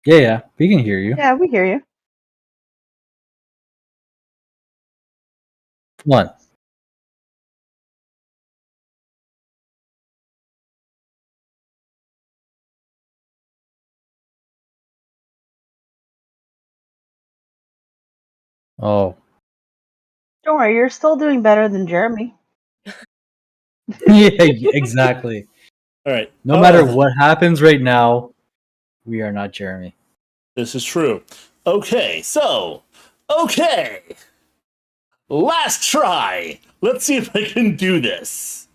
Yeah, we can hear you. Yeah, we hear you. What? Oh. Don't worry, you're still doing better than Jeremy. Yeah, exactly. All right. No matter what happens right now, we are not Jeremy. This is true. Okay, so, okay. Last try. Let's see if I can do this.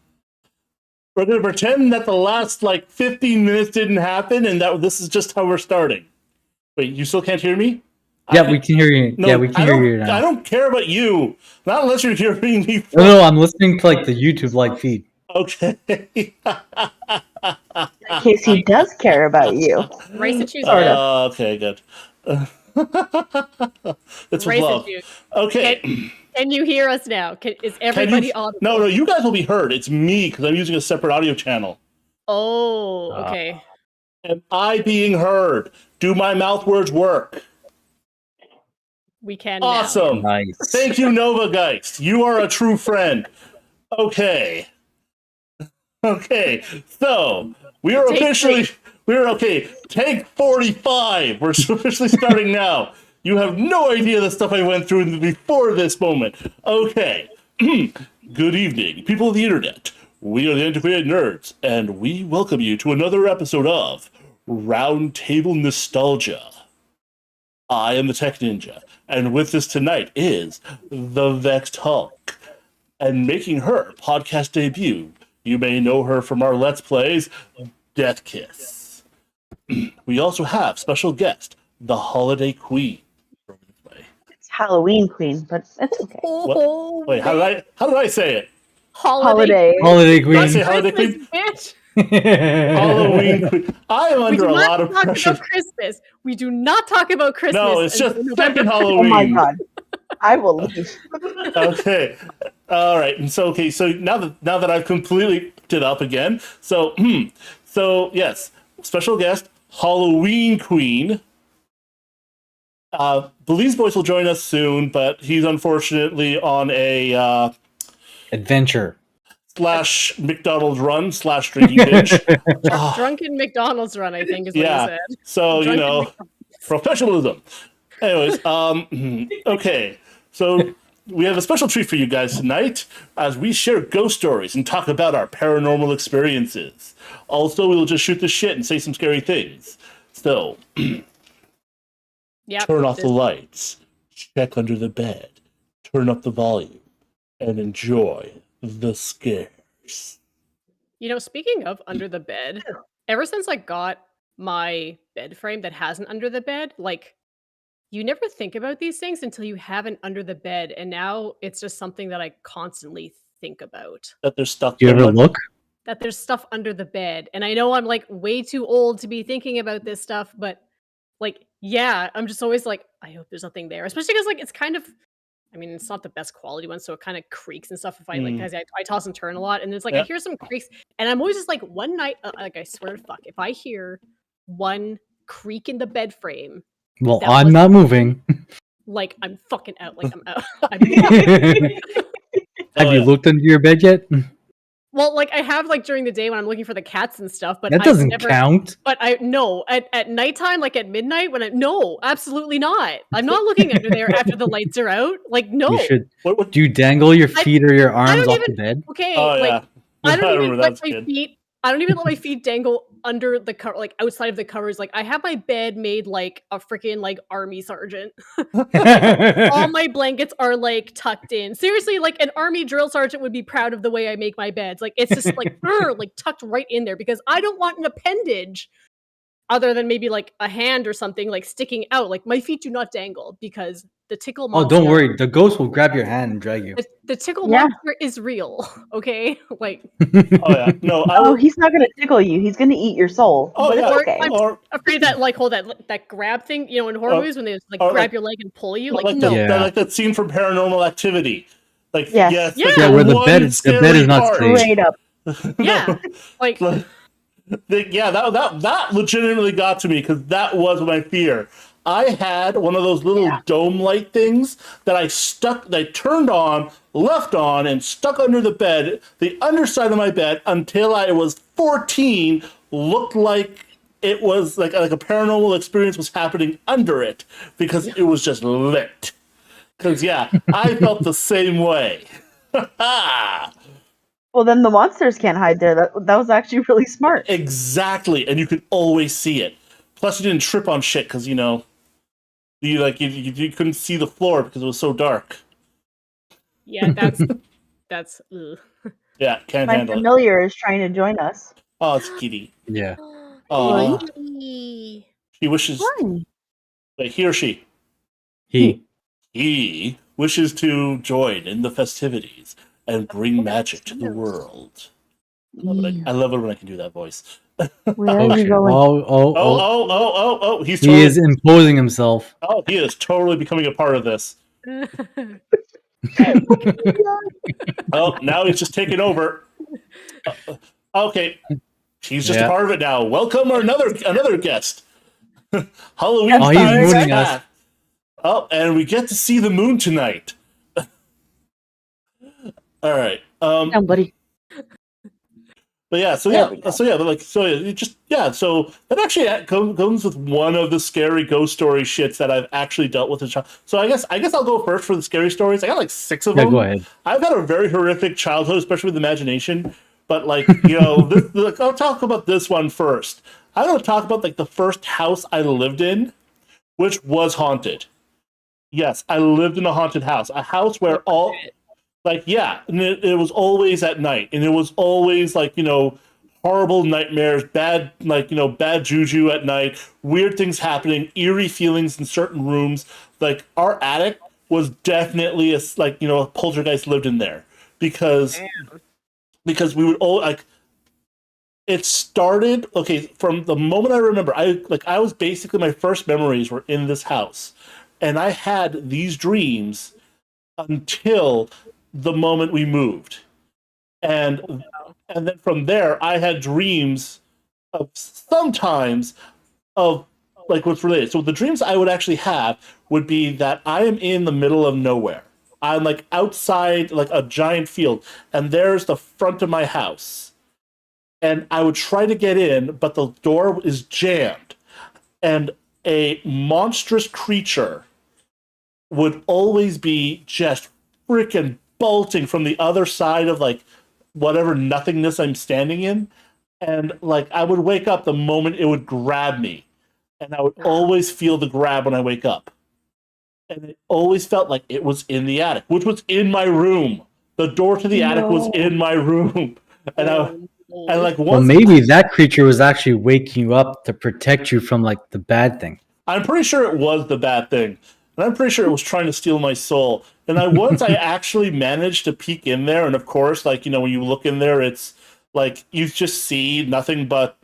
We're going to pretend that the last, 15 minutes didn't happen and that this is just how we're starting. Wait, you still can't hear me? Yeah, we can hear you. No, yeah, we can hear you now. I don't care about you. Not unless you're hearing me. No, I'm listening to, the YouTube, feed. Okay. In case he does care about you. Rice and shoes. Okay, good. It's Rice love. and shoes. Okay. Can you hear us now? Is everybody audible? No, you guys will be heard. It's me because I'm using a separate audio channel. Oh, okay. Am I being heard? Do my mouth words work? We can Awesome. now. Nice. Thank you, Nova Geist. You are a true friend. Okay. Okay. So we are officially Take 45. We're officially starting now. You have no idea the stuff I went through before this moment. Okay. Good evening, people of the internet. We are the Antiquated Nerds, and we welcome you to another episode of Roundtable Nostalgia. I am the Tech Ninja, and with us tonight is the Vexed Hulk. And making her podcast debut, you may know her from our Let's Plays, Death Kiss. We also have special guest, the Holiday Queen. It's Halloween Queen, but it's okay. What? Wait, how did I say it? Holiday Did I Queen. say Holiday Queen? Bitch. Halloween Queen. I am under a lot of pressure. We do not talk about Christmas. We do not talk about Christmas. No, it's just second Oh Halloween. my god. I will leave. Okay. All right. And so now that I've completely it up again. So yes, special guest, Halloween Queen. Belize Boys will join us soon, but he's unfortunately on a adventure / McDonald's run / drinking binge. Drunken McDonald's run, I think, is what he said. So professionalism. Anyways, okay. So we have a special treat for you guys tonight as we share ghost stories and talk about our paranormal experiences. Also, we'll just shoot the shit and say some scary things. So, turn off the lights, check under the bed, turn up the volume, and enjoy the scares. Speaking of under the bed, ever since I got my bed frame that has an under the bed, you never think about these things until you have an under the bed, and now it's just something that I constantly think about. That there's stuff. Do you ever look? That there's stuff under the bed, and I know I'm way too old to be thinking about this stuff, but I'm just always I hope there's nothing there, especially because it's kind of, it's not the best quality one, so it kind of creaks and stuff. If I because I toss and turn a lot, and it's I hear some creaks, and I'm always just one night, I swear to fuck, if I hear creak in the bed frame. Well, I'm not moving. I'm fucking out. I'm out. Have you looked under your bed yet? Well, I have during the day when I'm looking for the cats and stuff, but that doesn't count. But at nighttime, at midnight, no, absolutely not. I'm not looking under there after the lights are out. No. You should. Do you dangle your feet or your arms off the bed? Okay, I don't even let my feet dangle under the cover, like outside of the covers. Like I have my bed made like a freaking like army sergeant. All my blankets are like tucked in. Seriously, like an army drill sergeant would be proud of the way I make my beds. Like it's just like like tucked right in there because I don't want an appendage other than maybe like a hand or something like sticking out. Like my feet do not dangle because the tickle Oh, monster. don't worry. The ghost will grab your hand and drag you. The tickle Yeah. monster is real. Okay, like Oh yeah, no, I Oh, would. he's not gonna tickle you. He's gonna eat your soul. Oh, but yeah. it's okay. I'm Or afraid that like hold that grab thing. You know, in horror Or- movies when they just, like or, grab like- your leg and pull you. like Like that, no, Yeah. like that scene from Paranormal Activity. Like Yes. yes, Yeah. like Yeah, the where the one bed is scary not part. safe. Straight up. yeah, like Yeah, that legitimately got to me because that was my fear. I had one of those little dome light things that I turned on, left on, and stuck under the bed, the underside of my bed, until I was 14, looked like it was like a paranormal experience was happening under it because it was just lit. Because yeah, I felt the same way. Well, then the monsters can't hide there. That was actually really smart. Exactly, and you could always see it. Plus, you didn't trip on shit because you couldn't see the floor because it was so dark. yeah, that's. Ugh. Yeah, can't My handle it. familiar is trying to join us. Oh, it's Kitty. Yeah. Aw. Kitty. She wishes. Fun. Wait, he or she? He. He wishes to join in the festivities and bring magic to the world. I love it when I can do that voice. Where Oh are you shit. going? Oh! He's He totally. is imposing himself. Oh, he is totally becoming a part of this. Oh, now he's just taking over. Okay, he's just a Yeah. part of it now. Welcome another guest. Halloween. Oh, he's time is mooning us. back. Oh, and we get to see the moon tonight. All right. Down, buddy. But yeah, so There we go. that actually comes with one of the scary ghost story shits that I've actually dealt with as a child. So I guess I'll go first for the scary stories. I got like 6 of Yeah, them. go ahead. I've had a very horrific childhood, especially with imagination. But like I'll talk about this one first. I'm gonna talk about like the first house I lived in, which was haunted. Yes, I lived in a haunted house, a house where and it was always at night, and it was always horrible nightmares, bad juju at night, weird things happening, eerie feelings in certain rooms. Like our attic was definitely a poltergeist lived in there because we would all it started from the moment I remember. I was basically my first memories were in this house, and I had these dreams until the moment we moved, and then from there I had dreams of sometimes of like what's related. So the dreams I would actually have would be that I am in the middle of nowhere. I'm like outside like a giant field, and there's the front of my house, and I would try to get in, but the door is jammed, and a monstrous creature would always be just freaking bolting from the other side of like whatever nothingness I'm standing in. And like I would wake up the moment it would grab me. And I would always feel the grab when I wake up. And it always felt like it was in the attic, which was in my room. The door to the attic was in my room. And like Well, once maybe that creature was actually waking you up to protect you from like the bad thing. I'm pretty sure it was the bad thing. And I'm pretty sure it was trying to steal my soul. And I actually managed to peek in there, and of course, when you look in there, it's like you just see nothing but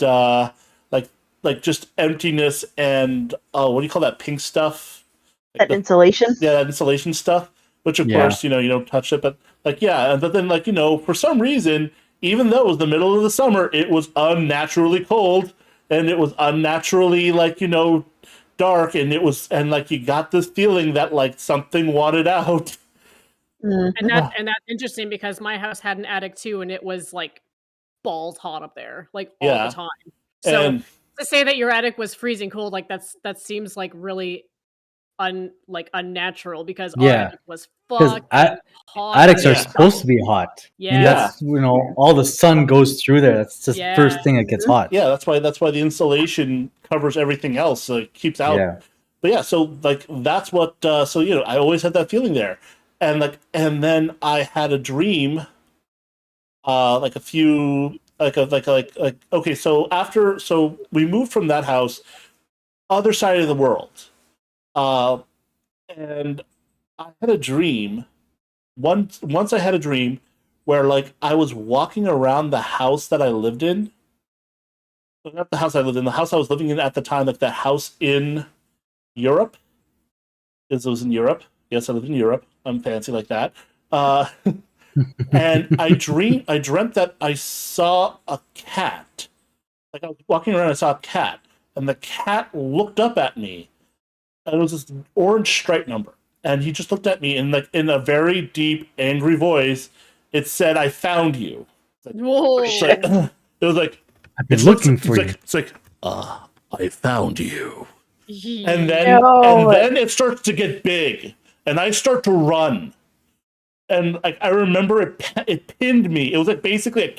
like just emptiness and what do you call that pink stuff? That insulation. Yeah, that insulation stuff. Which of course, you don't touch it, but but then for some reason, even though it was the middle of the summer, it was unnaturally cold, and it was unnaturally dark, and you got this feeling that like something wanted out. And that's interesting because my house had an attic too, and it was like balls hot up there, like all the time. So And to say that your attic was freezing cold, like that seems like really unnatural because our Yeah, attic was because fucking hot. attics are Yeah. supposed to be hot. And Yeah. that's all the sun goes through there. That's just the Yeah. first thing that gets hot. Yeah, that's why the insulation covers everything else, so it keeps out. Yeah. But yeah, so like that's what. So I always had that feeling there, and then I had a dream. Like a few, like okay. So we moved from that house, other side of the world, and I had a dream. Once I had a dream where like I was walking around the house that I lived in. Not the house I lived in, the house I was living in at the time, like that house in Europe. It was in Europe. Yes, I lived in Europe. I'm fancy like that. And I dreamt that I saw a cat. Like I was walking around, I saw a cat, and the cat looked up at me, and it was this orange stripe number, and he just looked at me, and like in a very deep, angry voice, it said, "I found you." Whoa. It's like, it was like, I've been looking it's for you. like, it's like, I found you. And No. then it starts to get big, and I start to run, and like I remember it pinned me. It was like basically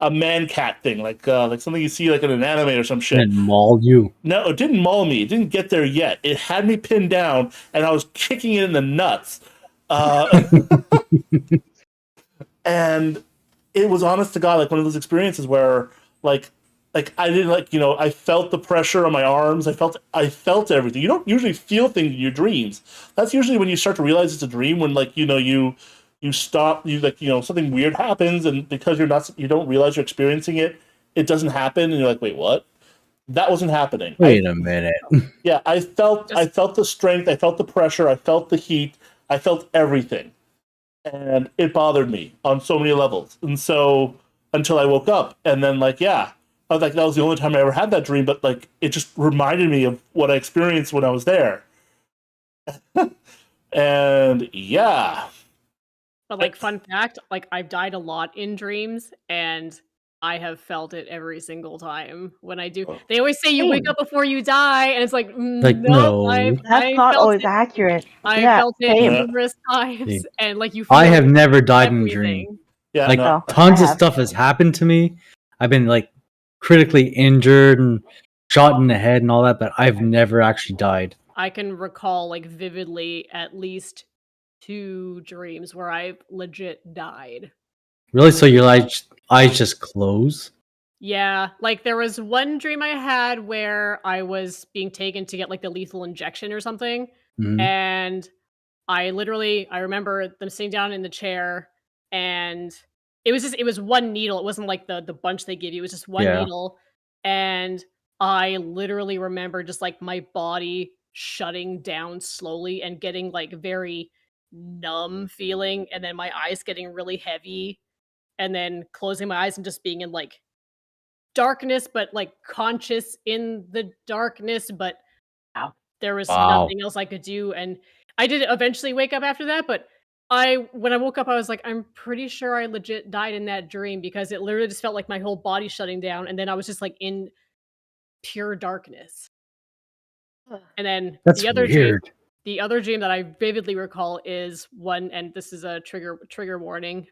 a man cat thing, like something you see like in an anime or some shit. And maul you. No, it didn't maul me. It didn't get there yet. It had me pinned down, and I was kicking it in the nuts. And it was honest to God like one of those experiences where like I didn't I felt the pressure on my arms. I felt everything. You don't usually feel things in your dreams. That's usually when you start to realize it's a dream. When you stop. Something weird happens, and because you don't realize you're experiencing it. It doesn't happen, and you're like, wait, what? That wasn't happening. Wait a minute. Yeah, I felt the strength. I felt the pressure. I felt the heat. I felt everything, and it bothered me on so many levels. And so until I woke up, and then I was like, that was the only time I ever had that dream, but like it just reminded me of what I experienced when I was there. And yeah. But like fun fact, like I've died a lot in dreams and I have felt it every single time when I do. They always say you wake Same. up before you die, and it's like, Like, nope, no. That's not felt always it. accurate. I Yeah, felt it same. numerous times, See, and like you feel I have never died in a dream. everything. Yeah, Like no. tons I of have. stuff has happened to me. I've been like critically injured and shot in the head and all that, but I've never actually died. I can recall like vividly at least 2 dreams where I've legit died. Really? So your eyes just close? Yeah, like there was one dream I had where I was being taken to get like the lethal injection or something, Mhm. and I remember them sitting down in the chair, and it was one needle. It wasn't like the bunch they give you. It was just one Yeah. needle, and I literally remember just like my body shutting down slowly and getting like very numb feeling, and then my eyes getting really heavy, and then closing my eyes and just being in like darkness, but like conscious in the darkness, but Wow. there was Wow. nothing else I could do. And I did eventually wake up after that, but when I woke up, I was like, I'm pretty sure I legit died in that dream because it literally just felt like my whole body shutting down, and then I was just like in pure darkness. And then That's the other weird. dream that I vividly recall is one, and this is a trigger warning.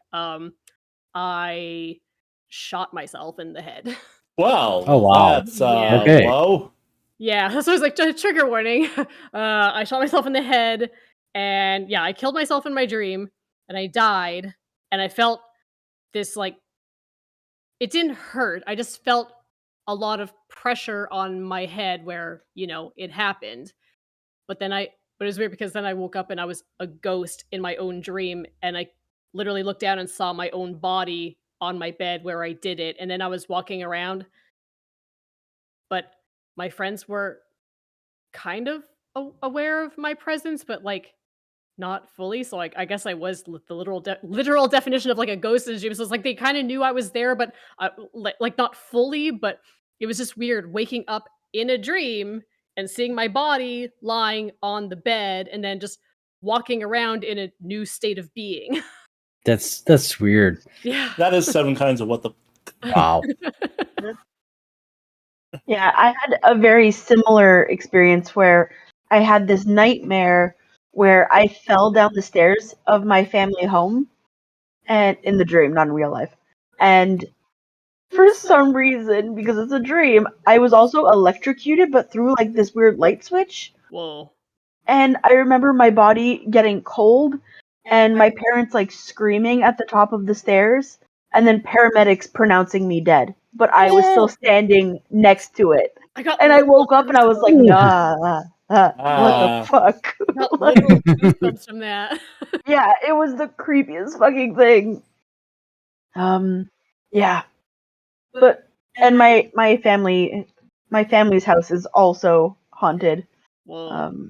I shot myself in the head. Wow. Oh, wow. That's Yeah. Okay. low. Yeah, so I was like, trigger warning. I shot myself in the head, and yeah, I killed myself in my dream, and I died, and I felt this like it didn't hurt. I just felt a lot of pressure on my head where it happened. But it was weird because then I woke up and I was a ghost in my own dream, and I literally looked down and saw my own body on my bed where I did it, and then I was walking around, but my friends were kind of aware of my presence, but like not fully. So like I guess I was the literal definition of like a ghost in the dream. So it's like they kind of knew I was there, but like not fully. But it was just weird waking up in a dream and seeing my body lying on the bed, and then just walking around in a new state of being. That's weird. Yeah. That is 7 kinds of what the. Wow. Yeah, I had a very similar experience where I had this nightmare where I fell down the stairs of my family home, and in the dream, not in real life. And for some reason, because it's a dream, I was also electrocuted, but through like this weird light switch. Whoa. And I remember my body getting cold, and my parents like screaming at the top of the stairs, and then paramedics pronouncing me dead. But I was still standing next to it. And I woke up and I was like, what the fuck? got Like, literal goosebumps from that. yeah, it was the creepiest fucking thing. Yeah. But and my family's house is also haunted. Whoa.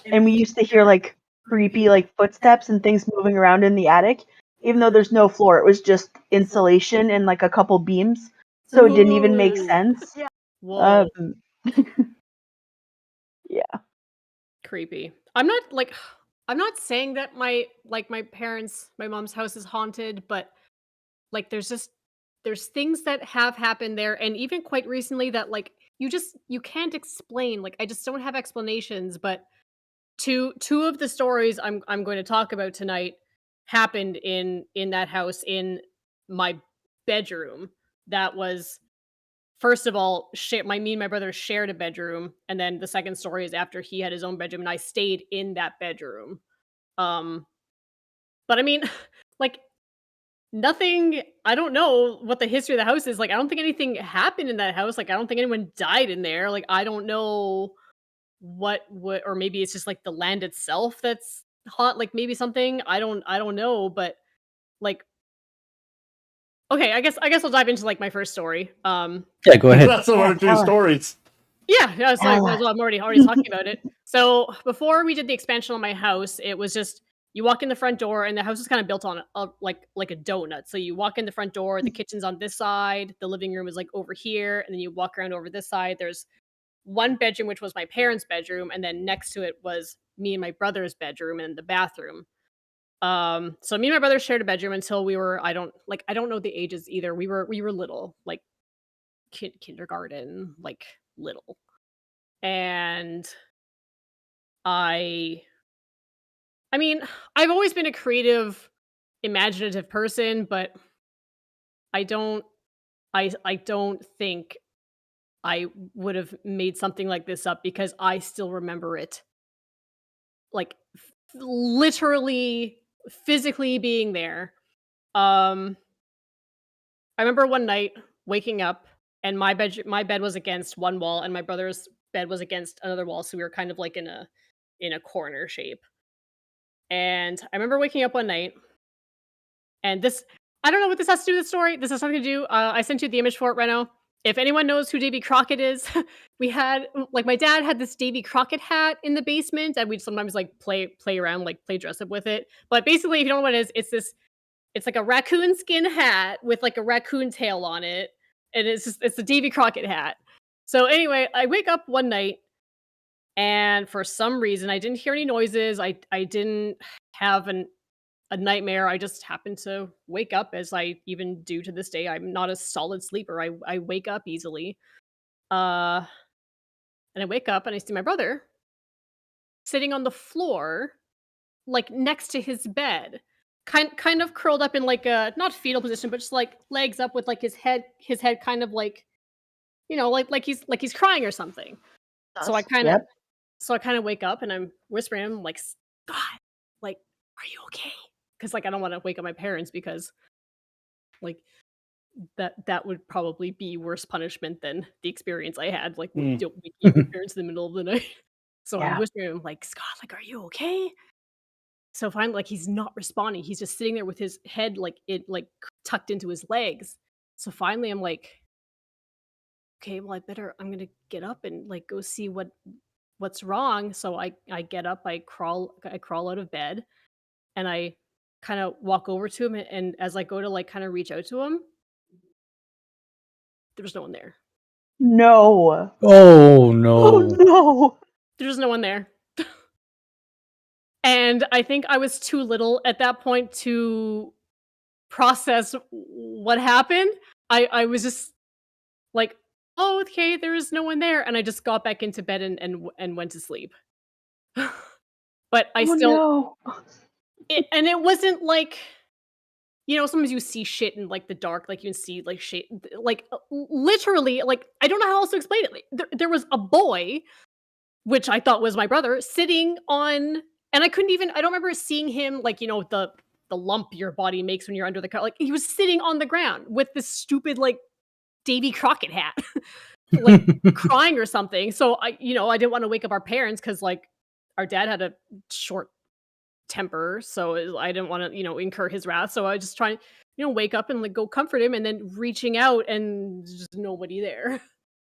And we used to hear like creepy like footsteps and things moving around in the attic, even though there's no floor. It was just insulation and like a couple beams, so it didn't even make Ooh. sense. Whoa. Yeah. Creepy. I'm not saying that my mom's house is haunted, but like there's things that have happened there, and even quite recently that like you can't explain. Like I just don't have explanations, but two of the stories I'm going to talk about tonight happened in that house in my bedroom. That was, first of all, me and my brother shared a bedroom, and then the second story is after he had his own bedroom and I stayed in that bedroom. But I mean, like nothing, I don't know what the history of the house is. Like I don't think anything happened in that house. Like I don't think anyone died in there. Like I don't know what or maybe it's just like the land itself that's hot, like maybe something. I don't know, but like okay, I guess I'll dive into like my first story. Yeah, go ahead. That's one or two stories. Yeah, so I'm already talking about it. So before we did the expansion on my house, it was just you walk in the front door, and the house is kind of built on like a donut. So you walk in the front door, the kitchen's on this side, the living room is like over here, and then you walk around over this side. There's one bedroom, which was my parents' bedroom, and then next to it was me and my brother's bedroom and the bathroom. So me and my brother shared a bedroom until we were, I don't know the ages either. We were little, like kindergarten, like little. And I mean, I've always been a creative, imaginative person, but I don't I don't think I would have made something like this up because I still remember it like literally physically being there. Um I remember one night waking up and my bed was against one wall and my brother's bed was against another wall, so we were kind of like in a corner shape. And I remember waking up one night, and this, I don't know what this has to do with the story. This has something to do. I sent you the image for it, Reno. If anyone knows who Davy Crockett is, we had like my dad had this Davy Crockett hat in the basement, and we'd sometimes like play around, like play dress up with it. But basically, if you don't know what it is, it's like a raccoon skin hat with like a raccoon tail on it, and it's a Davy Crockett hat. So anyway, I wake up one night, and for some reason, I didn't hear any noises. I didn't have a nightmare. I just happened to wake up, as I even do to this day. I'm not a solid sleeper. I wake up easily. Uh and I wake up and I see my brother sitting on the floor, like next to his bed. Kind of curled up in like a not fetal position, but just like legs up with like his head kind of like, like he's crying or something. So I kind of Yep. so I kind of wake up and I'm whispering him like, "God, like, are you okay?" Because like I don't want to wake up my parents because like that would probably be worse punishment than the experience I had. Like, don't wake your parents in the middle of the night. So I'm Yeah. whispering him like, "Scott, like, are you okay?" So finally, like, he's not responding. He's just sitting there with his head like tucked into his legs. So finally, I'm like, okay, well, I'm gonna get up and like go see what's wrong. So I get up, I crawl out of bed, and I kind of walk over to him, and as I go to like kind of reach out to him, there's no one there. No. Oh Oh no. no. There's no one there. And I think I was too little at that point to process what happened. I was just like, "Oh, okay, there is no one there," and I just got back into bed and went to sleep. But I Oh still no. and it wasn't like, sometimes you see shit in like the dark, like you can see like shit, like literally, like I don't know how else to explain it. Like, there was a boy, which I thought was my brother, sitting on, and I don't remember seeing him like the lump your body makes when you're under the car. Like he was sitting on the ground with this stupid like Davy Crockett hat, like crying or something. So I didn't want to wake up our parents because like our dad had a short temper, so I didn't want to incur his wrath. So I just try wake up and like go comfort him, and then reaching out and just nobody there.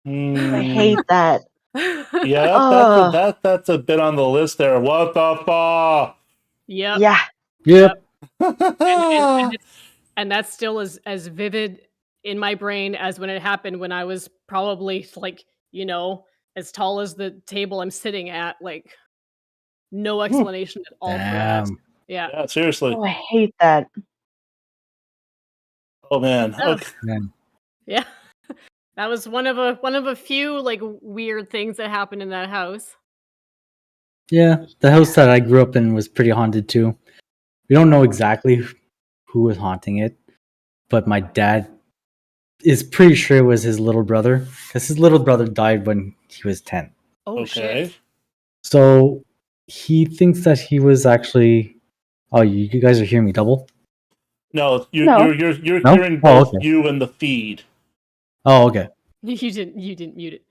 I hate that. Yeah, that's a bit on the list there. What the fuck? Yep. Yeah. Yep. And that's still as vivid in my brain as when it happened when I was probably like, as tall as the table I'm sitting at, like no explanation at all for that. Damn. Yeah. Yeah, seriously. Oh, I hate that. Oh man. Oh. Okay. Man. Yeah. That was one of a few like weird things that happened in that house. Yeah, the house that I grew up in was pretty haunted too. We don't know exactly who was haunting it, but my dad is pretty sure it was his little brother because his little brother died when he was 10. Oh Okay. shit. So he thinks that he was actually. Oh, you guys are hearing me double? No, No. you're No? hearing Oh, both okay. you and the feed. Oh, okay. You didn't mute it.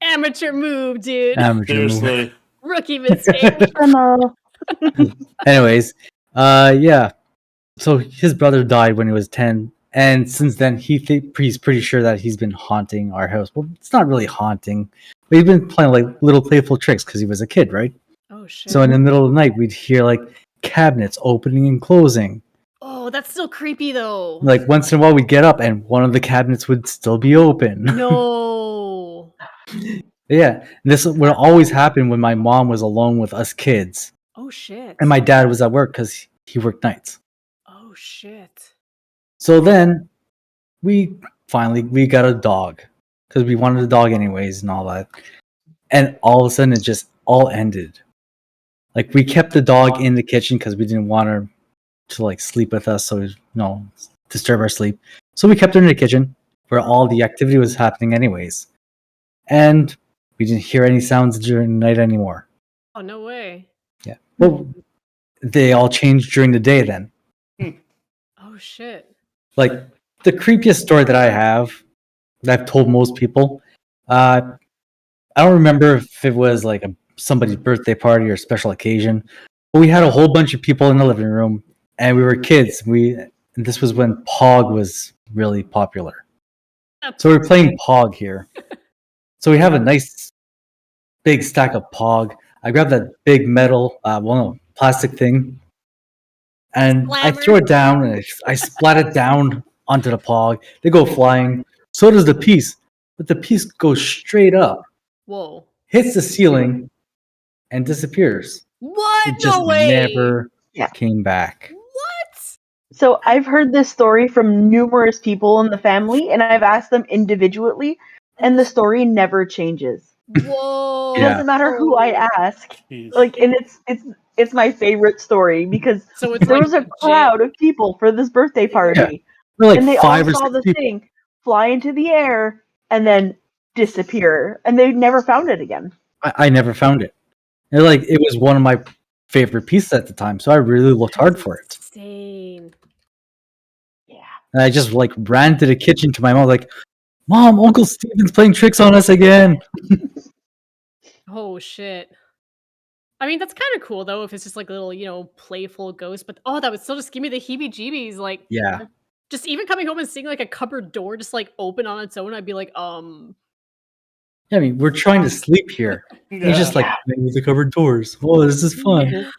Amateur move, dude. Amateur move. Seriously. Rookie mistake. Anyways, yeah. So his brother died when he was 10, and since then he's pretty sure that he's been haunting our house. Well, it's not really haunting, but he's been playing like little playful tricks because he was a kid, right? Oh shit. So in the middle of the night, we'd hear like cabinets opening and closing. Oh, that's still creepy though. Like once in a while, we'd get up and one of the cabinets would still be open. No. Yeah, this would always happen when my mom was alone with us kids, Oh shit. and my dad was at work because he worked nights. Oh shit. So then we got a dog because we wanted a dog anyways and all that. And all of a sudden, it just all ended. Like we kept the dog in the kitchen because we didn't want her to like sleep with us, so disturb our sleep. So we kept her in the kitchen where all the activity was happening anyways, and we didn't hear any sounds during the night anymore. Oh no way. Yeah, well, they all changed during the day then. Oh shit. Like the creepiest story that I have that I've told most people. I don't remember if it was like somebody's birthday party or special occasion, but we had a whole bunch of people in the living room, and we were kids. And this was when Pog was really popular, so we were playing Pog here. So we have a nice big stack of Pog. I grabbed that big metal, plastic thing, and I throw it down, and I splat it down onto the Pog. They go flying. So does the piece, but the piece goes straight up, Whoa. hits the ceiling, and disappears. What? It just No way. never Yeah. came back. What? So I've heard this story from numerous people in the family, and I've asked them individually, and the story never changes. Whoa. It doesn't matter who I ask. Jeez. Like, and it's my favorite story because So it's there like was a legit. crowd of people for this birthday party, We're like and they all 5 or saw 6 the people. thing fly into the air and then disappear, and they never found it again. I never found it. And like it was one of my favorite pieces at the time, so I really looked hard for it. Insane. Yeah. And I just like ran to the kitchen to my mom, like, "Mom, Uncle Steven's playing tricks on us again." Oh shit. I mean, that's kind of cool though if it's just like a little, playful ghost, but that would still just give me the heebie-jeebies. Like, Yeah. just even coming home and seeing like a cupboard door just like open on its own, I'd be like, Yeah, I mean, we're trying to sleep here. Yeah. He's just like playing with the cupboard doors. Oh, this is fun.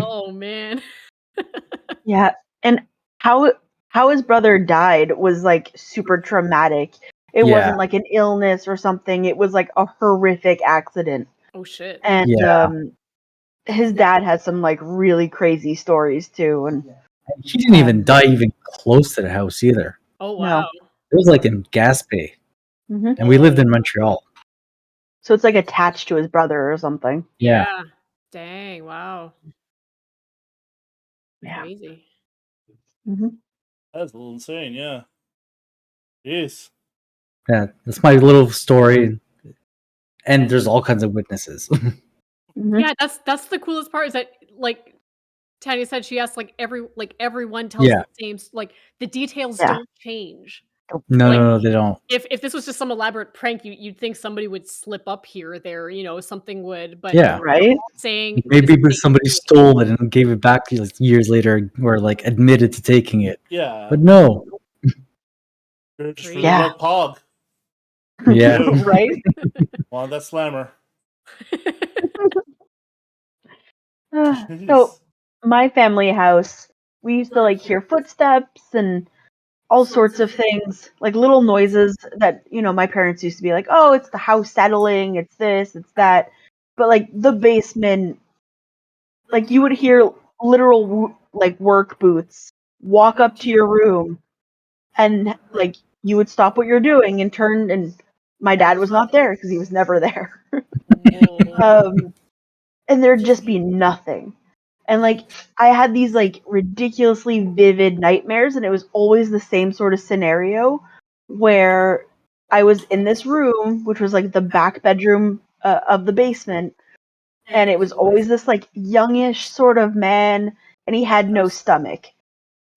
oh man. Yeah, and how his brother died was like super traumatic. It Yeah. wasn't like an illness or something. It was like a horrific accident. Oh shit. And Yeah. his dad had some like really crazy stories too. And He didn't even die even close to the house either. Oh No. wow. It was like in Gaspé, Mhm. and we lived in Montreal. So it's like attached to his brother or something. Yeah. Dang, wow. Yeah. Crazy. hmm That's a little insane. Yeah. Jeez. Yeah. That's my little story. And there's all kinds of witnesses. hmm Yeah, that's the coolest part is that like Tanya said she asked like everyone tells Yeah. the same like the details Yeah. don't change. No, Like, no, they don't. If this was just some elaborate prank, you'd think somebody would slip up here or there, something would, but Yeah. they're Right? all saying Maybe the same somebody thing. stole it and gave it back like, years later, or like admitted to taking it. Yeah. But no. Just really Yeah. like Pog. Yeah. Dude. Right? Want that slammer. So Jeez. my family house, we used to like hear footsteps and all sorts of things, like little noises that, my parents used to be like, oh, it's the house settling, it's this, it's that. But like the basement, like you would hear literal like work boots walk up to your room and like you would stop what you're doing and turn, and my dad was not there because he was never there. Whoa. And there'd just be nothing. And like I had these like ridiculously vivid nightmares, and it was always the same sort of scenario where I was in this room, which was like the back bedroom of the basement, and it was always this like youngish sort of man, and he had no stomach,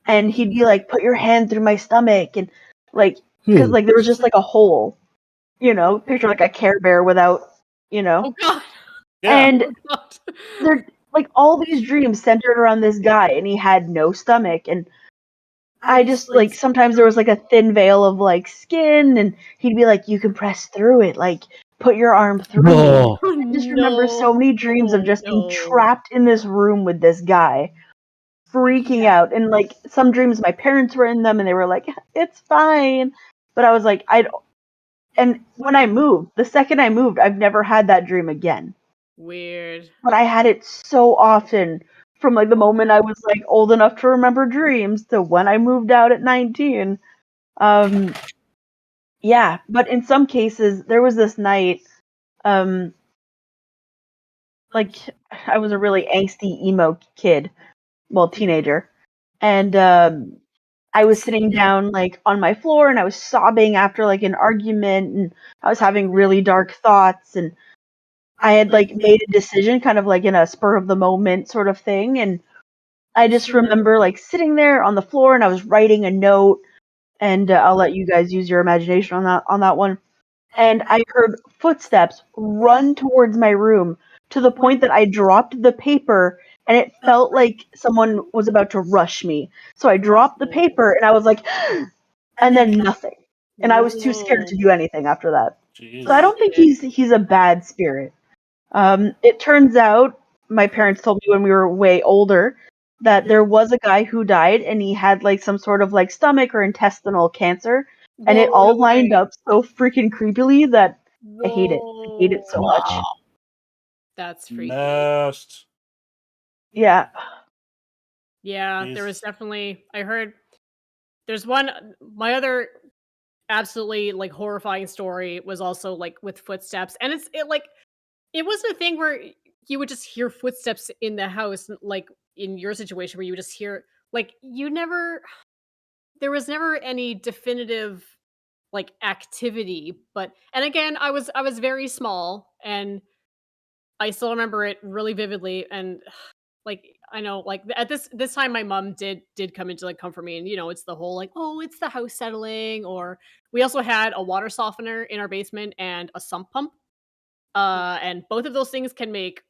and he'd be like, "Put your hand through my stomach," and like because like there was just like a hole, picture like a Care Bear without, Oh god. Yeah. and Oh god. they're like all these dreams centered around this guy, and he had no stomach, and I just like sometimes there was like a thin veil of like skin, and he'd be like, "You can press through it, like put your arm through me." Oh, Oh I just remember so no. many dreams of Oh just being no. trapped in this room with this guy, freaking out. And like some dreams, my parents were in them, and they were like, "It's fine," but I was like, And when I moved, the second I moved, I've never had that dream again. Weird. But I had it so often from like the moment I was like old enough to remember dreams to when I moved out at 19. Um, yeah, but in some cases, there was this night, um, like I was a really angsty emo kid, well, teenager, and I was sitting down like on my floor and I was sobbing after like an argument, and I was having really dark thoughts, and I had like made a decision kind of like in a spur of the moment sort of thing, and I just remember like sitting there on the floor and I was writing a note, and I'll let you guys use your imagination on that one. And I heard footsteps run towards my room to the point that I dropped the paper, and it felt like someone was about to rush me. So I dropped the paper and I was like, and then nothing. And I was too scared to do anything after that. So I Jeez. don't think he's a bad spirit. It turns out my parents told me when we were way older that there was a guy who died, and he had like some sort of like stomach or intestinal cancer, and it Whoa, all no lined way. up so freaking creepily that I hate it. I hate it Whoa. so much. wow. That's freaky. Nest. Yeah. Yeah, there Jeez. was definitely I heard there's one my other absolutely like horrifying story was also like with footsteps, and it wasn't a thing where you would just hear footsteps in the house like in your situation where you would just hear like you never there was never any definitive like activity, but and again I was very small and I still remember it really vividly, and like I know like at this time my mom did come in to like comfort me, and it's the whole like, oh, it's the house settling, or we also had a water softener in our basement and a sump pump, and both of those things can make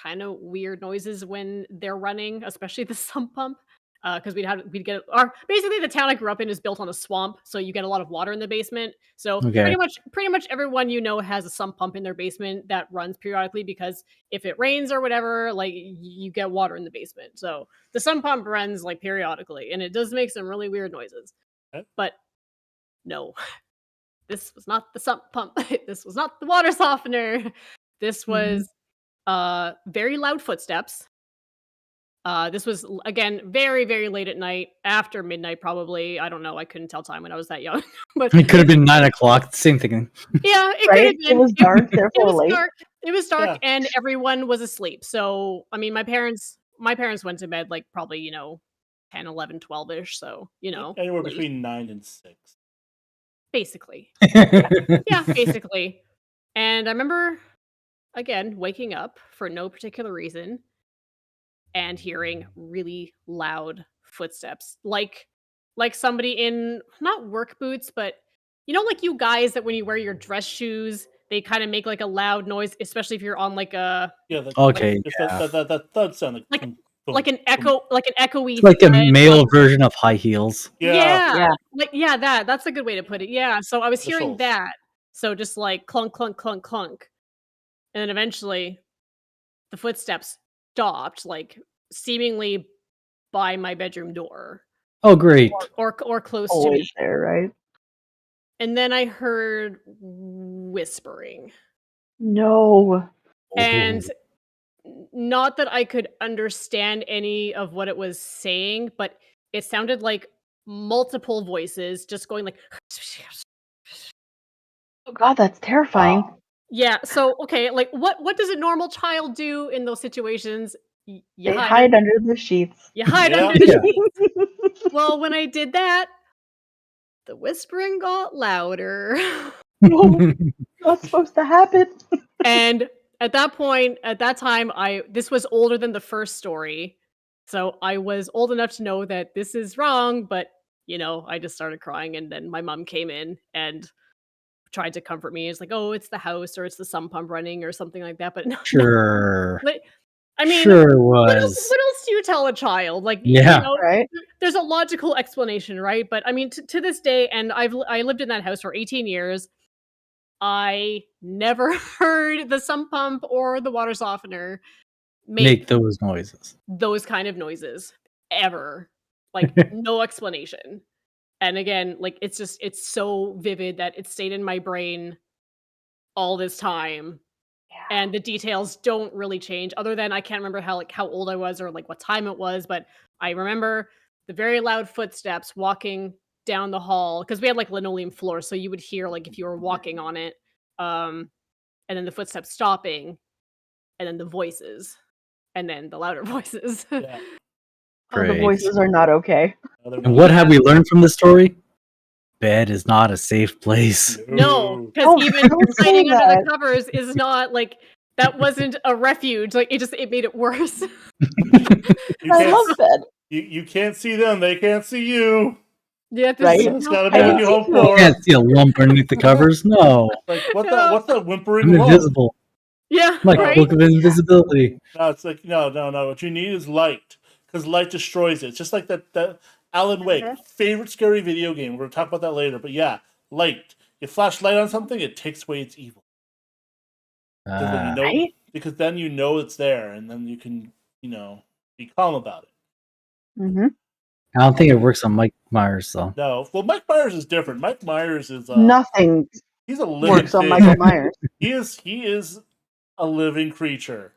kind of weird noises when they're running, especially the sump pump. Because we'd get our basically the town I grew up in is built on a swamp, so you get a lot of water in the basement. So Okay. pretty much everyone has a sump pump in their basement that runs periodically because if it rains or whatever, like you get water in the basement. So the sump pump runs like periodically, and it does make some really weird noises. Okay. But no, this was not the sump pump. This was not the water softener. This Mhm. was very loud footsteps This was again very, very late at night, after midnight, probably. I don't know. I couldn't tell time when I was that young, but It could have been 9 o'clock. Same thing. yeah, it could Right? have been. It was dark, It therefore was late. dark. It was dark, Yeah. and everyone was asleep. So, I mean, my parents went to bed like probably 10, 11, 12ish. So Anywhere late, between 9 and 6. basically. Yeah, basically. And I remember again waking up for no particular reason and hearing really loud footsteps, like somebody in not work boots, but like you guys that when you wear your dress shoes, they kind of make like a loud noise, especially if you're on like a Yeah, Okay, it's yeah. that thud sound like thunk, like thunk, an echo, like an echoey It's like a thud. male version of high heels. Yeah, Yeah, Yeah. like that's a good way to put it. Yeah, so I was The hearing shoals. that, so just like clunk, clunk, clunk, clunk, and then eventually the footsteps stopped, like seemingly by my bedroom door Oh, great. or close to me. Always there, right? And then I heard whispering. No. And Oh. not that I could understand any of what it was saying, but it sounded like multiple voices just going like Oh god, that's terrifying. Wow. yeah, so okay, like what does a normal child do in those situations? You They hide hide under the sheets. you hide Yeah. under the Yeah. sheets. Well, when I did that, the whispering got louder. No, what's supposed to happen? And at that time, this was older than the first story. So I was old enough to know that this is wrong, but I just started crying, and then my mom came in and tried to comfort me. It's like, "Oh, it's the house or it's the sump pump running or something like that." But no. Sure. Like, I mean, Sure what was. else do you tell a child? Like, Yeah. Right? there's a logical explanation, right? But I mean, to this day, and I lived in that house for 18 years. I never heard the sump pump or the water softener Make those noises. those kind of noises ever. Like, no explanation. And again, like it's so vivid that it stayed in my brain all this time. Yeah. And the details don't really change, other than I can't remember how old I was or like what time it was, but I remember the very loud footsteps walking down the hall, because we had like linoleum floor, so you would hear like if you were walking on it, and then the footsteps stopping, and then the voices, and then the louder voices. Yeah. Oh, the Great. voices are not okay. And what have we learned from the story? Bed is not a safe place. No, because Don't- even don't say hiding under the that. covers is not like that wasn't a refuge. Like it made it worse. You I can't, love bed. you can't see them, they can't see you. Yeah, Right? That's gotta be I what you hope think You for. can't see a lump underneath the covers. No. Like what's No. that whimpering I'm lump? invisible. Yeah, Like right. Book of Invisibility. No, it's like no. What you need is light, because light destroys it. It's just like that Alan Wake favorite scary video game. We're gonna talk about that later. But yeah, light. You flash light on something, it takes away its evil. Because then you know, Right? because then you know it's there, and then you can be calm about it. Mm-hmm. I don't think it works on Mike Myers though. No, well, Mike Myers is different. Mike Myers is Nothing he's a living works on thing. Michael Myers. He is a living creature.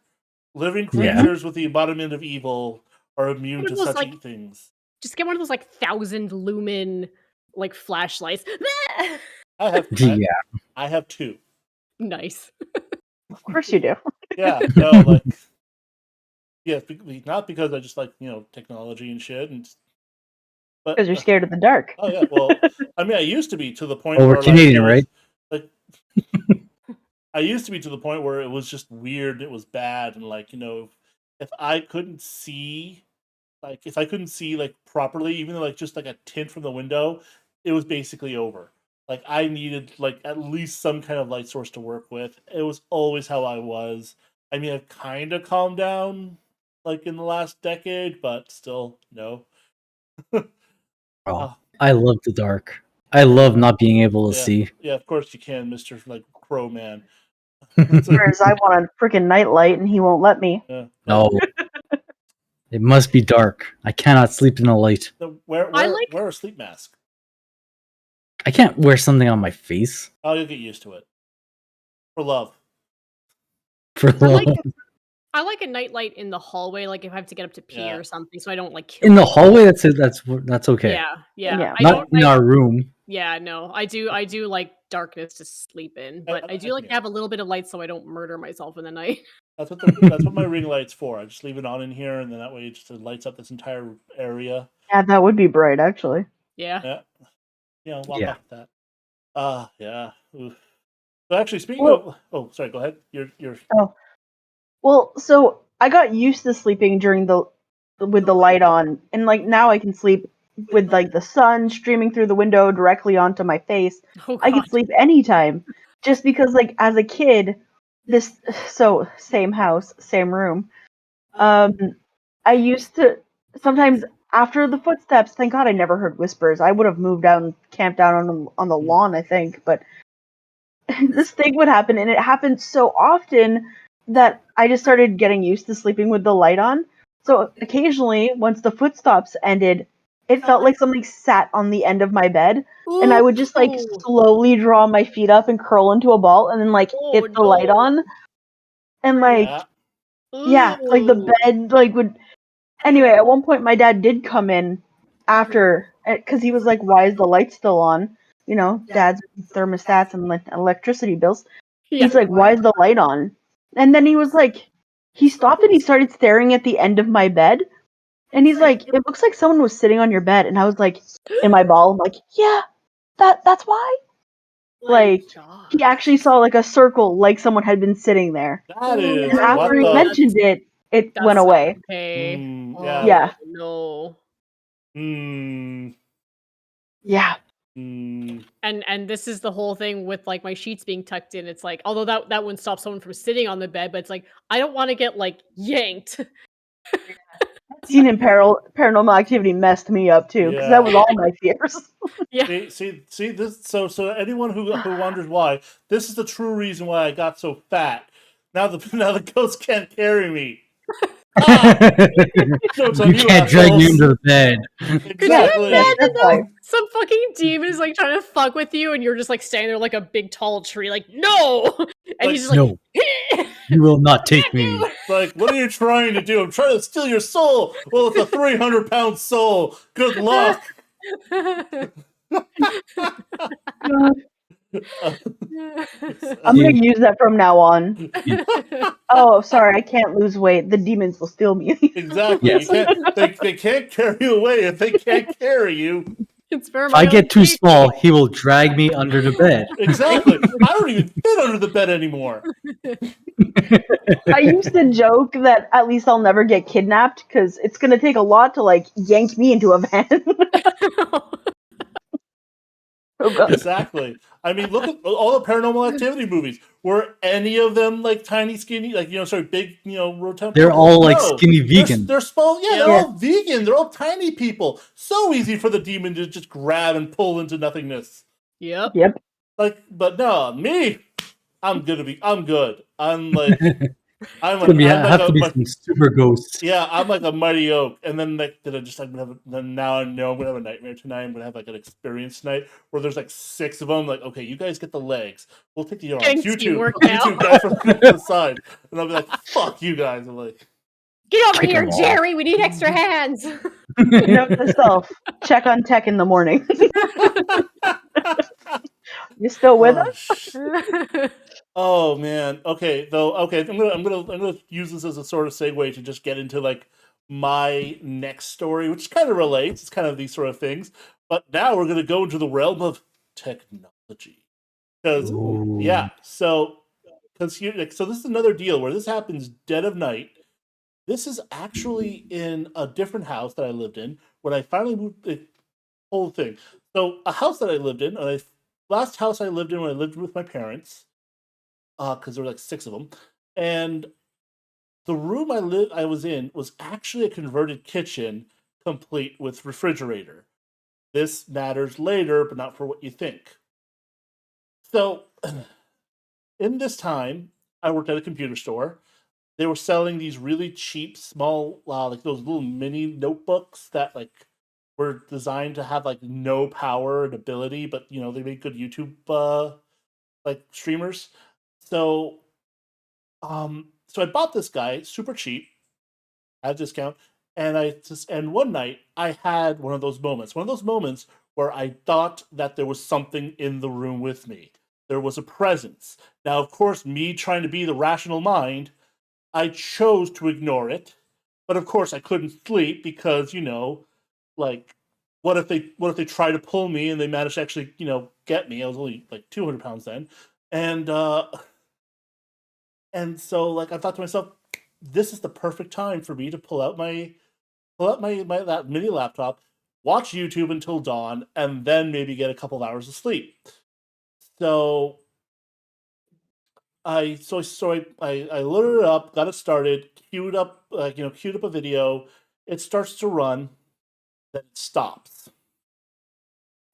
Living Yeah. creatures with the embodiment of evil are immune What to are those, such like- things. Just get one of those like 1,000 lumen like flashlights. I have Yeah. I have 2. Nice. Of course you do. Yeah, no, like yeah, not because I just like technology and shit, but Because you're scared of the dark. oh yeah, well, I mean, I used to be to the point Oh, where we're Canadian, like, right? Like, I used to be to the point where it was just weird, it was bad, and like if I couldn't see, like properly, even like just like a tint from the window, it was basically over. Like I needed like at least some kind of light source to work with. It was always how I was. I mean, I've kind of calmed down like in the last decade, but still no. Oh, I love the dark. I love not being able to Yeah. see. Yeah, of course you can, Mr. like Crow Man. Whereas I want a freaking nightlight and he won't let me. Yeah. No. It must be dark. I cannot sleep in the light. So wear a sleep mask. I can't wear something on my face Oh, you'll get used to it. For love. for I like long. I like a nightlight in the hallway, like if I have to get up to pee Yeah. or something, so I don't like kill In the myself. hallway, that's okay. Yeah, Yeah. yeah. I Not don't. in our room. Yeah, no. I do like darkness to sleep in, but I do like to Yeah. have a little bit of light so I don't murder myself in the night. That's what my ring light's for. I just leave it on in here, and then that way it just lights up this entire area. Yeah, that would be bright, actually. Yeah. Yeah, walk Yeah. off with that. Yeah. Oof. So actually, speaking Well- of, sorry, go ahead. You're. Well, so I got used to sleeping with the light on, and like now I can sleep with like the sun streaming through the window directly onto my face. Oh I god. can sleep anytime, just because like as a kid, same house, same room. I used to sometimes after the footsteps. Thank God I never heard whispers. I would have moved down, camped down on the lawn, I think. But this thing would happen, and it happened so often that I just started getting used to sleeping with the light on. So occasionally, once the footsteps ended, it felt like something sat on the end of my bed, and I would just like Ooh. slowly draw my feet up and curl into a ball, and then like Oh, hit the light no. on, and like Yeah. like the Ooh. bed like would. Anyway, at one point, my dad did come in after because he was like, "Why is the light still on?" You know, dad's thermostats and electricity bills. Yeah. He's like, "Why is the light on?" And then he was like, he stopped and he started staring at the end of my bed. And he's like, "It looks like someone was sitting on your bed." And I was like, in my ball, I'm like, "Yeah, that's why." Like, God. he actually saw like a circle, like someone had been sitting there. That is And what after he the. mentioned it, it That's went not away. okay. Yeah. Yeah. No. Yeah. And this is the whole thing with like my sheets being tucked in. It's like, although that wouldn't stop someone from sitting on the bed, but it's like I don't want to get like yanked. Scene in Paranormal Activity messed me up too, because that was all my fears. Yeah. See this. So anyone who wonders why, this is the true reason why I got so fat. Now the ghost can't carry me. Jokes on You can't drag me assholes. under the bed. Exactly. That's why. Some fucking demon is like trying to fuck with you, and you're just like standing there like a big tall tree, like no. And Like, he's just like, No, you will not take me. Like, what are you trying to do? I'm trying to steal your soul. Well, it's a 300-pound soul. Good luck. I'm gonna use that from now on. Oh, sorry, I can't lose weight. The demons will steal me. Exactly. Yes. You can't. They can't carry you away if they can't carry you. It's for If my I own get too safety. small, he will drag me under the bed. Exactly. I don't even fit under the bed anymore. I used to joke that at least I'll never get kidnapped because it's gonna take a lot to like yank me into a van. Oh god. Exactly. I mean, look at all the Paranormal Activity movies. Were any of them like tiny, skinny, like big, rotund? They're all like No. skinny vegan. They're small. Yeah, they're Yeah. all vegan. They're all tiny people. So easy for the demon to just grab and pull into nothingness. Yep. Yep. Like, but no, me. I'm good. I'm like, I'm It's gonna be, like have to be some super ghosts. yeah, I'm like a mighty oak, and then like did I just like then now I know I'm gonna have a nightmare tonight. I'm gonna have like an experience tonight where there's like 6 of them. Like, okay, you guys get the legs. We'll take the arms. Getting You two, teamwork you now. two guys from the side, and I'll be like, fuck you guys. I'm like, Get over Kick here, 'em all. Jerry. We need extra hands. Note to self: check on tech in the morning. You still with us? Oh man. Okay, though. Okay, I'm gonna use this as a sort of segue to just get into like my next story, which kind of relates. It's kind of these sort of things, but now we're gonna go into the realm of technology. Because yeah, so because so this is another deal where this happens dead of night. This is actually in a different house that I lived in when I finally moved. The whole thing. So a house that I lived in, last house I lived in when I lived with my parents, because there were like 6 of them, and the room I was in was actually a converted kitchen, complete with refrigerator. This matters later, but not for what you think. So, in this time, I worked at a computer store. They were selling these really cheap, small, like those little mini notebooks that like were designed to have like no power and ability, but they make good YouTube like streamers. So I bought this guy super cheap at a discount, and one night I had one of those moments where I thought that there was something in the room with me. There was a presence. Now, of course, me trying to be the rational mind, I chose to ignore it, but of course I couldn't sleep because like, what if they try to pull me and they manage to actually get me? I was only like 200 pounds then, and so like I thought to myself, this is the perfect time for me to pull out my that mini laptop, watch YouTube until dawn, and then maybe get a couple of hours of sleep. So I loaded it up, got it started, queued up a video. It starts to run, then it stops.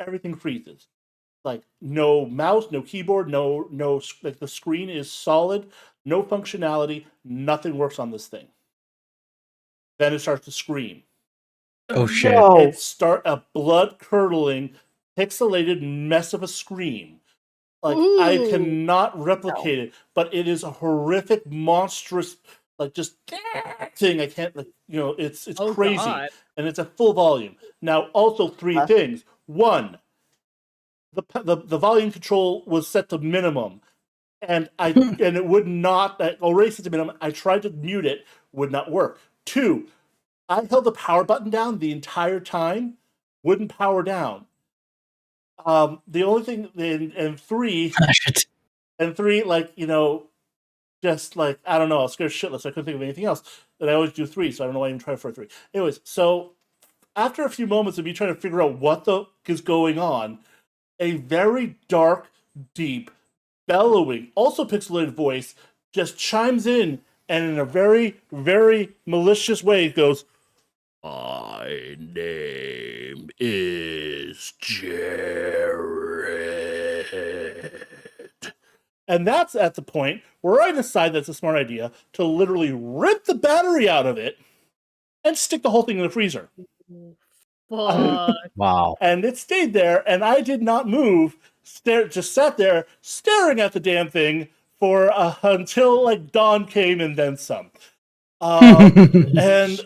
Everything freezes. Like no mouse, no keyboard, no like the screen is solid, no functionality, nothing works on this thing. Then it starts to scream. Oh shit! No. It start a blood curdling, pixelated mess of a scream. Like I Ooh. cannot replicate it, but it is a horrific, monstrous, like just thing. I can't it's Oh, crazy, God. and it's at full volume. Now, also three things. One, the volume control was set to minimum, and it would not. Already set to minimum. I tried to mute it, would not work. Two, I held the power button down the entire time, wouldn't power down. The only thing, and three, like just like I don't know, I was scared shitless. I couldn't think of anything else, and I always do three, so I don't know why I even try for a three. Anyways, so after a few moments of me trying to figure out what the is going on, a very dark, deep, bellowing, also pixelated voice just chimes in, and in a very, very malicious way, it goes, "My name is Jared." And that's at the point where I decide that's a smart idea to literally rip the battery out of it and stick the whole thing in the freezer. Fuck. Wow. And it stayed there, and I did not move. Just sat there staring at the damn thing for until like dawn came and then some. And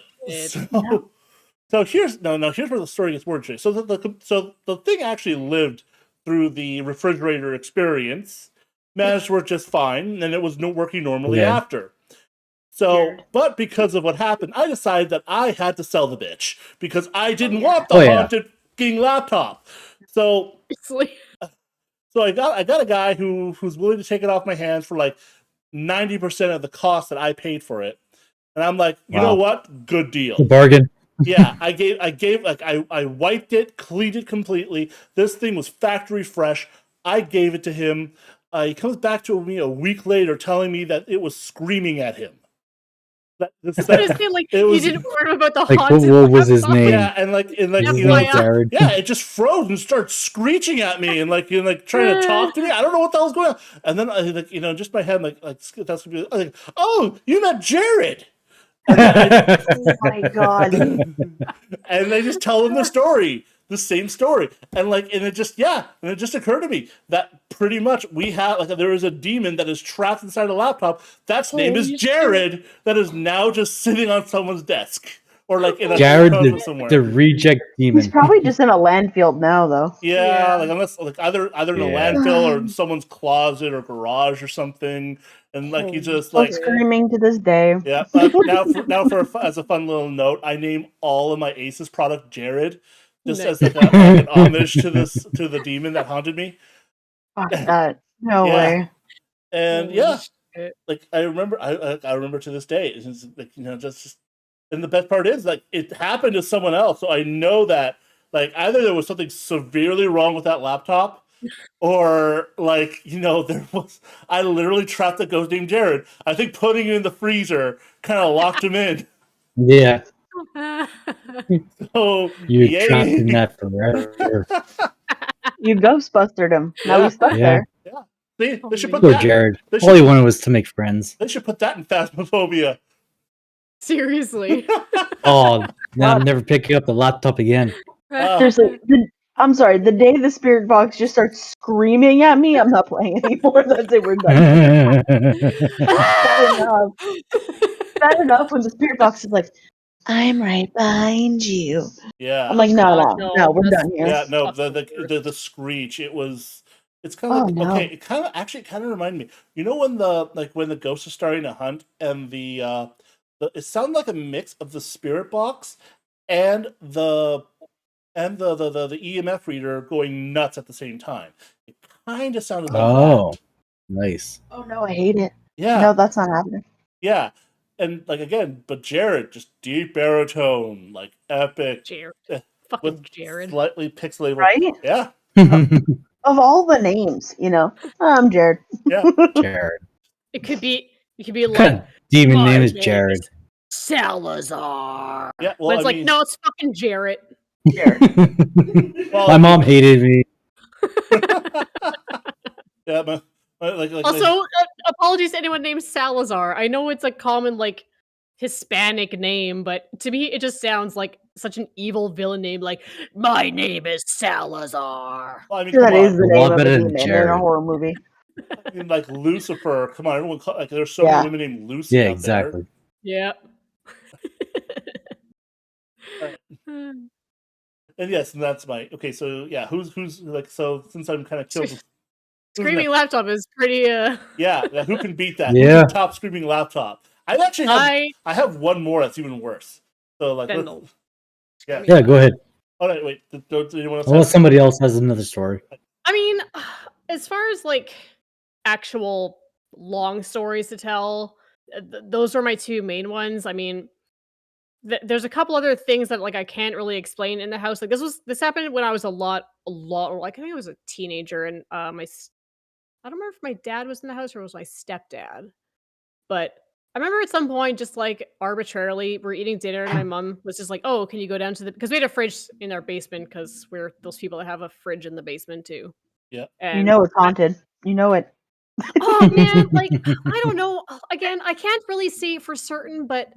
so here's where the story gets more interesting. So the thing actually lived through the refrigerator experience, managed to work just fine, and it was working normally after. So, but because of what happened, I decided that I had to sell the bitch because I didn't want the haunted fucking laptop. So I got a guy who's willing to take it off my hands for like 90% of the cost that I paid for it. And I'm like, you know what? Good deal. A bargain. Yeah, I wiped it, cleaned it completely. This thing was factory fresh. I gave it to him. He comes back to me a week later telling me that it was screaming at him. You didn't warn him about the haunted what was his name? Yeah, and Jared. Yeah, it just froze and started screeching at me and trying to talk to me. I don't know what the hell's going on. And then just my head that's gonna be like, oh, you met Jared. Oh my god! And they just tell him the same story, and it just occurred to me that pretty much we have there is a demon that is trapped inside a laptop. That's name is Jared. That is now just sitting on someone's desk or in a Jared somewhere. The reject demon. He's probably just in a landfill now, though. Yeah, unless either in a landfill or in someone's closet or garage or something, and he just screaming to this day. Yeah. As a fun little note, I name all of my Aces product Jared, just as an homage to the demon that haunted me. Fuck that! No way. And I remember to this day. It's just. And the best part is, it happened to someone else, so I know that, either there was something severely wrong with that laptop, or, there was... I literally trapped a ghost named Jared. I think putting him in the freezer kind of locked him in. Yeah. So, You're trapped in that forever. You ghostbustered him. Now he's stuck there. Yeah. They should put Poor that... Jared. All he wanted was to make friends. They should put that in Phasmophobia. Seriously. Oh, now I'm never picking up the laptop again. Seriously, I'm sorry. The day the spirit box just starts screaming at me, I'm not playing anymore. That's it. We're done. Bad enough. Bad enough when the spirit box is like, "I'm right behind you." Yeah. I'm like, Oh, no, God, no, we're that's- done here. Yeah, no, That's the worst. the screech. It's kind of Oh like no. okay. It kind of reminded me. You know when the ghost is starting to hunt and it sounded like a mix of the spirit box and the EMF reader going nuts at the same time. It kind of sounded like Oh, that. nice. Oh no, I hate it. Yeah, No, that's not happening. yeah, and like again, but Jared just deep baritone, like epic, Jared. eh, Fucking with Jared. slightly pixelated. Right? Yeah, Of all the names, I'm Jared. yeah. Jared. It could be What kind like, of demon my name is name Jared? is Salazar. Yeah, well, But it's I like, mean, no, it's fucking Jarrett. Jared. well, My mom hated me. yeah, but like Also, apologies to anyone named Salazar. I know it's a common like Hispanic name, but to me it just sounds like such an evil villain name. Like, my name is Salazar. well, I mean, Sure, come that is on. the A name lot of a better than demon in a Jared. horror movie. I mean, like Lucifer. Come on, everyone. Like, there's so many Yeah. women named Lucy Yeah, out exactly. Yeah. there. And yes, and that's my okay. So yeah, who's like so? Since I'm kind of killed. Who's Screaming next? Laptop is pretty Yeah, who can beat that? Who Yeah. can top screaming laptop? I actually have. I I have one more that's even worse. So like, then let's, the yeah. Yeah, go ahead. Oh no, wait. Does anyone else? Unless Have... somebody else has another story. I mean, as far as like actual long stories to tell, those are my two main ones. I mean, there's a couple other things that like I can't really explain in the house. Like this happened when I was a lot like I think I was a teenager, and I don't remember if my dad was in the house or it was my stepdad, but I remember at some point just like arbitrarily we're eating dinner and my mom was just like, "Oh, can you go down to the," because we had a fridge in our basement because we're those people that have a fridge in the basement too. Yeah. And It's haunted. You know it. oh man, like I don't know. Again, I can't really say for certain, but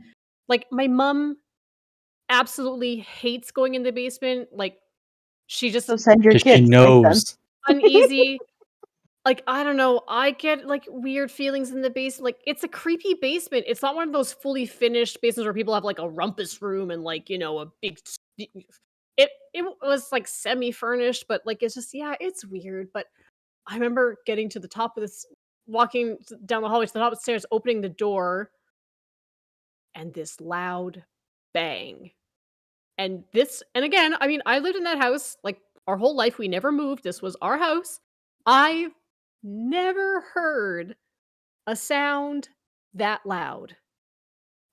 like my mom absolutely hates going in the basement. Like she just So send your Because kids. she knows. uneasy. Like I don't know. I get like weird feelings in the basement. Like it's a creepy basement. It's not one of those fully finished basements where people have like a rumpus room and like a big. It was like semi furnished, but like it's just it's weird. But I remember getting to the top of this, walking down the hallway to the top of the stairs, opening the door, and this loud bang. And again, I mean, I lived in that house like our whole life. We never moved. This was our house. I've never heard a sound that loud.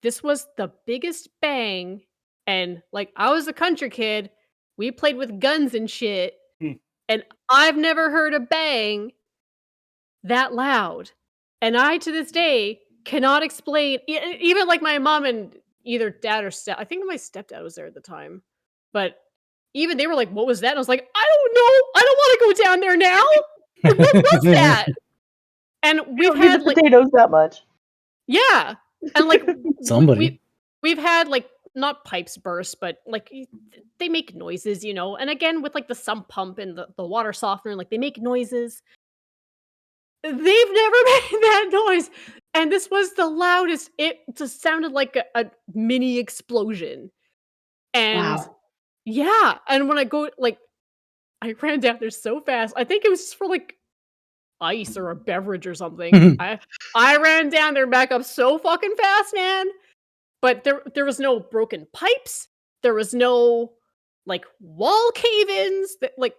This was the biggest bang. And like, I was a country kid. We played with guns and shit. Hmm. And I've never heard a bang that loud. And I, to this day, cannot explain, even like my mom and either dad or I think my stepdad was there at the time. But even they were like, "What was that?" And I was like, "I don't know. I don't want to go down there now. Like, what was that?" And We we've don't need had the like, potatoes that much. yeah, and like Somebody. we've had like not pipes burst, but like they make noises, And again, with like the sump pump and the water softener, like they make noises. They've never made that noise, and this was the loudest. It just sounded like a mini explosion, and Wow. yeah. And when I ran down there so fast. I think it was just for like ice or a beverage or something. I ran down there back up so fucking fast, man. But there was no broken pipes. There was no like wall cave-ins. That like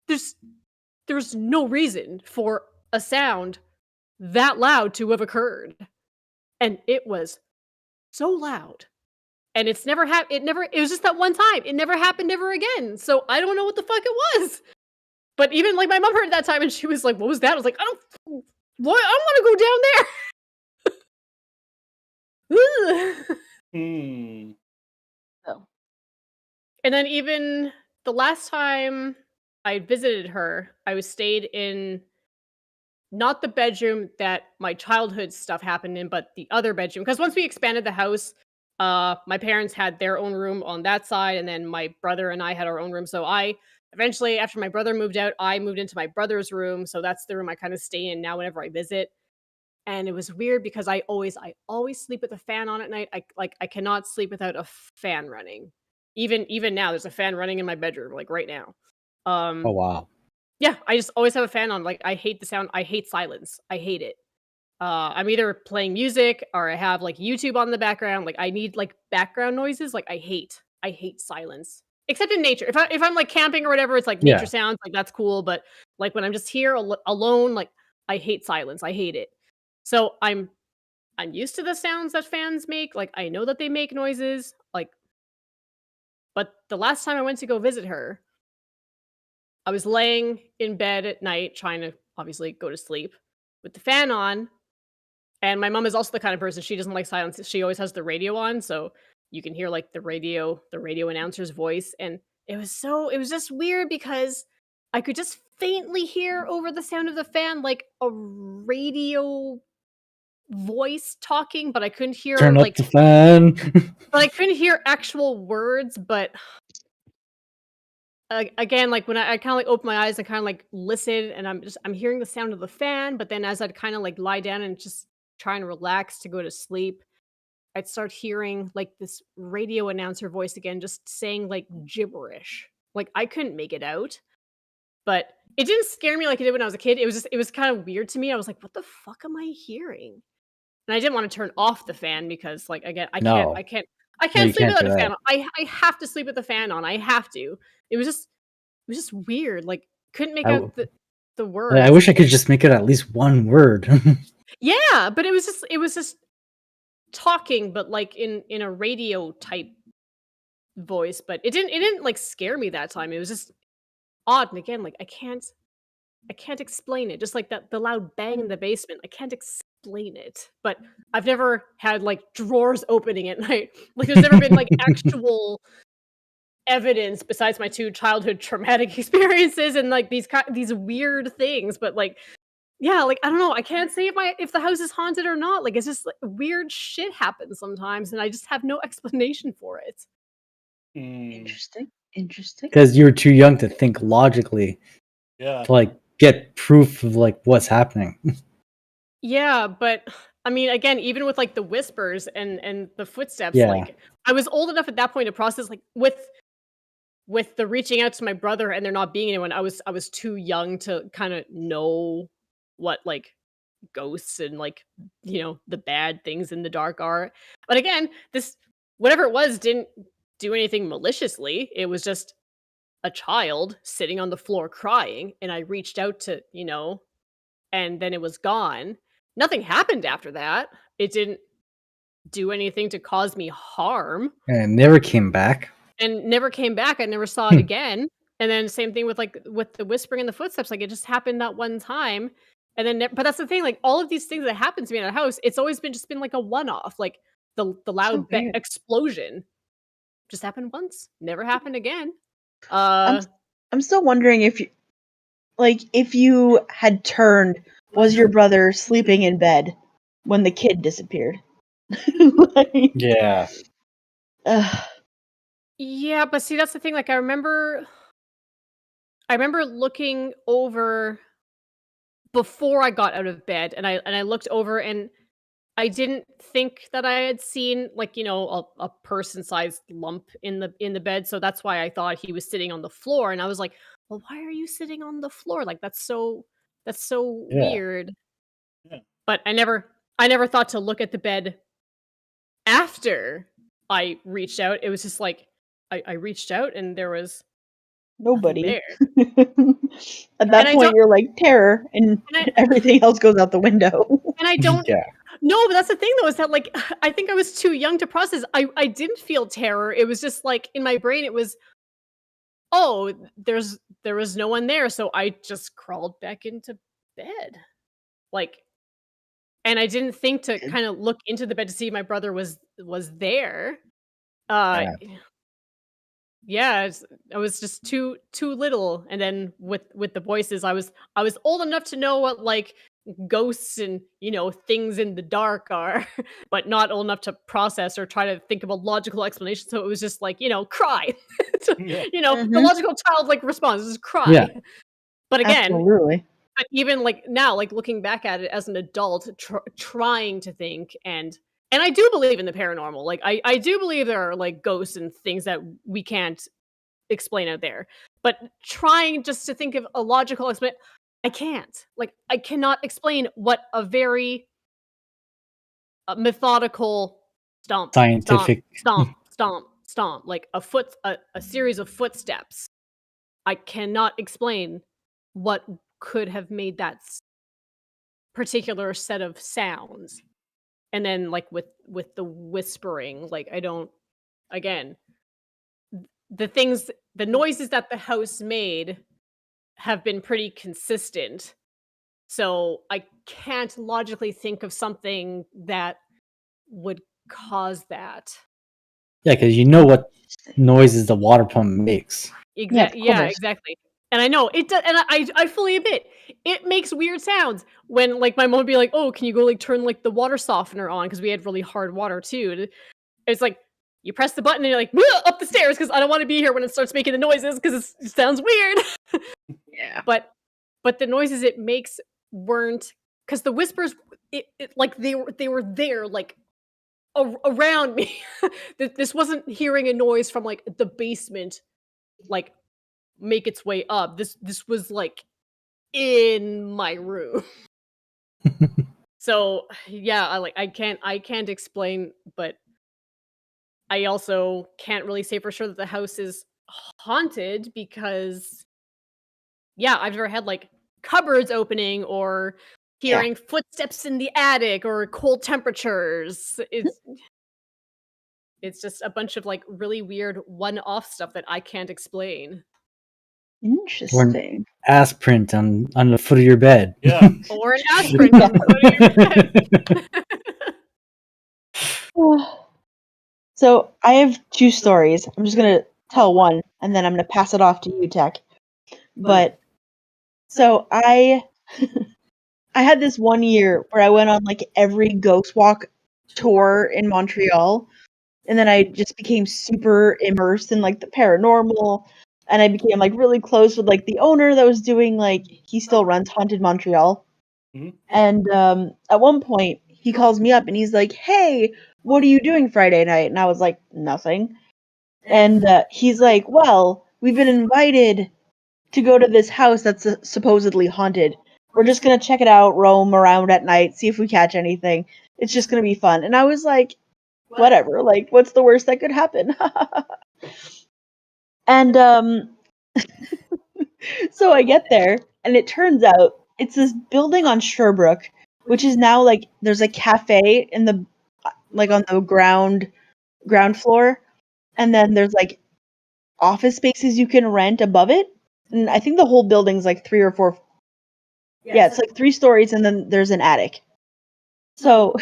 there's no reason for a sound that loud to have occurred. And it was so loud. And it was just that one time. It never happened ever again. So I don't know what the fuck it was. But even like my mom heard it that time and she was like, "What was that?" I was like, I don't want to go down there. Oh. And then even the last time I visited her, I was stayed in not the bedroom that my childhood stuff happened in, but the other bedroom. Because once we expanded the house, my parents had their own room on that side, and then my brother and I had our own room. So I eventually, after my brother moved out, I moved into my brother's room, so that's the room I kind of stay in now whenever I visit. And it was weird because I always sleep with a fan on at night. I cannot sleep without a fan running. Even now, there's a fan running in my bedroom, like right now. Oh wow. Yeah, I just always have a fan on. Like I hate the sound. I hate silence. I hate it. I'm either playing music or I have like YouTube on the background. Like I need like background noises. Like I hate silence. Except in nature. If I'm like camping or whatever, it's like nature Yeah. sounds. Like that's cool. But like when I'm just here alone, like I hate silence. I hate it. So I'm used to the sounds that fans make. Like I know that they make noises. Like, but the last time I went to go visit her, I was laying in bed at night trying to obviously go to sleep with the fan on. And my mom is also the kind of person, she doesn't like silence. She always has the radio on, so you can hear like the radio announcer's voice. And it was just weird because I could just faintly hear over the sound of the fan like a radio voice talking, but I couldn't hear Turn up like the fan. but I couldn't hear actual words. But again, like when I kind of like open my eyes and kind of like listen, and I'm hearing the sound of the fan. But then as I'd kind of like lie down and just try and relax to go to sleep, I'd start hearing like this radio announcer voice again, just saying like gibberish. Like I couldn't make it out, but it didn't scare me like it did when I was a kid. It was kind of weird to me. I was like, what the fuck am I hearing? And I didn't want to turn off the fan because like again, No. I No, you can't sleep can't without do a fan that. on. I have to sleep with the fan on. I have to. It was just weird. Like couldn't make I, out w- the I words. wish I could just make it at least one word. Yeah, but it was just talking, but like in a radio type voice. But it didn't like scare me that time. It was just odd. And again, like I can't explain it. Just like that the loud bang in the basement. I can't explain it. But I've never had like drawers opening at night. Like there's never been like actual evidence besides my two childhood traumatic experiences and like these weird things. But like yeah, like I don't know. I can't say if the house is haunted or not. Like it's just like, weird shit happens sometimes, and I just have no explanation for it. Interesting. Interesting. Because you were too young to think logically Yeah. to like get proof of like what's happening. Yeah, but I mean, again, even with like the whispers and the footsteps, Yeah. like I was old enough at that point to process like with the reaching out to my brother and there not being anyone. I was too young to kind of know what like ghosts and like the bad things in the dark are. But again, this whatever it was didn't do anything maliciously. It was just a child sitting on the floor crying, and I reached out to and then it was gone. Nothing happened after that. It didn't do anything to cause me harm And it never came back. and never came back. I never saw it Hmm. again. And then same thing with like with the whispering and the footsteps. Like it just happened that one time. And then but that's the thing, like all of these things that happen to me in a house, it's always been just been like a one-off. Like the So loud weird. explosion just happened once, never happened again. I'm I'm still wondering if you had turned, was your brother sleeping in bed when the kid disappeared? Like, Yeah. ugh. Yeah, but see that's the thing. Like I remember looking over before I got out of bed, and I looked over and I didn't think that I had seen like, a person-sized lump in the bed, so that's why I thought he was sitting on the floor, and I was like, "Well, why are you sitting on the floor? Like that's so Yeah. weird." Yeah. But I never thought to look at the bed after I reached out. It was just like I reached out and there was nothing Nobody. there. At And that I point, don't you're like terror, and and I everything else goes out the window. and I don't Yeah. No, but that's the thing though, is that like I think I was too young to process. I didn't feel terror. It was just like in my brain it was, "Oh, there was no one there." So I just crawled back into bed. Like and I didn't think to kind of look into the bed to see if my brother was there. Uh Yeah. yeah, I was just too little, and then with the voices I was old enough to know what like ghosts and things in the dark are, but not old enough to process or try to think of a logical explanation. So it was just like cry. Yeah. The Mhm. logical childlike response is cry. Yeah. But again, Absolutely. but even like now, like looking back at it as an adult, trying to think and I do believe in the paranormal. Like I do believe there are like ghosts and things that we can't explain out there. But trying just to think of a logical explanation, I can't. Like I cannot explain what a very methodical stomp, Scientific. stomp, like a series of footsteps. I cannot explain what could have made that particular set of sounds. And then like with the whispering, like I don't, again, the noises that the house made have been pretty consistent. So I can't logically think of something that would cause that. Yeah, because you know what noises the water pump makes. Yeah, of Yeah, course. exactly. And I know it does, and I fully admit it makes weird sounds when like my mom would be like, "Oh, can you go like turn like the water softener on?" Because we had really hard water too. It's like you press the button and you're like up the stairs because I don't want to be here when it starts making the noises because it sounds weird. Yeah. But the noises it makes weren't, because the whispers like they were there like around me. This wasn't hearing a noise from like the basement like make its way up. This was like in my room. So yeah, I can't explain, but I also can't really say for sure that the house is haunted because yeah, I've never had like cupboards opening or Yeah. hearing footsteps in the attic or cold temperatures. It's just a bunch of like really weird one-off stuff that I can't explain. Or an Interesting. ass print on the foot of your bed. Yeah. Or an aspirin on the foot of your bed. So I have two stories. I'm just gonna tell one, and then I'm gonna pass it off to you, Tech. But so I had this one year where I went on like every ghost walk tour in Montreal, and then I just became super immersed in like the paranormal, and I became like really close with like the owner that was doing like he still runs Haunted Montreal. Mhm. And at one point he calls me up and he's like, "Hey, what are you doing Friday night?" And I was like, "Nothing." And he's like, "Well, we've been invited to go to this house that's supposedly haunted. We're just gonna check it out, roam around at night, see if we catch anything. It's just gonna be fun." And I was like, "Whatever. Like, what's the worst that could happen?" And so I get there, and it turns out it's this building on Sherbrooke, which is now like there's a cafe in the like on the ground floor, and then there's like office spaces you can rent above it. And I think the whole building's like 3 or 4. Yeah, it's like 3 stories, and then there's an attic. So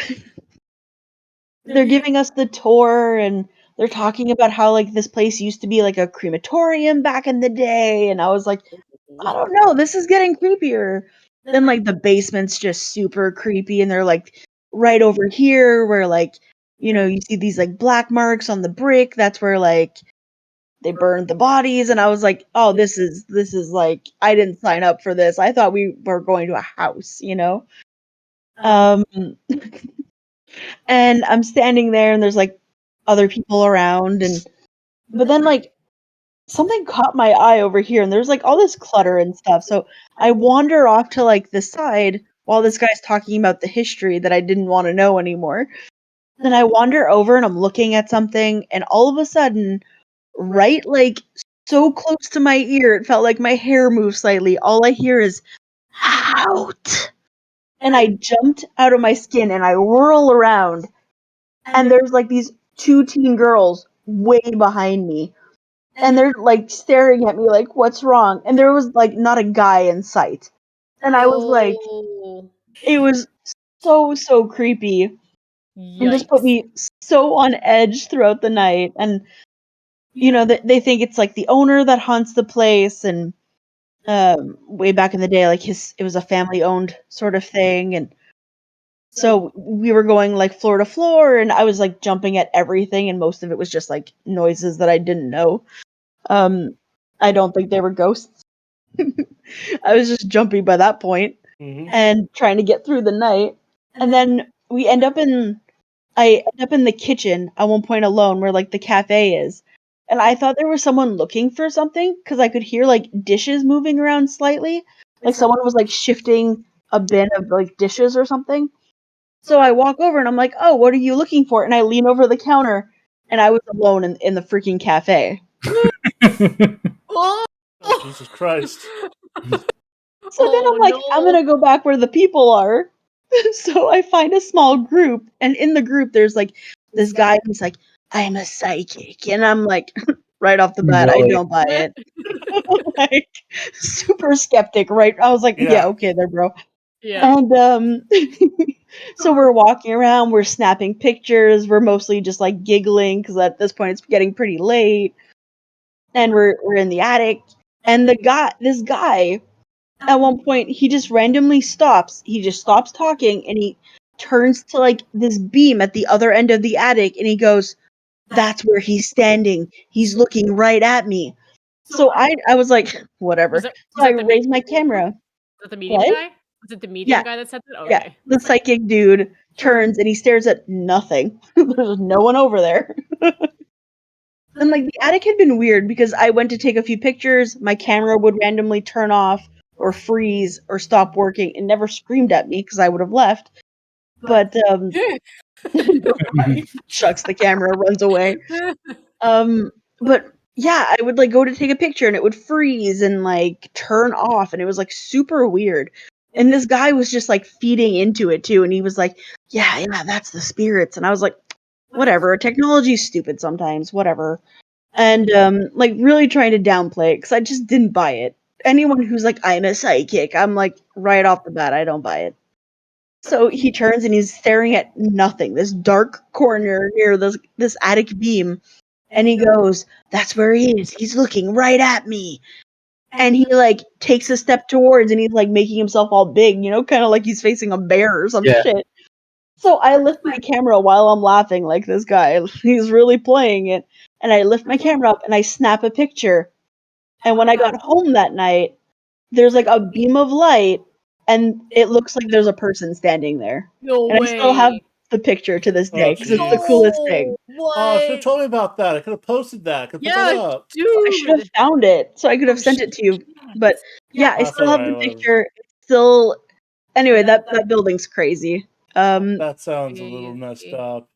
they're giving us the tour, and they're talking about how like this place used to be like a crematorium back in the day, and I was like, I don't know, this is getting creepier. Then like the basement's just super creepy, and they're like right over here where like you see these like black marks on the brick. That's where like they burned the bodies, and I was like, oh, this is like I didn't sign up for this. I thought we were going to a house. Um, and I'm standing there, and there's like other people around, but then like something caught my eye over here, and there's like all this clutter and stuff. So I wander off to like the side while this guy's talking about the history that I didn't want to know anymore. Then I wander over and I'm looking at something, and all of a sudden, right like so close to my ear, it felt like my hair moved slightly. All I hear is out. And I jumped out of my skin and I whirl around, and there's like these 2 teen girls way behind me, and they're like staring at me like, what's wrong? And there was like not a guy in sight. And I was like, Oh, it was so creepy, and just put yikes. me so on edge throughout the night. And they think it's like the owner that haunts the place, and way back in the day. Like it was a family owned sort of thing, and so we were going like floor to floor, and I was like jumping at everything, and most of it was just like noises that I didn't know. I don't think they were ghosts. I was just jumping by that point and trying to get through the night. And then I end up in the kitchen at one point alone where like the cafe is. And I thought there was someone looking for something because I could hear like dishes moving around slightly. Like someone was like shifting a bin of like dishes or something. So I walk over and I'm like, "Oh, what are you looking for?" And I lean over the counter and I was alone in the freaking cafe. Oh, Oh, Jesus Christ. So then I'm like, I'm no. gonna go back where the people are. So I find a small group, and in the group there's like this guy who's like, I'm a psychic, and I'm like, right off the bat, I Really? don't buy it. Like super skeptic, right? I was like, yeah, okay there, bro. Yeah. And so we're walking around, we're snapping pictures, we're mostly just like giggling because at this point it's getting pretty late, and we're in the attic, and this guy at one point he just randomly stops. He just stops talking and he turns to like this beam at the other end of the attic and he goes, "That's where he's standing. He's looking right at me." So I was like, whatever. Was it So I the raised my medium? camera. Was it the medium What? guy? Was it the medium Yeah, guy that said that? yeah. Okay. The psychic dude turns and he stares at nothing. There's no one over there. And like the attic had been weird because I went to take a few pictures, my camera would randomly turn off or freeze or stop working. It never screamed at me because I would have left. But shucks, the camera runs away. But yeah, I would like go to take a picture and it would freeze and like turn off and it was like super weird. And this guy was just like feeding into it too, and he was like, yeah, that's the spirits. And I was like, whatever, technology's stupid sometimes, whatever. And like really trying to downplay it because I just didn't buy it. Anyone who's like, I'm a psychic, I'm like, right off the bat, I don't buy it. So he turns and he's staring at nothing, this dark corner near this attic beam, and he goes, "That's where he is. He's looking right at me." And he like takes a step towards, and he's like making himself all big, kind of like he's facing a bear or some Yeah. shit. So I lift my camera while I'm laughing like this guy. He's really playing it. And I lift my camera up and I snap a picture. And when I got home that night, there's like a beam of light and it looks like there's a person standing there. No And I still have way. the picture to this Oh, day because it's the jeez. coolest thing. No. Oh, should have What? told me about that. I could have posted that. I could have put that Yeah, up. I should have dude. found it so I could have Oh, sent it to you. But yeah, I That's still have alright, the whatever. picture. It's still anyway, that building's crazy. That sounds a little messed crazy. up.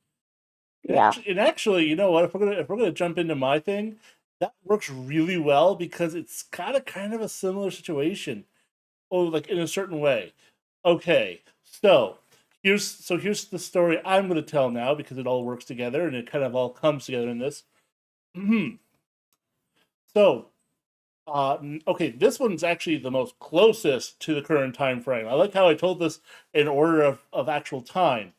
Yeah. And actually, you know what? If we're gonna jump into my thing, that works really well because it's kind of a similar situation. Oh, like in a certain way. Okay, so here's the story I'm gonna tell now because it all works together and it kind of all comes together in this. So, okay, this one's actually the most closest to the current time frame. I like how I told this in order of actual time.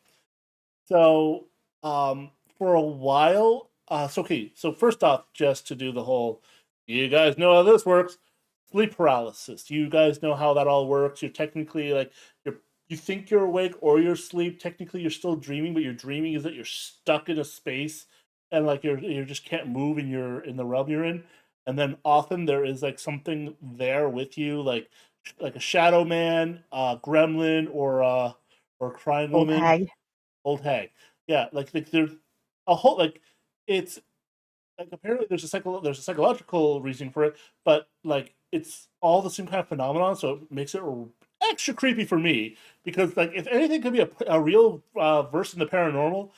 So, for a while, so first off, just to do the whole, you guys know how this works. Sleep paralysis. You guys know how that all works. You're technically like you think you're awake or you're asleep. Technically, you're still dreaming, but your dreaming is that you're stuck in a space and like you just can't move in the realm you're in. And then often there is like something there with you, like a shadow man, gremlin, or a crying Old woman, hag. old hag. Yeah, like there's a whole like it's like apparently there's a psychological reason for it, but like it's all the same kind of phenomenon, so it makes it extra creepy for me because like if anything could be a real verse in the paranormal,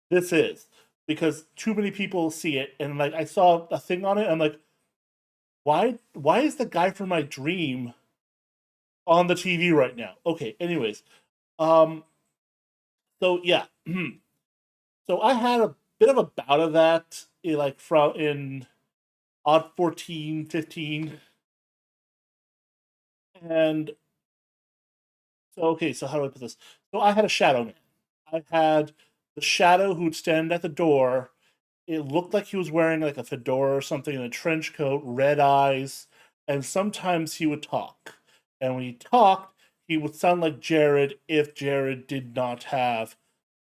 this is because too many people see it, and like I saw a thing on it, I'm like, why is the guy from my dream on the TV right now? Okay, anyways, um, so yeah, so I had a bit of a bout of that, like from in odd 14, 15. And so, okay, so how do I put this? So I had a shadow man. I had the shadow who would stand at the door. It looked like he was wearing like a fedora or something and a trench coat, red eyes. and sometimes he would talk. And when he talked, he would sound like Jared if Jared did not have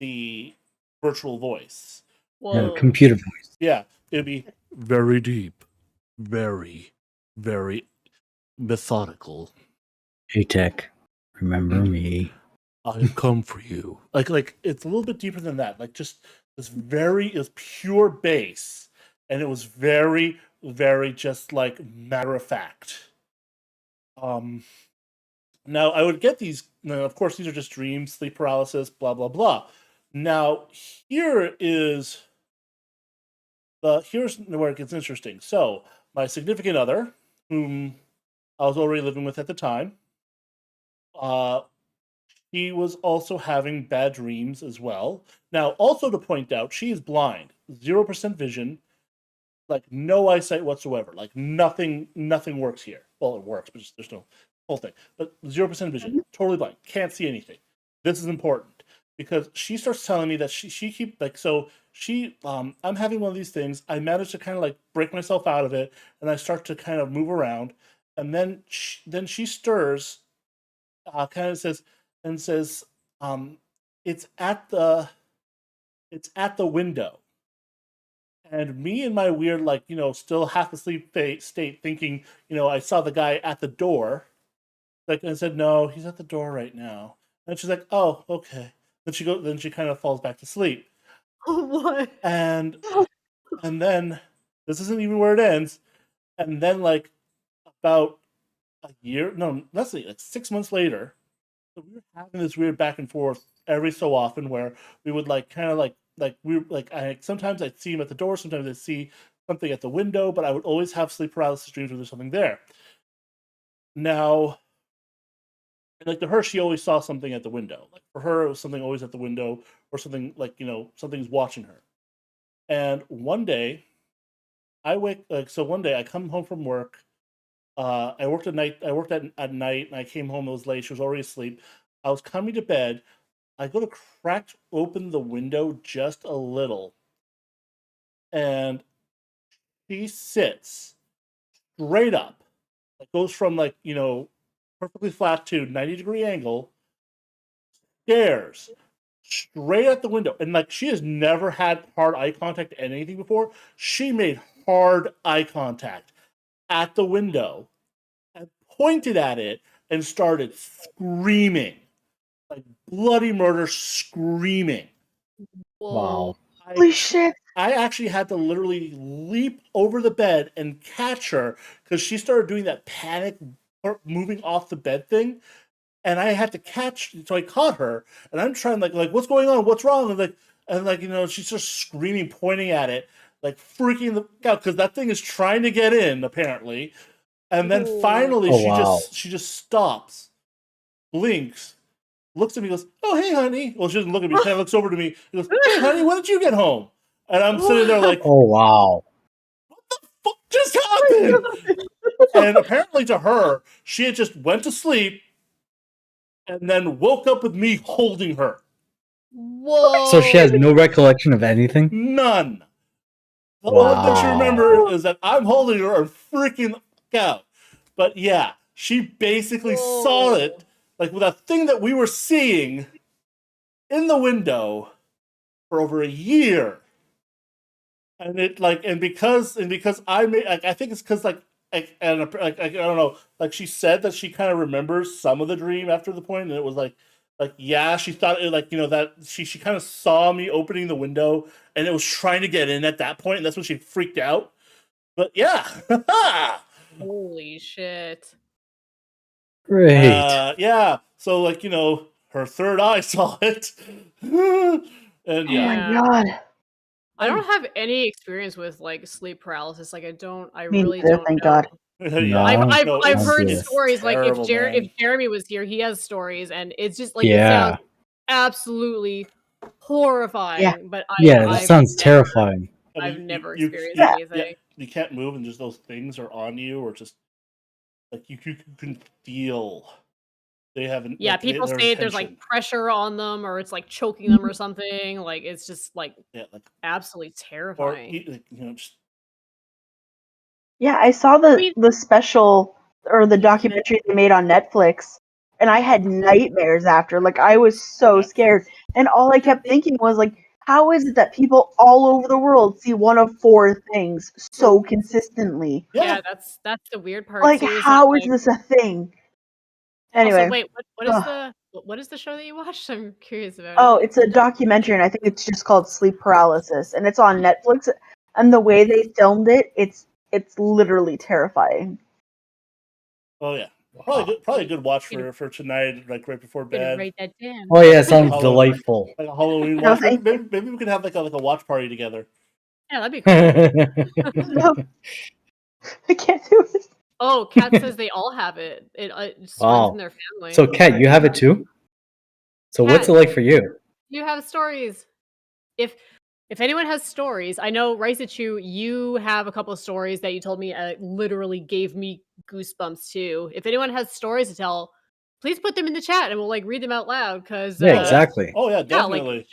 the virtual voice. Whoa. Computer voice. Yeah, it'd be very deep, very, very methodical. Hey, Tech, remember me? I have come for you. Like it's a little bit deeper than that. Like just it was pure bass, and it was very, very just like matter of fact. Now I would get these. Now, of course, these are just dreams, sleep paralysis, blah blah blah. Now here's where it gets interesting. So my significant other, whom I was already living with at the time, he was also having bad dreams as well. Now, also to point out, she is blind, 0% vision, like no eyesight whatsoever. Like nothing works here. Well, it works, but there's no whole thing. But 0% vision, totally blind, can't see anything. This is important because she starts telling me that she keep like so she I'm having one of these things. I managed to kind of like break myself out of it, and I start to kind of move around, and then she stirs, kind of says, it's at the window. And me and my weird, like, still half asleep state thinking, I saw the guy at the door. Like, I said, no, he's at the door right now. And she's like, oh, okay. Then she kind of falls back to sleep. What? And then this isn't even where it ends. And then like about a year, no, let's see, like 6 months later, so we were having this weird back and forth every so often where we would like kind of like we like I sometimes I'd see him at the door, sometimes I'd see something at the window, but I would always have sleep paralysis dreams where there's something there. Now, like to her, she always saw something at the window. Like for her, it was something always at the window or something like something's watching her. And one day, one day I come home from work. I worked at night. I worked at night, and I came home. It was late. She was already asleep. I was coming to bed. I go to crack open the window just a little, and she sits straight up. It goes from like perfectly flat to 90-degree angle, stares straight at the window, and like she has never had hard eye contact at anything before. She made hard eye contact at the window and pointed at it and started screaming. Like bloody murder screaming. Wow. Holy shit! I actually had to literally leap over the bed and catch her because she started doing that panic moving off the bed thing, and I had to catch. So I caught her, and I'm trying like what's going on? What's wrong? And she's just screaming, pointing at it, like freaking the out because that thing is trying to get in apparently. And then finally, she just stops, blinks, looks at me, goes, "Oh, hey, honey." Well, she doesn't look at me. Kind of looks over to me. She goes, "Hey, honey, when did you get home?" And I'm sitting there like, "Oh, wow, what the fuck just happened?" And apparently, to her, she had just went to sleep and then woke up with me holding her. Whoa! So she has no recollection of anything? None. The Wow. only thing she remembered is that I'm holding her and freaking out. But yeah, she basically saw it like with a thing that we were seeing in the window for over a year. And it like because I made like I think it's because like I don't know, like she said that she kind of remembers some of the dream after the point, and it was like yeah, she thought it like that she kind of saw me opening the window and it was trying to get in at that point, and that's when she freaked out. But yeah. Holy shit. Great. Yeah. So like, her third eye saw it. And yeah. Oh my god. I don't have any experience with like sleep paralysis. Like I Me really neither, don't thank know. God. No, I've heard it's stories like terrible, if Jeremy was here, he has stories, and it's just like it yeah, sounds absolutely horrifying. Yeah. But that I've sounds never, terrifying. I've never you, experienced you, anything. you can't move, and just those things are on you, or just like you can feel they haven't. Yeah, like, people their say there's like intention. pressure on them, or it's like choking them or something. Like it's just like Yeah, like absolutely or terrifying. like, just Yeah, I saw the special or the documentary they made on Netflix, and I had nightmares after. Like I was so scared, and all I kept thinking was like, how is it that people all over the world see one of 4 things so consistently? Yeah, that's the weird part Like, too. Is that, how is like, this a thing? also, Anyway, wait, what is ugh. the show that you watched? I'm curious about Oh, it. it's a documentary, and I think it's just called Sleep Paralysis, and it's on Netflix. And the way they filmed it, it's literally terrifying. Oh yeah, probably a good watch for tonight, like right before Gonna bed. write that down. Oh yeah, it sounds Halloween. delightful. Like a Halloween No, watch. Maybe, thank you. maybe we could have like a watch party together. Yeah, that'd be cool. No, I can't do it. Oh, Kat says they all have it. It just runs in Wow. their family. So, Kat, you have it too? So, what's Kat, it like for you? you have stories. If anyone has stories, I know Raisachu, you have a couple of stories that you told me literally gave me goosebumps too. If anyone has stories to tell, please put them in the chat and we'll like read them out loud because Yeah, exactly. Oh yeah, yeah, like definitely.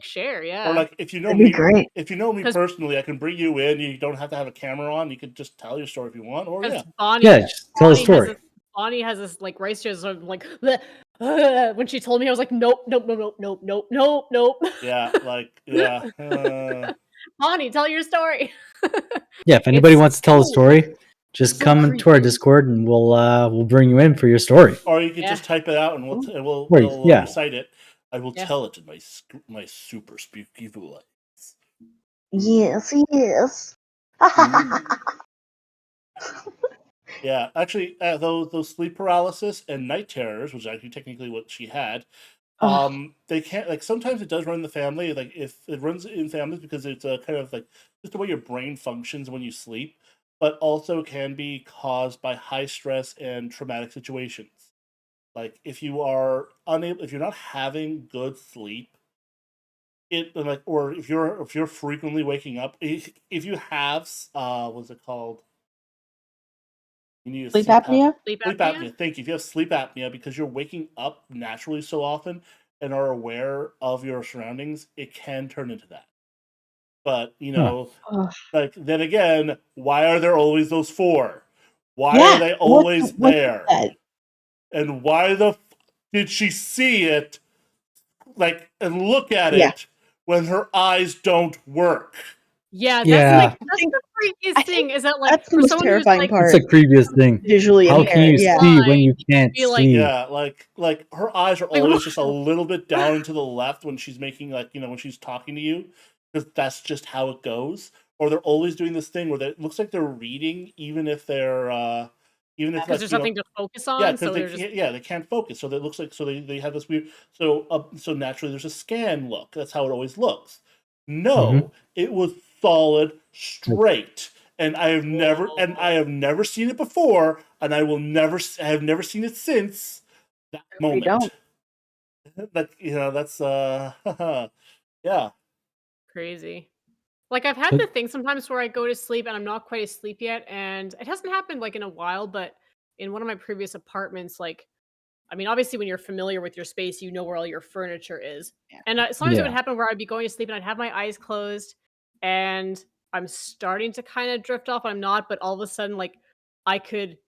share, yeah. Or like if you know That'd be me, great. if you know me 'Cause- personally, I can bring you in. You don't have to have a camera on. You could just tell your story if you want. Or yeah, Bonnie, Yeah, just tell a Bonnie has story. Bonnie has this like Raisachu sort of like when she told me, I was like, nope, nope, nope, nope, nope, nope, nope, nope. yeah, like yeah. Bonnie, tell your story. Yeah, if anybody It's wants to tell a so- story, just so come into our creepy. Discord and we'll bring you in for your story. Or you could Yeah. just type it out and we'll Right, yeah. recite it. I will Yeah. tell it in my super spooky voice. Yes, yes. Yeah, actually, those sleep paralysis and night terrors, which is actually technically what she had, they can't like sometimes it does run in the family. Like if it runs in families because it's a kind of like just the way your brain functions when you sleep, but also can be caused by high stress and traumatic situations. Like if you are unable, if you're not having good sleep, or if you're frequently waking up, if you have what's it called? You need a Sleep apnea? Sleep Sleep apnea? apnea. Thank you. If you have sleep apnea because you're waking up naturally so often and are aware of your surroundings, it can turn into that. But Ugh. like then again, why are there always those 4? Why Yeah, are they what's always with there? that? And why did she see it? Like and look at Yeah. it when her eyes don't work. Yeah, that's Yeah. like that's the freakiest I thing. think Is that like that's the for most someone who's terrifying like part. That's the creepiest thing. Visually How can you impaired, yeah. see when you can't Be like- see? Yeah, like her eyes are Like, always just a little bit down and to the left when she's making when she's talking to you, because that's just how it goes. Or they're always doing this thing where it looks like they're reading, even if they're even if because there's nothing to focus on. yeah, so because they they're just can't, they can't focus. So that looks like they have this weird. So naturally there's a scan look. That's how it always looks. No, it was solid, straight, and I have never seen it before, and I have never seen it since that We moment. don't. That that's yeah. crazy. Like I've had the thing sometimes where I go to sleep and I'm not quite asleep yet, and it hasn't happened like in a while, but in one of my previous apartments, like I mean, obviously when you're familiar with your space, you know where all your furniture is. Yeah. And sometimes it would Yeah. happen where I'd be going to sleep and I'd have my eyes closed and I'm starting to kind of drift off. I'm not, but all of a sudden, like I could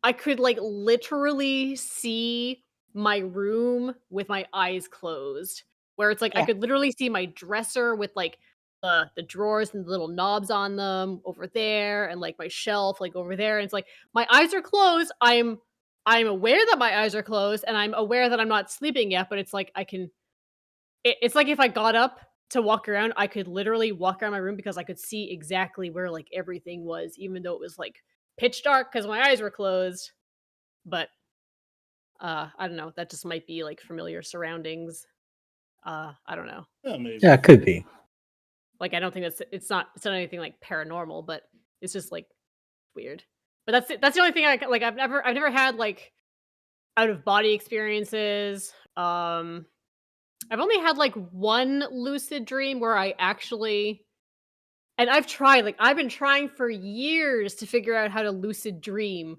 like literally see my room with my eyes closed. Where it's like I Yeah. could literally see my dresser with like the drawers and the little knobs on them over there, and like my shelf like over there. And it's like my eyes are closed. I'm aware that my eyes are closed, and I'm aware that I'm not sleeping yet. But it's like I can. It's like if I got up to walk around, I could literally walk around my room because I could see exactly where like everything was, even though it was like pitch dark because my eyes were closed. But I don't know. That just might be like familiar surroundings. I don't know. Yeah, maybe. Yeah, it could be. Like I don't think it's not anything like paranormal, but it's just like weird. But that's the only thing like I've never had like out of body experiences. I've only had like one lucid dream where I actually, and I've been trying for years to figure out how to lucid dream.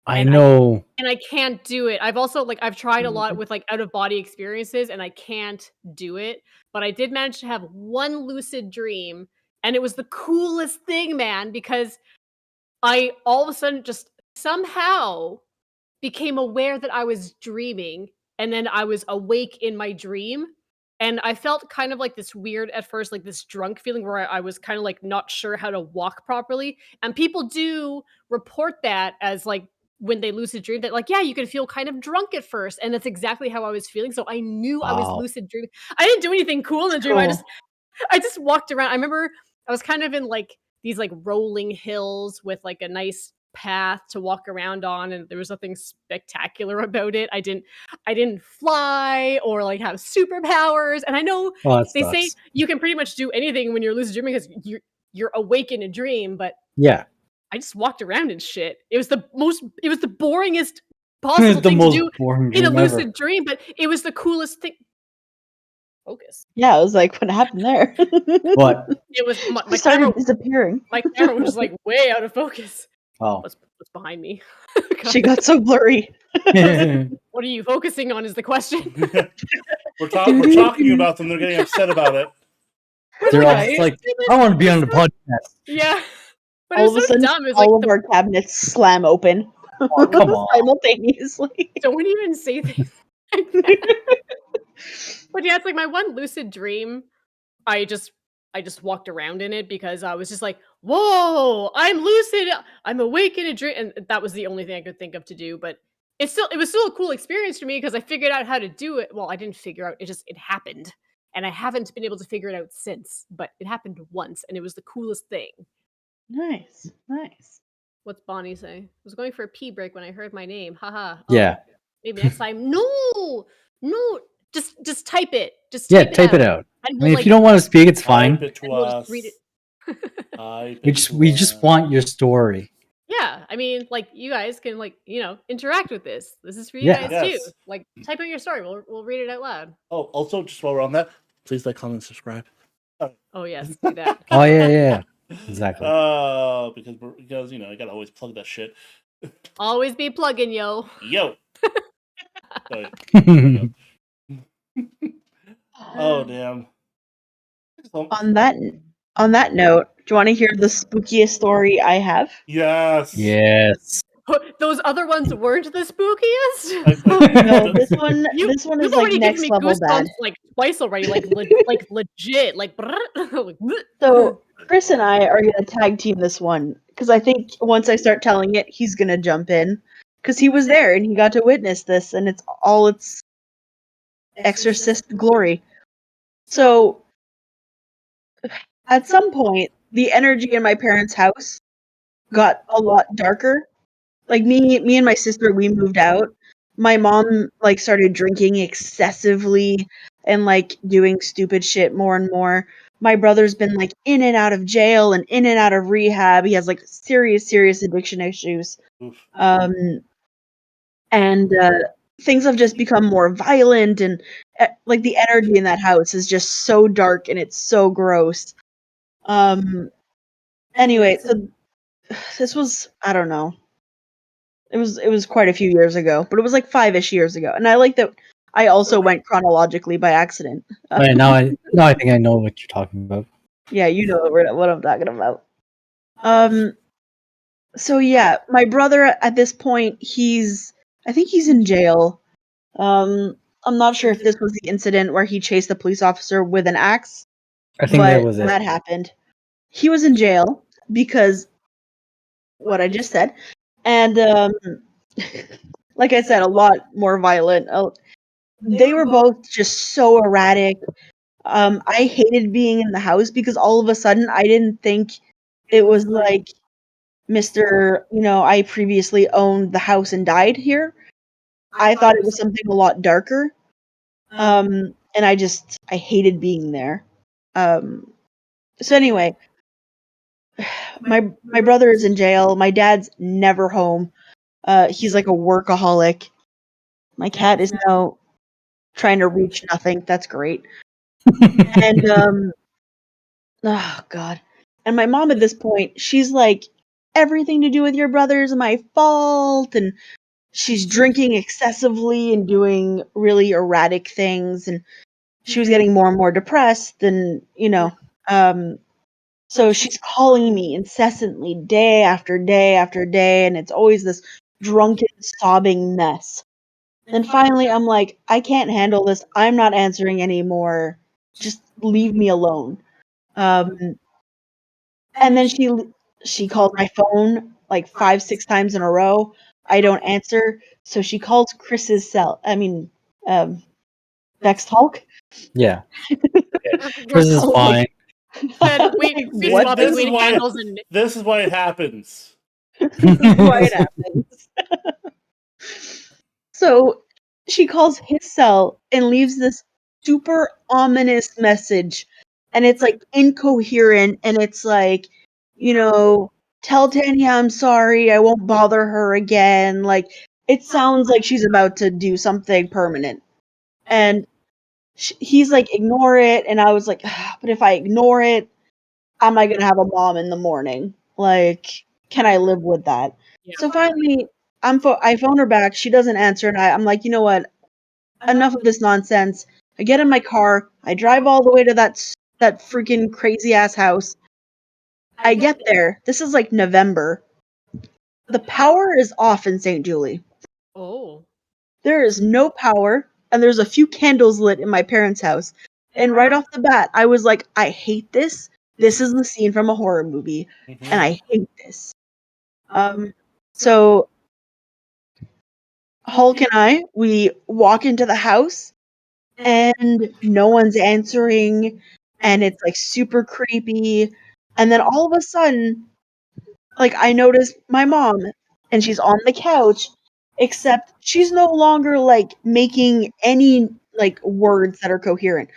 I know. And I can't do it. I've also like I've tried a lot with like out of body experiences and I can't do it. But I did manage to have one lucid dream and it was the coolest thing, man, because I all of a sudden just somehow became aware that I was dreaming, and then I was awake in my dream. And I felt kind of like this weird at first, like this drunk feeling where I was kind of like not sure how to walk properly. And people do report that as like when they lucid dream that like, yeah, you can feel kind of drunk at first. And that's exactly how I was feeling. So I knew I was Wow. lucid dreaming. I didn't do anything cool in the dream. Cool. I just walked around. I remember I was kind of in like these like rolling hills with like a nice path to walk around on, and there was nothing spectacular about it. I didn't fly or like have superpowers. And I know Oh, that they say sucks. you can pretty much do anything when you're lucid dreaming because you're awake in a dream, but Yeah. I just walked around and shit. It was the boringest possible The thing to most do boring in a dream lucid ever. dream, but it was the coolest thing. Focus. Yeah, I was like, what happened there? What? It was my She started camera. disappearing. My camera was just like way out of focus. Oh. What's behind me? She got so blurry. What are you focusing on? Is the question. We're talking about them. They're getting upset about it. They're all Right? just like, I want to be on the podcast. Yeah, but it All was of a so sudden, dumb. It was all like of our cabinets slam open Oh, come on. simultaneously. don't even say things like that. But yeah, it's like my one lucid dream. I just walked around in it because I was just like, whoa, I'm lucid. I'm awake in a dream. And that was the only thing I could think of to do. But it was still a cool experience for me because I figured out how to do it. Well, I didn't figure out, it happened. And I haven't been able to figure it out since, but it happened once and it was the coolest thing. Nice. What's Bonnie say? I was going for a pee break when I heard my name. Haha. Oh, Yeah. maybe next time. No, just type it. Just Yeah, type type it out. And I we'll, mean, like, if you don't want to speak, it's fine. Type it to and we'll just us. read it. Type We it just to we just us. want your story. Yeah, I mean, like you guys can like interact with this. This is for you Yeah. guys too. Yes. Like type out your story. We'll read it out loud. Oh, also, just while we're on that, please like, comment, and subscribe. Oh yes, do that. Oh yeah. Exactly. Because I gotta always plug that shit. Always be plugging, yo. Yo. Oh damn. On that note, do you want to hear the spookiest story I have? Yes. Yes. Those other ones weren't the spookiest. No, this one You've is like already given next me level goosebumps bad. like twice already, like legit, like. So Chris and I are gonna tag team this one because I think once I start telling it, he's gonna jump in because he was there and he got to witness this, and it's all its exorcist glory. So at some point, the energy in my parents' house got a lot darker. Like me and my sister, we moved out. My mom like started drinking excessively and like doing stupid shit more and more. My brother's been like in and out of jail and in and out of rehab. He has like serious addiction issues. Oof. And things have just become more violent, and like the energy in that house is just so dark and it's so gross. Anyway, so this was, I don't know. It was quite a few years ago, but it was like 5-ish years ago. And I like that I also went chronologically by accident. Right, now I think I know what you're talking about. Yeah, you know what I'm talking about. So yeah, my brother at this point, I think he's in jail. I'm not sure if this was the incident where he chased a police officer with an axe. I think that was it. That happened. He was in jail because what I just said. And like I said, a lot more violent. They were both just so erratic. I hated being in the house because all of a sudden I didn't think it was like Mr. I previously owned the house and died here. I thought it was something a lot darker. And I hated being there. So anyway, my brother is in jail. My dad's never home. He's like a workaholic. My cat is now trying to reach nothing. That's great. And oh god. And my mom at this point, she's like, everything to do with your brother is my fault, and she's drinking excessively and doing really erratic things, and she was getting more and more depressed, and So she's calling me incessantly, day after day after day, and it's always this drunken, sobbing mess. Then finally, I'm like, I can't handle this. I'm not answering anymore. Just leave me alone. And then she called my phone like 5, 6 times in a row. I don't answer, so she calls Chris's cell. Next Hulk. Yeah. We're Chris is calling- fine. Then I'm wait, like, fist what? swapping This is waiting why- candles and This is why it happens. Why it happens. So she calls his cell and leaves this super ominous message, and it's like incoherent, and it's like, tell Tanya I'm sorry, I won't bother her again. Like, it sounds like she's about to do something permanent. And he's like, ignore it. And I was like, but if I ignore it, am I gonna have a mom in the morning? Like, can I live with that? Yeah. So finally, I phone her back. She doesn't answer, and I'm like, you know what? Enough of this nonsense. I get in my car. I drive all the way to that freaking crazy ass house. I get there. This is like November. The power is off in St. Julie. oh, There is no power, and there's a few candles lit in my parents' house. And right off the bat, I was like, I hate this. This is the scene from a horror movie, and I hate this. So Hulk and I, we walk into the house, and no one's answering, and it's like super creepy. And then all of a sudden, like, I notice my mom, and she's on the couch, except she's no longer like making any like words that are coherent.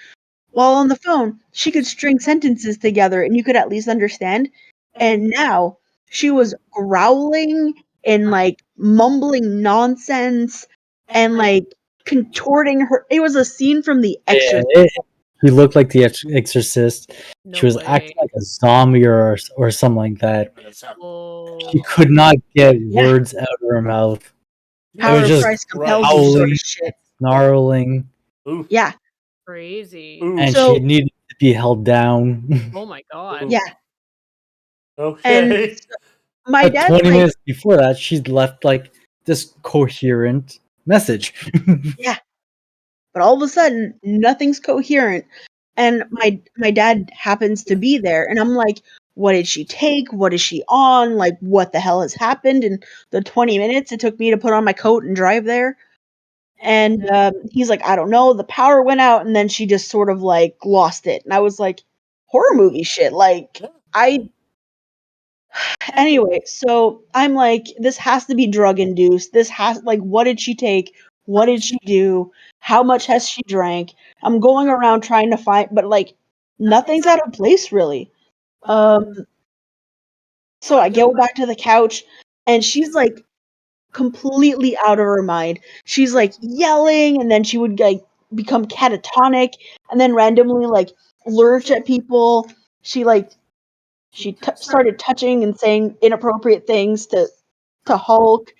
While on the phone, she could string sentences together and you could at least understand. And now she was growling and like mumbling nonsense and like contorting her. It was a scene from The Exorcist. He looked like the Exorcist. no She was way. acting like a zombie or something like that. Oh, She could not get Yeah. words out of her mouth. Power was of just Christ compels you sort howling. of shit. Snarling, Ooh, Yeah. crazy. ooh. and So- she needed to be held down. Oh my god. Yeah. Okay. And my But dad's 20 like, minutes before that, she'd left like this coherent message. but all of a sudden nothing's coherent, and my dad happens to be there, and I'm like, what did she take, what is she on, like, what the hell has happened in the 20 minutes it took me to put on my coat and drive there? And he's like, I don't know, the power went out, and then she just sort of like lost it. And I was like, horror movie shit, like, anyway, so I'm like, this has to be drug induced. This has, like, what did she take? What did she do? How much has she drank? I'm going around trying to find, but like, nothing's out of place really. So I go back to the couch, and she's like completely out of her mind. She's like yelling, and then she would like become catatonic, and then randomly like lurch at people. She started touching and saying inappropriate things to Hulk,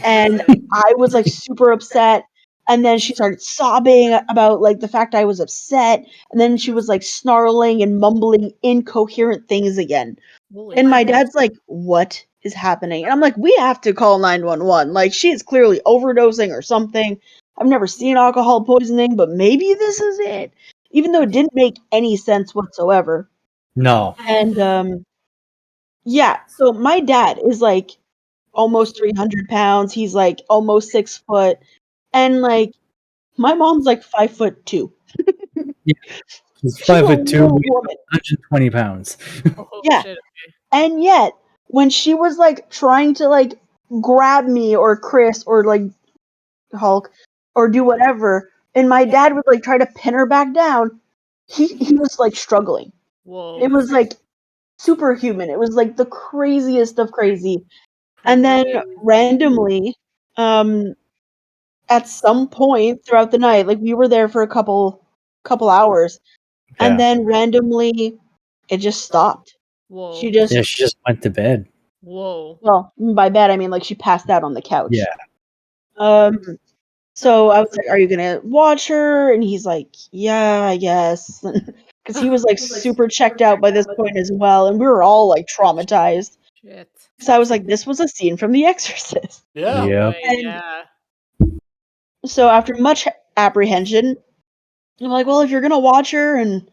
and I was like super upset. And then she started sobbing about like the fact I was upset, and then she was like snarling and mumbling incoherent things again. Holy And my crap. dad's like, "What is happening?" And I'm like, "We have to call 911. Like, she is clearly overdosing or something. I've never seen alcohol poisoning, but maybe this is it." Even though it didn't make any sense whatsoever. No. And yeah, so my dad is like almost 300 pounds. He's like almost 6 foot, and like my mom's like 5'2". She's She's 5'2", a little weighs woman. 120 pounds. Oh, Yeah. shit. And yet, when she was like trying to like grab me or Chris or like Hulk or do whatever, and my dad would like try to pin her back down, he was like struggling. Whoa. It was like superhuman. It was like the craziest of crazy. And then Crazy. randomly, at some point throughout the night, like we were there for a couple hours, and Yeah. then randomly it just stopped. Whoa. She just Yeah, she just went to bed. Whoa. well, by bed I mean like she passed out on the couch. Yeah. So I was like, "Are you gonna watch her?" And he's like, "Yeah, I guess." because he was like super checked out by this point as well, and we were all like traumatized. Shit. So I was like, this was a scene from The Exorcist. Yeah. Yeah. Boy, And- yeah. So after much apprehension, I'm like, well, if you're gonna watch her, and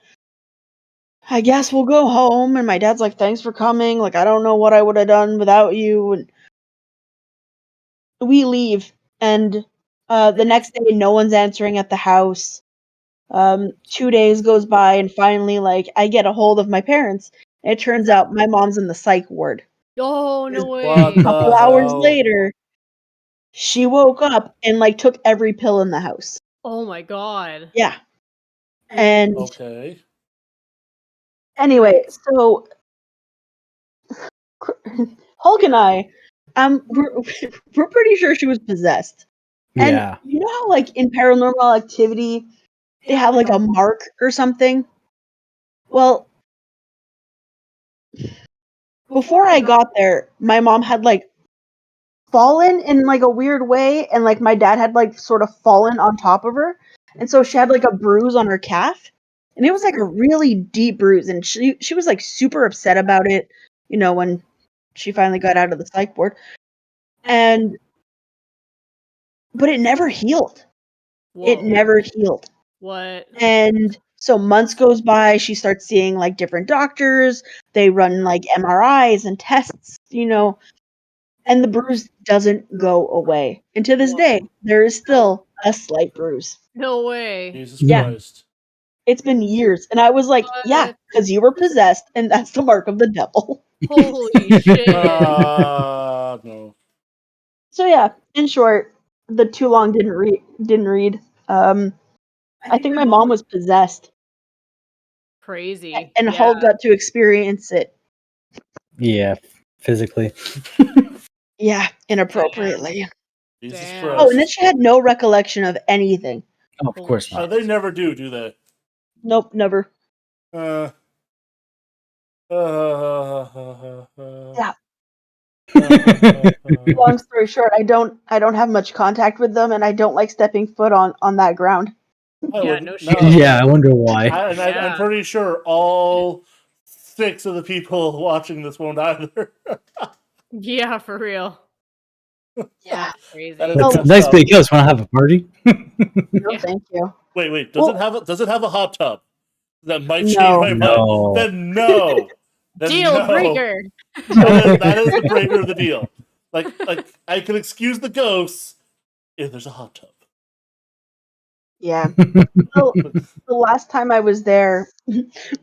I guess we'll go home. And my dad's like, thanks for coming. Like, I don't know what I would have done without you. And we leave, and the next day, no one's answering at the house. 2 days goes by, and finally, like, I get a hold of my parents. And it turns out my mom's in the psych ward. Oh, no What way. the A couple hours hell? later, she woke up and like took every pill in the house. Oh my god. Yeah. And Okay. anyway, so Hulk and I, we're we're pretty sure she was possessed. And Yeah. you know how like in Paranormal Activity they have like a mark or something? Well, before I got there, my mom had like fallen in like a weird way, and like my dad had like sort of fallen on top of her, and so she had like a bruise on her calf, and it was like a really deep bruise, and she was like super upset about it, you know, when she finally got out of the psych ward, and but it never healed. It Whoa. never healed. What? And so months goes by, she starts seeing like different doctors, they run like MRIs and tests, you know, and the bruise doesn't go away. And to this Whoa. day, there is still a slight bruise. No way. Jesus Yeah. Christ. It's been years. And I was like, yeah, What? because you were possessed, and that's the mark of the devil. Holy shit. No. So yeah, in short, the too long didn't read. I think my mom was possessed, Crazy. and Yeah. Hulk got to experience it. Yeah. Physically. Yeah, inappropriately. Jesus Damn. Christ. Oh, and then she had no recollection of anything. Oh, of course not. They never do they? Nope, never. Uh, Yeah. Long story short, I don't have much contact with them, and I don't like stepping foot on that ground. Yeah, no shit. Yeah, I wonder why. I'm Yeah. pretty sure all 6 of the people watching this won't either. Yeah, for real. Yeah. Crazy. That is Oh, messed Nice up. big house. Want to have a party? No, Yeah. thank you. Wait. Well- Does it have a hot tub? That might change No. my mind. No. Then no. Then Deal no. breaker. That is the breaker of the deal. Like I can excuse the ghosts if there's a hot tub. Yeah. So, the last time I was there,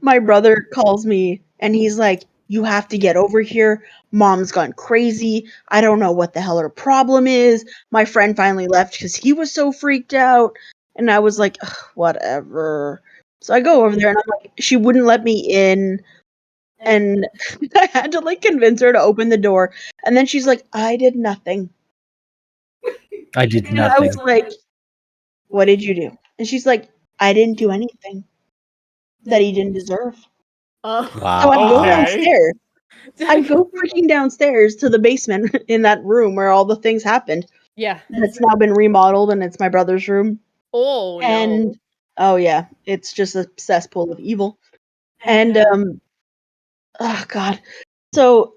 my brother calls me and he's like, you have to get over here. Mom's gone crazy. I don't know what the hell her problem is. My friend finally left because he was so freaked out. And I was like, "Ugh, whatever." So I go over there and I'm like, she wouldn't let me in. And I had to like convince her to open the door. And then she's like, I did nothing. I did And I nothing. was like, what did you do? And she's like, I didn't do anything that he didn't deserve. Oh. So Wow. I go Okay. downstairs. I go freaking downstairs to the basement in that room where all the things happened. Yeah. It's now been remodeled and it's my brother's room. Oh, no. And oh yeah, it's just a cesspool of evil. And oh god. So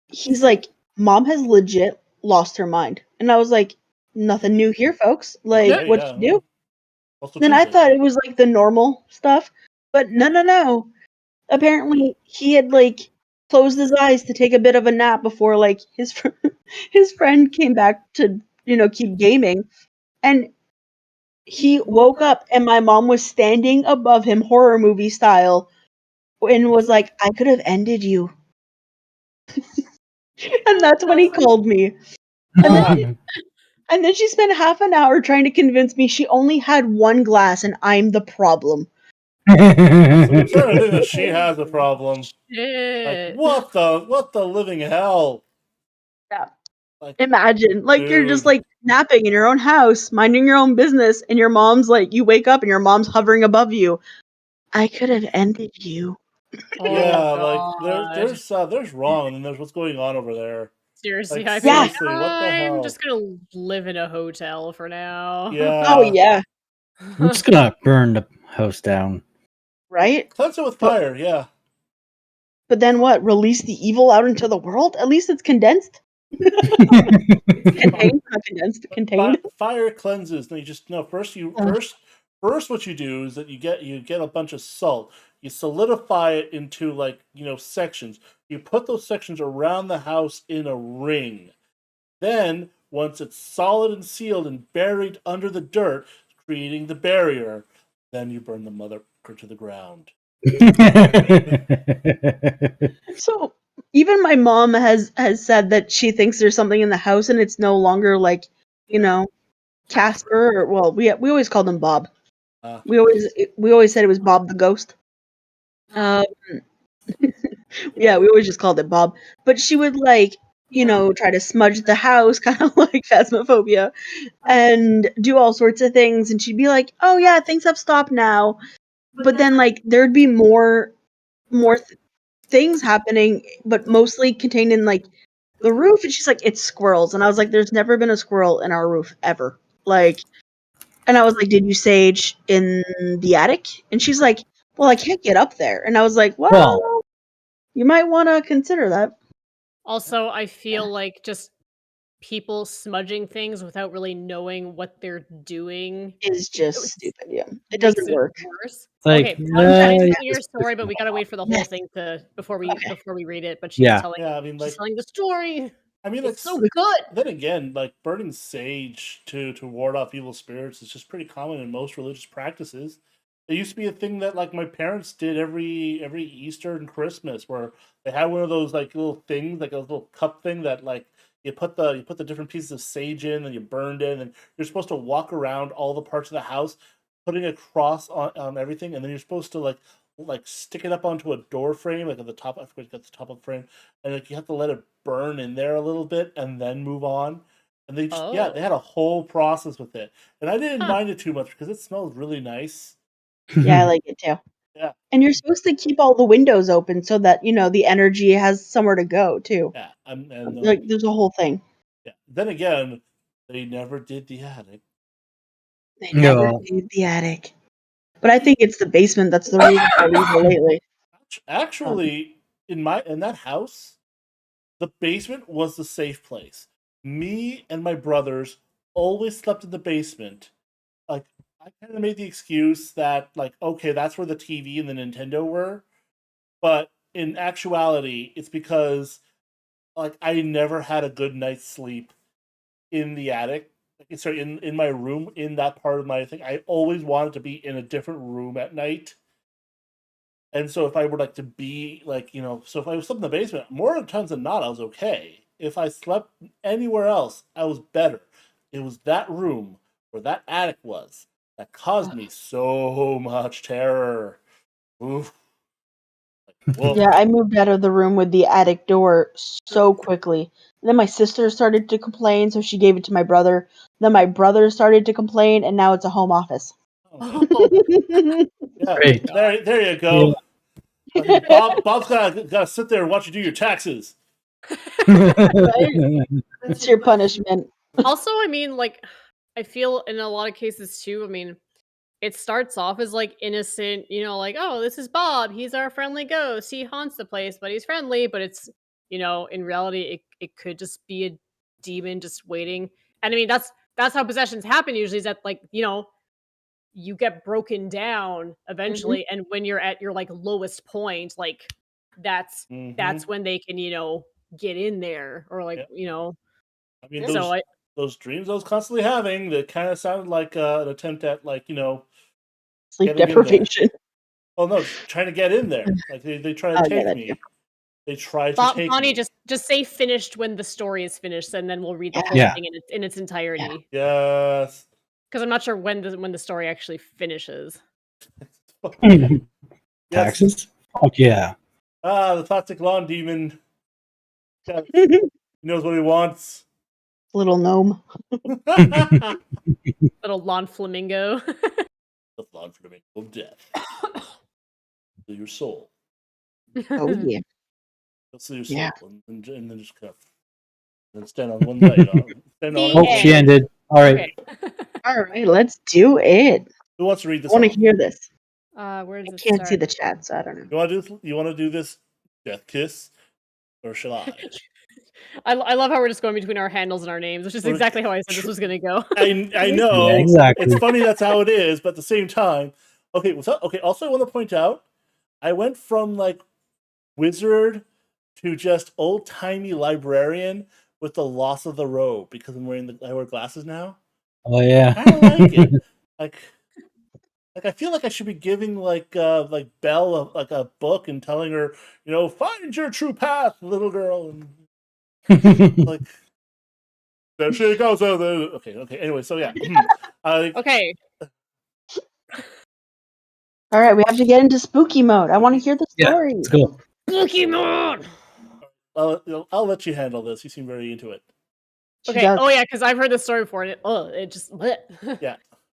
he's like, Mom has legit lost her mind. And I was like, nothing new here, folks. Like, Okay, what'd yeah. you do? Also Then I Tuesday. thought it was like the normal stuff. But no. Apparently he had like closed his eyes to take a bit of a nap before like his friend came back to, you know, keep gaming. And he woke up and my mom was standing above him horror movie style and was like, I could have ended you. And that's when he called me. And then she spent half an hour trying to convince me she only had one glass and I'm the problem. So I'm starting to think that she has a problem. Shit. Like what the living hell? Yeah. Like Imagine, like you're just dude. like napping in your own house, minding your own business, and your mom's like, you wake up and your mom's hovering above you. I could have ended you. Oh, Yeah, God. there's wrong and then there's what's going on over there. Seriously, Like, I'd be like, seriously, what the I'm hell? just gonna live in a hotel for now. Yeah. Oh yeah. I'm just gonna burn the house down. right? Cleanse it with fire, yeah. But then what? Release the evil out into the world? At least it's condensed. Contained, not condensed. Contained. Fire cleanses. No, you just no. First, what you do is that you get a bunch of salt. You solidify it into sections. You put those sections around the house in a ring. Then, once it's solid and sealed and buried under the dirt, creating the barrier, then you burn the motherfucker to the ground. So even my mom has said that she thinks there's something in the house and it's no longer like, Casper, or well, we always called him Bob. We always said it was Bob the ghost. Yeah, we always just called it Bob. But she would try to smudge the house, kind of like Phasmophobia, and do all sorts of things. And she'd be like, "Oh yeah, things have stopped now." But then there'd be more things happening, but mostly contained in the roof. And she's like, "It's squirrels." And I was like, "There's never been a squirrel in our roof ever." And I was like, "Did you sage in the attic?" And she's like, "Well, I can't get up there." And I was like, "Well, you might want to consider that." Also, I feel like just people smudging things without really knowing what they're doing Is just stupid. Yeah, it makes doesn't it work. worse. Like, Okay, Sunshine is yeah. telling your story, but we gotta wait for the whole thing before we read it. But she's Yeah. telling Yeah, I mean, she's telling the story. I mean, It's so good. Then again, burning sage to ward off evil spirits is just pretty common in most religious practices. It used to be a thing that my parents did every Easter and Christmas, where they had one of those little things, like a little cup thing that you put the different pieces of sage in, and you burned it, and you're supposed to walk around all the parts of the house, putting a cross on everything, and then you're supposed to stick it up onto a door frame, at the top. I forget the top of the frame, and you have to let it burn in there a little bit, and then move on. And they they had a whole process with it, and I didn't mind it too much because it smells really nice. Yeah, I like it too. Yeah. And you're supposed to keep all the windows open so that the energy has somewhere to go too. Yeah, There's a whole thing. Yeah. Then again, they never did the attic. They never did the attic. But I think it's the basement that's the reason for evil lately. Actually, in that house, the basement was the safe place. Me and my brothers always slept in the basement. I kind of made the excuse that okay, that's where the TV and the Nintendo were, but in actuality, it's because I never had a good night's sleep in the attic. Sorry, in my room, in that part of my thing. I always wanted to be in a different room at night. And so if I were to be so if I slept in the basement, more times than not, I was okay. If I slept anywhere else, I was better. It was that room where that attic was that caused me so much terror. Oof. Yeah, I moved out of the room with the attic door so quickly. And then my sister started to complain, so she gave it to my brother. Then my brother started to complain, and now it's a home office. Yeah, Great. there you go. Yeah. Bob's gotta sit there and watch you do your taxes. That's your punishment. Also, I mean, I feel in a lot of cases too, I mean, it starts off as innocent, oh, this is Bob, he's our friendly ghost, he haunts the place, but he's friendly. But it's, in reality, it could just be a demon just waiting. And I mean, that's how possessions happen usually, is that you get broken down eventually, and when you're at your lowest point, that's when they can get in there, or I mean, so those dreams I was constantly having, that kind of sounded like an attempt at sleep deprivation. Oh no, trying to get in there. They try to take me. They try to take Bonnie, me. just say finished when the story is finished, and then we'll read the whole thing in its entirety. Yes. Because I'm not sure when the story actually finishes. Taxes? Fuck yeah. The toxic lawn demon. He knows what he wants. Little gnome. Little lawn flamingo. The lawn flamingo of death. To your soul. Oh yeah. That's your soul. And then just kind of stand on one leg. She ended. All right. Okay. All right, let's do it. Who wants to read this? I want to hear this. Where does I it can't see start? the chat, so I don't know. You want to do this death kiss, or shall I? I love how we're just going between our handles and our names, which is We're exactly how I said this was going to go. I know. Yeah, exactly. It's funny that's how it is, but at the same time, okay. Okay. Also, I want to point out, I went from like wizard to just old timey librarian with the loss of the robe because I wear glasses now. Oh yeah. I don't like it. Like I feel like I should be giving like Belle a book and telling her, find your true path, little girl, and like there she goes. Okay. Anyway, so yeah. Okay. All right, we have to get into spooky mode. I want to hear the Yeah, story. let's go. Pokemon! I'll let you handle this. You seem very into it. She Okay. does. Oh yeah, because I've heard this story before, and it just. Yeah.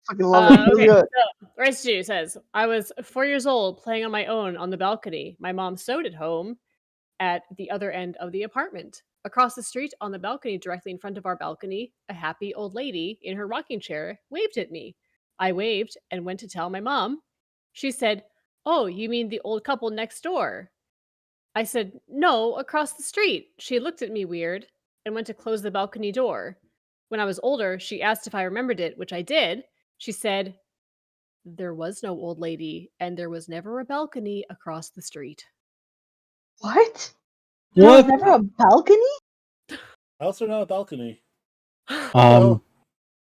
Fucking love it. Okay. Good. So, Rice Stew says, I was 4 years old playing on my own on the balcony. My mom sewed at home at the other end of the apartment. Across the street on the balcony, directly in front of our balcony, a happy old lady in her rocking chair waved at me. I waved and went to tell my mom. She said, "Oh, you mean the old couple next door?" I said, "No, across the street." She looked at me weird and went to close the balcony door. When I was older, she asked if I remembered it, which I did. She said, "There was no old lady, and there was never a balcony across the street." What? There was never a balcony? I also know a balcony. Um,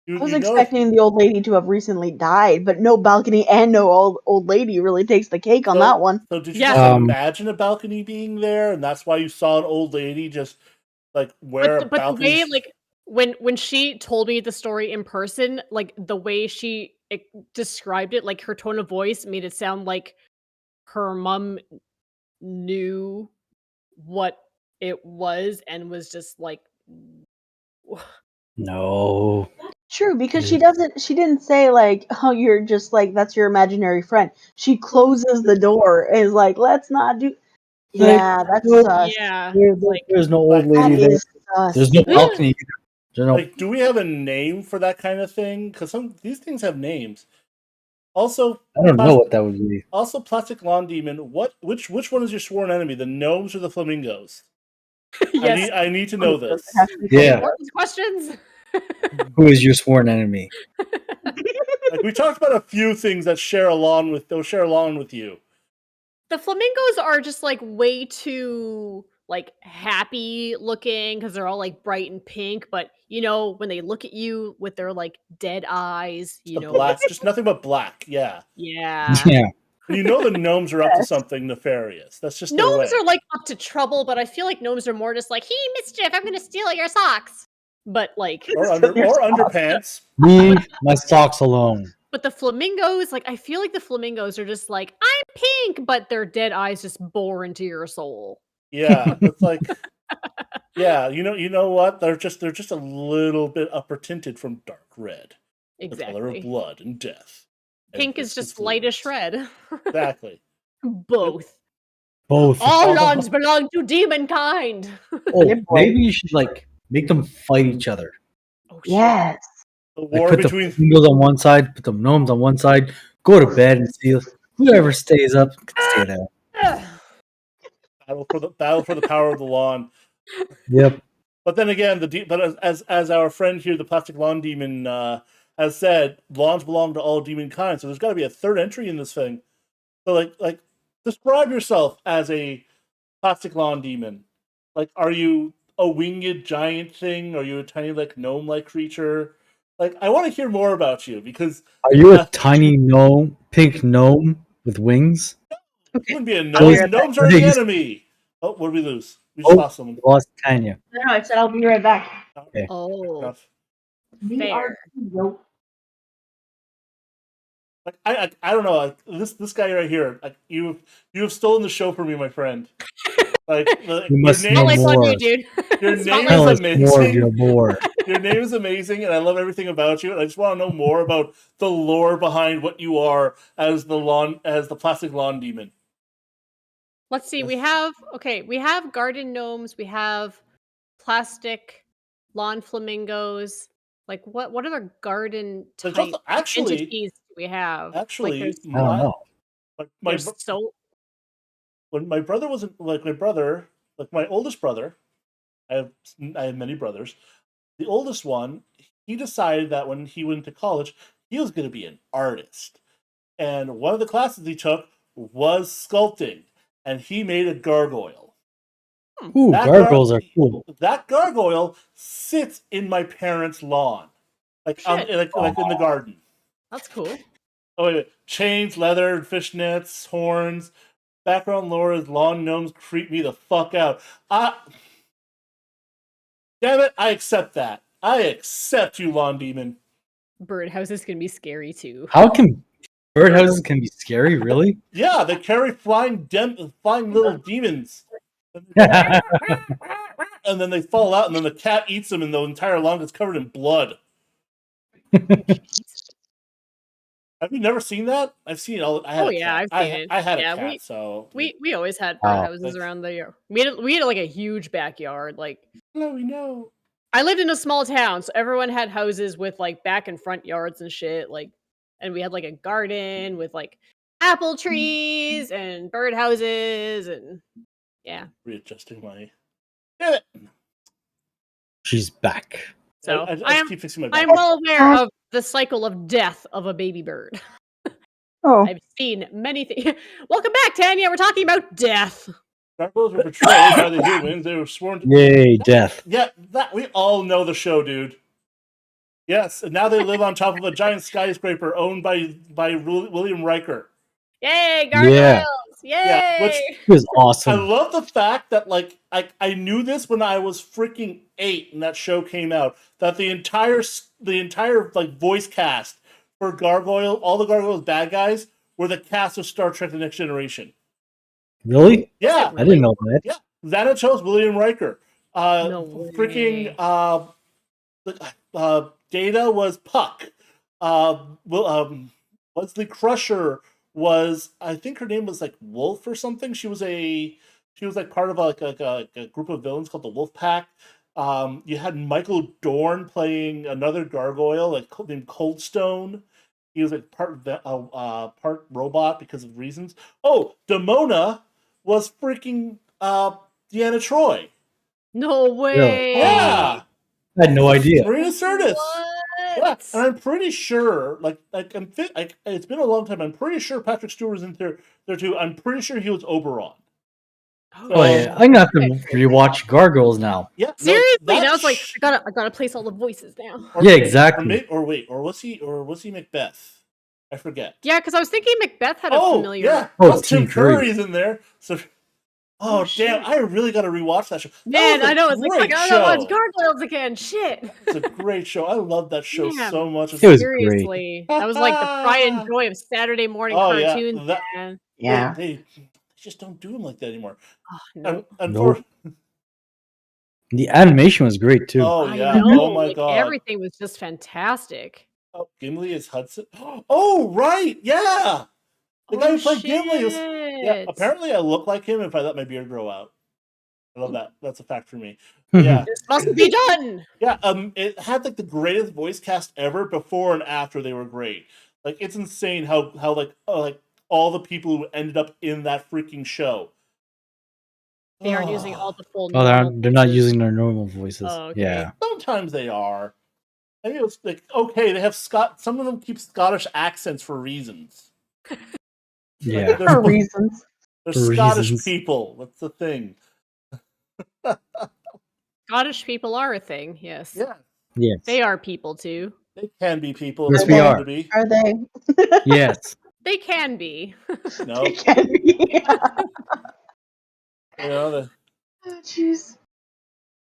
I was expecting the old lady to have recently died, but no balcony and no old lady really takes the cake on that one. So did you Yeah. just imagine a balcony being there, and that's why you saw an old lady just like wear a But the balcony? way, like, when she told me the story in person, like the way she described it, like her tone of voice made it sound like her mom knew what it was and was just like, no. True, because she didn't say like, oh, you're just like, that's your imaginary friend. She closes the door and is like, let's not do. Yeah, that's sus. yeah, There's no old That lady there. is sus. There's no balcony either. There's no. Like, do we have a name for that kind of thing? Because these things have names. Also, I don't know what that would be. Also, Plastic Lawn Demon. Which one is your sworn enemy? The gnomes or the flamingos? yes. I need to know this. Yeah. Important questions. Who is your sworn enemy? Like, we talked about a few things that share a lawn with you. The flamingos are just like way too like happy looking because they're all like bright and pink, but when they look at you with their like dead eyes, Black, just nothing but black. Yeah. Yeah. Yeah. And the gnomes are up to something nefarious. That's just their way. Gnomes are like up to trouble, but I feel like gnomes are more just like, "Hey, mischief! I'm gonna steal your socks." But like, or underpants. Leave my socks alone. But the flamingos, like, I feel like the flamingos are just like, "I'm pink," but their dead eyes just bore into your soul. Yeah, it's like, yeah, you know what? They're just a little bit upper tinted from dark red, the color of blood and death. Pink is just lightish red. Exactly. Both. Both. All lawns belong to demon kind. Oh, maybe you should like make them fight each other. Oh, yes. The Like, war put between the flamingos on one side, put the gnomes on one side. Go to bed and see whoever stays up can stay there. battle for the power of the lawn. Yep. But then again, as our friend here, the Plastic Lawn Demon, has said, lawns belong to all demon kind. So there's got to be a third entry in this thing. So like, describe yourself as a Plastic Lawn Demon. Like, are you a winged giant thing? Are you a tiny like gnome-like creature? Like, I want to hear more about you because are you a tiny gnome, pink gnome with wings? You wouldn't be a gnome. Gnomes are the enemy. Oh, what did we lose? We just lost someone. Lost Tanya. No, I said I'll be right back. Okay. Oh, fair. Like, I don't know. Like, this guy right here. Like, you have stolen the show from me, my friend. Like, you must your name, know more. On you, dude. Your name Tell is us amazing. more of your lore. Your name is amazing, and I love everything about you. And I just want to know more about the lore behind what you are as the Plastic Lawn Demon. Let's see. We have garden gnomes. We have plastic lawn flamingos. Like what other garden type entities do we have? Actually, I don't know. My They're so when my brother wasn't like my oldest brother. I have many brothers. The oldest one, he decided that when he went to college, he was going to be an artist. And one of the classes he took was sculpting, and he made a gargoyle. Ooh, That gargoyles are cool. That gargoyle sits in my parents' lawn, like Shit. like in the garden. That's cool. Oh wait, chains, leather, fishnets, horns. Background lore is lawn gnomes creep me the fuck out. Damn it, I accept that. I accept you, lawn demon. Birdhouses can be scary too. How can birdhouses can be scary? Really? Yeah, they carry flying little demons. Yeah. And then they fall out, and then the cat eats them, and the entire lawn gets covered in blood. Have you never seen that? I've seen it all. I had Oh a yeah, cat. I've seen it. I had Yeah, a cat, so we always had Wow. birdhouses around the. We had like a huge backyard. Like no, we know. I lived in a small town, so everyone had houses with like back and front yards and shit. Like, and we had like a garden with like apple trees and birdhouses and yeah. Readjusting my. Damn it! She's back. So I I am keep fixing my. I'm back. well aware of the cycle of death of a baby bird. Oh, I've seen many things. Welcome back, Tanya. We're talking about death. Gargoyles were betrayed by the humans. They were sworn to. Yay, death. Yeah, that we all know the show, dude. Yes, and now they live on top of a giant skyscraper owned by William Riker. Yay, gargoyles! Yay! Yeah, which It was I awesome. love the fact that like I knew this when I was freaking 8 and that show came out. That the entire like voice cast for Gargoyle, all the Gargoyles bad guys, were the cast of Star Trek: The Next Generation. Really? Yeah, I didn't know that. yeah. Xanatos, William Riker. No Freaking way. Data was Puck. Wesley Crusher was, I think her name was like Wolf or something. She was like part of a group of villains called the Wolf Pack. You had Michael Dorn playing another gargoyle named Coldstone. He was like part robot because of reasons. Oh, Demona was freaking Deanna Troy. No way. Yeah, I had no idea. Marina Sirtis. What? Yeah, and I'm pretty sure, it's been a long time. I'm pretty sure Patrick Stewart was in there too. I'm pretty sure he was Oberon. Oh yeah, I'm gonna have to rewatch Gargoyles now. Yeah, Seriously, now it's like I gotta place all the voices now. Yeah, exactly. Or was he Macbeth? I forget. Yeah, because I was thinking Macbeth had a familiar. Yeah. Oh, Plus Tim Tim Curry. Curry's in there. So, damn! shit. I really got to rewatch that show. Man, I know. It's like, I great gotta show. watch Gargoyles again. Shit. It's a great show. I love that show Damn. so much. It was Seriously. That was like the pride and joy of Saturday morning Oh, yeah, cartoons, man. yeah. They just don't do them like that anymore. Oh, no. Nope. The animation was great too. Oh I yeah! know, Oh my like, god! everything was just fantastic. Oh, Gimli is Hudson. Oh right, yeah. The guy who played Gimli was. Yeah, shit. apparently I look like him if I let my beard grow out. I love that. That's a fact for me. Yeah, This must be done. yeah. It had like the greatest voice cast ever. Before and after, they were great. Like it's insane how like all the people who ended up in that freaking show. They aren't using all the full. Oh, normal they're not voices. using their normal voices. Oh, okay. Yeah. Sometimes they are. I think it's like okay, they have Some of them keep Scottish accents for reasons. Yeah. They're For reasons. They're For Scottish reasons. people. That's the thing. Scottish people are a thing. Yes. Yeah, Yes. They are people too. they can be people. Yes, if we they want are. to be. Are they? Yes. They can be. No, They can be. the Oh, jeez.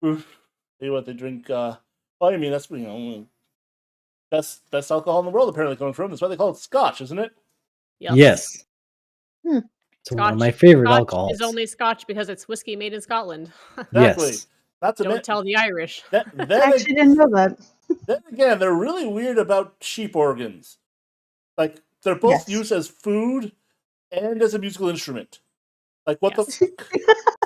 see what they drink. Well, I mean that's best alcohol in the world apparently coming from. That's why they call it Scotch, isn't it? Yep. Yes. Hmm. It's one of my favorite Scotch alcohols. is only Scotch because it's whiskey made in Scotland. Exactly. Yes. That's a Don't bit. tell the Irish. I actually didn't know that. Then again, they're really weird about sheep organs. Like they're both Yes. used as food and as a musical instrument. Like what Yes. the?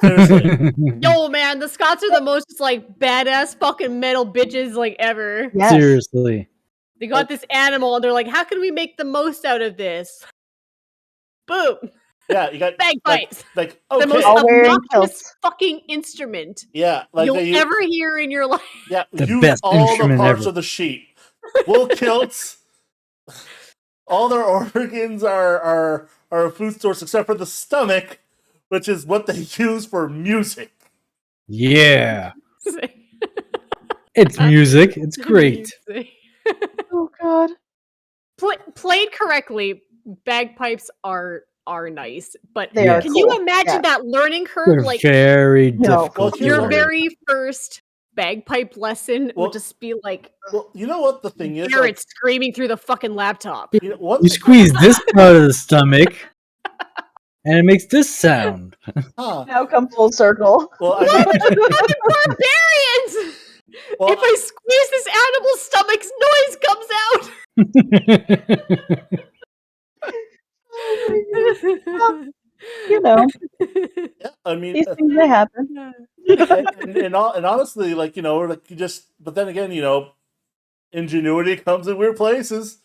Seriously. Yo, man, the Scots are the most like badass fucking metal bitches like ever. Yes. Seriously. They got this animal and they're like, how can we make the most out of this? Boom. Yeah, you got Bagpipes. like The most okay, All wearing obnoxious kilts. fucking instrument yeah, like you'll they ever hear in your life. yeah The use best all the instrument parts ever. of the sheep. Wool kilts. All their organs are a food source except for the stomach, which is what they use for music. Yeah. It's music. It's great. Oh god. Played correctly, bagpipes are nice, but They are Yes. can you cool. imagine Yeah. that learning curve? They're Like very No. difficult. Well, here's to your what- learn. very first bagpipe lesson Well- would just be like Well, you know what the thing is? Garrett Like, screaming through the fucking laptop. you know, one You squeeze this part of the stomach, and it makes this sound. huh. Now come full circle. Well, I Why mean, would you fucking barbarians? well, If I squeeze this animal's stomach's noise comes out. You know, yeah, I mean, these things they happen. and honestly, like like you just. But then again, ingenuity comes in weird places.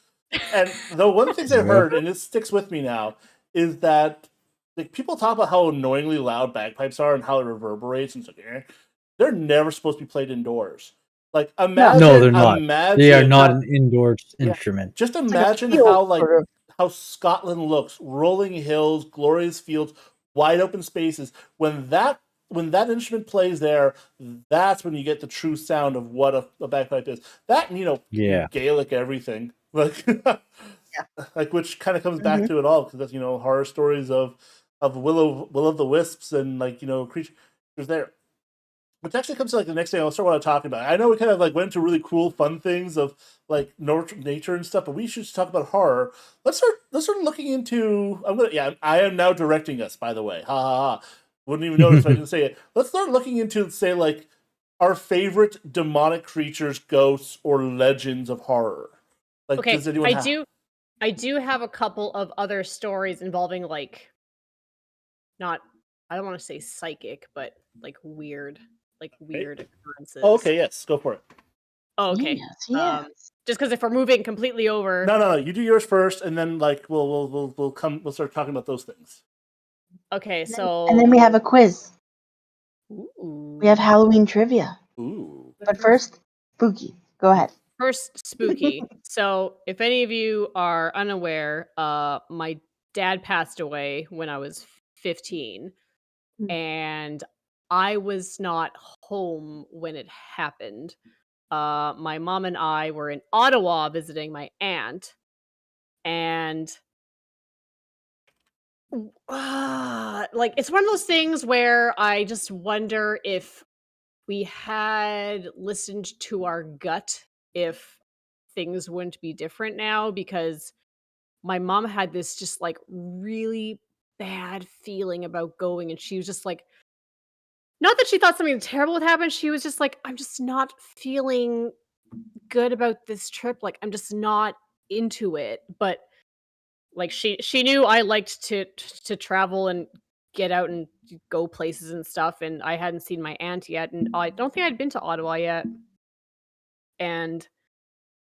And the one of the things I've Yep. heard, and it sticks with me now, is that like people talk about how annoyingly loud bagpipes are and how it reverberates, and it's like, they're never supposed to be played indoors. Like imagine, No, they're not. Imagine They are not that- an indoor Yeah. instrument. Just It's like a imagine field, how sort of. how Scotland looks, rolling hills, glorious fields, wide open spaces. When that instrument plays there, that's when you get the true sound of what a bagpipe is. That and Yeah. Gaelic everything, like like which kind of comes back Mhm. to it all because that's horror stories of Will of the Wisps and creatures there. Which actually comes to the next thing I'll start what I'm talking about. I know we kind of went into really cool, fun things of nature and stuff, but we should talk about horror. Let's start looking into. I am now directing us. By the way, ha ha ha! Wouldn't even notice if I didn't say it. Let's start looking into say our favorite demonic creatures, ghosts, or legends of horror. Okay, does anyone I do have a couple of other stories involving not I don't want to say psychic, but weird occurrences. Oh, okay, yes, go for it. Oh, okay. Yes. Just because if we're moving completely over. No. You do yours first, and then we'll start talking about those things. Okay, so And then we have a quiz. Ooh. We have Halloween trivia. Ooh. But first, spooky. Go ahead. First, spooky. So, if any of you are unaware, my dad passed away when I was 15, Mm. and I was not home when it happened. My mom and I were in Ottawa visiting my aunt, and it's one of those things where I just wonder if we had listened to our gut, if things wouldn't be different now, because my mom had this just really bad feeling about going, and she was just not that she thought something terrible would happen, she was just I'm just not feeling good about this trip, I'm just not into it. But she knew I liked to travel and get out and go places and stuff, and I hadn't seen my aunt yet, and I don't think I'd been to Ottawa yet. And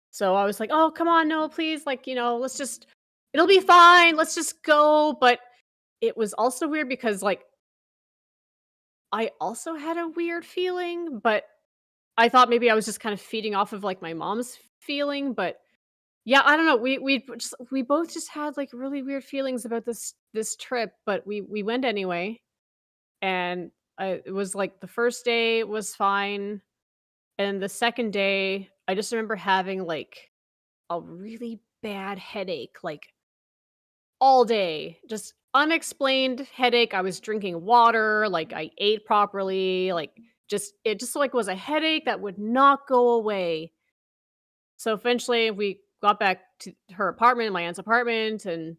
so I was like, "Oh, come on, no, please, let's just it'll be fine. Let's just go." But it was also weird because I also had a weird feeling, but I thought maybe I was just kind of feeding off of my mom's feeling. But yeah, I don't know. We both just had really weird feelings about this trip, but we went anyway. And it was the first day was fine, and the second day I just remember having a really bad headache all day, just unexplained headache. I was drinking water, I ate properly, it just was a headache that would not go away. So eventually we got back to her apartment, my aunt's apartment, and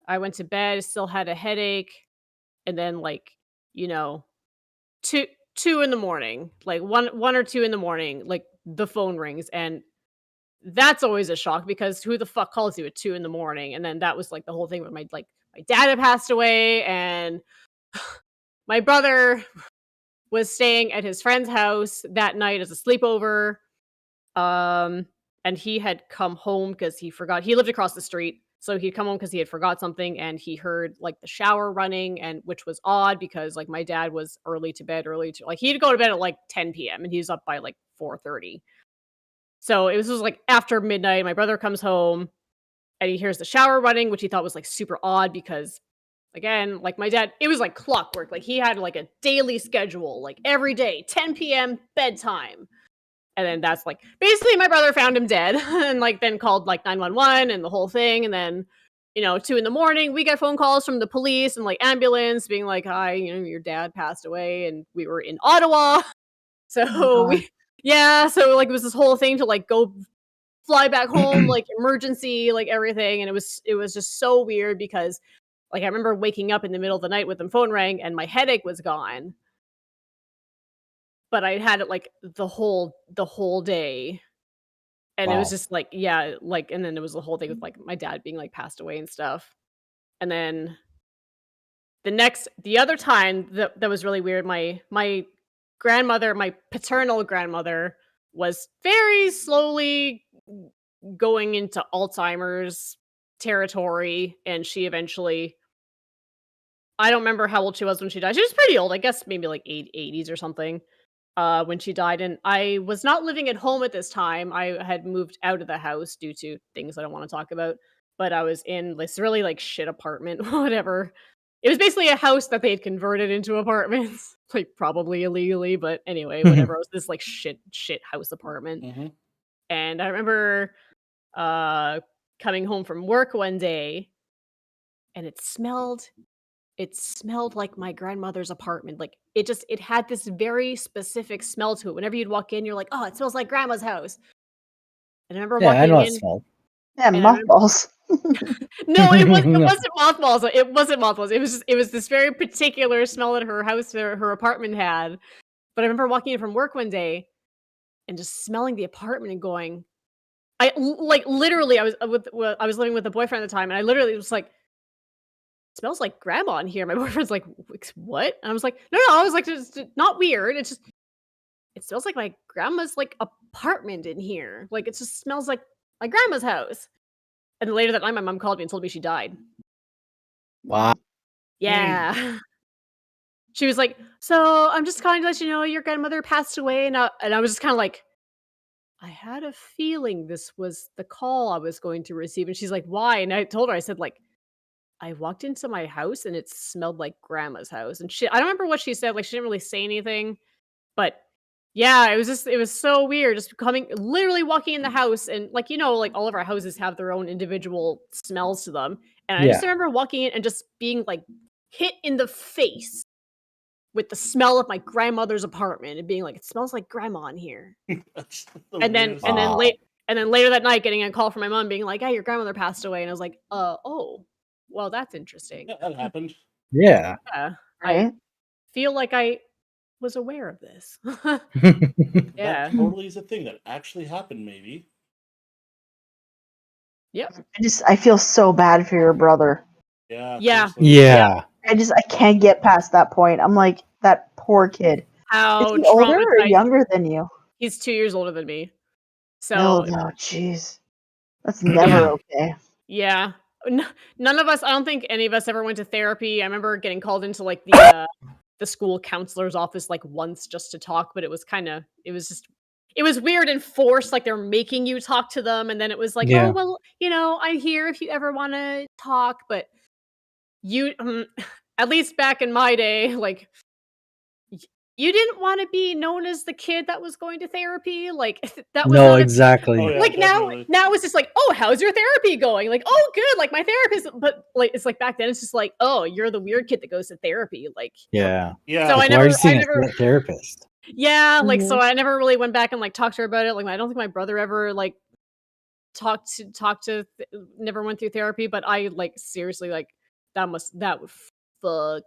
I went to bed, still had a headache, and then you know, two in the morning, one or 2 in the morning, the phone rings, and that's always a shock because who the fuck calls you at 2 in the morning? And then that was the whole thing with my dad had passed away, and my brother was staying at his friend's house that night as a sleepover. And he had come home because he forgot he lived across the street. So he'd come home because he had forgot something, and he heard like the shower running, and which was odd because like my dad was early to bed, like he'd go to bed at like 10 p.m. and he's up by like 4:30. So it was just like after midnight. My brother comes home and he hears the shower running, which he thought was like super odd because again, like my dad, it was like clockwork. Like he had like a daily schedule, like every day, 10 p.m. bedtime. And then that's like basically my brother found him dead and like then called like 911 and the whole thing. And then, 2 in the morning, we got phone calls from the police and like ambulance being like, hi, your dad passed away. And we were in Ottawa. So so like it was this whole thing to like go fly back home, like emergency, like everything. And it was just so weird because like I remember waking up in the middle of the night with the phone rang and my headache was gone. But I had it like the whole day. And it was Wow. just like, like, and then it was the whole thing with like my dad being like passed away and stuff. And then the other time that was really weird, my grandmother, my paternal grandmother, was very slowly going into Alzheimer's territory, and she eventually, I don't remember how old she was when she died. She was pretty old, I guess maybe like 80s or something, when she died. And I was not living at home at this time. I had moved out of the house due to things I don't want to talk about. But I was in this really like shit apartment, whatever. It was basically a house that they had converted into apartments, like probably illegally, but anyway, whatever. It was this like shit house apartment. Mm-hmm. And I remember coming home from work one day and it smelled like my grandmother's apartment. Like it had this very specific smell to it. Whenever you'd walk in, you're like, oh, it smells like grandma's house. And I remember Yeah, I know walking that in. smell. Yeah, And I remember, mothballs. no, it wasn't mothballs. It wasn't mothballs. It was this very particular smell that her house or her apartment had. But I remember walking in from work one day and just smelling the apartment and going, like literally, I was living with a boyfriend at the time, and I literally was like, smells like grandma in here. My boyfriend's like, what? And I was like, no, I was like, it's not weird. It's just, it smells like my grandma's like apartment in here. Like it just smells like my grandma's house. And then later that night, my mom called me and told me she died. Wow. Yeah. She was like, so I'm just calling to let you know your grandmother passed away. And I was just kind of like, I had a feeling this was the call I was going to receive. And she's like, why? And I told her, I said, like, I walked into my house and it smelled like grandma's house. And I don't remember what she said. Like, she didn't really say anything. But yeah, it was so weird. Just literally walking in the house and like, like all of our houses have their own individual smells to them. And I just Yeah. remember walking in and just being like hit in the face with the smell of my grandmother's apartment and being like, it smells like grandma in here. That's the And then weirdest and then Wow. late and then later that night getting a call from my mom being like, hey, your grandmother passed away. And I was like, oh, well, that's interesting. Yeah, that happened. Yeah. Yeah. I Right? feel like I was aware of this. Yeah. That totally is a thing that actually happened, maybe. Yep. I feel so bad for your brother. Yeah. Yeah. seriously. Yeah. I can't get past that point. I'm like, that poor kid. Is How he older or traumatized. younger than you? He's 2 years older than me. Oh, So no, jeez. That's never okay. yeah. None of us, I don't think any of us ever went to therapy. I remember getting called into like the school counselor's office like once just to talk, but it was it was weird and forced, like they're making you talk to them, and then it was like, oh Yeah. well, I'm here if you ever want to talk, but you at least back in my day, like you didn't want to be known as the kid that was going to therapy. Like that was No, not a exactly. Oh, yeah, like definitely. now it's just like, oh, how's your therapy going? Like, oh, good, like my therapist. But like it's like back then it's just like, oh, you're the weird kid that goes to therapy. Like Yeah. Yeah. so Like, why are you seeing a therapist? yeah, like so Mhm. I never really went back and like talked to her about it. Like I don't think my brother ever like never went through therapy, but I like seriously like that would fuck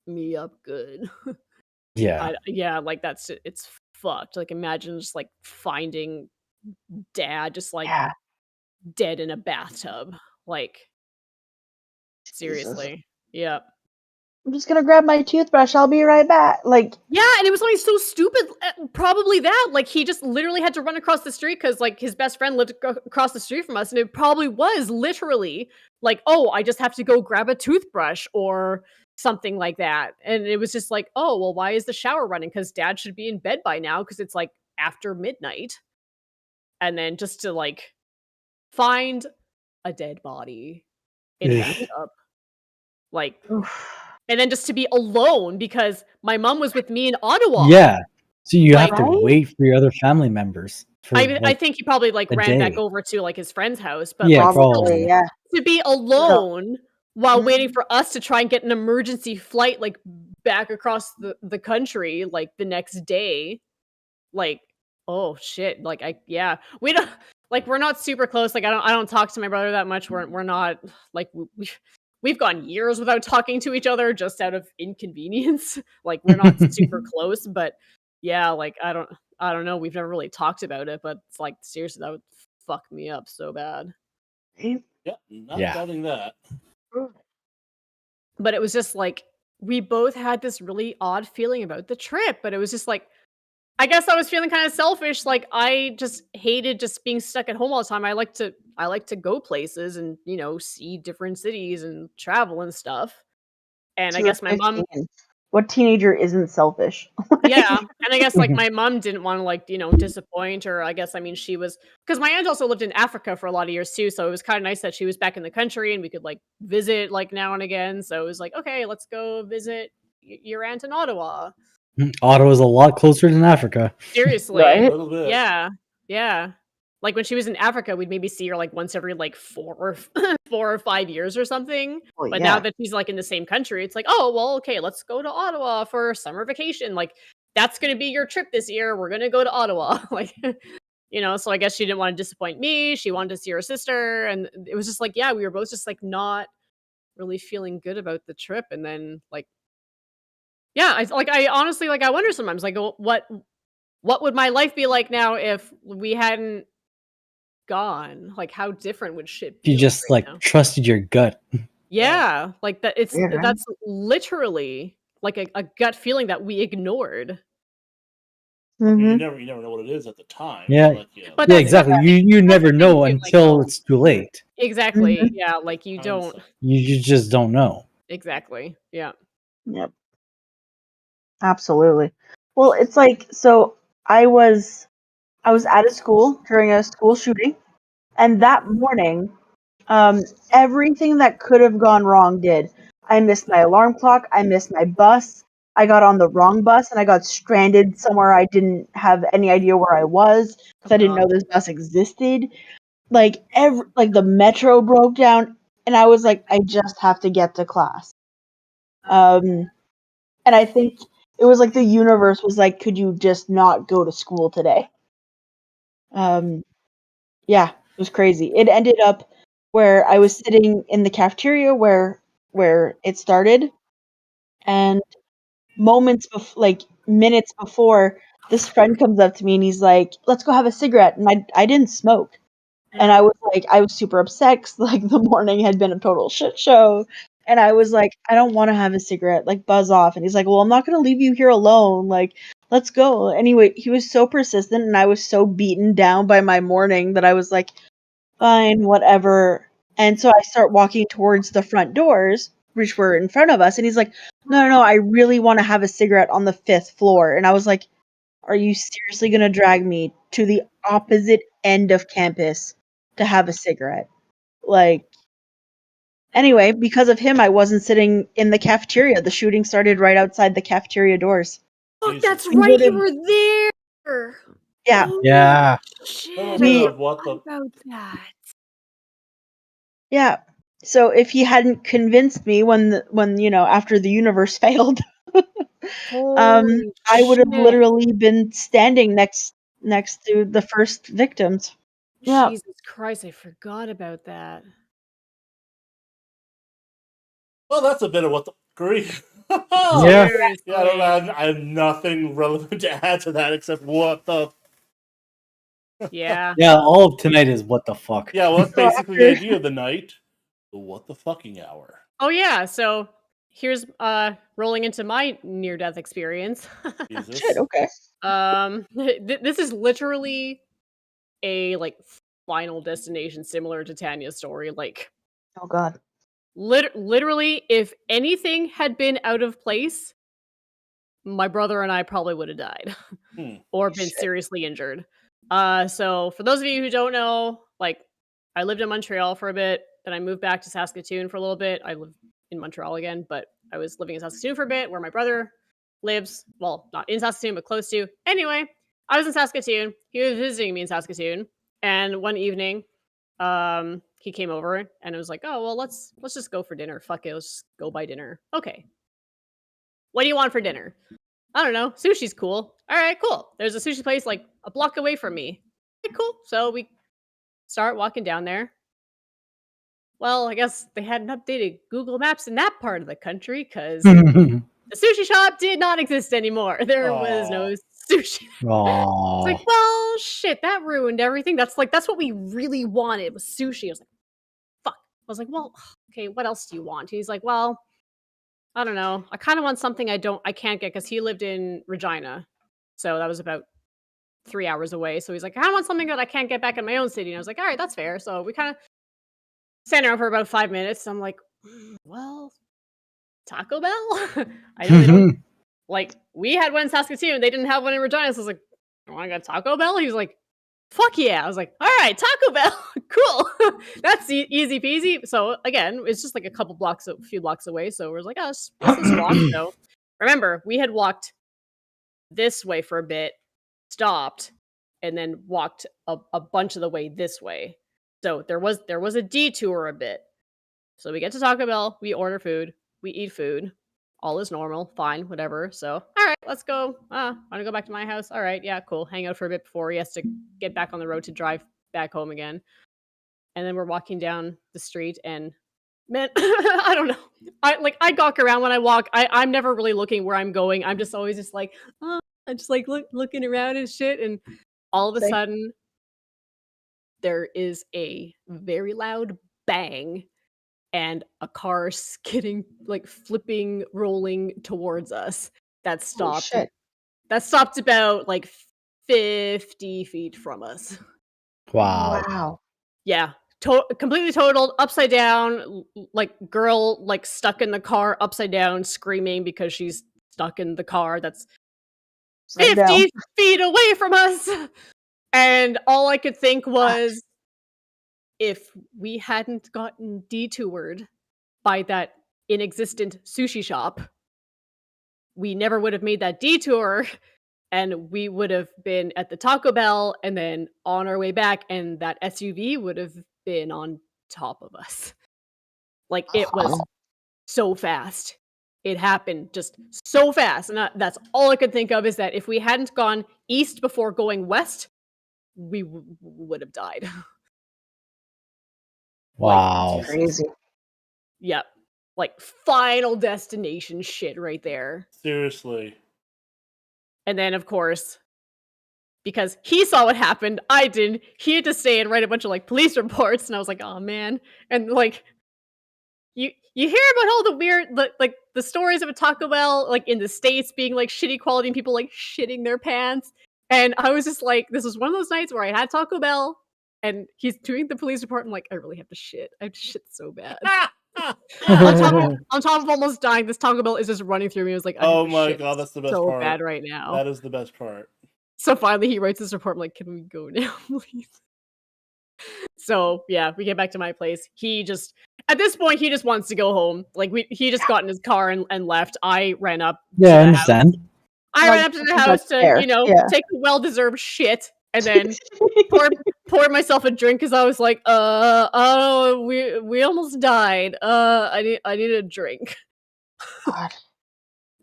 me up good. Yeah. Yeah, like it's fucked. Like imagine just like finding dad just like Yeah. dead in a bathtub. Like Jesus. seriously. Yeah. I'm just gonna grab my toothbrush. I'll be right back. Like, Yeah, and it was like so stupid. Probably that. Like he just literally had to run across the street because like his best friend lived across the street from us, and it probably was literally like, oh, I just have to go grab a toothbrush or something like that. And it was just like, oh, well, why is the shower running? Because Dad should be in bed by now because it's like after midnight. And then just to like find a dead body in a Ugh. bathtub, like, oof. and then just to be alone because my mom was with me in Ottawa. Yeah. So you have Like- to Right? wait for your other family members for I like, think he probably like a ran back day. over to like his friend's house, but Yeah, like probably. Yeah. to be alone while waiting Mhm. for us to try and get an emergency flight like back across the country like the next day, like, oh shit, like we don't like we're not super close. Like I don't talk to my brother that much. We're not like we've gone years without talking to each other just out of inconvenience. Like we're not super close, but yeah, like I don't know. We've never really talked about it, but it's like seriously, that would fuck me up so bad. Right? Yeah, not Yeah. doubting that. But it was just like we both had this really odd feeling about the trip, but it was just like I guess I was feeling kind of selfish. Like I just hated just being stuck at home all the time. I like to go places and, you know, see different cities and travel and stuff. And I So you're guess my mom 15. What teenager isn't selfish? yeah, and I guess like my mom didn't want to like, you know, disappoint her. I guess I mean she was because my aunt also lived in Africa for a lot of years too, so it was kind of nice that she was back in the country and we could like visit like now and again. So it was like, okay, let's go visit your aunt in Ottawa. Ottawa's a lot closer than Africa. Seriously. A Right? little bit. Yeah. Yeah. Like when she was in Africa, we'd maybe see her like once every like 4 or 5 years or something. Well, But yeah. now that she's like in the same country, it's like, oh well, okay, let's go to Ottawa for summer vacation. Like that's gonna be your trip this year. We're gonna go to Ottawa. Like you know, so I guess she didn't want to disappoint me. She wanted to see her sister. And it was just like, yeah, we were both just like not really feeling good about the trip. And then like yeah, I honestly like I wonder sometimes, like what would my life be like now if we hadn't gone? Like, how different would shit be You just right like now? trusted your gut. Yeah, like that. It's Weird, right? that's literally like a gut feeling that we ignored. Mhm. You never know what it is at the time. Yeah. Like, But Yeah, that's exactly. that's You the never thing know too, like, until oh, it's too late. exactly. Mhm. Yeah, like you don't hindsight. You just don't know. exactly. Yeah. Yep. Absolutely. Well, it's like so I was at a school during a school shooting, and that morning, everything that could have gone wrong did. I missed my alarm clock. I missed my bus. I got on the wrong bus and I got stranded somewhere I didn't have any idea where I was because I didn't know this bus existed. Like the metro broke down, and I was like, I just have to get to class. And I think it was like the universe was like, could you just not go to school today? Yeah, it was crazy. It ended up where I was sitting in the cafeteria where it started, and minutes before, this friend comes up to me and he's like, "Let's go have a cigarette." And I didn't smoke. And I was super upset 'cause, like, the morning had been a total shit show, and I was like, "I don't wanna have a cigarette, like, buzz off." And he's like, "Well, I'm not gonna leave you here alone, like, let's go." Anyway, he was so persistent, and I was so beaten down by my morning that I was like, "Fine, whatever." And so I start walking towards the front doors, which were in front of us, and he's like, "No, no, no, I really wanna have a cigarette on the 5th floor." And I was like, "Are you seriously gonna drag me to the opposite end of campus to have a cigarette?" Like, anyway, because of him, I wasn't sitting in the cafeteria. The shooting started right outside the cafeteria doors. Fuck, Jesus. that's We right. You would've- were there. Yeah, Holy Yeah. shit. Little I bit We- of what the forgot about that. yeah. So if he hadn't convinced me when after the universe failed, Holy I would have shit. literally been standing next to the first victims. Yeah. Jesus Christ, I forgot about that. well, that's a bit of what the grief. Yeah. Seriously. Yeah, I have nothing relevant to add to that except what the. Yeah. Yeah, all of tonight is what the fuck. Yeah, well, that's So basically the after- idea of the night. The what the fucking hour. Oh yeah. So here's rolling into my near-death experience. Jesus. Shit. Okay. This is literally a like final destination similar to Tanya's story. Like Oh God. literally, if anything had been out of place, my brother and I probably would have died Hmm. or been Shit. seriously injured. So for those of you who don't know, like I lived in Montreal for a bit, then I moved back to Saskatoon for a little bit. I live in Montreal again, but I was living in Saskatoon for a bit, where my brother lives. Well, not in Saskatoon, but close to. Anyway, I was in Saskatoon. He was visiting me in Saskatoon, and one evening, he came over and it was like, "Oh well, let's just go for dinner. Fuck it, let's just go buy dinner." Okay, what do you want for dinner? I don't know. Sushi's cool. All right, cool. There's a sushi place like a block away from me. Okay, cool. So we start walking down there. Well, I guess they hadn't updated Google Maps in that part of the country because the sushi shop did not exist anymore. There was no Aw. sushi. It's like, Aw. well, shit, that ruined everything. That's what we really wanted was sushi. I was like, fuck. I was like, well, okay, what else do you want? He's like, well, I don't know. I kind of want something I can't get because he lived in Regina. So that was about 3 hours away. So he's like, I want something that I can't get back in my own city. And I was like, all right, that's fair. So we kind of sat around for about 5 minutes. I'm like, well, Taco Bell? I know they don't like we had one in Saskatoon, they didn't have one in Regina. So I was like, I want to go to Taco Bell. He was like, fuck yeah. I was like, all right, Taco Bell. Cool. That's easy peasy. So again, it's just like a few blocks away. So we're like, oh, let's just walk. So remember, we had walked this way for a bit, stopped, and then walked a bunch of the way this way. So there was a detour a bit. So we get to Taco Bell, we order food, we eat food. All is normal, fine, whatever. So, all right, let's go. Want to go back to my house? All right, yeah, cool. Hang out for a bit before he has to get back on the road to drive back home again. And then we're walking down the street, and man, I don't know. I gawk around when I walk. I'm never really looking where I'm going. I'm just always just like, oh, I'm just like looking around and shit. And all of a Same. sudden, there is a very loud bang and a car skidding, like flipping, rolling towards us. That Holy stopped. shit. That stopped about like 50 feet from us. Wow. Wow. Yeah, completely totaled, upside down, like girl, like stuck in the car, upside down, screaming because she's stuck in the car. That's Right 50 down. feet away from us. And all I could think was, if we hadn't gotten detoured by that inexistent sushi shop, we never would have made that detour and we would have been at the Taco Bell and then on our way back and that SUV would have been on top of us. Like it was so fast. It happened just so fast. And that's all I could think of is that if we hadn't gone east before going west, we would have died. Wow. That's crazy. Yep. Like final destination shit right there. Seriously. And then of course, because he saw what happened, I didn't. He had to stay and write a bunch of like police reports, and I was like, oh man. And like you hear about all the weird like the stories of a Taco Bell like in the States being like shitty quality and people like shitting their pants. And I was just like, this was one of those nights where I had Taco Bell and he's doing the police report. I'm like, I really have to shit. I have to shit so bad. on top of almost dying, this Taco Bell is just running through me. I was like, I have Oh to my shit god, that's the best so part. bad right now. That is the best part. So finally he writes this report. I'm like, can we go now, please? So yeah, we get back to my place. He just at this point he just wants to go home. Like he just got in his car and left. I ran up Yeah, to I the understand. I Like, ran up to the that's house to, fair. Yeah. take a well-deserved shit and then poured myself a drink because I was like, oh, we almost died. I need a drink. God.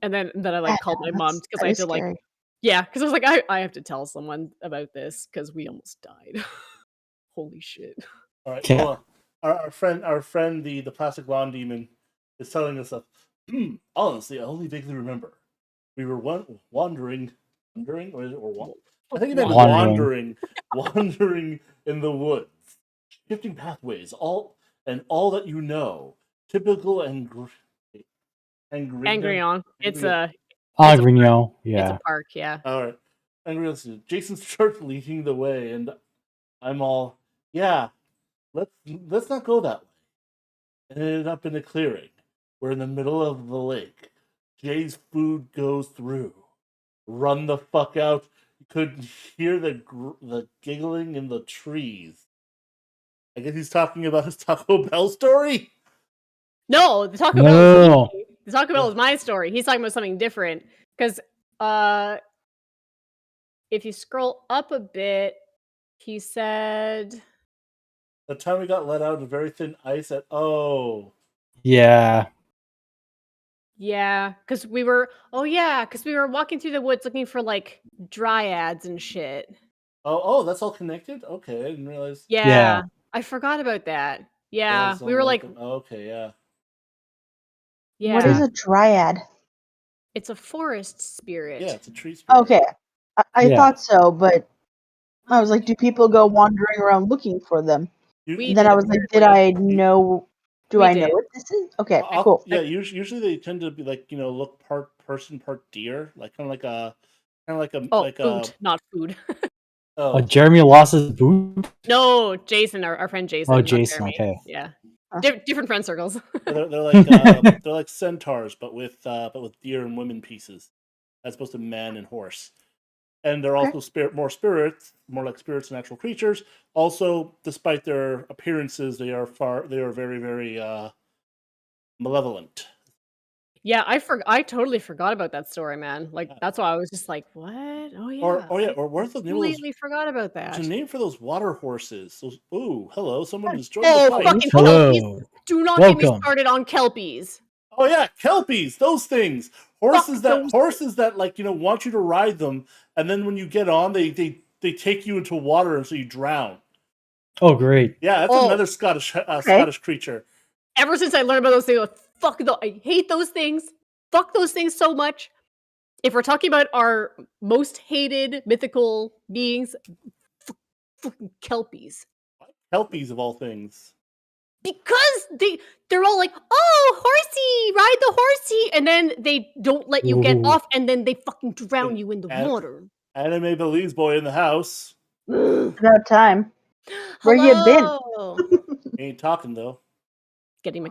And then I like called my mom because I had to like, scary. yeah, because I was like, I have to tell someone about this because we almost died. Holy shit. All right, Yeah. hold on. Our friend, the plastic lawn demon, is telling us that. Honestly, I only vaguely remember. We were wandering, I think he meant Wandering. wandering in the woods, shifting pathways, all that you know, typical and Angrion. It's Angrion. a Agrignon, it's yeah. a park, yeah. All right. Angrion. Jason starts leading the way, and I'm all, yeah. Let's not go that way. And it ended up in a clearing. We're in the middle of the lake. Jay's food goes through. Run the fuck out. You could hear the giggling in the trees. I guess he's talking about his Taco Bell story? No, the Taco No, Bell is no, no. the Taco Bell is my story. He's talking about something different. Because if you scroll up a bit, he said The time we got let out in very thin ice at Yeah. yeah, because we were walking through the woods looking for like dryads and shit. Oh, that's all connected? Okay, I didn't realize. Yeah. I forgot about that. Yeah. That's We all were like, okay, yeah. yeah. What is a dryad? It's a forest spirit. Yeah, it's a tree spirit. Okay, I Yeah. thought so, but I was like, do people go wandering around looking for them? We And then I did, was like, apparently. do We I know did. what this is? Okay, cool. Yeah, usually they tend to be like, look part person, part deer, like kind of like a Boot, not food. Oh, Jeremy lost his boot? No, Jason, our friend Jason. Oh, not Jason, Jeremy. okay. Yeah. Huh. Different friend circles. they're like centaurs, but with deer and women pieces, as opposed to man and horse. And they're also more like spirits and actual creatures. Also, despite their appearances, they are very, very malevolent. Yeah, I totally forgot about that story, man. Like that's why I was just like, what? Oh yeah. Or what's the name of those? Completely forgot about that. There's a name for those water horses. Hello, someone is joining Oh, the fight. fucking Hello. kelpies! Do not get me Welcome. started on kelpies. Oh yeah, kelpies, those things. Horses those that want you to ride them, and then when you get on, they take you into water and so you drown. Oh, great. Yeah, that's another Scottish creature. Ever since I learned about those things, I hate those things. Fuck those things so much. If we're talking about our most hated mythical beings, fucking kelpies. Kelpies of all things. Because they're all like, oh, horsey, ride the horsey, and then they don't let you get Ooh. off, and then they fucking drown you in the water. Anime Belize boy in the house. About time. Where you been? Ain't talking though. Getting my.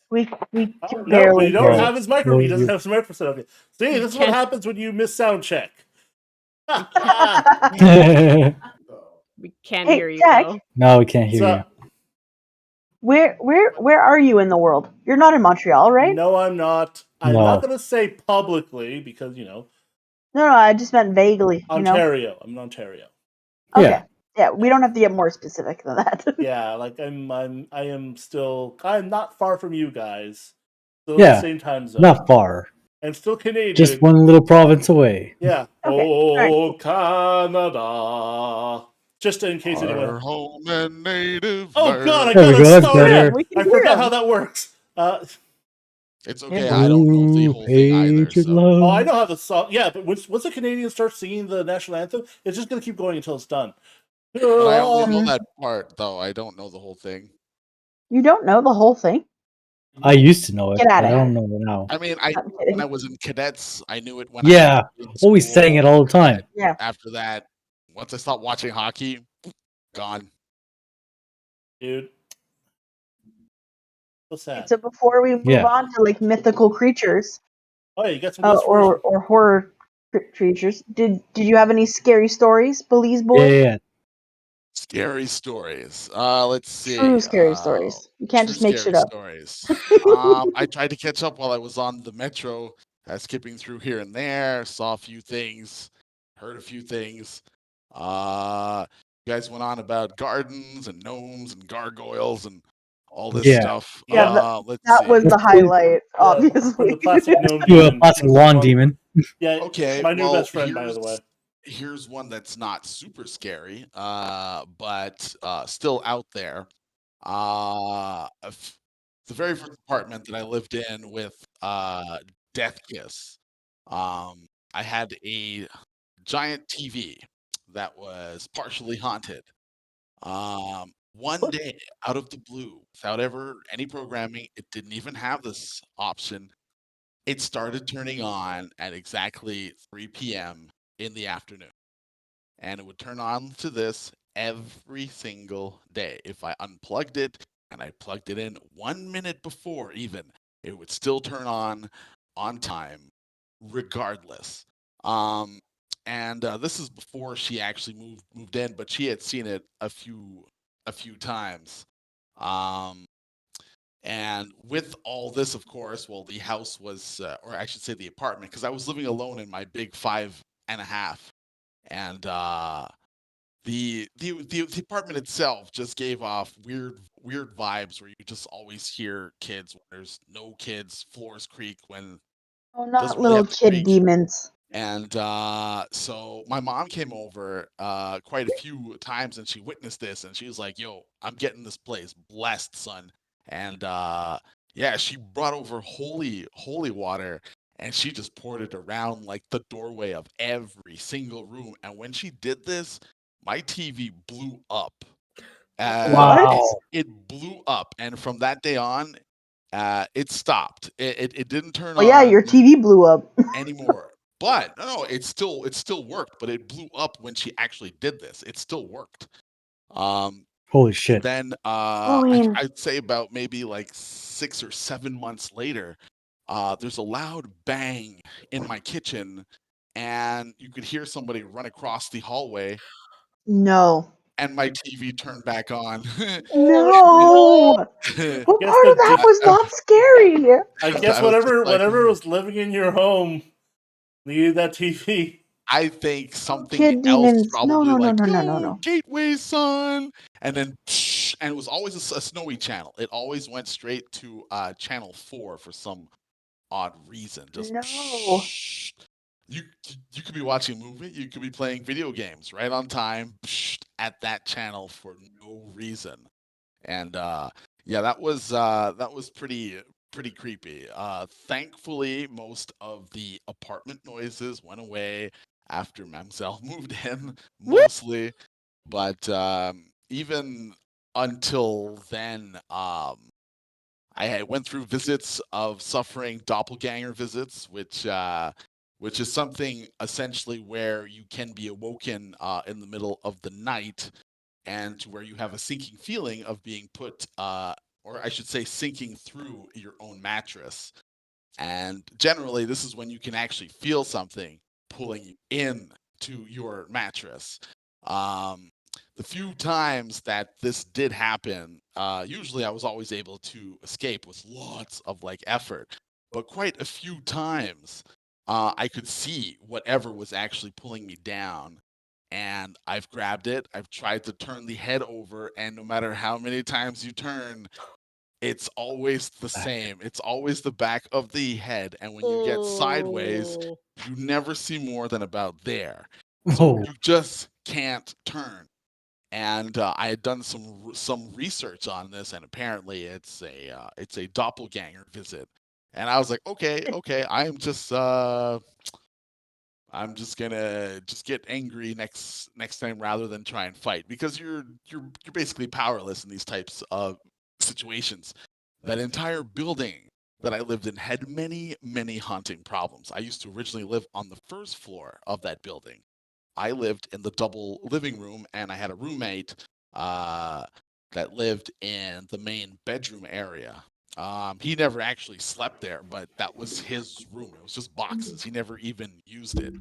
We can No, barely. we don't hear have his microphone. He No, doesn't you- have his microphone set up yet. See, this is what happens when you miss sound check. We can't Hey, hear you. Jack. Though. No, we can't hear So- Where are you in the world? You're not in Montreal, right? No, I'm not. I'm No. not going to say publicly because No, I just meant vaguely. Ontario. I'm in Ontario. Okay. Yeah, we don't have to get more specific than that. Yeah, like I'm not far from you guys. Still Yeah, in the same time zone. Not far. And still Canadian. Just one little province away. Yeah. Okay, Canada. Just in case Our anyone. home and native Oh land. God, I There we gotta go, that's start better. it. we can I hear forgot him. how that works. It's okay. I don't know the whole thing either. So. Oh, I know how the song. Yeah, but once a Canadian starts singing the national anthem, it's just gonna keep going until it's done. But I only know that part, though. I don't know the whole thing. You don't know the whole thing? I used to know it, Get but outta I here. don't know it now. I mean, I'm kidding. when I was in cadets, I knew it when Yeah, I was in always school, sang it all the time. Yeah. After that, once I stopped watching hockey, gone. Dude. So sad. So before we move on to like mythical creatures, Oh, yeah, you got some ghost or horror creatures, did you have any scary stories, Belize boy? Yeah. Scary stories. Let's see. True scary stories. You can't True just make scary shit up. stories. I tried to catch up while I was on the metro, skipping through here and there, saw a few things, heard a few things. You guys went on about gardens and gnomes and gargoyles and all this Yeah. stuff. Yeah, Let's That see. was the highlight, obviously. the classic gnome You a demon. classic lawn demon. Yeah, Okay, my new well, best friend, by the way. Here's one that's not super scary, but still out there. The very first apartment that I lived in with Death Kiss, I had a giant TV that was partially haunted. one day, out of the blue, without ever any programming, it didn't even have this option. It started turning on at exactly 3 p.m. in the afternoon. And it would turn on to this every single day. If I unplugged it and I plugged it in 1 minute before, even, it would still turn on time, regardless. And this is before she actually moved in, but she had seen it a few times. And with all this, of course, well, the house was, or I should say, the apartment, because I was living alone in my big 5.5, and the apartment itself just gave off weird vibes where you just always hear kids when there's no kids, floors creak when Oh, it not doesn't really little have to kid creak. demons. And so my mom came over quite a few times, and she witnessed this, and she was like, "Yo, I'm getting this place blessed, son." And yeah, she brought over holy water, and she just poured it around like the doorway of every single room. And when she did this, my TV blew up. Wow. It blew up, and from that day on, it stopped. It didn't turn Oh yeah, on your TV blew up. anymore. But no, it still worked, but it blew up when she actually did this. It still worked. Holy shit. Then Halloween. I'd say about maybe like 6 or 7 months later, there's a loud bang in my kitchen, and you could hear somebody run across the hallway, No. and my TV turned back on. No. What Guess part of the that di- was not scary? I guess I was just like, whatever was living in your home needed that TV. I think something Kid else demons. No, probably no, no, like, no, no, no, "Yo, no. Gateway, son," and then, and it was always a snowy channel. It always went straight to channel 4 for some odd reason. Just No. you you could be watching a movie, you could be playing video games right on time at that channel for no reason. And yeah, that was pretty creepy. Thankfully, most of the apartment noises went away after Mamselle moved in, mostly. But even until then, I went through visits of suffering doppelganger visits, which is something essentially where you can be awoken in the middle of the night, and to where you have a sinking feeling of being put, or I should say, sinking through your own mattress. And generally, this is when you can actually feel something pulling you in to your mattress. Um, the few times that this did happen, usually I was always able to escape with lots of like effort. But quite a few times, I could see whatever was actually pulling me down. And I've grabbed it. I've tried to turn the head over, and no matter how many times you turn, it's always the same. It's always the back of the head, and when you get sideways, Oh. you never see more than about there. So Oh, you just can't turn. And I had done some research on this, and apparently it's a doppelganger visit. And I was like, okay, I'm just gonna just get angry next time rather than try and fight, because you're basically powerless in these types of situations. That entire building that I lived in had many haunting problems. I used to originally live on the first floor of that building. I lived in the double living room, and I had a roommate uh, that lived in the main bedroom area. He never actually slept there, but that was his room. It was just boxes. He never even used it.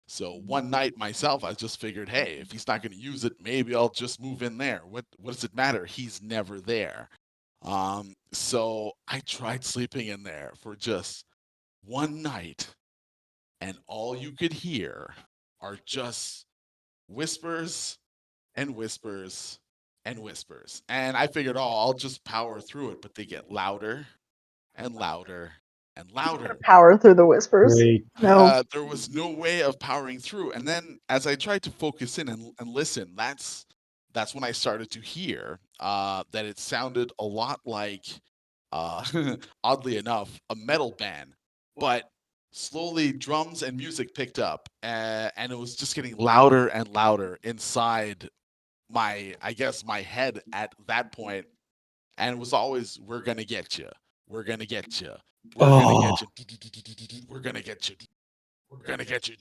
So one night myself, I just figured, hey, if he's not going to use it, maybe I'll just move in there. What does it matter? He's never there. So I tried sleeping in there for just one night, and all you could hear are just whispers and whispers and whispers. And I figured, oh, I'll just power through it, but they get louder and louder and louder. Power through the whispers. great. No. There was no way of powering through. And then as I tried to focus in and listen, that's when I started to hear that it sounded a lot like, uh, oddly enough, a metal band. But slowly drums and music picked up, and it was just getting louder and louder inside I guess my head at that point, and it was always, "We're gonna get you. We're gonna get you. We're gonna get you. We're gonna get you. We're gonna get you.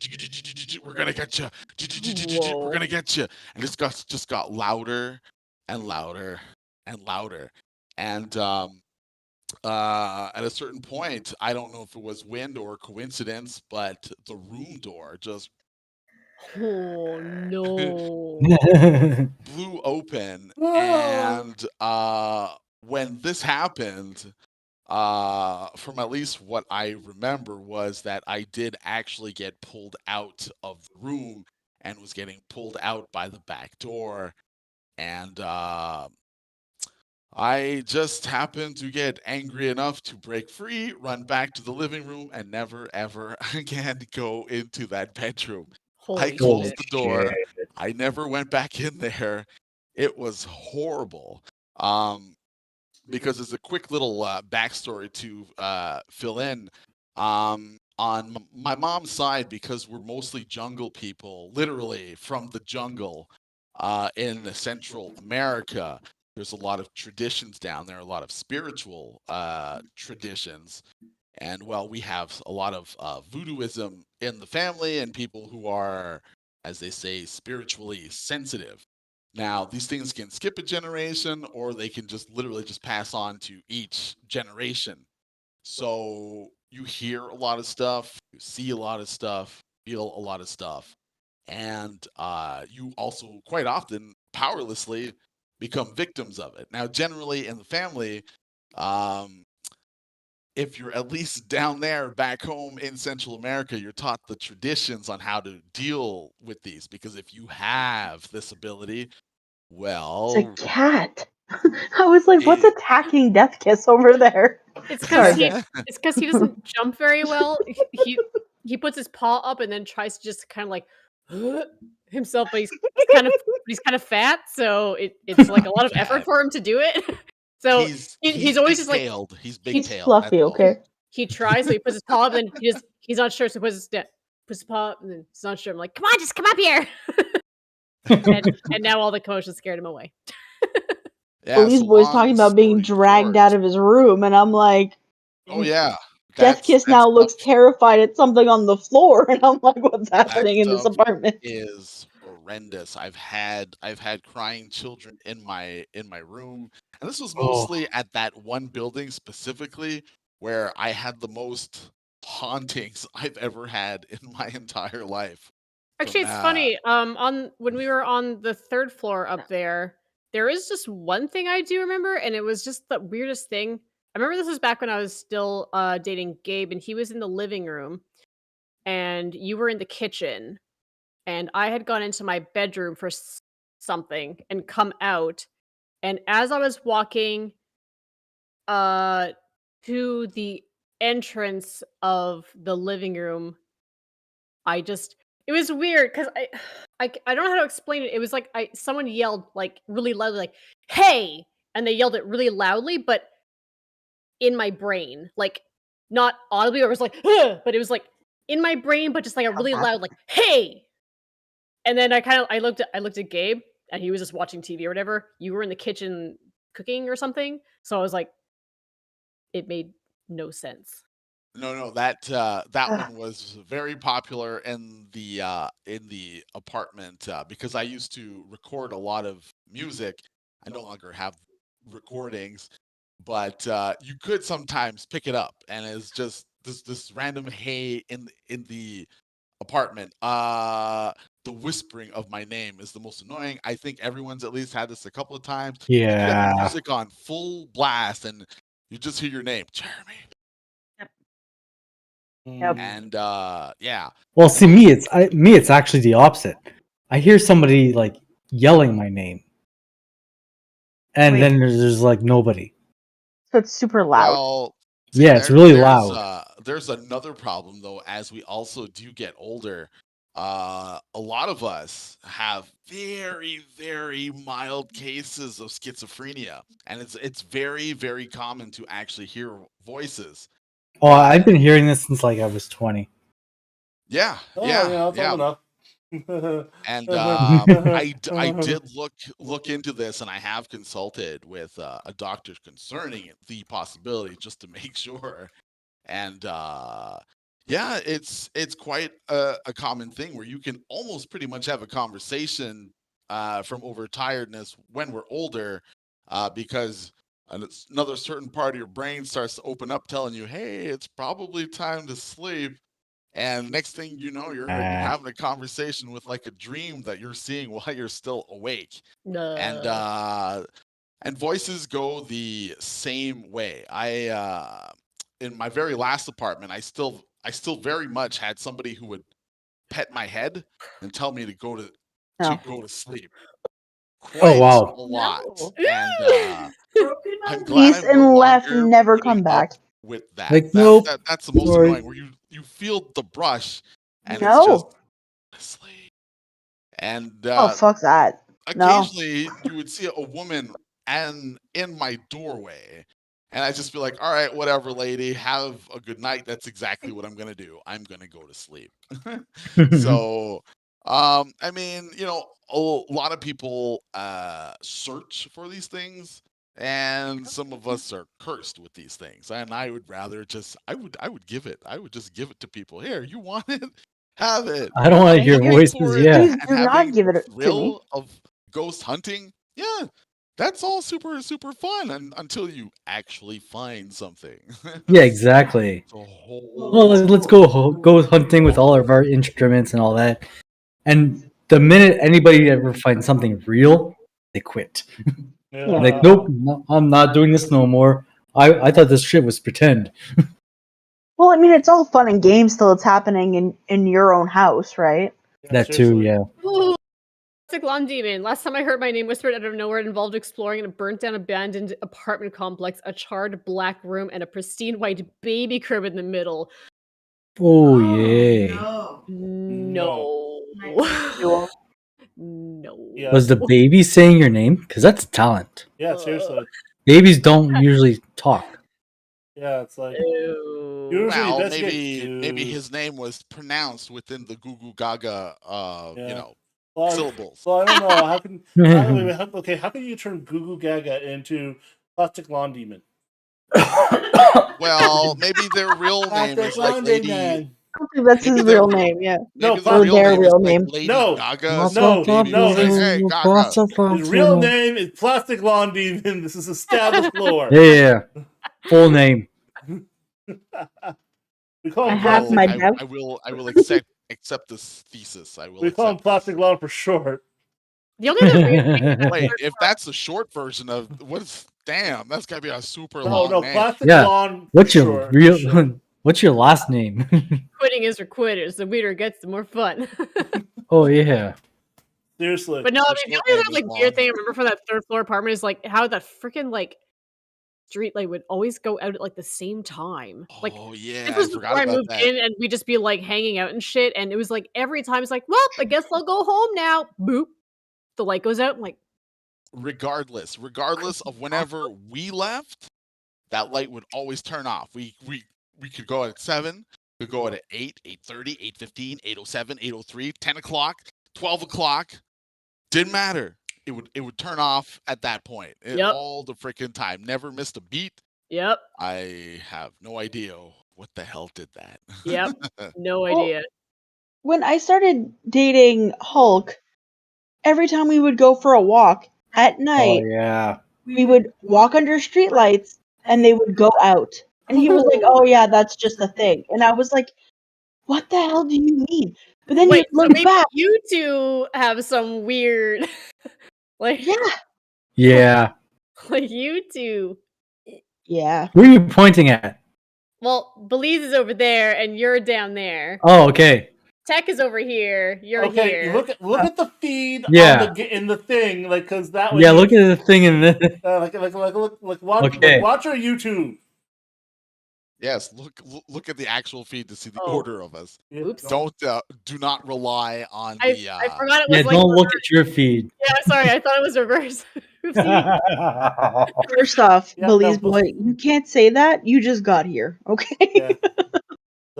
We're gonna get you. We're Whoa. gonna get you." And this just got louder and louder and louder. And at a certain point, I don't know if it was wind or coincidence, but the room door just Oh no. blew open. Ah. And when this happened, from at least what I remember, was that I did actually get pulled out of the room and was getting pulled out by the back door. And I just happened to get angry enough to break free, run back to the living room, and never, ever again go into that bedroom. I Holy closed shit. the door. I never went back in there. It was horrible. Because as a quick little backstory to fill in, on my mom's side, because we're mostly jungle people, literally from the jungle in Central America, there's a lot of traditions down there, a lot of spiritual traditions. And well, we have a lot of voodooism in the family and people who are, as they say, spiritually sensitive. Now, these things can skip a generation or they can just literally just pass on to each generation. So you hear a lot of stuff, you see a lot of stuff, feel a lot of stuff, and you also quite often powerlessly become victims of it. Now, generally in the family, um, if you're at least down there back home in Central America, you're taught the traditions on how to deal with these. Because if you have this ability, It's a well, cat. I was like, what's it, attacking Death Kiss over there? It's Sorry. because he doesn't jump very well. He puts his paw up and then tries to just kind of like himself, but he's kind of fat, so it's like a lot of effort for him to do it. So he's he's always just like big-tailed. He's He's big-tailed. That's fluffy, all. okay? he tries, so he puts his paw up, and then he's not sure, so he puts his paw up, and then he's not sure. I'm like, come on, just come up here. and now all the commotion scared him away. Yeah, Police so boy's long talking about being story dragged short. out of his room, and I'm like, Oh yeah, Death Kiss now looks terrified at something on the floor, and I'm like, what's happening in this stuff apartment? is horrendous. I've had crying children in my room, and this was Oh. mostly at that one building specifically where I had the most hauntings I've ever had in my entire life. Actually, From, it's funny. On when we were on the third floor up there is just one thing I do remember, and it was just the weirdest thing. I remember this was back when I was still dating Gabe, and he was in the living room, and you were in the kitchen, and I had gone into my bedroom for something and come out, and as I was walking uh to the entrance of the living room, it was weird because I don't know how to explain it. It was like someone yelled like really loudly, like "Hey!" and they yelled it really loudly, but in my brain, like not audibly, or it was like, "Ugh!" but it was like in my brain, but just like a really loud like "Hey!" And then I looked at Gabe, and he was just watching TV or whatever. You were in the kitchen cooking or something, so I was like, it made no sense. No, that one was very popular in the apartment because I used to record a lot of music. I no longer have recordings, but you could sometimes pick it up, and it's just this random hey in the apartment. The whispering of my name is the most annoying. I think everyone's at least had this a couple of times. You got the Yeah. music on full blast, and you just hear your name, Jeremy. Yep. And yeah, Well, see, it's actually the opposite. I hear somebody like yelling my name, and Wait. then there's like nobody. So it's super loud. well, see, Yeah, it's really loud. There's another problem though, as we also do get older. A lot of us have very, very mild cases of schizophrenia, and it's very, very common to actually hear voices. Oh, I've been hearing this since like I was 20. Yeah, Oh, yeah, yeah, that's yeah. old enough. And I did look into this, and I have consulted with a doctor concerning the possibility just to make sure. And yeah, it's quite a common thing where you can almost pretty much have a conversation from overtiredness when we're older, because another certain part of your brain starts to open up, telling you, "Hey, it's probably time to sleep." And next thing you know, you're having a conversation with like a dream that you're seeing while you're still awake. And voices go the same way. I in my very last apartment, I still very much had somebody who would pet my head and tell me to go to sleep. Oh, Quite wow. a lot. No. And I'm glad Peace I'm no and left, longer never putting come back. up with that. Like, nope. That's the most Sorry. annoying, where you feel the brush and it's just No. sleep. And Oh, fuck that. No. occasionally you would see a woman in my doorway, and I'd just be like, all right, whatever, lady, have a good night. That's exactly what I'm gonna do. I'm gonna go to sleep. So I mean, a lot of people search for these things, and some of us are cursed with these things. And I would rather just I would just give it to people. Here, you want it? Have it. I don't want to hear Paying voices. for it Yeah. Please and do not having give the it to me. thrill of ghost hunting, yeah, that's all super, super fun, until you actually find something. Yeah, exactly. It's a whole Well, let's go hunting with all of our instruments and all that. And the minute anybody ever finds something real, they quit. Like, nope, no, I'm not doing this no more. I thought this shit was pretend. Well, I mean, it's all fun and games till it's happening in your own house, right? That too, yeah. Ooh, Plastic Lawn Demon. Last time I heard my name whispered out of nowhere, it involved exploring in a burnt-down abandoned apartment complex, a charred black room, and a pristine white baby crib in the middle. Oh, yeah. No. Cool. No. Yeah. Was the baby saying your name? Because that's talent. Yeah, seriously. Babies don't usually talk. Yeah, it's like Ew. usually Well, that's maybe his name was pronounced within the Goo Goo Gaga, well, syllables. Well, I don't know. How can how can you turn Goo Goo Gaga into Plastic Lawn Demon? Well, maybe their real name Plastic is like Lawn Lady. Demon. I don't think that's Maybe his their real name, yeah. No, Maybe their Or their real real name is name. like Lady No, Gaga. So no, baby no, was like, his- hey, Gaga. His real name is Plastic Lawn Demon. This is established lore. Yeah. Full name. We call I him have Plastic. my doubts. I will accept this thesis. I will. We call him accept Plastic this. Lawn for short. The only other weird thing about Wait, if that's the short version of what's that's gotta be a super No, long name. Plastic Yeah. Lawn. What's for your short, real? for short. What's your last name? quitting is for quitters. The weirder it gets, the more fun. Oh yeah. Seriously. But no, I The mean, short the only name other is like weird long. thing I remember from that third floor apartment is like how that freaking like street light would always go out at like the same time. Like Oh yeah, this I was forgot before I about moved that. in, and we'd just be like hanging out and shit. And it was like every time it's like, well, I guess I'll go home now. Boop, the light goes out. I'm like, Regardless of whenever we left, that light would always turn off. We could go at 7, we could go at 8, 8:30, 8:15, 8:07, 8:03, 10 o'clock, 12 o'clock. Didn't matter. It would turn off at that point. Yep. All the freaking time. Never missed a beat. yep, I have no idea what the hell did that. yep, no Well, idea. When I started dating Hulk, every time we would go for a walk at Oh night, yeah. we would walk under streetlights and they would go out. And he was like, "Oh yeah, that's just a thing." And I was like, "What the hell do you mean?" But then Wait, you so look maybe back. you two have some weird, like, Yeah. Yeah. like you two. Yeah. Who are you pointing at? Well, Belize is over there, and you're down there. Oh, okay. Tech is over here. You're Okay, here. look at the feed Yeah. on in the thing, like because that way. Yeah. Look at the thing in the. Watch our YouTube. Yes, look at the actual feed to see the Oh. order of us. Oops. Do not rely on I the forgot it was Yeah. like. Don't look at your feed. Yeah, sorry, I thought it was reverse. Oopsie. First off, Yeah, Belize no, boy, you can't say that. You just got here, okay? Yeah.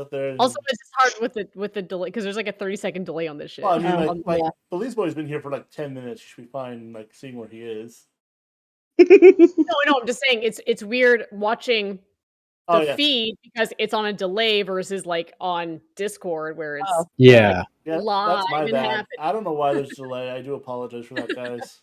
Up there. Also, it's just hard with the delay because there's like a 30-second delay on this shit. Well, I mean, Oh, like yeah. Police Boy's been here for like 10 minutes. You should be fine, like seeing where he is. No, I'm just saying it's weird watching the Oh yeah, feed because it's on a delay versus like on Discord where it's Oh. Yeah. yeah. live That's my and bad. happening. I don't know why there's a delay. I do apologize for that, guys.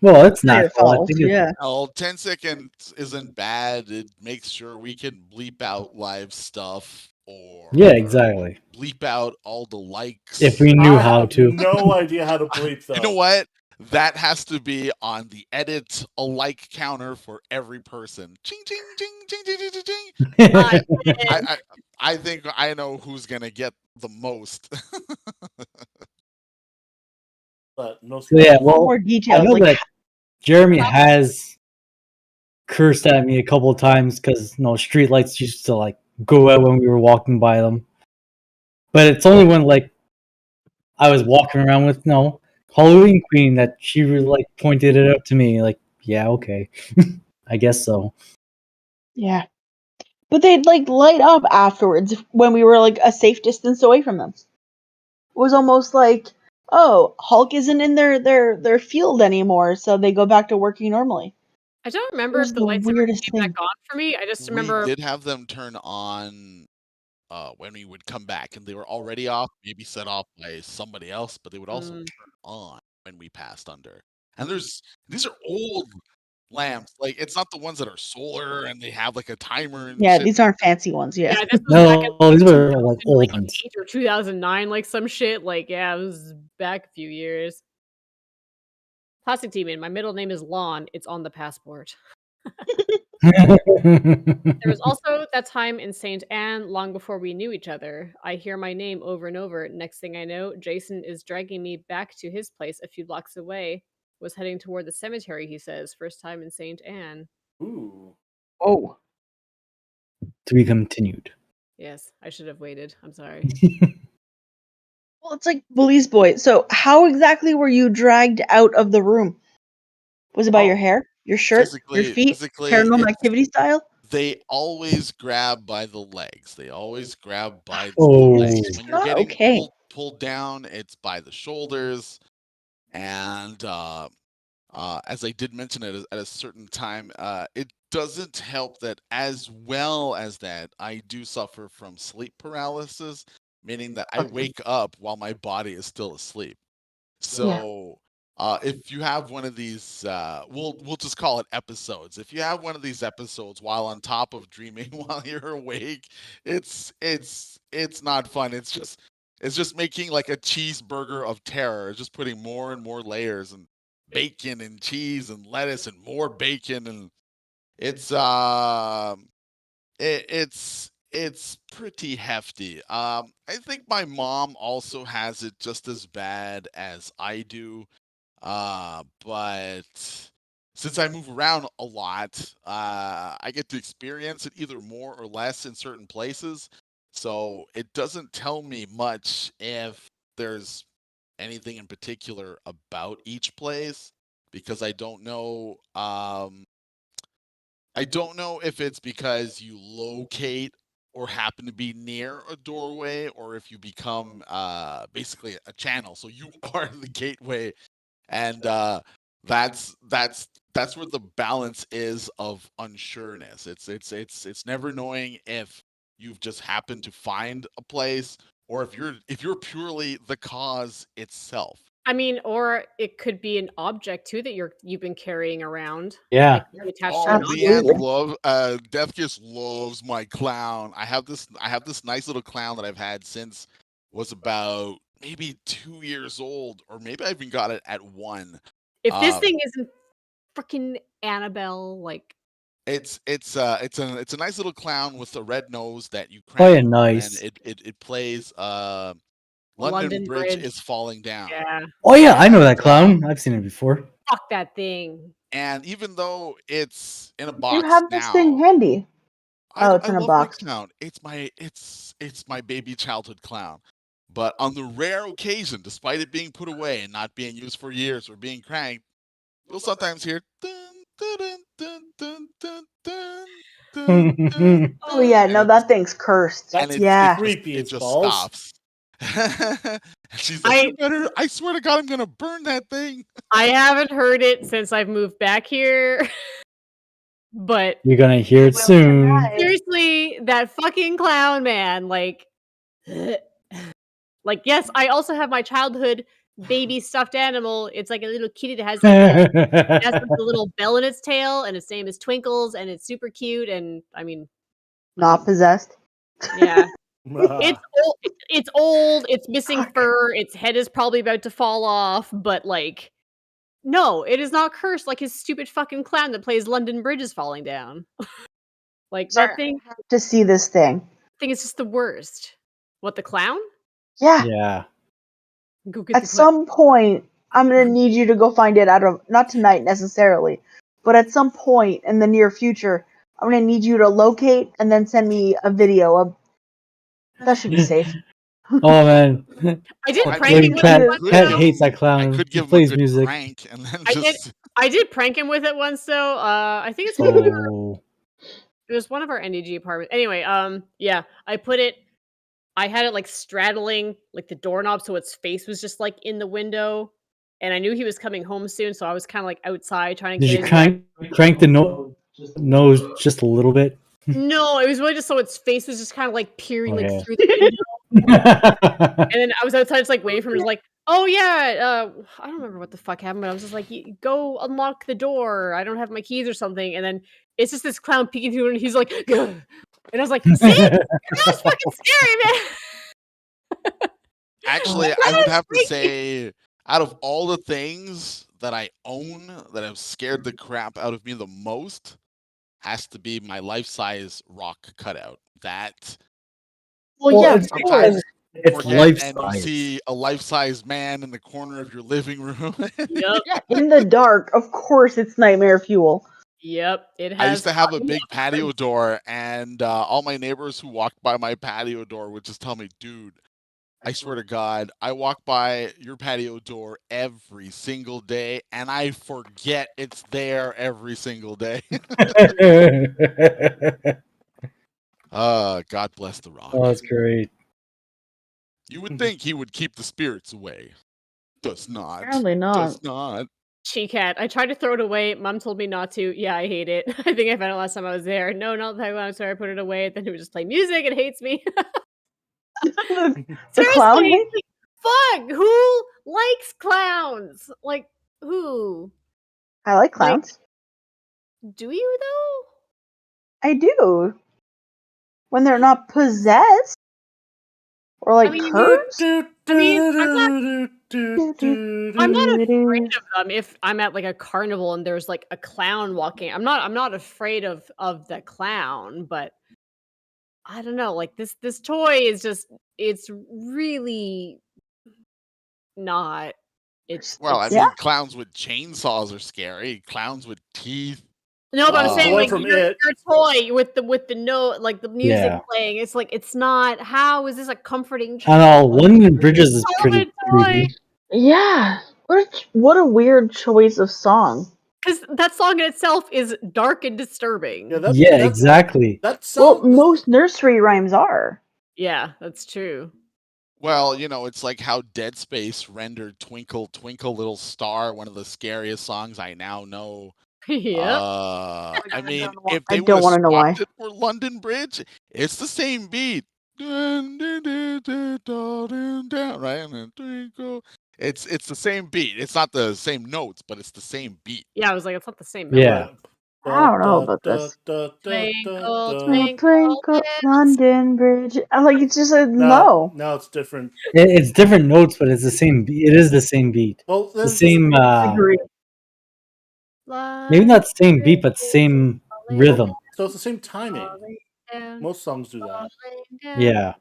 Well, it's Not not your fault. I fault. think it's, Yeah. Oh, 10 seconds isn't bad. It makes sure we can bleep out live stuff or yeah, exactly. bleep out all the likes. If we knew I how have to. no idea how to bleep though. You know what? That has to be on the edit a like counter for every person. Ching ching ching ching ching ching ching. ching. I think I know who's gonna get the most. But no. So yeah, Want well, more I details. know Like, that Jeremy has cursed at me a couple of times because streetlights used to like go out when we were walking by them. But it's only when like I was walking around with Halloween Queen that she really like pointed it out to me. Like, yeah, okay, I guess so. yeah. But they'd like light up afterwards when we were like a safe distance away from them. It was almost like, oh, Hulk isn't in their field anymore, so they go back to working normally. I don't It remember was if the the lights ever weirdest came thing. back on for me. I just remember We did have them turn on when we would come back, and they were already off, maybe set off by somebody else, but they would also turn on when we passed under. And these are old lamps. Like, it's not the ones that are solar and they have like a timer and Yeah, shit. these aren't fancy ones. Yeah. this was back in No, these were like old ones. 2008 or 2009, like some shit. Like, yeah, it was back a few years. Plastic Demon, my middle name is Lon. It's on the passport. There was also that time in St. Anne, long before we knew each other. I hear my name over and over. Next thing I know, Jason is dragging me back to his place a few blocks away. Was heading toward the cemetery, he says. First time in St. Anne. Ooh. Oh. To be continued. Yes, I should have waited. I'm sorry. Well, it's like Police Boy. So, how exactly were you dragged out of the room? Was it by your hair, your shirt, your feet, paranormal activity style? They always grab by the legs. They always grab by the Oh. legs. When you're getting Okay. pulled down, it's by the shoulders. And as I did mention it at a certain time, it doesn't help that as well as that, I do suffer from sleep paralysis, meaning that I wake up while my body is still asleep. So if you have one of these, we'll just call it episodes. If you have one of these episodes while on top of dreaming while you're awake, it's not fun. It's just making like a cheeseburger of terror. It's just putting more and more layers and bacon and cheese and lettuce and more bacon, and it's it's pretty hefty. I think my mom also has it just as bad as I do. But since I move around a lot, I get to experience it either more or less in certain places. So it doesn't tell me much if there's anything in particular about each place, because I don't know. I don't know if it's because you locate or happen to be near a doorway, or if you become basically a channel. So you are the gateway, and that's where the balance is of unsureness. It's never knowing if you've just happened to find a place, or if you're purely the cause itself. I mean, or it could be an object too that you've been carrying around. Yeah. Like you attached to an object. Leanne Deathkiss loves my clown. I have this nice little clown that I've had since was about maybe 2 years old, or maybe I even got it at 1. If this thing isn't freaking Annabelle, like it's a nice little clown with a red nose that you Oh, yeah, crank, nice. and it plays London Bridge Bridge. is falling down. Yeah. Oh yeah, I know that clown. I've seen it before. Fuck that thing. And even though it's in a You box have this now, thing handy. Oh, it's I in a love box. my clown. It's my baby childhood clown. But on the rare occasion, despite it being put away and not being used for years or being cranked, you'll sometimes hear dun, dun, dun, dun, dun, dun, dun. Oh yeah, no, that thing's cursed. That's Yeah. creepy It as just balls. stops. And she's like, "You better! I swear to God, I'm gonna burn that thing." I haven't heard it since I've moved back here. But You're gonna hear it soon. seriously, that fucking clown, man. Like, yes, I also have my childhood baby stuffed animal. It's like a little kitty that has like a little bell in its tail, and its name is Twinkles, and it's super cute. And I mean, Not possessed. yeah, it's old. It's old. It's missing fur. Its head is probably about to fall off. But like, no, it is not cursed like his stupid fucking clown that plays London Bridge is falling down. Like that thing. I have to see this thing. Thing is just the worst. What, the clown? Yeah. Yeah. Go get At the clown. some point, I'm gonna need you to go find it not tonight necessarily, but at some point in the near future, I'm gonna need you to locate and then send me a video of. That should be safe. Oh man. I did I prank mean, him with Cat, it once. Cat though. hates that I clown. could He give him a plays good music. crank and then I did. just. I did prank him with it once though. I think it's one of our, Oh. it was one of our NEG apartments. Anyway, yeah, I had it like straddling like the doorknob, so its face was just like in the window, and I knew he was coming home soon, so I was kind of like outside trying to Did get you his crank the nose just a little bit? No, it was really just so its face was just kind of like peering like Okay. through the window. And then I was outside, just like waiting for him. Just like, oh yeah, I don't remember what the fuck happened, but I was just like, go unlock the door. I don't have my keys or something. And then it's just this clown peeking through, and he's like, "Gah." And I was like, see, that was fucking scary, man. Actually, I would have to say, out of all the things that I own that have scared the crap out of me the most, has to be my life-size rock cutout. That Well, yeah, of it's course. it's forget life and you size. see a life-size man in the corner of your living room. Yep, Yeah, in the dark, of course, it's nightmare fuel. yep. It has. I used to have a big patio door, and all my neighbors who walked by my patio door would just tell me, "Dude, I swear to God, I walk by your patio door every single day, and I forget it's there every single day." God bless the rock. Oh, that's great. You would think he would keep the spirits away. Does not. Apparently not. Does not. She-cat. I tried to throw it away. Mom told me not to. Yeah, I hate it. I think I found it last time I was there. No, not that one. I'm sorry, I put it away. Then it would just play music. It hates me. The clown Seriously, hates fuck. Who likes clowns? Like, who? I like clowns. Do you though? I do. When they're not possessed or like I mean, cursed. I'm not afraid of them if I'm at like a carnival and there's like a clown walking. I'm not afraid of the clown, but I don't know. Like this toy is just, it's really not. Well, I it's, mean, clowns with chainsaws are scary. Clowns with teeth. no, but I'm The saying one like from your It. toy with the note, like the music Yeah. playing. It's like, it's not. How is this a comforting? I know London Bridges is pretty Solid creepy. Yeah. What a weird choice of song. Because that song in itself is dark and disturbing. Yeah, exactly. That Well, song. most nursery rhymes are. Yeah, that's true. Well, you know, it's like how Dead Space rendered Twinkle Twinkle Little Star one of the scariest songs I now know. Yep. I mean, if I they don't would wanna have know why. swapped it for London Bridge, it's the same beat. Dun, dun, dun, dun, dun, dun, dun, right? And then twinkle. It's the same beat. It's not the same notes, but it's the same beat. Yeah, I was like, it's not the same. Yeah. I don't know about this. Twinkle, Twinkle, twinkle, twinkle, London Bridge. I'm like, it's just a No, no. no, it's different. It's different notes, but it's the same. It is the same beat. Well, The same. Agree. Maybe not same beat, but same rhythm. So it's the same timing. Most songs do that. Yeah.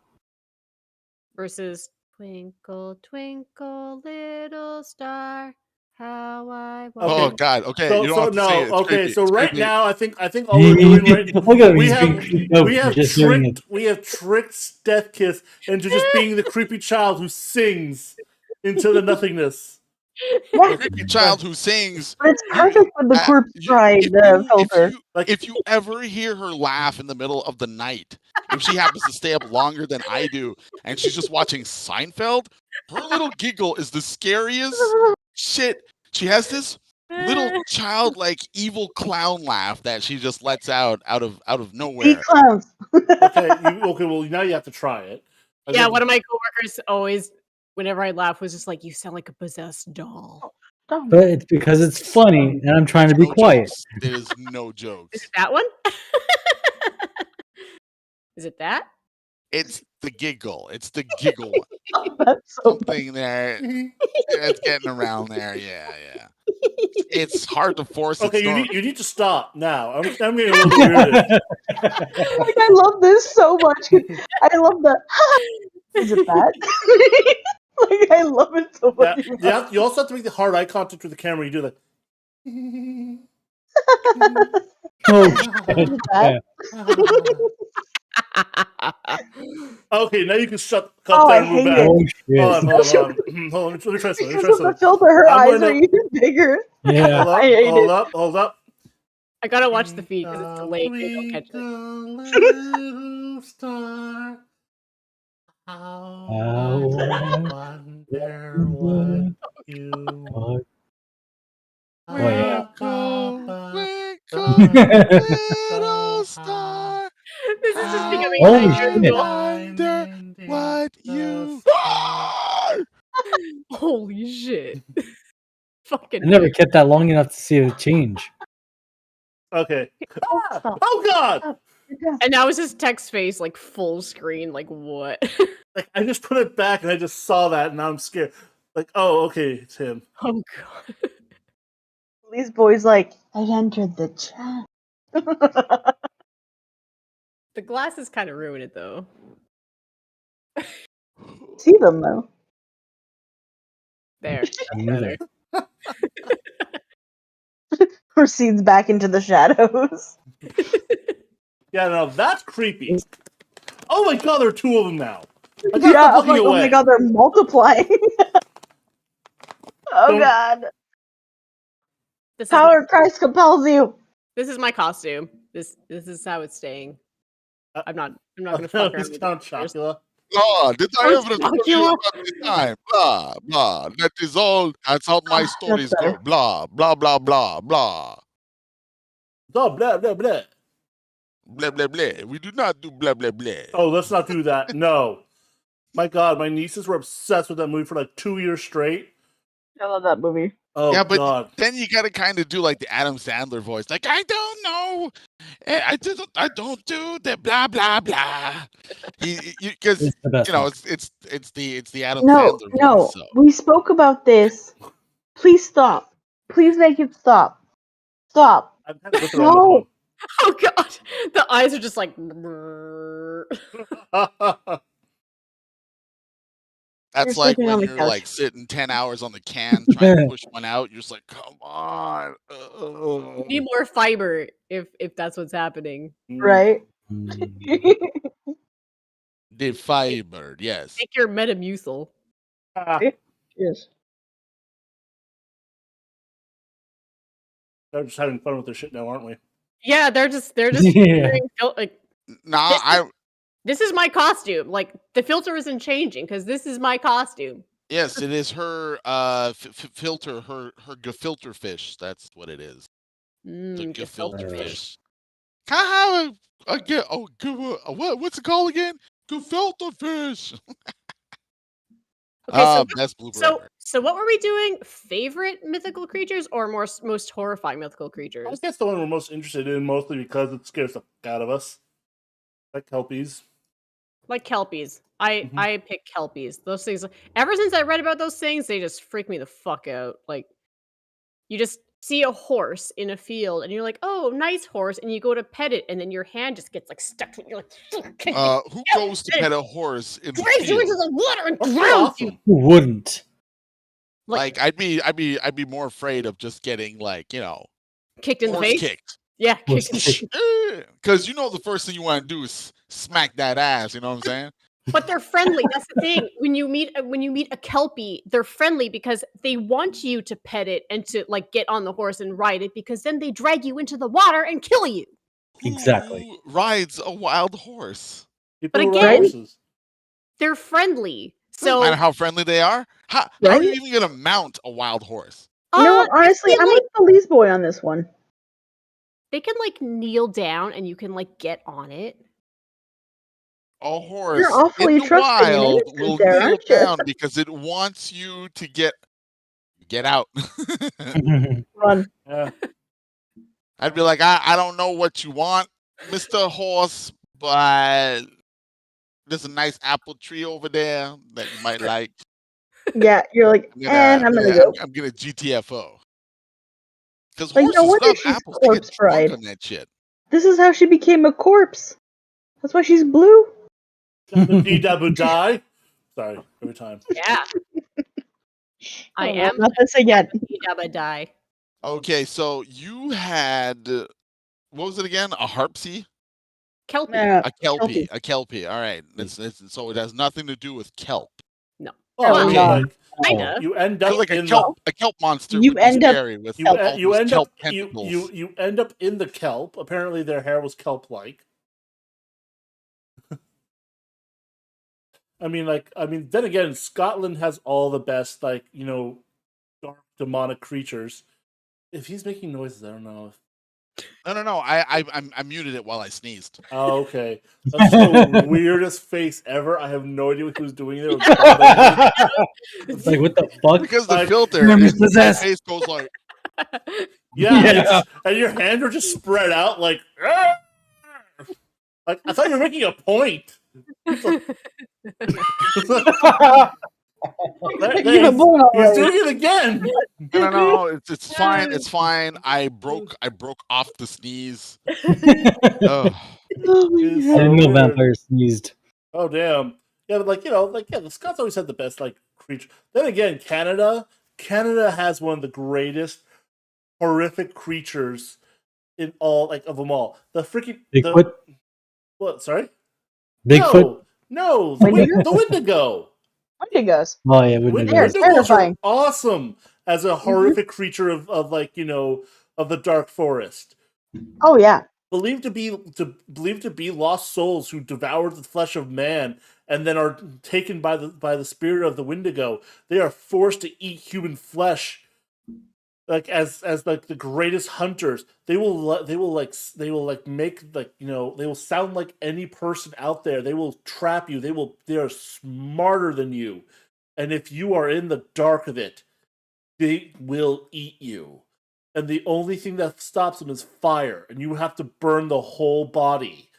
Versus twinkle, twinkle, little star, how I Oh wonder. God. Okay, So, you don't so have to say it. no. It's Okay, creepy. so It's right creepy. now, I think all we're doing right. Look at him. We He's being have creeped out we have just hearing it. tricked Death Kiss into just being the creepy child who sings into the nothingness. Yeah, creepy child who sings. but it's perfect with the corpse bride filter. If you ever hear her laugh in the middle of the night, if she happens to stay up longer than I do, and she's just watching Seinfeld, her little giggle is the scariest shit. She has this little childlike evil clown laugh that she just lets out of nowhere. clowns. Okay, well now you have to try it. Yeah, one of my coworkers always, whenever I laugh, was just like, "You sound like a possessed doll." But it's because it's funny, and I'm trying to be No quiet. jokes. It is no Is jokes. it that one? Is it that? It's the giggle. It's the giggle one. That's so Something there. It's getting around there. Yeah. It's hard to force. Okay, It's you need to stop now. I'm getting a little weirded. like, I love this so much. I love the. Is it that? Like, I love it so much. Yeah, you also have to make the hard eye contact with the camera. You do that. Oh, shit. That? Okay, now you can cut Oh, I down and move hate back. it. Oh, shit. Hold on. Let me try something. Because of the filter, her I'm eyes gonna- are even bigger. Yeah. I hate it. Hold up. I gotta watch the feed because it's delayed. Maybe I'll catch it. Little star, how I wonder what you Oh, yeah. little star. This is just becoming Holy 9 years shit. old. Wonder what you are. Holy shit! Fucking I never weird. kept that long enough to see it change. Okay. Stop. Oh God! And now it's his text face like full screen. Like what? Like I just put it back and I just saw that and now I'm scared. Like, oh, okay, it's him. Oh god. These boys like, I entered the chat. The glasses kind of ruin it though. See them though. There. Neither. Proceeds back into the shadows. Yeah, no, that's creepy. Oh my God, there are two of them now. I gotta Yeah, stop I'm looking like, oh away. my god, they're multiplying. Oh Don't- god. This is Power of Christ compels you. This is my costume. This is how it's staying. I'm not gonna Oh, fuck around he's with Count the pictures. Chocula. Blah, did I Oh, ever fuck tell you. you about the time? Blah, blah. That is all. That's how my stories go. better. Blah, blah, blah, blah, blah. Blah, blah, blah, blah. Blah, blah, blah. We do not do blah, blah, blah. Oh, let's not do that. No. My God, my nieces were obsessed with that movie for like 2 years straight. I love that movie. Oh, Yeah, but God. then you gotta kind of do like the Adam Sandler voice, like I don't know, I don't do the blah blah blah. Because It's the best you know one. it's the Adam No, Sandler no. voice. So. We spoke about this. Please stop. Please make it stop. Stop. I'm kind of with her on No. Oh god. The eyes are just like this one. That's You're like sleeping when on the you're couch. like sitting 10 hours on the can trying to push one out. You're just like, come on. you need more fiber if that's what's happening. Right? Mm. The fiber, yes. Take your Metamucil. Yes. They're just having fun with their shit now, aren't we? Yeah, they're just Yeah. wearing like Nah, this is my costume. Like the filter isn't changing because this is my costume. yes, it is her filter, her gefilte fish. That's what it is. The gefilte Gefilte fish. Can I have what's it called again? Gefilte fish. Okay, so Best blooper ever. so what were we doing? Favorite mythical creatures or most horrifying mythical I creatures? guess the one we're most interested in, mostly because it scares the fuck out of us. Like Kelpies. Like kelpies. I Mhm. I pick kelpies. Those things. Ever since I read about those things, they just freak me the fuck out. Like you just see a horse in a field and you're like, oh, nice horse, and you go to pet it, and then your hand just gets like stuck to it. You're like, Who goes to pet a horse in the drags you into field? the water and Oh, so drowns you. awesome. Who wouldn't? Like I'd be more afraid of just getting like, Kicked in the horse face. kicked. Yeah, Horse kicked in the kicked. Because the first thing you want to do is smack that ass, you know what I'm saying? But they're friendly. That's the thing. When you meet a Kelpie, they're friendly because they want you to pet it and to like get on the horse and ride it, because then they drag you into the water and kill you. Exactly. Who rides a wild horse? People But who again, ride horses. they're friendly. Doesn't matter So how friendly they are. How are you Right? even gonna mount a wild horse? No, honestly, they can, I'm like, with the Lee's boy on this one. they can like kneel down and you can like get on it. A horse You're awfully in the trusting and wild innocent will there, kneel aren't you? down because it wants you to get out. Run. Yeah. I'd be like, I don't know what you want, Mr. Horse, but there's a nice apple tree over there that you might like. Yeah, you're like, and I'm gonna go. I'm gonna GTFO. Because Like, no horses wonder love she's apples. They get corpse drunk bride. on that shit. This is how she became a corpse. That's why she's blue. Dabba die. Sorry, every time. Yeah. I Oh, am not this again. Dabba die. Okay, so you had what was it again? A harpsy? Kelpie. A kelpie. All right. So it has nothing to do with kelp. No. Well, I mean, Okay. like Kinda. you end Because up like in a kelp monster You would be end up scary with you kelp. all you those end kelp up you, tentacles. you end up in the kelp. Apparently, their hair was kelp-like. I mean, then again, Scotland has all the best, like, dark demonic creatures. If he's making noises, I don't know. No. I muted it while I sneezed. Oh, okay. That's the weirdest face ever. I have no idea what he was doing there. It's like, what the fuck? Because the Like, filter, remember my possessed. face goes like. yeah. And your hands are just spread out like. "Arr!" Like, I thought you were making a point. You're born He's already. doing it again. No. It's fine. It's fine. I broke off the sneeze. Ugh. Oh my It's I God. didn't know weird. vampires sneezed. Oh damn. Yeah, but the Scots always had the best creature. Then again, Canada has one of the greatest horrific creatures in all of them all. The freaking Bigfoot? what? Sorry. Bigfoot? No, Wendigo? the Wendigo. Wendigos. Oh yeah, Wendigo. They're Wendigos are terrifying. awesome as a horrific creature of the dark forest. Oh yeah. Believed to be lost souls who devoured the flesh of man and then are taken by the spirit of the Wendigo. They are forced to eat human flesh, like as the greatest hunters. They will make they will sound like any person out there. They will trap you. They are smarter than you, and if you are in the dark of it, they will eat you. And the only thing that stops them is fire, and you have to burn the whole body.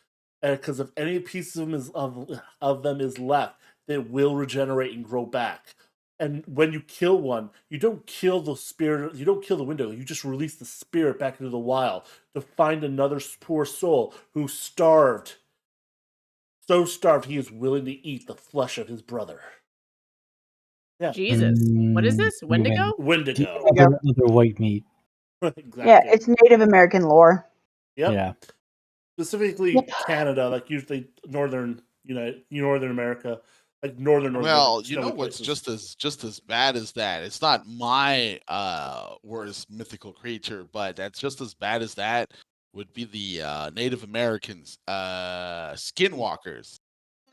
And because if any piece of them is left, they will regenerate and grow back. And when you kill one, you don't kill the spirit. You don't kill the window. You just release the spirit back into the wild to find another poor soul who starved, so starved he is willing to eat the flesh of his brother. Yeah, Jesus. What is this? Wendigo? Wendigo. Other white meat. Exactly. Yeah, it's Native American lore. Yep. Yeah. Specifically Canada, like usually northern America, like northern. Well, you know snowy what's places. just as bad as that? It's not my worst mythical creature, but that's just as bad as that would be the Native Americans, skinwalkers.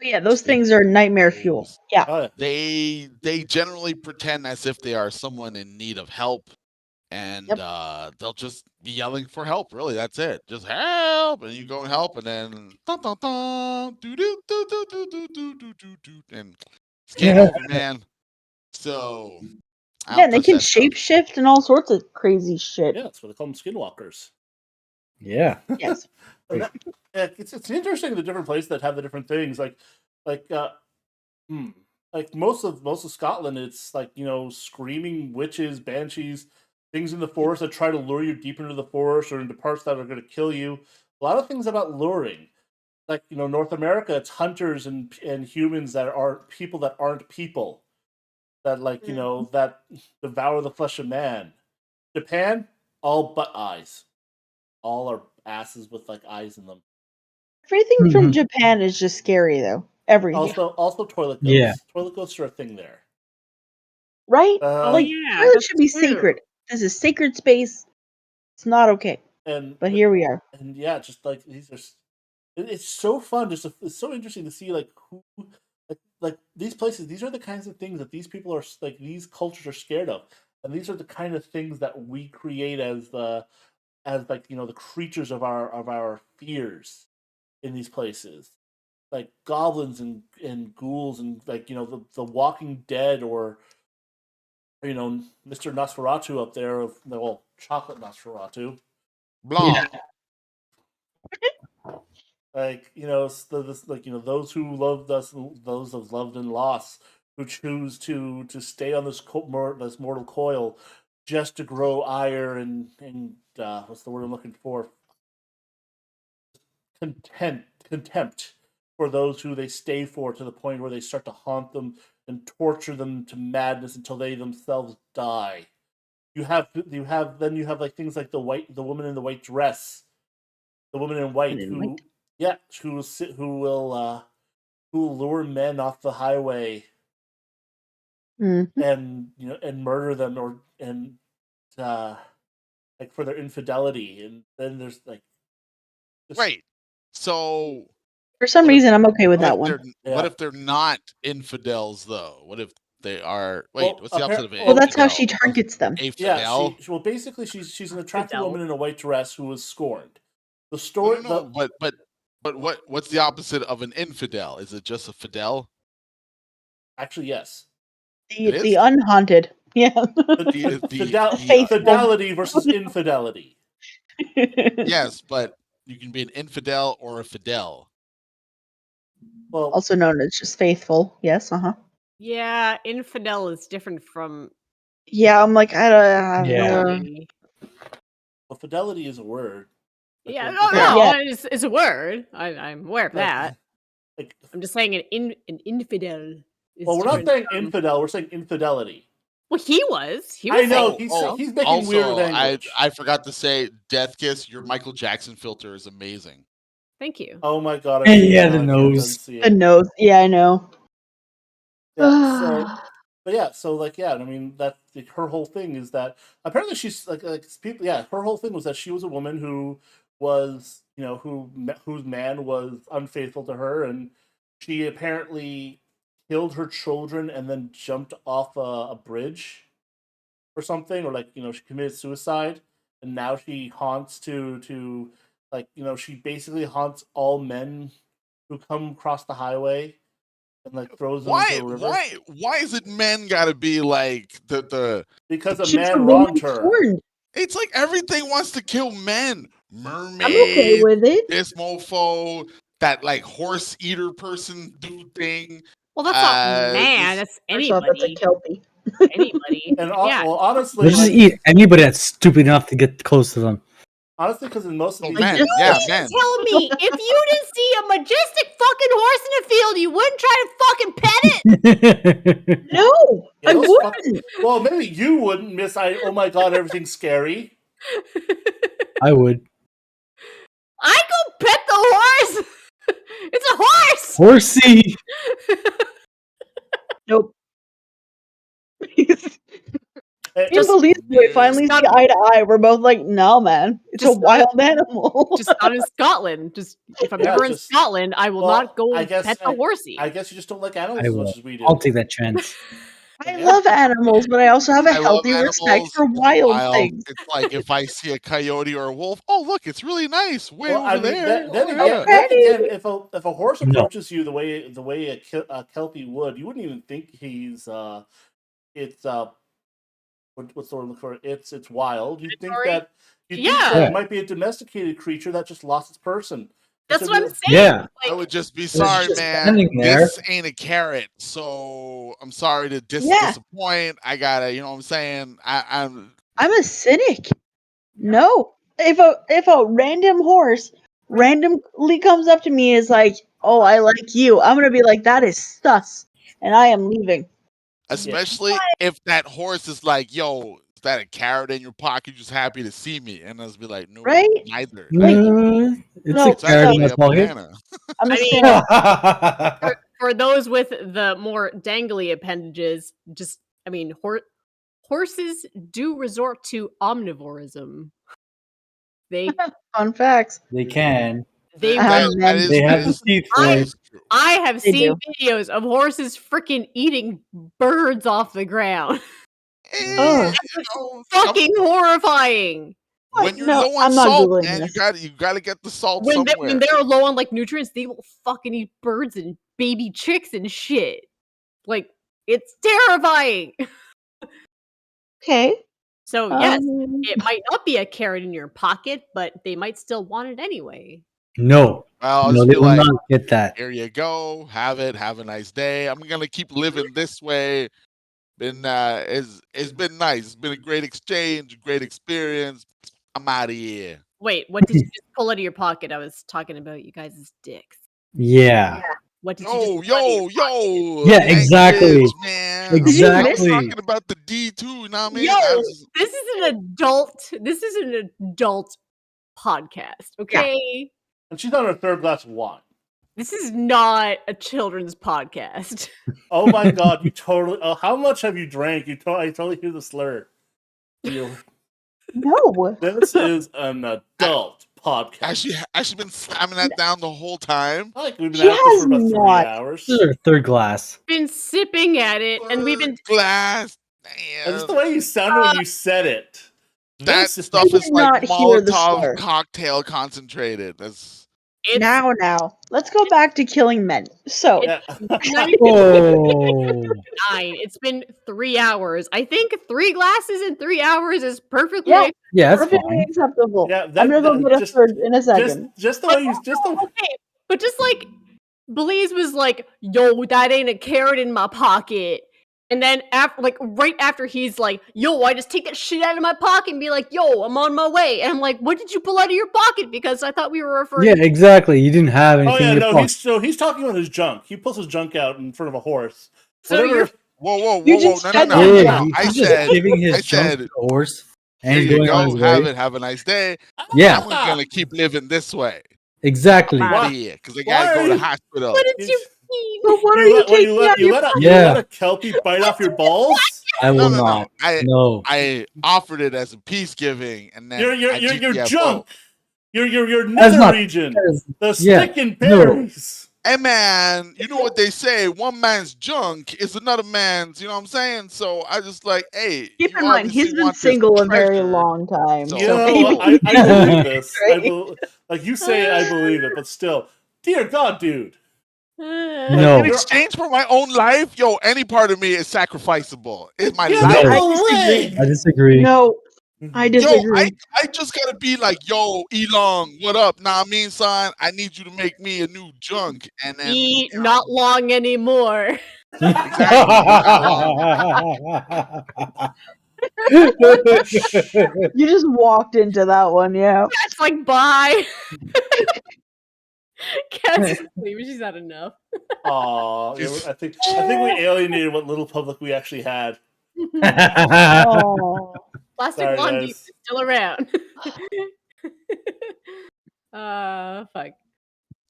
Yeah, those things are nightmare fuel. Yeah. Oh, yeah. They generally pretend as if they are someone in need of help, and they'll just be yelling for help. Really, that's it. Just help, and you go and help, and then dun, dun, dun, doo, doo, doo, doo, doo, doo, doo, doo, doo, doo, and it's game over, man. So I Yeah, don't and they touch can that stuff. shapeshift and all sorts of crazy shit. Yeah, that's what they call them, skinwalkers. Yeah. Yes. And it's interesting the different places that have the different things. Like most of Scotland, it's screaming witches, banshees, things in the forest that try to lure you deep into the forest or into parts that are going to kill you. A lot of things about luring. Like North America, it's hunters and humans that are people that aren't people. That that devour the flesh of man. Japan, all but eyes. All are asses with eyes in them. Everything from Mhm. Japan is just scary though. everything. Also toilet ghosts. Yeah. Toilet ghosts are a thing there. Right? Like, yeah, toilets that's should be true. sacred. This is sacred space. It's not okay. But here we are. And yeah, just like these are, it's so fun. It's so interesting to see like who, like these places. These are the kinds of things that these people are like. These cultures are scared of, and these are the kind of things that we create as the the creatures of our fears in these places, like goblins and ghouls and the Walking Dead or Mr. Nosferatu up there, well, chocolate Nosferatu. Blah. Like those who loved us, those of loved and lost, who choose to stay on this this mortal coil, just to grow ire and what's the word I'm looking for? Contempt for those who they stay for, to the point where they start to haunt them and torture them to madness until they themselves die. You have like things like the woman in the white dress, the woman in white who will lure men off the highway and and murder them like for their infidelity. And then there's like Wait. So For some reason, I'm okay with that one. What if they're not infidels though? What if they are? Wait, Well, what's the opposite of an Well, that's how she infidel? targets them. A yeah, fidel? well, basically she's an attractive Fidel. woman in a white dress who was scorned. The No, story, no, but what's the opposite of an infidel? Is it just a fidel? actually, yes. It is? The unhaunted. Yeah. Fidelity versus infidelity. Yes, but you can be an infidel or a fidel. Well, Also known as just faithful. Yes. Yeah, infidel is different from Yeah, I'm like, I don't know. fidelity. well, fidelity is a word. Like, Yeah, when- no, Yeah. it's a word. I'm aware of like- that. like- I'm just saying an infidel. Is well, we're not different saying from- infidel. We're saying infidelity. Well, he was. He I was know saying he's making Also, weird language. I forgot to say, Death Kiss, your Michael Jackson filter is amazing. Thank you. Oh my god! Hey, see it yeah, now, the I can't nose. unsee it. The nose. Yeah, I know. Yeah, I mean that her whole thing is that apparently she's like people. Yeah, her whole thing was that she was a woman who was whose man was unfaithful to her, and she apparently killed her children and then jumped off a bridge or something, or she committed suicide, and now she haunts she basically haunts all men who come across the highway and throws them into a river. Why is it men gotta be like the Because a She's man woman wronged her. scorned. it's like everything wants to kill men. Mermaid, I'm okay with it. this mofo, that like horse eater person dude thing. Well, that's not this- man. That's First off, that's a anybody. kelpie. Anybody. And yeah. well, honestly, Let's just eat anybody that's stupid enough to get close to them. honestly, because in most of Oh, these, man, just- yeah, You man. tell me if you didn't see a majestic fucking horse in the field, you wouldn't try to fucking pet it. No, Yeah, I those wouldn't. well, maybe you wouldn't, Miss. Oh my god, everything's scary. I would. I go pet the horse. It's a horse. Horsey. Nope. Hey, Me and Felicia finally see eye to eye. We're both like, no, man. It's a Just- wild animal. Just not in Scotland. Just if I'm Yeah, ever in just- Scotland, I will well, not go I and guess pet the horsey. I guess you just don't like animals I as will. much as we do. I'll take that chance. I love animals, but I also have a I love healthy respect animals, for it's wild things. It's like if I see a coyote or a wolf, oh look, it's really nice. Way Well, over I mean, there. then Oh, again, yeah. then again, if a horse No. approaches you the way a kelpie would, you wouldn't even think he's what's the word I'm looking for? It's wild. You'd think Predatory? that Yeah. it might be a domesticated creature that just lost its person. That's So what I'm you- saying. Yeah. I Like, would just be It's sorry, just man. standing there. This ain't a carrot, so I'm sorry to Yeah. disappoint. I gotta, you know what I'm saying? I'm I'm a cynic. No. If a random horse randomly comes up to me and is like, oh, I like you, I'm gonna be like, that is sus. And I am leaving. especially if that horse is like, yo, is that a carrot in your pocket? You're just happy to see me, and I'll just be like, no, Right? neither. Like, It's no, a It's carrot in actually my a pocket. banana. I'm a I mean, cynic. for for those with the more dangly appendages, horses do resort to omnivorism. They Fun facts. They can. They That will. They have that the is- teeth for I- it. is true. I have They seen do. videos of horses freaking eating birds off the ground. Oh. You know, Fucking horrifying. when you're No, low on I'm not salt, Googling man, this. you gotta get the salt When somewhere. they're low on like nutrients, they will fucking eat birds and baby chicks and shit. Like, it's terrifying. Okay. So yes, Um, it might not be a carrot in your pocket, but they might still want it anyway. No. Well, I No, just they feel will like, not get that. here you go, have it, have a nice day. I'm gonna keep living this way. It's been nice. It's been a great exchange, a great experience. I'm out of here. Wait, what did you just pull out of your pocket? I was talking about you guys' dicks. Yeah. What did you just pull out of your pocket? Yeah, language, exactly. man. Exactly. I'm talking about the D2, you know what I mean? Yo, this is an adult podcast, okay? And she's on her third glass of wine. This is not a children's podcast. Oh my god, you totally. Oh, how much have you drank? I totally hear the slur. no. This is an adult podcast. Actually been slamming that down the whole time. Like we've been She at this for about has 3 not. hours. This is our third glass. Been sipping at it, and we've been glass. And just the Damn. way you sounded when you said it. That This is- stuff did is like not hear the Molotov slur. cocktail concentrated. That's it's Now. Let's go back to killing men. So, Yeah. not even Oh. 9. It's been 3 hours. I think 3 glasses in 3 hours is perfectly Yeah. Yeah, that's perfectly fine. acceptable. Yeah, I'm gonna go get a just- third in a second. Just the way you just the okay. But just like Blaze was like, yo, that ain't a carrot in my pocket. And then right after he's like, yo, I just take that shit out of my pocket and be like, yo, I'm on my way. And I'm like, what did you pull out of your pocket? Because I thought we were referring Yeah, exactly. You didn't have anything. Oh yeah, in your no, pocket. he's talking about his junk. He pulls his junk out in front of a horse. So Whatever- you're whoa. You just No. said Yeah, that. No. he's I just said, giving his I junk said, to the horse, and here he's you going on go. his way. Have a nice day. Yeah, I'm gonna keep living this way. exactly. I'm out Why- of here because I why gotta are go to you- the hospital. what did you mean? But what are you you let, taking out you your let a pocket? you Yeah. let a kelpie bite off your balls? I will No. not. No. I offered it as a peace giving, and then You're I junk. GTFO. Your That's nether not- region. Yeah, The stick and no. berries. Hey man, you know what they say? One man's junk is another man's. You know what I'm saying? So I just like, hey. Keep you in mind, obviously he's been want this single a very treasure. long time. So- You So know, maybe I he believe this. Right. Like you say, I believe it, but still, dear God, dude. No. In exchange for my own life, yo, any part of me is sacrificable. It's my Give life. him I a disagree. leg. I disagree. No, I Yo, disagree. I just gotta be like, yo, Elon, what up? Nah, I mean, son, I need you to make me a new junk, and then Eat you know, not long anymore. You just walked into that one, yeah. Cat's like, bye. Cat's asleep. She's had enough. Aw, yeah, I think we alienated what little public we actually had. Oh, Plastic Sorry, Blondie is guys. still around. Fuck. but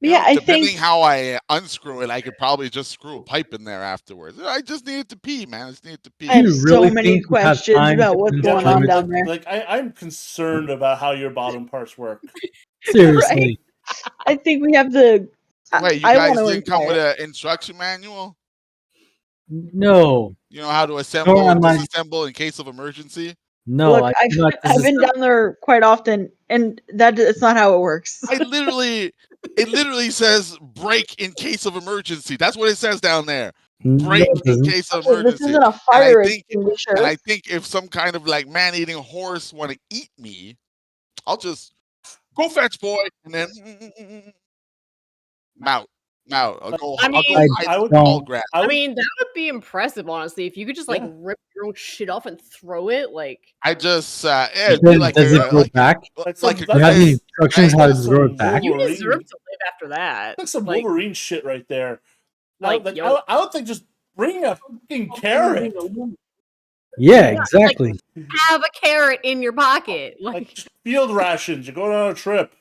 yeah, I depending think how I unscrew it, I could probably just screw a pipe in there afterwards. I just needed to pee, man. I just needed to pee. I have You so really many think you have questions time about to what's do going that? on down there. Like I'm concerned about how your bottom parts work. Seriously. I think we have the. Wait, you I guys want to didn't come with inquire. an instruction manual? No. You know how to assemble Nor and am I- disassemble in case of emergency? No. Look, I do not. I've been down there quite often, and it's not how it works. It literally says break in case of emergency. That's what it says down there. No, Break it in doesn't. case of Okay, this emergency. isn't a fire think- extinguisher. And I think if some kind of like man-eating horse want to eat me, I'll just go fetch boy, and then mount. I'll go. I I'll go mean, hide I in would- the tall don't- grass. I mean, that would be impressive, honestly. If you could just like Yeah. rip your own shit off and throw it, like I just it'd be Does, like does a, it go back? Like like some- a Do you have any grenade. instructions how to Some throw it back? you Wolverine. deserve to live after that. Like some Like- Wolverine shit right there. Like, Like, yo, I would think just bring a fucking carrot. Yeah, exactly. have a carrot in your pocket. Like Like, just field rations. You're going on a trip.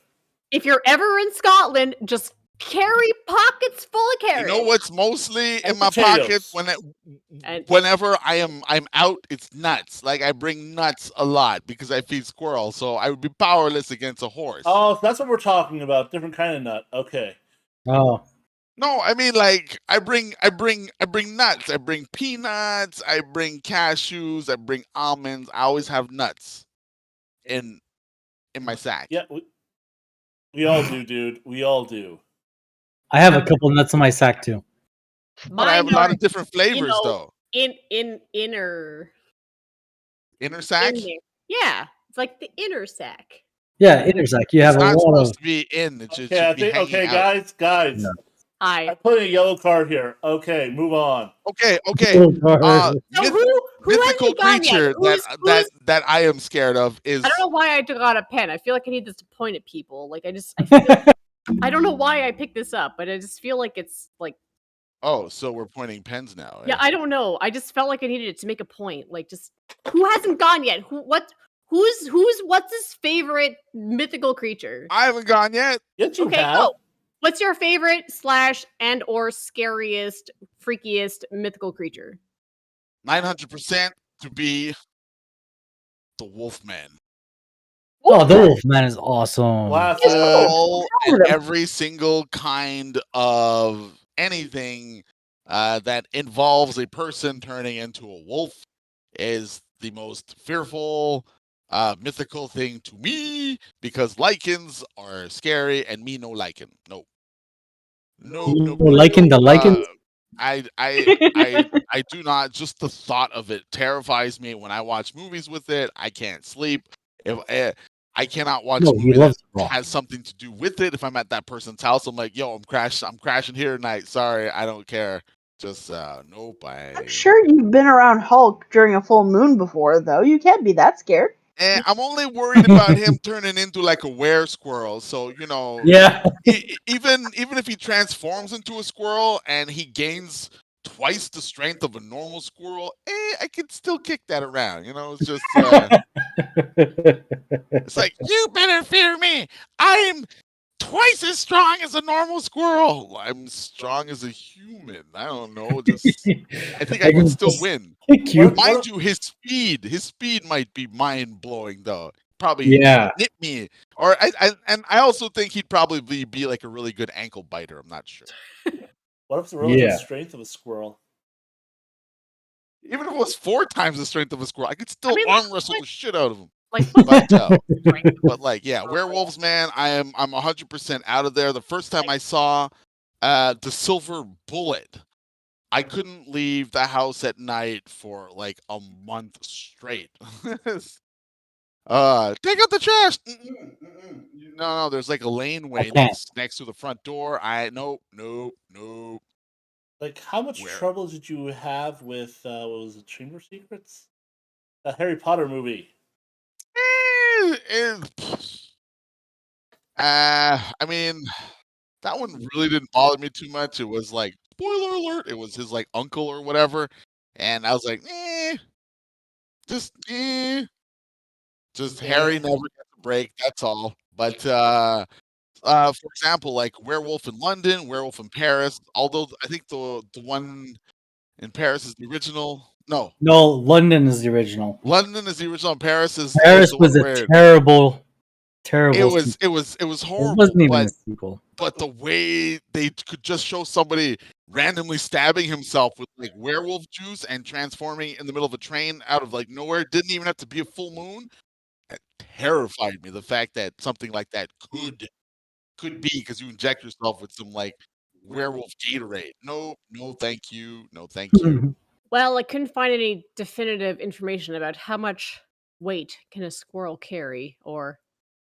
if you're ever in Scotland, just carry pockets full of carrots. You know what's mostly in And my pocket potatoes. whenever I'm out, it's nuts. Like I bring nuts a lot because I feed squirrels, so I would be powerless against a horse. Oh, that's what we're talking about. Different kind of nut. Okay. Oh, No, I mean like I bring nuts. I bring peanuts, I bring cashews, I bring almonds. I always have nuts in my sack. Yeah, we all do, dude. We all do. I have a couple nuts in my sack too. But I have a Mine lot are, of different flavors though. inner Inner sack? in there. Yeah, it's like the inner sack. Yeah, inner sack. You have It's a not lot supposed of. to be in. It should Okay, I be think. hanging Okay, out. guys. Yeah. I Hi. put in a yellow card here. Okay, move on. Okay. Oh, God. So who Mythical hasn't gone yet? creature that I am scared of is I don't know why I took out a pen. I feel like I need this to point at people. Like I feel, I don't know why I picked this up, but I just feel like it's like Oh, so we're pointing pens now. Eh? yeah, I don't know. I just felt like I needed it to make a point. Like just who hasn't gone yet? What's his favorite mythical creature? I haven't gone yet. Yes, you Okay, have. go. What's your favorite / and or scariest, freakiest mythical creature? 900% to be the Wolfman. Oh, the Wolfman is awesome. Classic. All and Wrong with him. every single kind of anything that involves a person turning into a wolf is the most fearful mythical thing to me because lichens are scary and me no lichen. No. No. Lichen the lichens? I do not. Just the thought of it terrifies me. When I watch movies with it, I can't sleep. If I cannot watch No, a he movie loves that raw. has something to do with it. If I'm at that person's house, I'm like, yo, I'm crashing here tonight. Sorry, I don't care. Just nope. I'm sure you've been around Hulk during a full moon before, though. You can't be that scared. I'm only worried about him turning into like a were squirrel. So you know, Yeah. even if he transforms into a squirrel and he gains twice the strength of a normal squirrel, I could still kick that around. You know, it's just it's like you better fear me. I am twice as strong as a normal squirrel. I'm strong as a human. I don't know. Just I think I can still win. Kick you. Mind you, his speed might be mind blowing though. Probably Yeah. nip me, or I also think he'd probably be like a really good ankle biter. I'm not sure. What if the relative Yeah. strength of a squirrel? Even if it was 4 times the strength of a squirrel, I could still mean, arm wrestle the shit out of him. Like But like, yeah, werewolves, man, I'm 100% out of there. The first time I saw the silver bullet, I couldn't leave the house at night for like a month straight. Take out the trash. No, there's like a laneway can't. next to the front door. Nope. Like, how much Where? trouble did you have with what was it, Chamber of Secrets? That Harry Potter movie. I mean, that one really didn't bother me too much. It was like, spoiler alert, it was his like uncle or whatever. And I was like, just Harry never gets a break, that's all. But for example, like Werewolf in London, Werewolf in Paris, although I think the one in Paris is the original. No, London is the original. London is the original and Paris is Paris the was one a where terrible it was sequel. horrible. It wasn't even a sequel. But the way they could just show somebody randomly stabbing himself with like werewolf juice and transforming in the middle of a train out of like nowhere, didn't even have to be a full moon. That terrified me. The fact that something like that could be because you inject yourself with some like werewolf Gatorade. No, thank you. No, thank you. well, I couldn't find any definitive information about how much weight can a squirrel carry or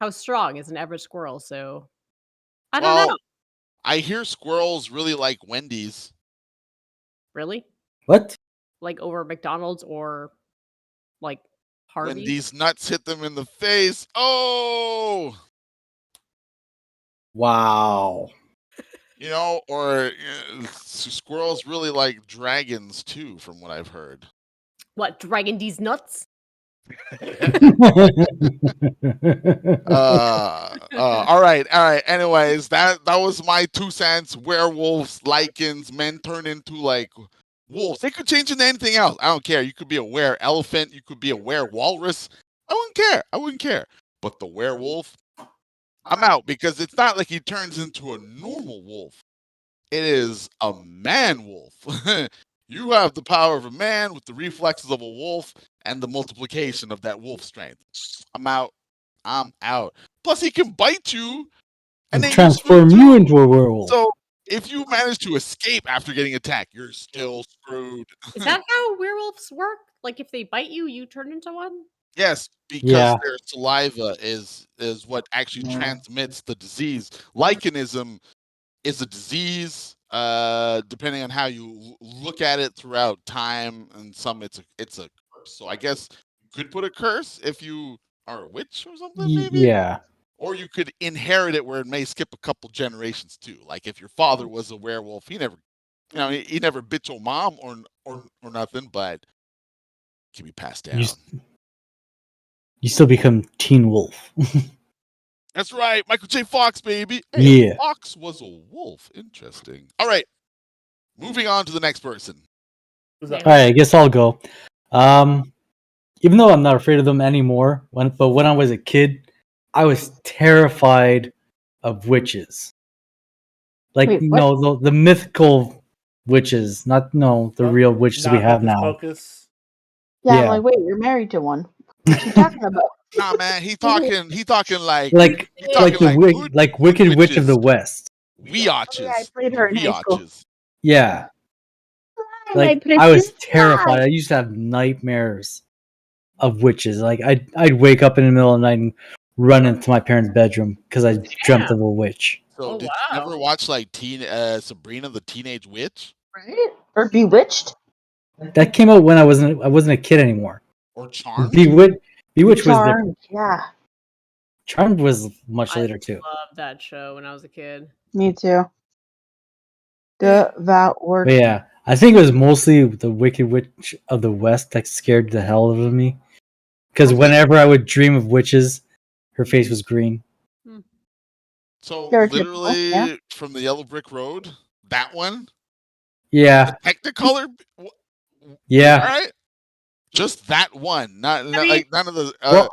how strong is an average squirrel, so I don't know. I hear squirrels really like Wendy's. Really? What? Like over McDonald's or like When Harvey's? these nuts hit them in the face. Oh, Wow. you know, or squirrels really like dragons too, from what I've heard. What, Dragon D's nuts? All right. Anyways, that was my 2 cents. Werewolves, lichens, men turn into like wolves. They could change into anything else. I don't care. You could be a were elephant. You could be a were walrus. I wouldn't care. But the werewolf, I'm out because it's not like he turns into a normal wolf. It is a man wolf. You have the power of a man with the reflexes of a wolf and the multiplication of that wolf strength. I'm out. I'm out. Plus, he can bite you and then transform you're you screwed into a werewolf. too. So, if you manage to escape after getting attacked, you're still screwed. Is that how werewolves work? Like if they bite you, you turn into one? Yes, because Yeah. their saliva is what actually Yeah. transmits the disease. Lichenism is a disease, depending on how you look at it throughout time, and some it's a curse. So I guess you could put a curse if you are a witch or something, maybe. Yeah. Or you could inherit it where it may skip a couple generations too. Like if your father was a werewolf, he never, he never bit your mom or nothing, but it can be passed down. You still become Teen Wolf. That's right, Michael J. Fox, baby. Hey, Yeah. Fox was a wolf. Interesting. All right, moving on to the next person. Who's that? All right, I guess I'll go. Even though I'm not afraid of them anymore, when I was a kid, I was terrified of witches. Like Wait, what? the mythical witches, not the real witches we Not have Hocus now. Pocus. Yeah, Yeah. I'm like, wait, you're married to one. What you talking about? Nah, man, he talking like Like he talking like Wicked Witch of the West. Weotches. Oh, yeah, I played her in high school. Weotches. Yeah. Like I was terrified. I used to have nightmares of witches. Like I'd wake up in the middle of the night and run into my parents' bedroom because I dreamt of a witch. So Oh, did wow. you ever watch like Sabrina the Teenage Witch Right? Or Bewitched? That came out when I wasn't a kid anymore. or Charmed? Bewitched was the Charmed, yeah. Charmed was much I later too. loved that show when I was a kid. Me too. Devoured. But yeah, I think it was mostly the Wicked Witch of the West that scared the hell out of me. Because whenever I would dream of witches, her face was green. So Stereotypical, literally yeah. from the Yellow Brick Road, that one, Yeah, the Technicolor. yeah. All right, just that one, not mean- like none of the. Well,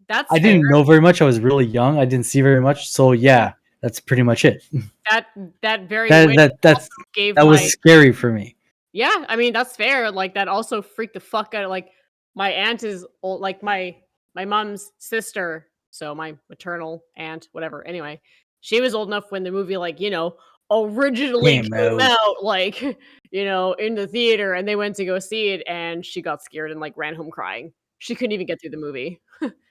That's I didn't fair. know very much. I was really young. I didn't see very much. So yeah, that's pretty much it. That very That witch that that's also gave that my was scary for me. yeah. I mean that's fair. Like that also freaked the fuck out. Like my aunt is old. Like my mom's sister. So my maternal aunt, whatever. Anyway, she was old enough when the movie originally Came came out. out. Like in the theater, and they went to go see it, and she got scared and ran home crying. She couldn't even get through the movie.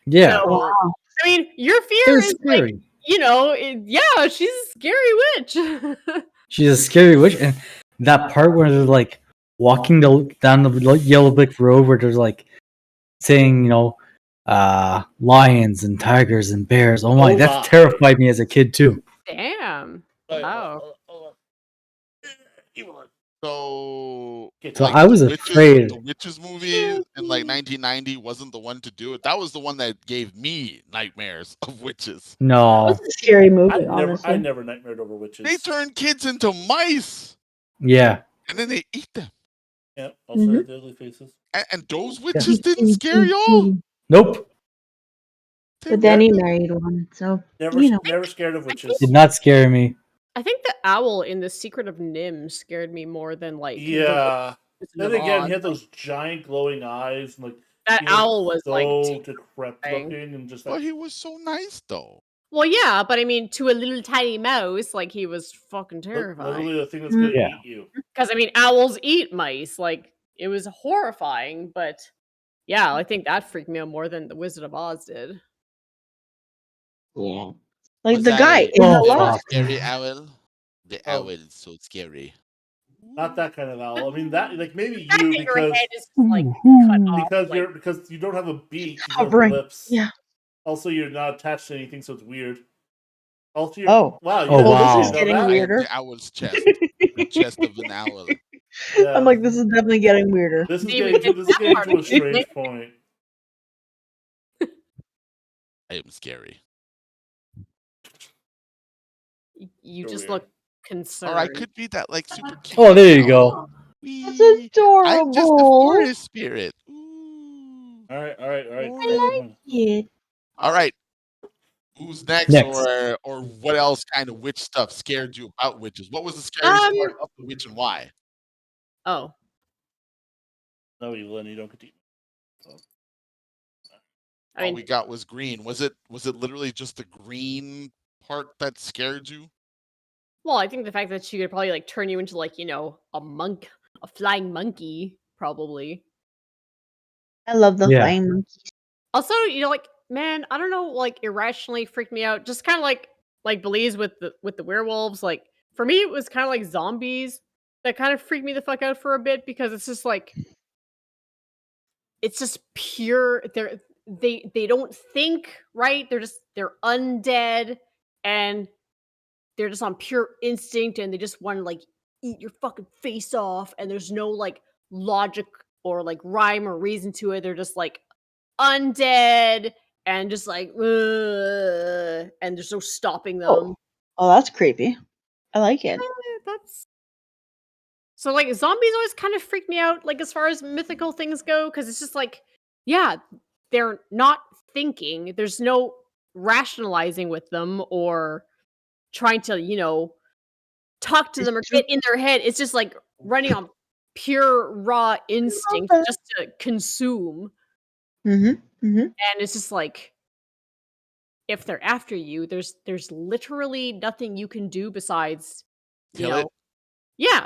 Yeah, So, Wow. I mean, your it fear was is scary. yeah, she's a scary witch. She's a scary witch, and that part where they're walking down the Yellow Brick Road, where there's saying lions and tigers and bears. Oh my, that terrified me as a kid too. Damn. Wow. So I was afraid. The Witches movie in 1990 wasn't the one to do it. That was the one that gave me nightmares of witches. No, It was a scary movie, honestly. I never nightmared over witches. They turn kids into mice yeah, and then they eat them. Yeah, also have the ugly faces. And those witches didn't scare y'all. nope, But then he married one, so Never scared of witches. did not scare me. I think the owl in The Secret of Nim scared me more than Yeah. the Then Wizard of again, Oz. he had those giant glowing eyes, and That he was owl was so decrepit terrifying. looking, and just But he was so nice though. Well, yeah, but I mean, to a little tiny mouse, he was fucking terrifying. literally the thing that's gonna Yeah. eat you. Because I mean, owls eat mice. It was horrifying, but yeah, I think that freaked me out more than the Wizard of Oz did. yeah. Like Was the that guy a in the Oh, loft. fuck. scary owl? The Oh. owl is so scary. Not that kind of owl. I mean, that maybe The fact you that your because head is cut off. because you don't have a beak, you don't Hovering. have lips. Yeah. Also, you're not attached to anything, so it's weird. Also, Oh. wow! Oh, wow. This is getting weirder. The owl's chest. The chest of an owl. Yeah. I'm like, this is definitely getting weirder. This is Even getting get that part to a of it. strange point. I am scary. You So just weird. look concerned. Or I could be that like super cute. Oh, there you go. That's Wee. I'm just a adorable. forest spirit. Ooh. All right. I like it. All right. Who's next, Next. or what else kind of witch stuff scared you about witches? What was the scariest part of the witch and why? Oh, No, Evelyn, you don't get to. I All mean, we got was green. Was it literally just the green part that scared you? well, I think the fact that she could probably like turn you into like a flying monkey, probably. I love the Yeah. flying monkeys. Also, like, man, I don't know, like, irrationally freaked me out. Just kind of like Belize with the werewolves. Like, for me, it was kind of like zombies that kind of freaked me the fuck out for a bit because it's just like, it's just pure. They don't think, right. They're undead and they're just on pure instinct and they just want to like eat your fucking face off. And there's no like logic or like rhyme or reason to it. They're just like undead and just like "Ugh," and there's no stopping them. Oh, that's creepy. I like it. That's so like zombies always kind of freak me out, like as far as mythical things go, because it's just like, yeah, they're not thinking. There's no rationalizing with them or trying to, talk to It's them or true. get in their head. It's just like running on pure raw instinct that. just to consume. Mm-hmm. And it's just like, if they're after you, there's literally nothing you can do besides, Kill it?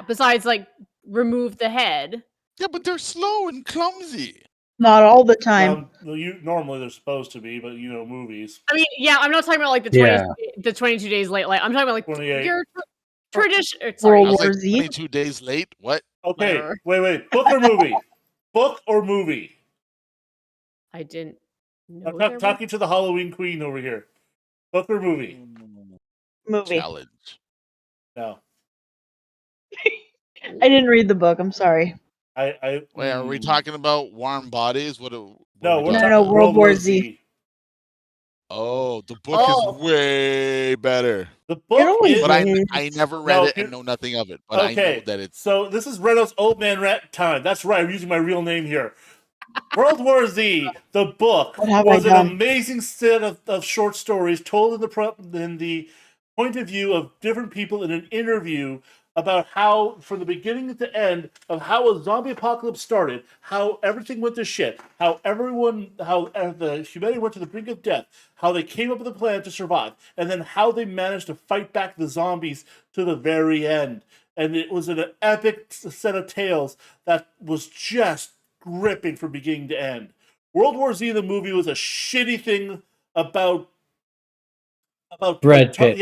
besides like remove the head. Yeah, but they're slow and clumsy. Not all the time. Normally they're supposed to be, but movies. I mean, yeah, I'm not talking about like the 22 days late. Like I'm talking about like 28. your tradition. World I was War like Z. 22 days late. What? Okay, Whatever. wait. Book or movie? Book or movie? I didn't know. I'm talking to the Halloween queen over here. Book or movie? Movie. Challenge. No. I didn't read the book. I'm sorry. I Wait, are we talking about warm bodies? What? No, we're we're talking talking about? World War Z. Oh, the book is way better. The book always is. But is. I never read it and know nothing of it. But I know that it's. So this is Renault's Old Man Rat time. That's right. I'm using my real name here. World War Z, the book, What have was I an done? amazing set of short stories told in the point of view of different people in an interview about how, from the beginning to end, of how a zombie apocalypse started, how everything went to shit, how the humanity went to the brink of death, how they came up with a plan to survive, and then how they managed to fight back the zombies to the very end. And it was an epic set of tales that was just gripping from beginning to end. World War Z, the movie, was a shitty thing about Brad Pitt.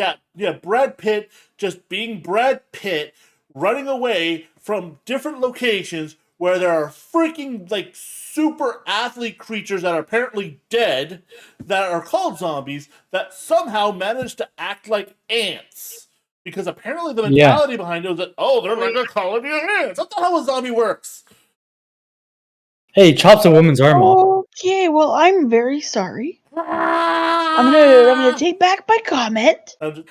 Brad Pitt just being Brad Pitt, running away from different locations where there are freaking like super athlete creatures that are apparently dead, that are called zombies, that somehow manage to act like ants. Because apparently the mentality behind it was that, they're like a colony of ants. That's not how a zombie works. Hey, chops a woman's arm off. Okay, well, I'm very sorry. I'm gonna take back my comment. Don't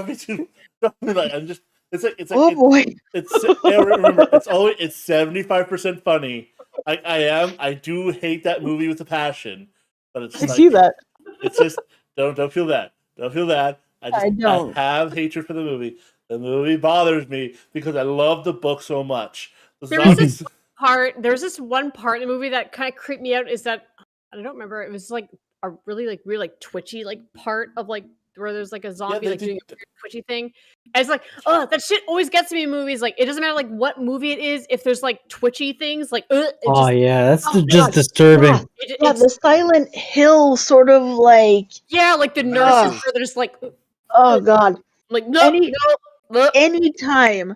be too. Don't be like. I'm just. It's like. Oh boy. Remember, it's 75% funny. I do hate that movie with a passion, but it's I like, see that. It's just don't feel that. Don't feel that. I don't. I have hatred for the movie. The movie bothers me because I love the book so much. There's this one part in the movie that kind of creeped me out. Is that I don't remember. It was like a really twitchy like part of like where there's like a zombie doing a weird twitchy thing. And it's like, that shit always gets me in movies. Like it doesn't matter like what movie it is. If there's like twitchy things, like that's just disturbing. Yeah, the Silent Hill sort of like. Yeah, like the nurses where they're just like. Oh god. Like no. Anytime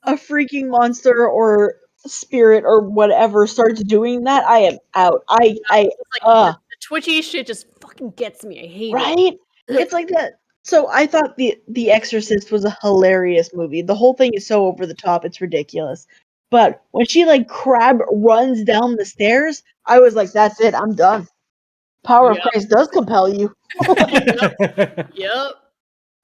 a freaking monster or spirit or whatever starts doing that, I am out. The twitchy shit just fucking gets me. I hate it. Right? It's like that So I thought the Exorcist was a hilarious movie. The whole thing is so over the top, it's ridiculous. But when she like crab runs down the stairs, I was like, "That's it, I'm done." Power of Yep. Christ does compel you. Yep.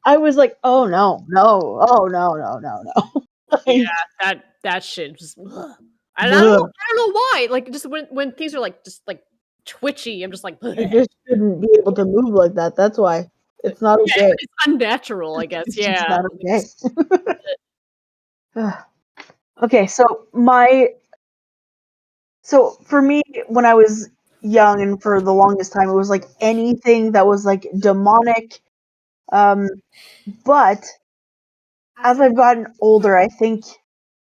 I was like, "Oh no, no, oh no, no, no, no." Yeah, Like, that shit just. And ugh. I don't know why. Like just when things are like just like twitchy, I'm just like. You just shouldn't be able to move like that. That's why it's not Yeah, okay. it's unnatural, I guess. It's just Yeah. not okay. Okay, so for me, when I was young and for the longest time, it was like anything that was like demonic. But as I've gotten older, I think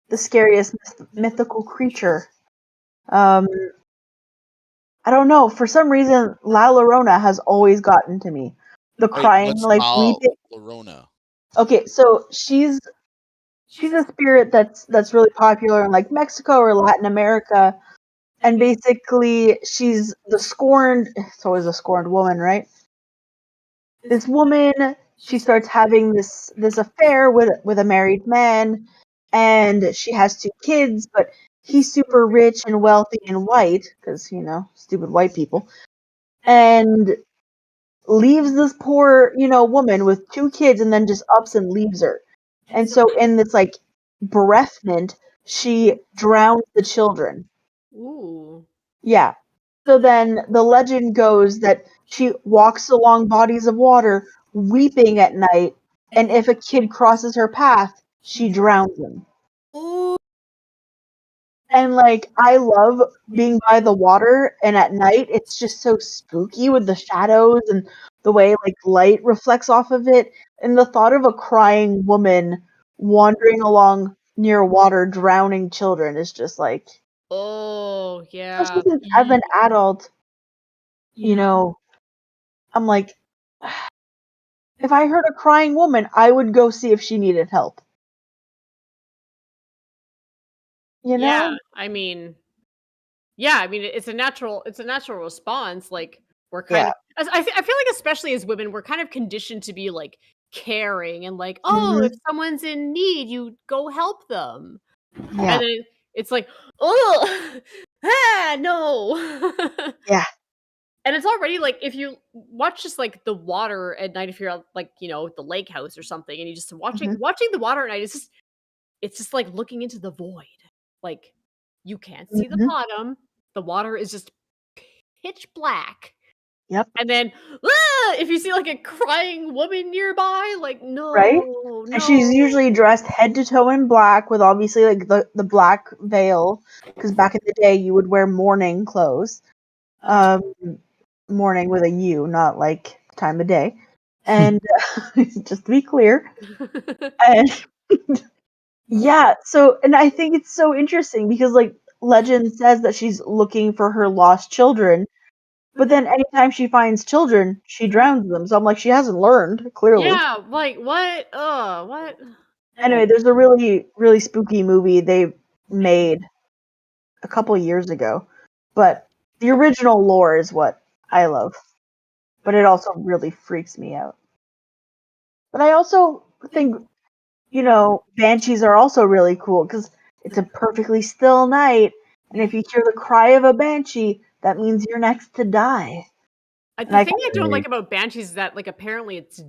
the scariest mythical creature. Um, I don't know. For some reason, La Llorona has always gotten to me. The Wait, crying, what's like weeping. Lorona? Okay, so she's a spirit that's really popular in like Mexico or Latin America, and basically she's the scorned. It's always a scorned woman, right? This woman, she starts having this affair with a married man, and she has 2 kids, but he's super rich and wealthy and white because stupid white people, and leaves this poor woman with 2 kids and then just ups and leaves her. And so in this like bereft, she drowns the children. Ooh. Yeah. So then the legend goes that she walks along bodies of water weeping at night, and if a kid crosses her path, she drowns him. Ooh. And like I love being by the water, and at night it's just so spooky with the shadows and the way like light reflects off of it, and the thought of a crying woman wandering along near water drowning children is just like, Oh especially yeah. since as an adult, I'm like, if I heard a crying woman, I would go see if she needed help. You Yeah. know? I mean, yeah. I mean, it's a natural response. Like we're kind Yeah. of. I feel like especially as women, we're kind of conditioned to be like caring and like, oh, if Mhm. someone's in need, you go help them. Yeah. And then it's like, oh, no. Yeah. And it's already like if you watch just like the water at night, if you're at, like the lake house or something, and you just watching Mhm. watching the water at night, it's just like looking into the void. Like you can't see the Mhm. bottom. The water is just pitch black. Yep. And then if you see like a crying woman nearby, like Right? no, And she's no. usually dressed head to toe in black with obviously like the black veil, because back in the day you would wear mourning clothes. Um, Mourning with a U, not like time of day. And just to be clear. And yeah, so and I think it's so interesting because like legend says that she's looking for her lost children, but then anytime she finds children, she drowns them. So I'm like, she hasn't learned, clearly. Yeah, like what? What? Anyway, there's a really, really spooky movie they made a couple years ago, but the original lore is what I love. But it also really freaks me out. But I also think, banshees are also really cool because it's a perfectly still night, and if you hear the cry of a banshee, that means you're next to die. And The I thing I don't Right. like about banshees is that like apparently it's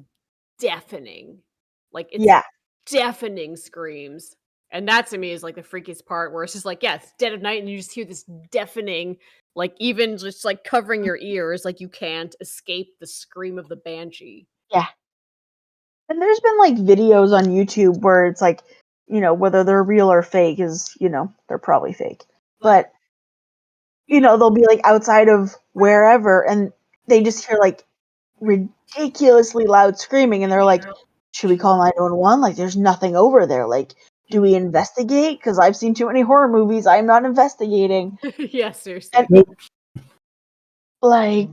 deafening. Like it's yeah, deafening screams. And that to me is like the freakiest part where it's just like, yeah, it's dead of night and you just hear this deafening, like even just like covering your ears, like you can't escape the scream of the banshee. yeah. And there's been like videos on YouTube where it's like, whether they're real or fake is, they're probably fake. But, they'll be like outside of wherever and they just hear like ridiculously loud screaming and they're like, should we call 911? Like, there's nothing over there. Like, do we investigate? Because I've seen too many horror movies. I'm not investigating. Yeah, seriously. And, Nope. like,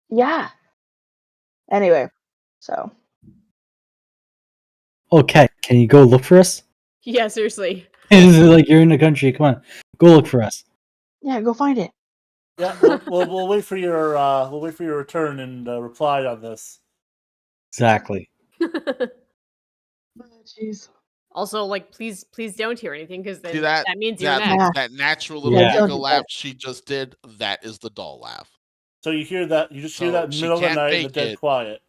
yeah. Anyway, so. Okay, can you go look for us? Yeah, seriously. This is like you're in the country. Come on, go look for us. Yeah, go find it. Yeah, we'll wait for your return and reply on this. Exactly. Jeez. Also, like, please don't hear anything because See then that that means you're that next. Yeah. that natural little Yeah, don't giggle do laugh that. she just did, that is the doll laugh. So you hear that? You just hear So that in the she middle of the can't night in the fake dead it. quiet.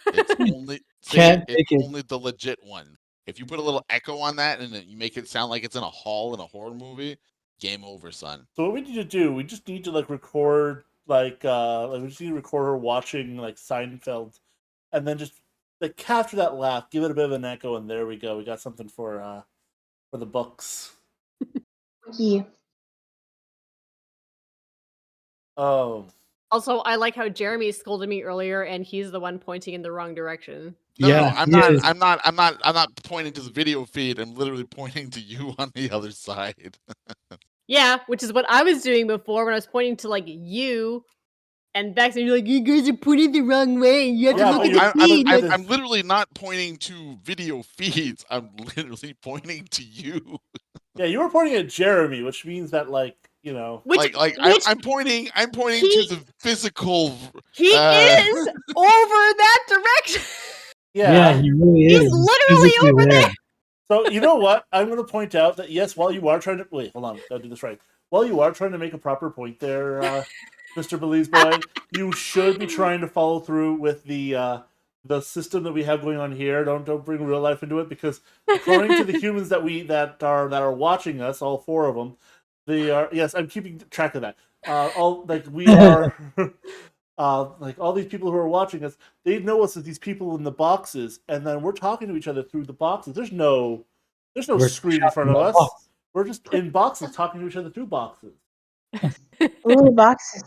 It's only Can't it's fake it. only the legit one. If you put a little echo on that and then you make it sound like it's in a hall in a horror movie, game over, son. So what we need to do? We just need to like record like we just need to record her watching like Seinfeld, and then just like capture that laugh, give it a bit of an echo, and there we go. We got something for the books. Yeah. Oh, Also, I like how Jeremy scolded me earlier, and he's the one pointing in the wrong direction. No, Yeah, I'm he not. is. I'm not pointing to the video feed. I'm literally pointing to you on the other side. Yeah, which is what I was doing before when I was pointing to like you and Bex, and you're like, you guys are pointing the wrong way. You have Yeah, to but look at the feed. Like, I'm literally not pointing to video feeds. I'm literally pointing to you. yeah, you were pointing at Jeremy, which means that which I'm pointing to he- the physical. he is over that direction. yeah. He really He's is. literally physically over there. So you know what? I'm going to point out that yes, while you are trying to wait, hold on, gotta do this right. While you are trying to make a proper point there, Mr. Belize Boy, you should be trying to follow through with the system that we have going on here. Don't bring real life into it because according to the humans that are watching us, all four of them, they are yes, I'm keeping track of that. All like we are. Like all these people who are watching us, they know us as these people in the boxes, and then we're talking to each other through the boxes. There's no We're screen in front of chatting us. about box. We're just in boxes talking to each other through boxes. Ooh, boxes.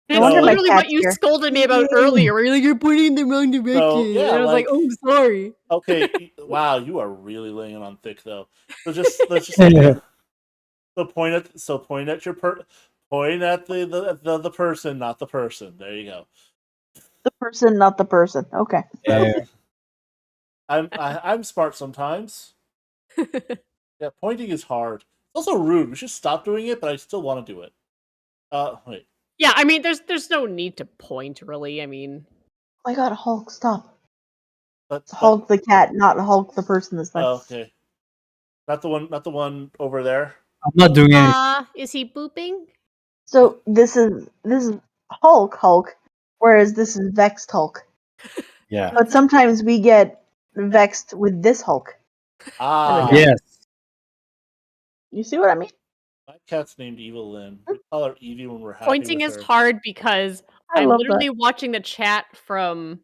That's wonder my literally what cat's you here. scolded me about earlier. Where you're like, you're pointing in the wrong direction. So, yeah, and I was like, oh, sorry. Okay, wow, you are really laying it on thick though. So just let's just Yeah. point at your point at the person, not the person. There you go. The person, not the person. Okay. Yeah. I'm smart sometimes. Yeah, pointing is hard. It's also rude. We should stop doing it, but I still want to do it. Wait. Yeah, I mean, there's no need to point, really. I mean, Oh my god, Hulk, stop. But It's Hulk the cat, not Hulk the person this time. oh, okay. Not the one over there. I'm not doing anything. is he booping? So this is Hulk, whereas this is Vexed Hulk. Yeah. But sometimes we get vexed with this Hulk. Ah, go. Yes. You see what I mean? my cat's named Evil Lynn. We call her Evie when we're happy. Pointing with is her. hard because I I'm love literally that. watching the chat from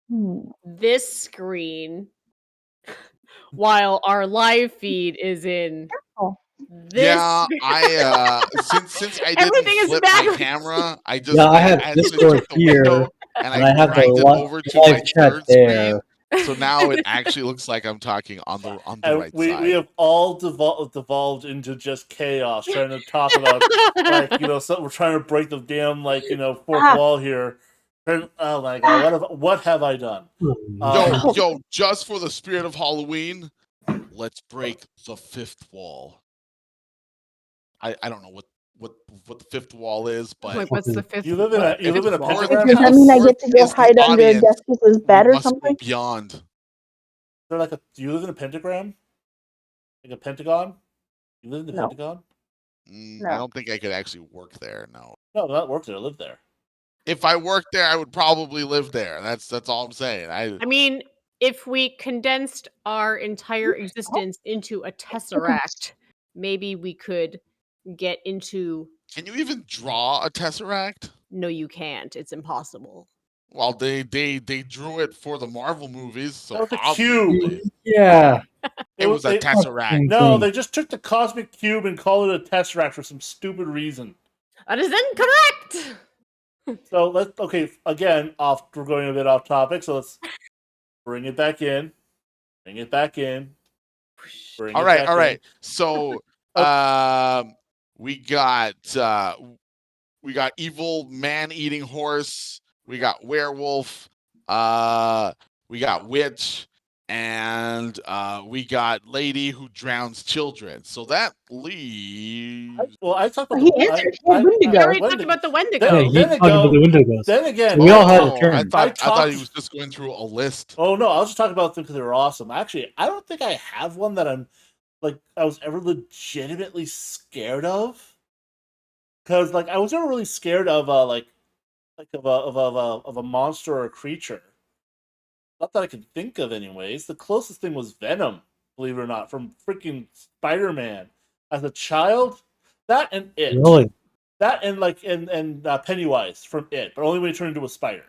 Hmm. this screen while our live feed is in Oh. this. Yeah, I since I Everything didn't is flip my backwards. camera, I just Yeah, I have as soon as Discord took the here, window and and I have the dragged it over to my live chat third there. screen. So now it actually looks like I'm talking on the And right we side. have all devolved into just chaos, trying to talk about so we're trying to break the damn fourth wall here. And, oh my god, what have I done? Yo, just for the spirit of Halloween, let's break the fifth wall. I don't know what the fifth wall is, but Like, what's the fifth? You live in a wall? pentagram Does that house? mean I get to go Is the hide under a audience Deskus's bed we or must go something? beyond. They're like do you live in a pentagram? Like a pentagon? You live in the No. Pentagon? No. I don't think I could actually work there. No. No, not work there. I live there. If I worked there, I would probably live there. That's all I'm saying. I mean, if we condensed our entire existence into a tesseract, maybe we could get into. Can you even draw a tesseract? No, you can't. It's impossible. Well, they drew it for the Marvel movies, so That was a cube. obviously Yeah. it was a tesseract. No, they just took the cosmic cube and called it a tesseract for some stupid reason. That is incorrect. So again, we're going a bit off topic, so let's bring it back in. Bring it back in. All right. So we got evil man-eating horse, we got werewolf, we got witch, and we got lady who drowns children. So that leaves. Well, I talked about He the. answered. He had We Wendigo. already talked about the Wendigo. Yeah, he Then talked about the Wendigos. Then again, We all had a Oh, turn. I thought talked- he was just going through a list. Oh no, I was just talking about them because they were awesome. Actually, I don't think I have one that I'm like I was ever legitimately scared of. Because like I was never really scared of of a monster or a creature. Not that I can think of, anyways. The closest thing was Venom, believe it or not, from freaking Spider-Man. As a child, that and It. Really? That and Pennywise from It, but only when he turned into a spider.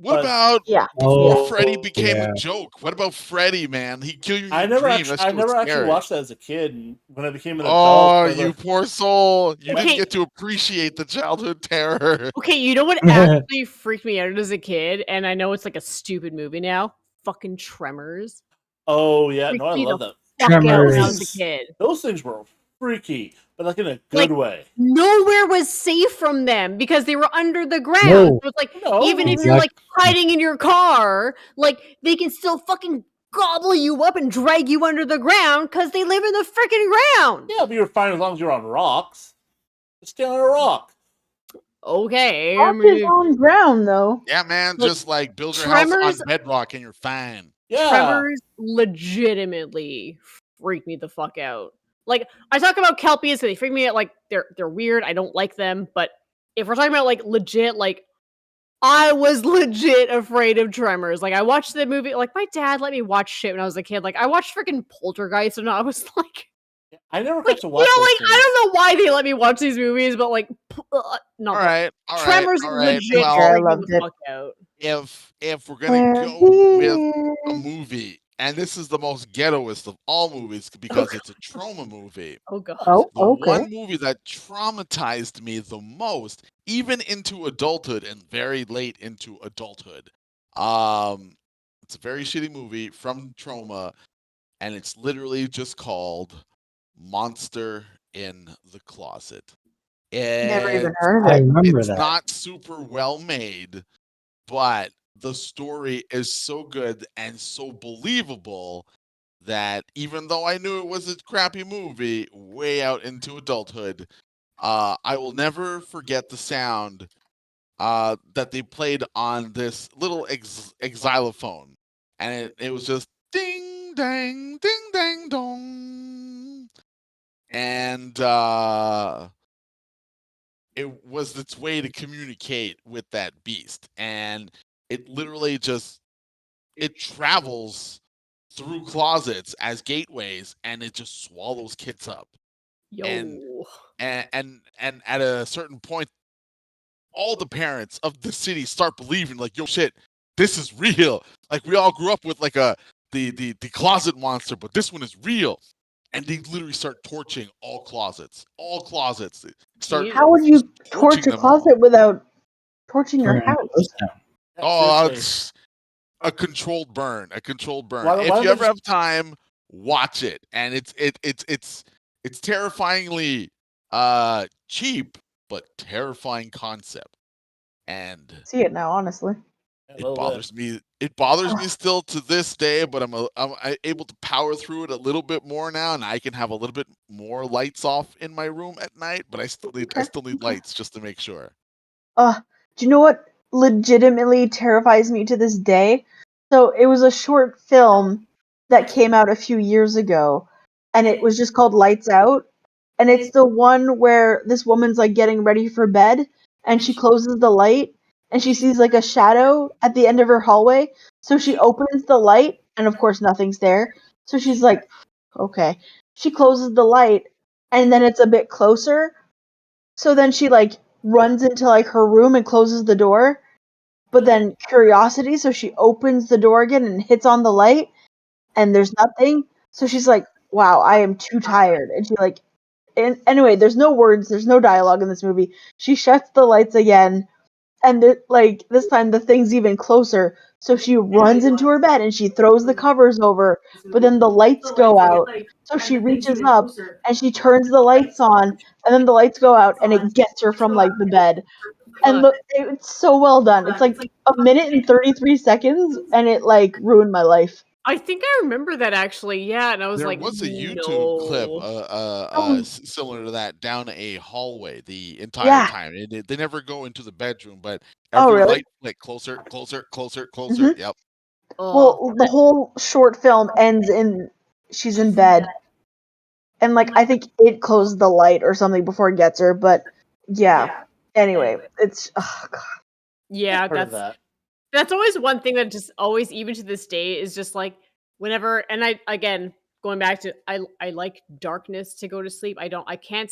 What But- about Yeah. before Oh, Freddy became yeah. a joke? What about Freddy, man? He killed you in I your never dream. actually, That I shit was never actually scary. watched that as a kid, and when I became an Oh, adult, you poor soul! You Okay. didn't get to appreciate the childhood terror. Okay, you know what actually freaked me out as a kid, and I know it's like a stupid movie now. Fucking Tremors. oh yeah, Freaked no, I me love the that. fuck out when I was Tremors. a kid. Those things were freaky, but like in a good Like, way. Nowhere was safe from them because they were under the ground. No. So it's like No, even if you're like hiding in your car, like they can still fucking gobble you up and drag you under the ground because they live in the freaking ground. Yeah, but you're fine as long as you're on rocks. Just stay on a rock. Okay, I Rock is mean, on ground though. Yeah, man. Look, Just like build your house Tremors- on bedrock and you're fine. Yeah. Tremors legitimately freak me the fuck out. Like I talk about Kelpies, so they freak me out. Like they're weird. I don't like them. But if we're talking about like legit, like I was legit afraid of Tremors. Like I watched the movie. Like my dad let me watch shit when I was a kid. Like I watched freaking Poltergeist, and I was like, I never got like to you watch know, those like things. I don't know why they let me watch these movies, but like, not All right, all right, Tremors all right. legit Well, I freaked me loved the it. fuck out. if we're gonna We're go with a here. movie, and this is the most ghettoest of all movies because it's a trauma movie. Oh god. Oh, The okay. one movie that traumatized me the most, even into adulthood and very late into adulthood. It's a very shitty movie from Trauma, and it's literally just called Monster in the Closet. Never even It's, heard of I it. remember it's that. not super well made, but the story is so good and so believable that even though I knew it was a crappy movie, way out into adulthood, I will never forget the sound that they played on this little xylophone, and it was just ding dang dong, and it was its way to communicate with that beast, and it literally just it travels through closets as gateways, and it just swallows kids up. Yo. And at a certain point, all the parents of the city start believing, like, yo, shit, this is real. Like we all grew up with like the closet monster, but this one is real. And they literally start torching all closets. All closets. They start Jesus. How would you torch torching a them all. closet without torching your Turn it into a house? ghost town. Oh, Seriously. it's a controlled burn. A controlled burn. Why don't If you they ever just- have time, watch it. And it's terrifyingly cheap, but terrifying concept. And See it now, honestly. A it little bit. bothers me. It bothers me still to this day, but I'm able to power through it a little bit more now, and I can have a little bit more lights off in my room at night. But I still need lights just to make sure. Do you know what legitimately terrifies me to this day? So it was a short film that came out a few years ago, and it was just called Lights Out. And it's the one where this woman's like getting ready for bed, and she closes the light, and she sees like a shadow at the end of her hallway. So she opens the light, and of course nothing's there. So she's like, okay. She closes the light, and then it's a bit closer. So then she like runs into like her room and closes the door. But then curiosity, so she opens the door again and hits on the light, and there's nothing. So she's like, wow, I am too tired. And she like, and anyway, there's no words, there's no dialogue in this movie. She shuts the lights again, and like this time the thing's even closer. So she runs into her bed and she throws the covers over, but then the lights go out. So she reaches up and she turns the lights on, and then the lights go out and it gets her from like the bed. And look, it's so well done. It's like a minute and 33 seconds, and it like ruined my life. I think I remember that actually. Yeah, and I was There like, was a YouTube clip, no. similar to that, down a hallway the entire Yeah. time. They never go into the bedroom, but Oh, every really? light flick closer, closer, closer, closer. Mhm. Yep. Oh, Well, the whole short film ends in she's in bed, and like I think it closed the light or something before it gets her. But yeah. Anyway, it's God. yeah, Heard of that. that's always one thing that just always, even to this day, is just like whenever. And I again going back to I like darkness to go to sleep. I can't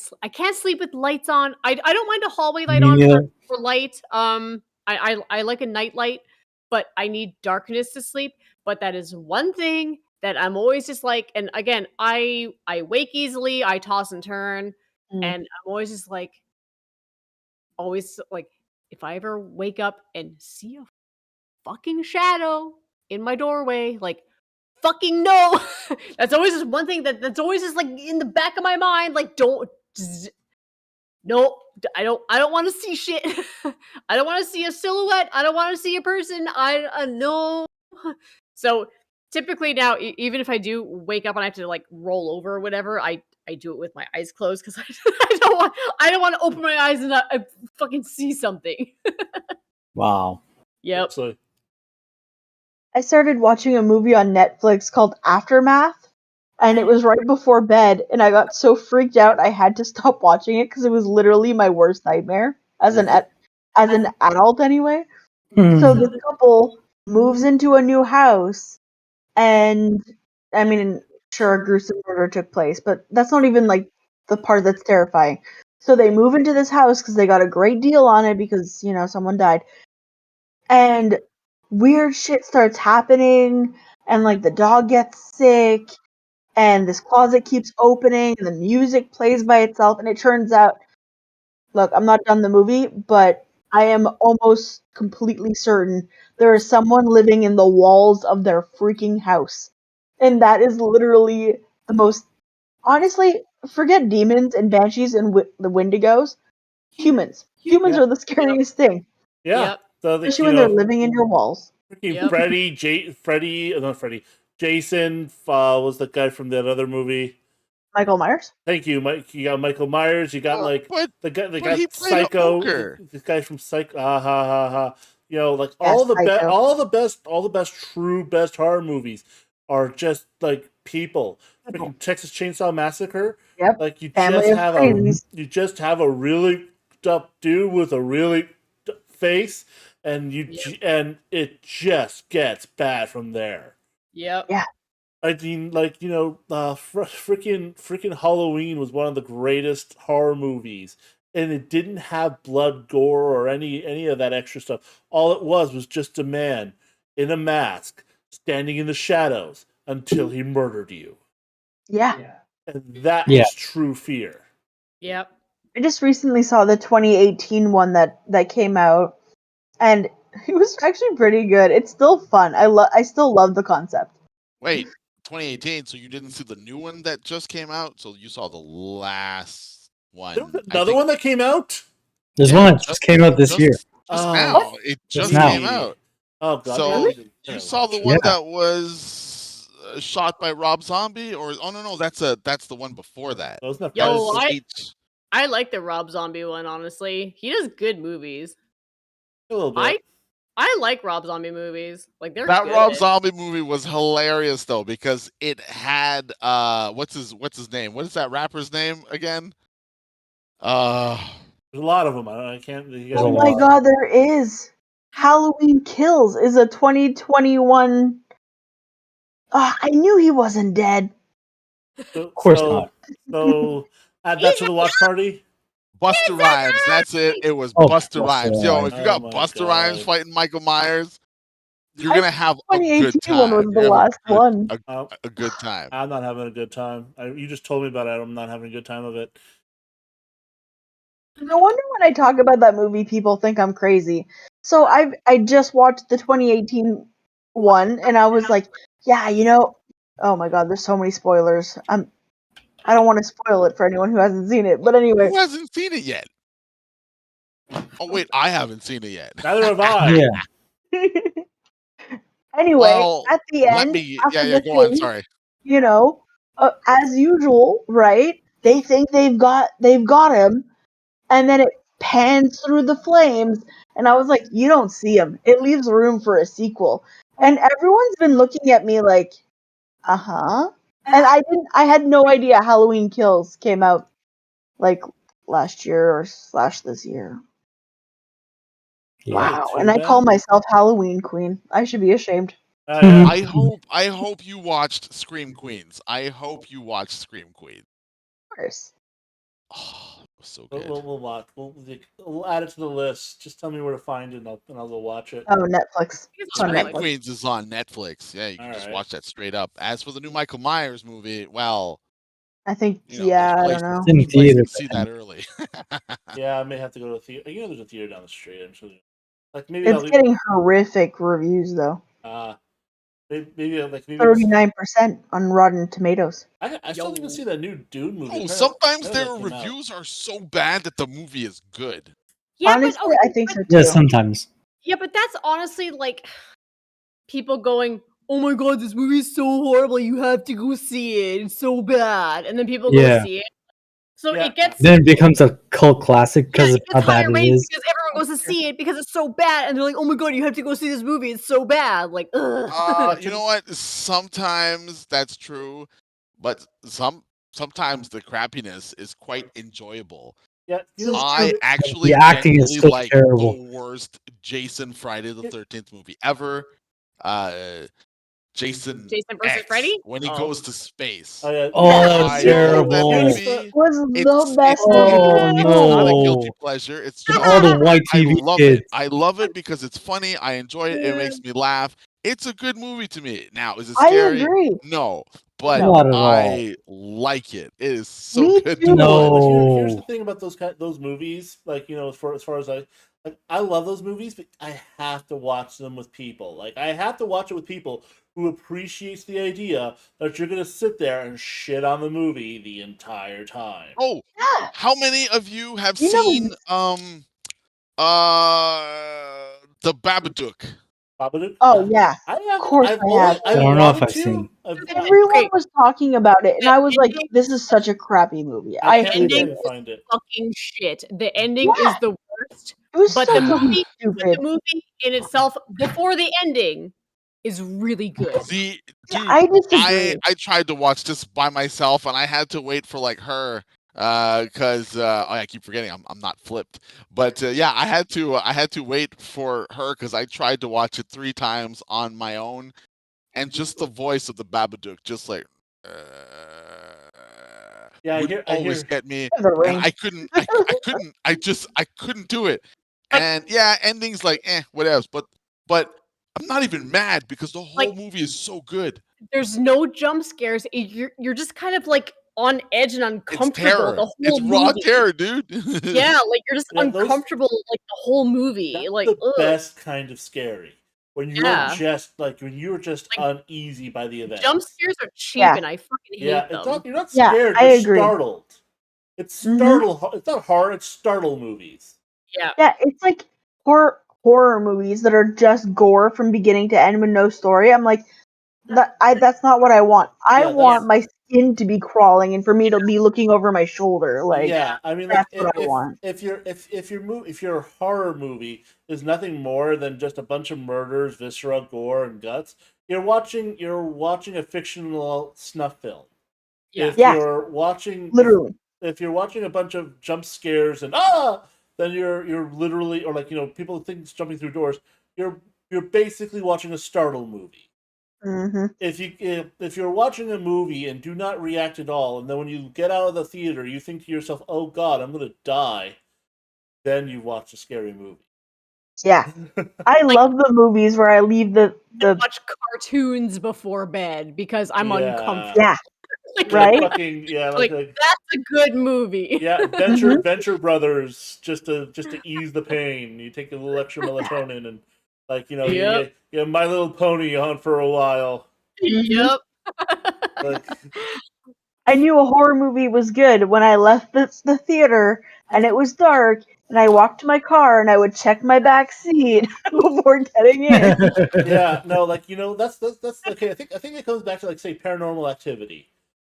sleep with lights on. I don't mind a hallway light Me on neither. for light. I like a night light, but I need darkness to sleep. But that is one thing that I'm always just like. And again, I wake easily. I toss and turn, Mm. and I'm always like if I ever wake up and see a fucking shadow in my doorway, like fucking no. That's always just one thing that's always just like in the back of my mind, like no, I don't want to see shit. I don't want to see a silhouette. I don't want to see a person. I no. So typically now, even if I do wake up and I have to like roll over or whatever, I do it with my eyes closed because I don't want to open my eyes and I fucking see something. Wow. Yep. So I started watching a movie on Netflix called Aftermath, and it was right before bed, and I got so freaked out I had to stop watching it because it was literally my worst nightmare as an adult anyway. So Hmm. the couple moves into a new house, and I mean, sure, a gruesome murder took place, but that's not even like the part that's terrifying. So they move into this house because they got a great deal on it because someone died, and weird shit starts happening, and like the dog gets sick, and this closet keeps opening, and the music plays by itself, and it turns out, look, I'm not done the movie, but I am almost completely certain there is someone living in the walls of their freaking house. And that is literally the most, honestly, forget demons and banshees and the wendigos. Humans. Humans yeah, are the scariest thing, yeah. Yep. So like especially when they're living in your walls. freaking Yep. Not Freddy. Jason was the guy from that other movie. Michael Myers? Thank you, Mike. You got Michael Myers. You got like But the but guy he played an Psycho. ogre. This guy from Psycho. Ha ha ha ha. Like Yes, Psycho. all the best horror movies are just like people. Freaking Texas Chainsaw Massacre. Yep. Like Family of crazies. you just have a really up dude with a really face, and Yep. and it just gets bad from there. Yep. Yeah. I mean, like freaking Halloween was one of the greatest horror movies, and it didn't have blood, gore, or any of that extra stuff. All it was just a man in a mask standing in the shadows until he murdered you, Yeah. and that Yeah. was true fear. Yep. I just recently saw the 2018 one that came out, and it was actually pretty good. It's still fun. I still love the concept. Wait, 2018. So you didn't see the new one that just came out? So you saw the last There was one? I another think. one that came out. There's Yeah, one that just came out this year. Just Oh, now. It Just just now. came out. Oh god, So man. you saw the Watch. one Yeah. that was shot by Rob Zombie, or oh no, that's the one before that. Wasn't that That Yo, is Friday? I like the Rob Zombie one, honestly. He does good movies. A little bit. I like Rob Zombie movies. Like they're That good. Rob Zombie movie was hilarious though because it had what's his name? What is that rapper's name again? There's a lot of them. I can't. You There's Oh a my lot. god, there is. Halloween Kills is a 2021. I knew he wasn't dead. Of course not. So add that to the watch party. Buster Rhymes. That's it. It was Oh, Buster Buster Rhymes. Yo, Rhymes. if you Oh got my Buster Rhymes god. fighting Michael Myers, you're I gonna think have a 2018 good one was time. the You're gonna last one. have a good time. I'm not having a good time. You just told me about it. I'm not having a good time of it. No wonder when I talk about that movie, people think I'm crazy. So I just watched the 2018 one, and I was like, yeah, oh my god, there's so many spoilers. I don't want to spoil it for anyone who hasn't seen it, but anyway. Who hasn't seen it yet? Oh wait, I haven't seen it yet. Neither have I. Yeah. Anyway, Well, at the let end, me. after Yeah, the go on. chase, Sorry. you know, as usual, right? They think they've got him, and then it pans through the flames, and I was like, you don't see him. It leaves room for a sequel. And everyone's been looking at me like, uh-huh. And I had no idea Halloween Kills came out like last year or slash this year. Yeah. Wow. Too And I call bad. myself Halloween Queen. I should be ashamed. Yeah. I hope you watched Scream Queens. I hope you watched Scream Queen. Of course. Oh, it was so We'll, good. we'll watch. We'll add it to the list. Just tell me where to find it, and I'll go watch it. Oh, Netflix. It's It's on on Scream Netflix. Netflix. Queens is on Netflix. Yeah, you can just Alright. watch that straight up. As for the new Michael Myers movie, well, I think, you know, yeah, I there's don't know. In there's places theaters, to see I think. that early. Yeah, I may have to go to a theater. You know, there's a theater down the street. I'm sure. Like maybe It's getting horrific reviews though. maybe 39% on Rotten Tomatoes. I still need to see that new Dune movie. Oh, Apparently- sometimes apparently their that came out. reviews are so bad that the movie is good. Yeah, Honestly, but okay, I think so too. Yeah, sometimes. yeah, but that's honestly like people going, "Oh my god, this movie is so horrible! You have to go see it. It's so bad," and then people go Yeah. see it. So Yeah. it gets Then it becomes a cult classic because of it how gets bad higher it ratings is. because everyone goes to see it because it's so bad, and they're like, "Oh my god, you have to go see this movie. It's so bad." Like, ugh. You know what? Sometimes that's true, but sometimes the crappiness is quite enjoyable. Yeah, you know, I actually The acting is genuinely so like terrible. the worst Jason Friday the 13th movie ever. Jason Jason versus X, Freddy? when he Oh. goes to space. oh yeah, Oh, that was I love that terrible. movie. Was the best It's not a no. guilty pleasure. It's And just all the white I TV love kids. it. I love it because it's funny. I enjoy it. It makes me laugh. It's a good movie to me. Now, is it I scary? agree. No, but Not at all. I like it. It is so Me good too. to No. watch. Here's the thing about those movies. Like, you know, as far as I love those movies, but I have to watch them with people. Like, I have to watch it with people who appreciates the idea that you're gonna sit there and shit on the movie the entire time. Oh, Yeah. how many of you have You know- seen the Babadook? Babadook? Oh yeah. I have. Of course I've I always, have. I I don't know if wanted I've to. seen. Everyone Okay. was talking about it, and I was like, ending- "This is such a crappy movie. I I can't hate even it. find it. Fucking shit. The ending Yeah. is the worst, It was but so the movie, stupid." in itself before the ending is really good. See, Yeah, dude, I disagree. I tried to watch this by myself, and I had to wait for like her because I keep forgetting I'm not flipped. But yeah, I had to wait for her because I tried to watch it 3 times on my own, and just the voice of the Babadook, just like. Yeah, Would always get me, The and ring. I couldn't do it. And yeah, endings like what else? But I'm not even mad because the whole movie is so good. There's no jump scares. You're just kind of like on edge and It's uncomfortable terror. the whole It's movie. raw terror, dude. Yeah, like you're just Yeah, those- uncomfortable like the whole movie. That's Like, the ugh. best kind of scary. When you're Yeah. when you're just uneasy by the event. Jump scares are cheap, Yeah. and I fucking hate Yeah, them. you're not Yeah, scared. I You're agree. startled. It's Mhm. startle. It's not horror. It's startle movies. Yeah. Yeah, it's like horror movies that are just gore from beginning to end with no story. I'm like, that's not what I want. I Yeah, want my skin to be crawling and for me to be looking over my shoulder. Like, yeah, I mean, like that's what I want. if your horror movie is nothing more than just a bunch of murders, viscera, gore, and guts, you're watching a fictional snuff film. Yeah. If Yeah. you're watching Literally. if you're watching a bunch of jump scares and then you're literally, or like, you know, people think it's jumping through doors. You're basically watching a startle movie. Hmm. If you're watching a movie and do not react at all, and then when you get out of the theater, you think to yourself, "Oh God, I'm gonna die," then you watch a scary movie. Yeah. I love the movies where I leave the Watch cartoons before bed because I'm Yeah. uncomfortable. yeah, Like, right? Fucking like, that's a good movie. yeah, Venture Brothers, just to ease the pain. You take a little extra melatonin and, like, you know, Yep. you have My Little Pony on for a while. Yep. Like, I knew a horror movie was good when I left the theater and it was dark and I walked to my car and I would check my back seat before getting in. Yeah, no, like that's okay. I think it comes back to like say Paranormal Activity.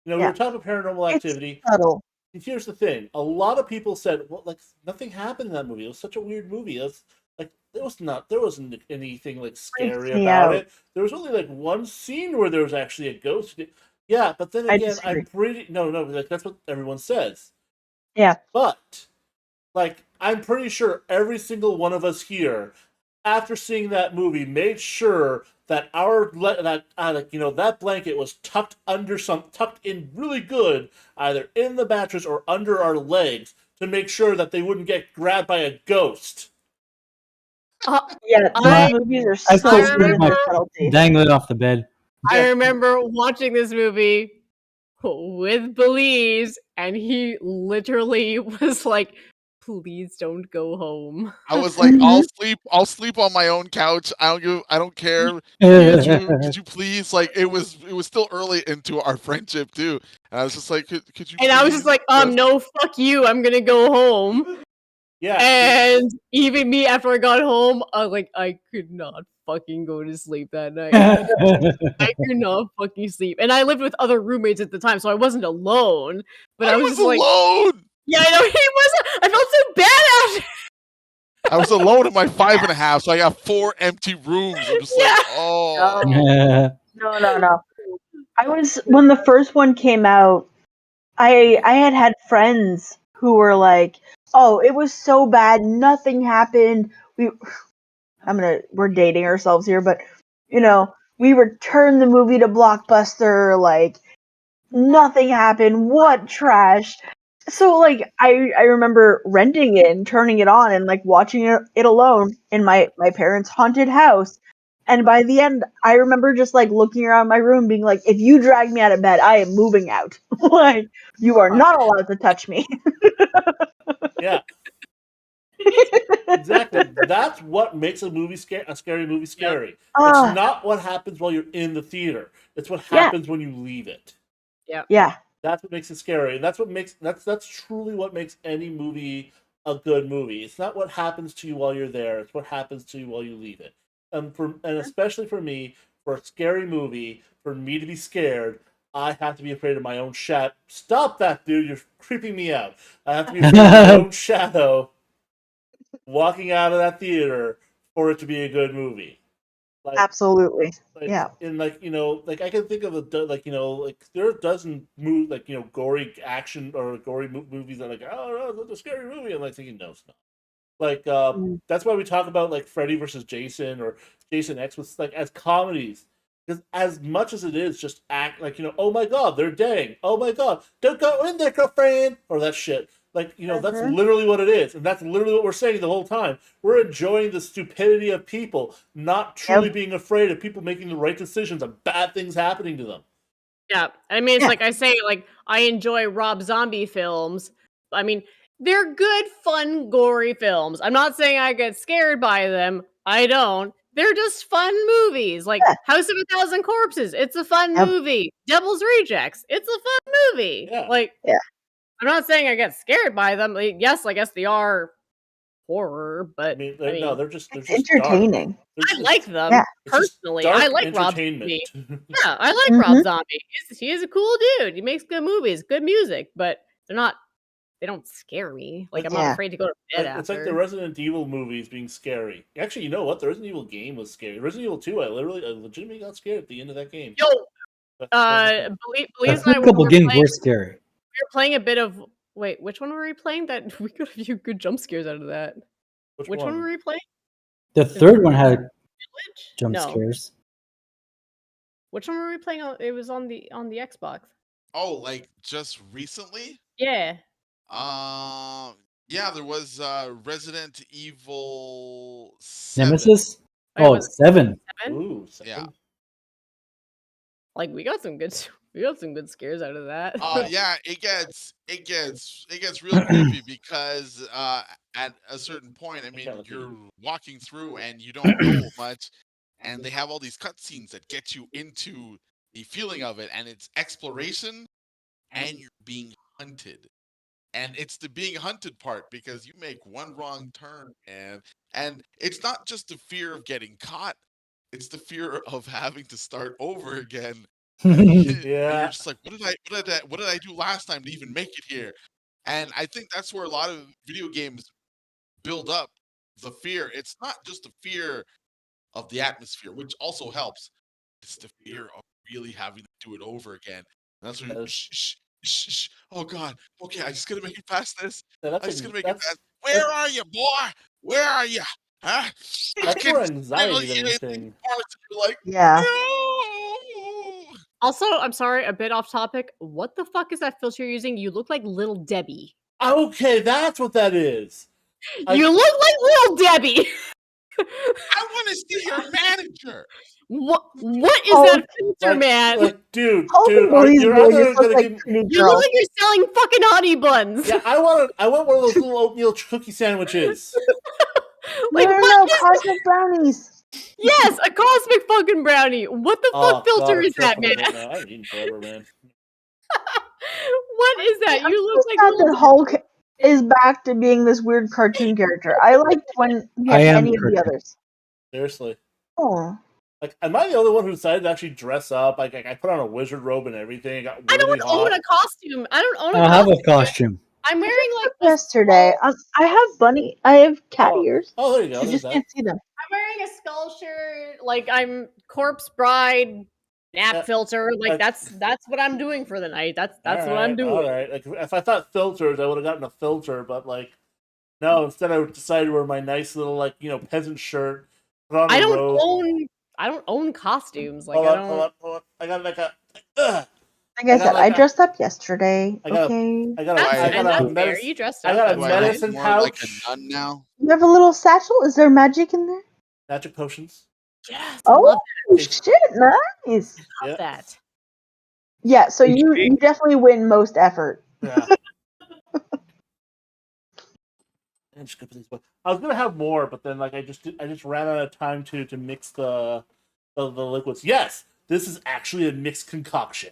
We Yeah. were talking about Paranormal It's Activity. subtle. Here's the thing: a lot of people said, "Well, like nothing happened in that movie. It was such a weird movie. There wasn't anything like Freaks scary me about out. it. There was only like one scene where there was actually a ghost. Yeah, but then I again, I'm disagree. pretty no, like that's what everyone says. Yeah. But like, I'm pretty sure every single one of us here, after seeing that movie, made sure that that blanket was tucked in really good, either in the mattress or under our legs, to make sure that they wouldn't get grabbed by a ghost. Uh, Yeah, Nah, those movies are I so still I good see in remember my their subtlety. dangling off the bed. I remember watching this movie with Belize, and he literally was like, "Please don't go home." I was like, I'll sleep on my own couch. I don't care. Could you please, like, it was still early into our friendship too. And I was just like, could you And I was just please like, no, fuck you. I'm gonna go home. Yeah, And even me, after I got home, I could not fucking go to sleep that night. I could not fucking sleep. And I lived with other roommates at the time, so I wasn't alone. But I was just like, alone. yeah, I know he wasn't. I felt so bad after. I was alone in my 5.5, so I got 4 empty rooms. I'm just like, Yeah. oh. No. I was when the first one came out. I had friends who were like, "Oh, it was so bad, nothing happened." We're dating ourselves here, but we returned the movie to Blockbuster, like nothing happened. What trash. So like I remember renting it and turning it on and like watching it alone in my parents' haunted house. And by the end, I remember just like looking around my room being like, if you drag me out of bed, I am moving out. Like, you are not allowed to touch me. yeah, exactly. That's what makes a scary movie scary. It's Ah, not what happens while you're in the theater. It's what yeah, happens when you leave it. yeah, That's what makes it scary, and that's truly what makes any movie a good movie. It's not what happens to you while you're there; it's what happens to you while you leave it. And especially for me, for a scary movie, for me to be scared, I have to be afraid of my own shadow. Stop that, dude! You're creeping me out. I have to be afraid of my own shadow walking out of that theater for it to be a good movie. Like absolutely. like Yeah. in like I can think of like there are a dozen gory action or gory movies that like, oh no, it's a scary movie. I'm like thinking no, it's not. Like Mm. that's why we talk about like Freddy versus Jason or Jason X with like as comedies, because as much as it is just act like oh my god they're dead, oh my god don't go in there girlfriend or that shit, like that's Mhm. literally what it is, and that's literally what we're saying the whole time. We're enjoying the stupidity of people, not truly Yep. being afraid of people making the right decisions and bad things happening to them. Yeah, I mean, it's Yeah. like I say, like I enjoy Rob Zombie films. I mean, they're good, fun, gory films. I'm not saying I get scared by them. I don't. They're just fun movies. Like Yeah. House of a Thousand Corpses. It's a fun Yep. movie. Devil's Rejects. It's a fun movie. Yeah. Like, Yeah. I'm not saying I get scared by them. Like, yes, I guess they are horror, I but mean, I no, mean, they're It's just dark. entertaining. They're I like them Yeah. It's just personally. I dark like Rob Zombie. entertainment. Yeah, I like Rob Mhm. Zombie. He is a cool dude. He makes good movies, good music, but they don't scare me. Like I'm It's not Yeah. afraid to go to bed like the after. Resident Evil movies being scary. Actually, you know what? The Resident Evil game was scary. Resident Evil 2, I legitimately got scared at the end of that game. Yo, But that's not- The Belize and I first couple games were scary. we were playing a bit of wait, which one were we playing? That we got a few good jump scares out of that. Which Which one were one? we playing? The Is third one had Village? jump No. scares. Which one were we playing? It was on the Xbox. Oh, like just recently? Yeah. Yeah, there was Resident Evil 7. Nemesis? Oh, Oh, was it 7. 7? Ooh, Yeah. 7? Like we got some good scares out of that. Yeah, it gets real creepy because at a certain point, I mean, can't look at you're you. walking through and you don't know much, and they have all these cutscenes that get you into the feeling of it, and it's exploration and you're being hunted. And it's the being hunted part because you make one wrong turn, and it's not just the fear of getting caught, it's the fear of having to start over again. And you're just like, what did I do last time to even make it here? And I think that's where a lot of video games build up the fear. It's not just the fear of the atmosphere, which also helps. It's the fear of really having to do it over again. And that's when shh. Oh God. Okay, I just gotta make it past this. I just gotta make it past. Where are you, boy? Where are you? Huh? That's where anxiety than anything. You're like, Yeah. no. Also, I'm sorry, a bit off topic. What the fuck is that filter you're using? You look like Little Debbie. Okay, that's what that is. You look like Little Debbie. I want to see your manager. What is that filter, man? Like, dude, Bully's you're boy either just looks gonna like give pretty You girl. look like you're selling fucking honey buns. Yeah, I want one of those little oatmeal cookie sandwiches. Like, no, what is cosmic brownies. Yes, a cosmic fucking brownie. What the fuck filter God, is I'm that, so man? fucking right now. I haven't eaten forever, man. What is that? You look like Sad Little that Hulk is back to being this weird cartoon character. I liked when he I had am any of the cartoon. others. Seriously. Oh. Like, am I the only one who decided to actually dress up? Like I put on a wizard robe and everything. I got I really don't hot. own a costume. I don't own a I have costume. a costume. I'm wearing like Yesterday, I have cat ears. Oh, there you go. You There's just that. can't see them. I'm wearing a skull shirt. Like I'm corpse bride nap Yeah, filter. Like like- that's what I'm doing for the night. That's what I'm Alright, doing. Alright. Like if I thought filters, I would have gotten a filter, but like no, instead I decided to wear my nice little like, peasant shirt. Put on a I robe. don't own costumes. Like Hold I on, don't. hold on. I got like a ugh. Like I got said, like I dressed up yesterday. I got Okay. I got That's, I and a that's fair. medicine. You dressed I up. got a that's Do I fine. look medicine more pouch. like a nun now? You have a little satchel? Is there magic in there? Magic potions. Yes, I Oh love shit, nice. Yeah. that. Yeah, so you definitely win most effort. Yeah. I'm just gonna put these away. I was gonna have more, but then like I just ran out of time to mix the liquids. Yes, this is actually a mixed concoction.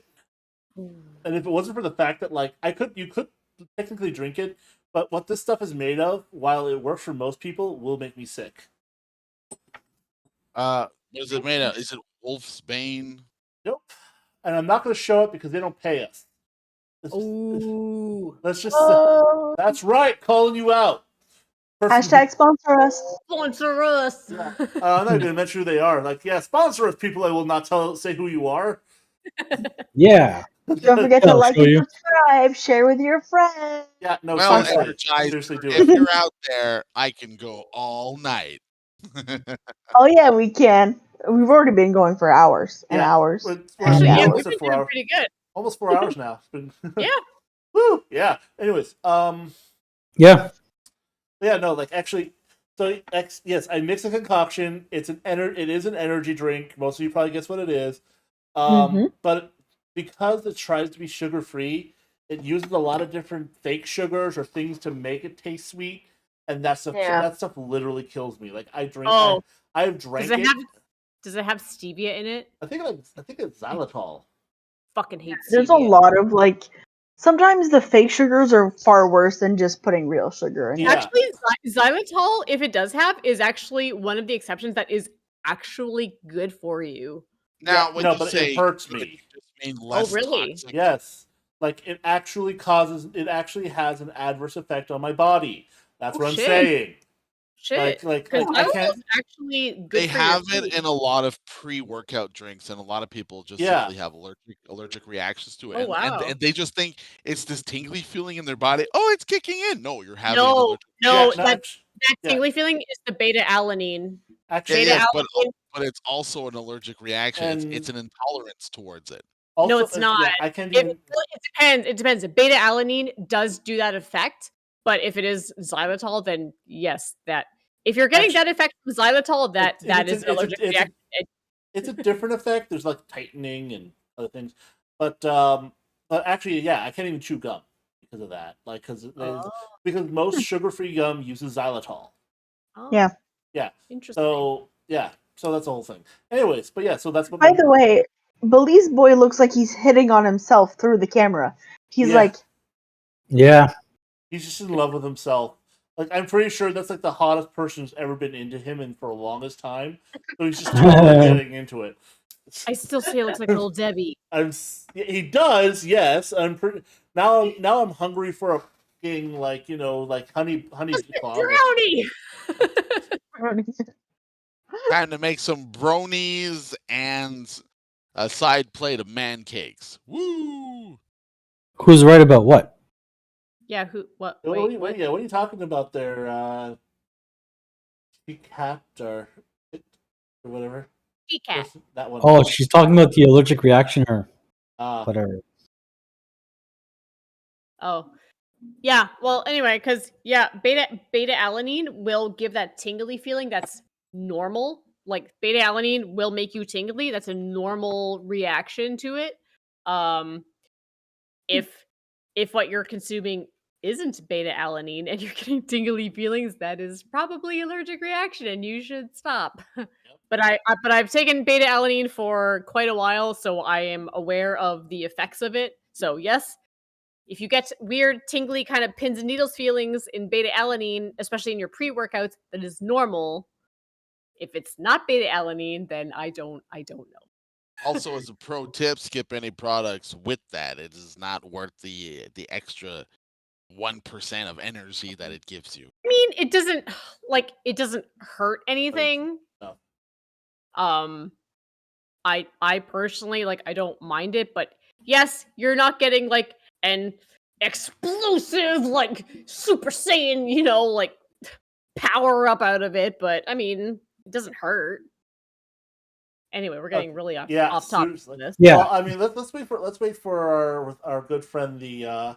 And if it wasn't for the fact that like you could technically drink it, but what this stuff is made of, while it works for most people, will make me sick. What is it made of? Is it Wolf's Bane? Nope. And I'm not gonna show it because they don't pay us. Ooh. Let's just Oh. that's right, calling you out. Hashtag sponsor us. Sponsor us. I'm not going to mention who they are. Like, yeah, sponsor us, people. I will not say who you are. Yeah. Don't forget to I'll like show and you. subscribe. Share with your friends. Yeah, no, Well, seriously, Energizer, seriously do if it. you're out there, I can go all night. Oh yeah, we can. We've already been going for hours and Yeah, hours. we're Actually, yeah, almost we've at been 4 doing hours. pretty good. Almost 4 hours now. It's been Yeah. Woo! Yeah. Anyways, Yeah. yeah, no, like actually, so yes, I mix a concoction. It is an energy drink. Most of you probably guess what it is. But because it tries to be sugar free, it uses a lot of different fake sugars or things to make it taste sweet, and that stuff literally kills me. Like I drink, I've drank it. Does it have stevia in it? I think it's xylitol. Fucking hate stevia. There's a lot of like. Sometimes the fake sugars are far worse than just putting real sugar in. Yeah. Actually, xylitol, if it does have, is actually one of the exceptions that is actually good for you. Now, when you but say it hurts good, me. you just mean less really? toxic. Yes. Like it actually has an adverse effect on my body. That's what I'm saying. Shit. Like Because I can't. actually good They for have your it in a lot of pre-workout drinks, and a lot of people just simply have allergic reactions to it. Oh, wow. And they just think it's this tingly feeling in their body. Oh, it's kicking in. No, you're having an No, allergic reaction. that tingly feeling is the beta alanine. Actually, yes, but it's also an allergic reaction. It's an intolerance towards it. Also, no, it's not. Yeah, I can't even. It depends. It depends. Beta alanine does do that effect, but if it is xylitol, then yes, that. If you're getting that effect from xylitol, that is an allergic reaction. It's a different effect. There's like tightening and other things, but actually, yeah, I can't even chew gum because of that. Like because most sugar-free gum uses xylitol. Oh, Yeah. Yeah. Interesting. So that's the whole thing. Anyways, but yeah, so that's what. By the way, Bully's boy looks like he's hitting on himself through the camera. He's Yeah. like, Yeah. He's just in love with himself. Like, I'm pretty sure that's like the hottest person who's ever been into him in for the longest time. So he's just totally getting into it. I still say it looks like little Debbie. He does, yes. Now I'm hungry for a fucking like honey Brownie. Time to make some bronies and a side plate of man cakes. Woo! Who's right about what? Yeah. Who? What? What Wait. What? are you talking about there? Cat or whatever. Cat. That one. Oh, she's talking about the allergic reaction or whatever. Oh. Yeah. Well, anyway, because beta alanine will give that tingly feeling. That's normal. Like beta alanine will make you tingly. That's a normal reaction to it. If what you're consuming isn't beta alanine and you're getting tingly feelings, that is probably allergic reaction, and you should stop. But I've taken beta alanine for quite a while, so I am aware of the effects of it. So yes, if you get weird tingly kind of pins and needles feelings in beta alanine, especially in your pre-workouts, that is normal. If it's not beta alanine, then I don't know. Also, as a pro tip, skip any products with that. It is not worth the extra 1% of energy that it gives you. I mean, it doesn't hurt anything. No. I personally I don't mind it, but yes, you're not getting like an explosive Super Saiyan, power up out of it, but I mean, it doesn't hurt. Anyway, we're getting really off topic of this. Yeah. Well, I mean, let's wait for our good friend the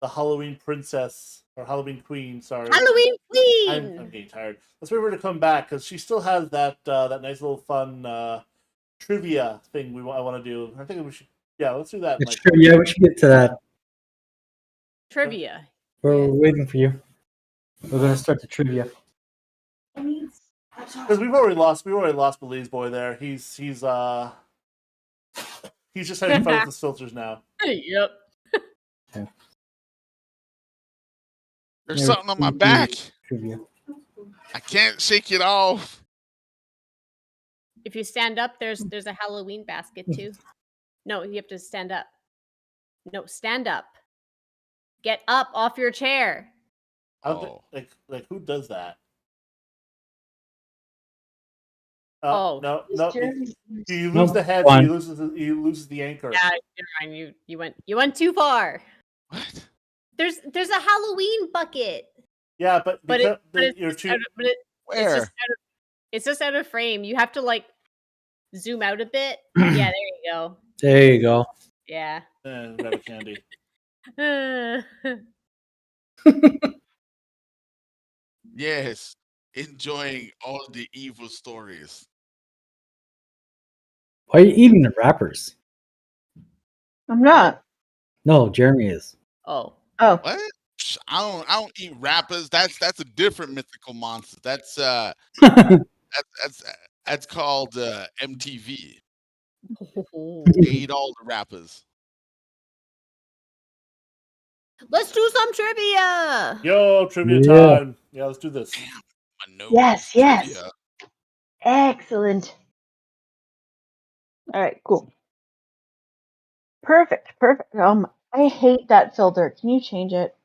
Halloween princess or Halloween queen. Sorry, Halloween queen. I'm getting tired. Let's wait for her to come back because she still has that nice little fun trivia thing I want to do. I think we should. Yeah, let's do that. Yeah, we should get to that. Trivia. We're waiting for you. We're gonna start the trivia. Because we've already lost Belize boy there. He's just having fun with his filters now. Yep. There's something on my back. Trivia. I can't shake it off. If you stand up, there's a Halloween basket too. No, you have to stand up. No, stand up. Get up off your chair. Like who does that? Oh. No. You lose the head, so he loses the anchor. Yeah, you went too far. What? There's a Halloween bucket. Yeah, but it's just out of frame. You have to zoom out a bit. Yeah, there you go. There you go. Yeah. Rabbit candy. Yes, enjoying all the evil stories. Why are you eating the wrappers? I'm not. No, Jeremy is. Oh. What? I don't eat rappers. That's a different mythical monster. That's that's called MTV. They eat all the rappers. Let's do some trivia. Yo, trivia time. Yeah, let's do this. Damn, Yes. trivia. Excellent. All right, cool. Perfect. I hate that filter. Can you change it?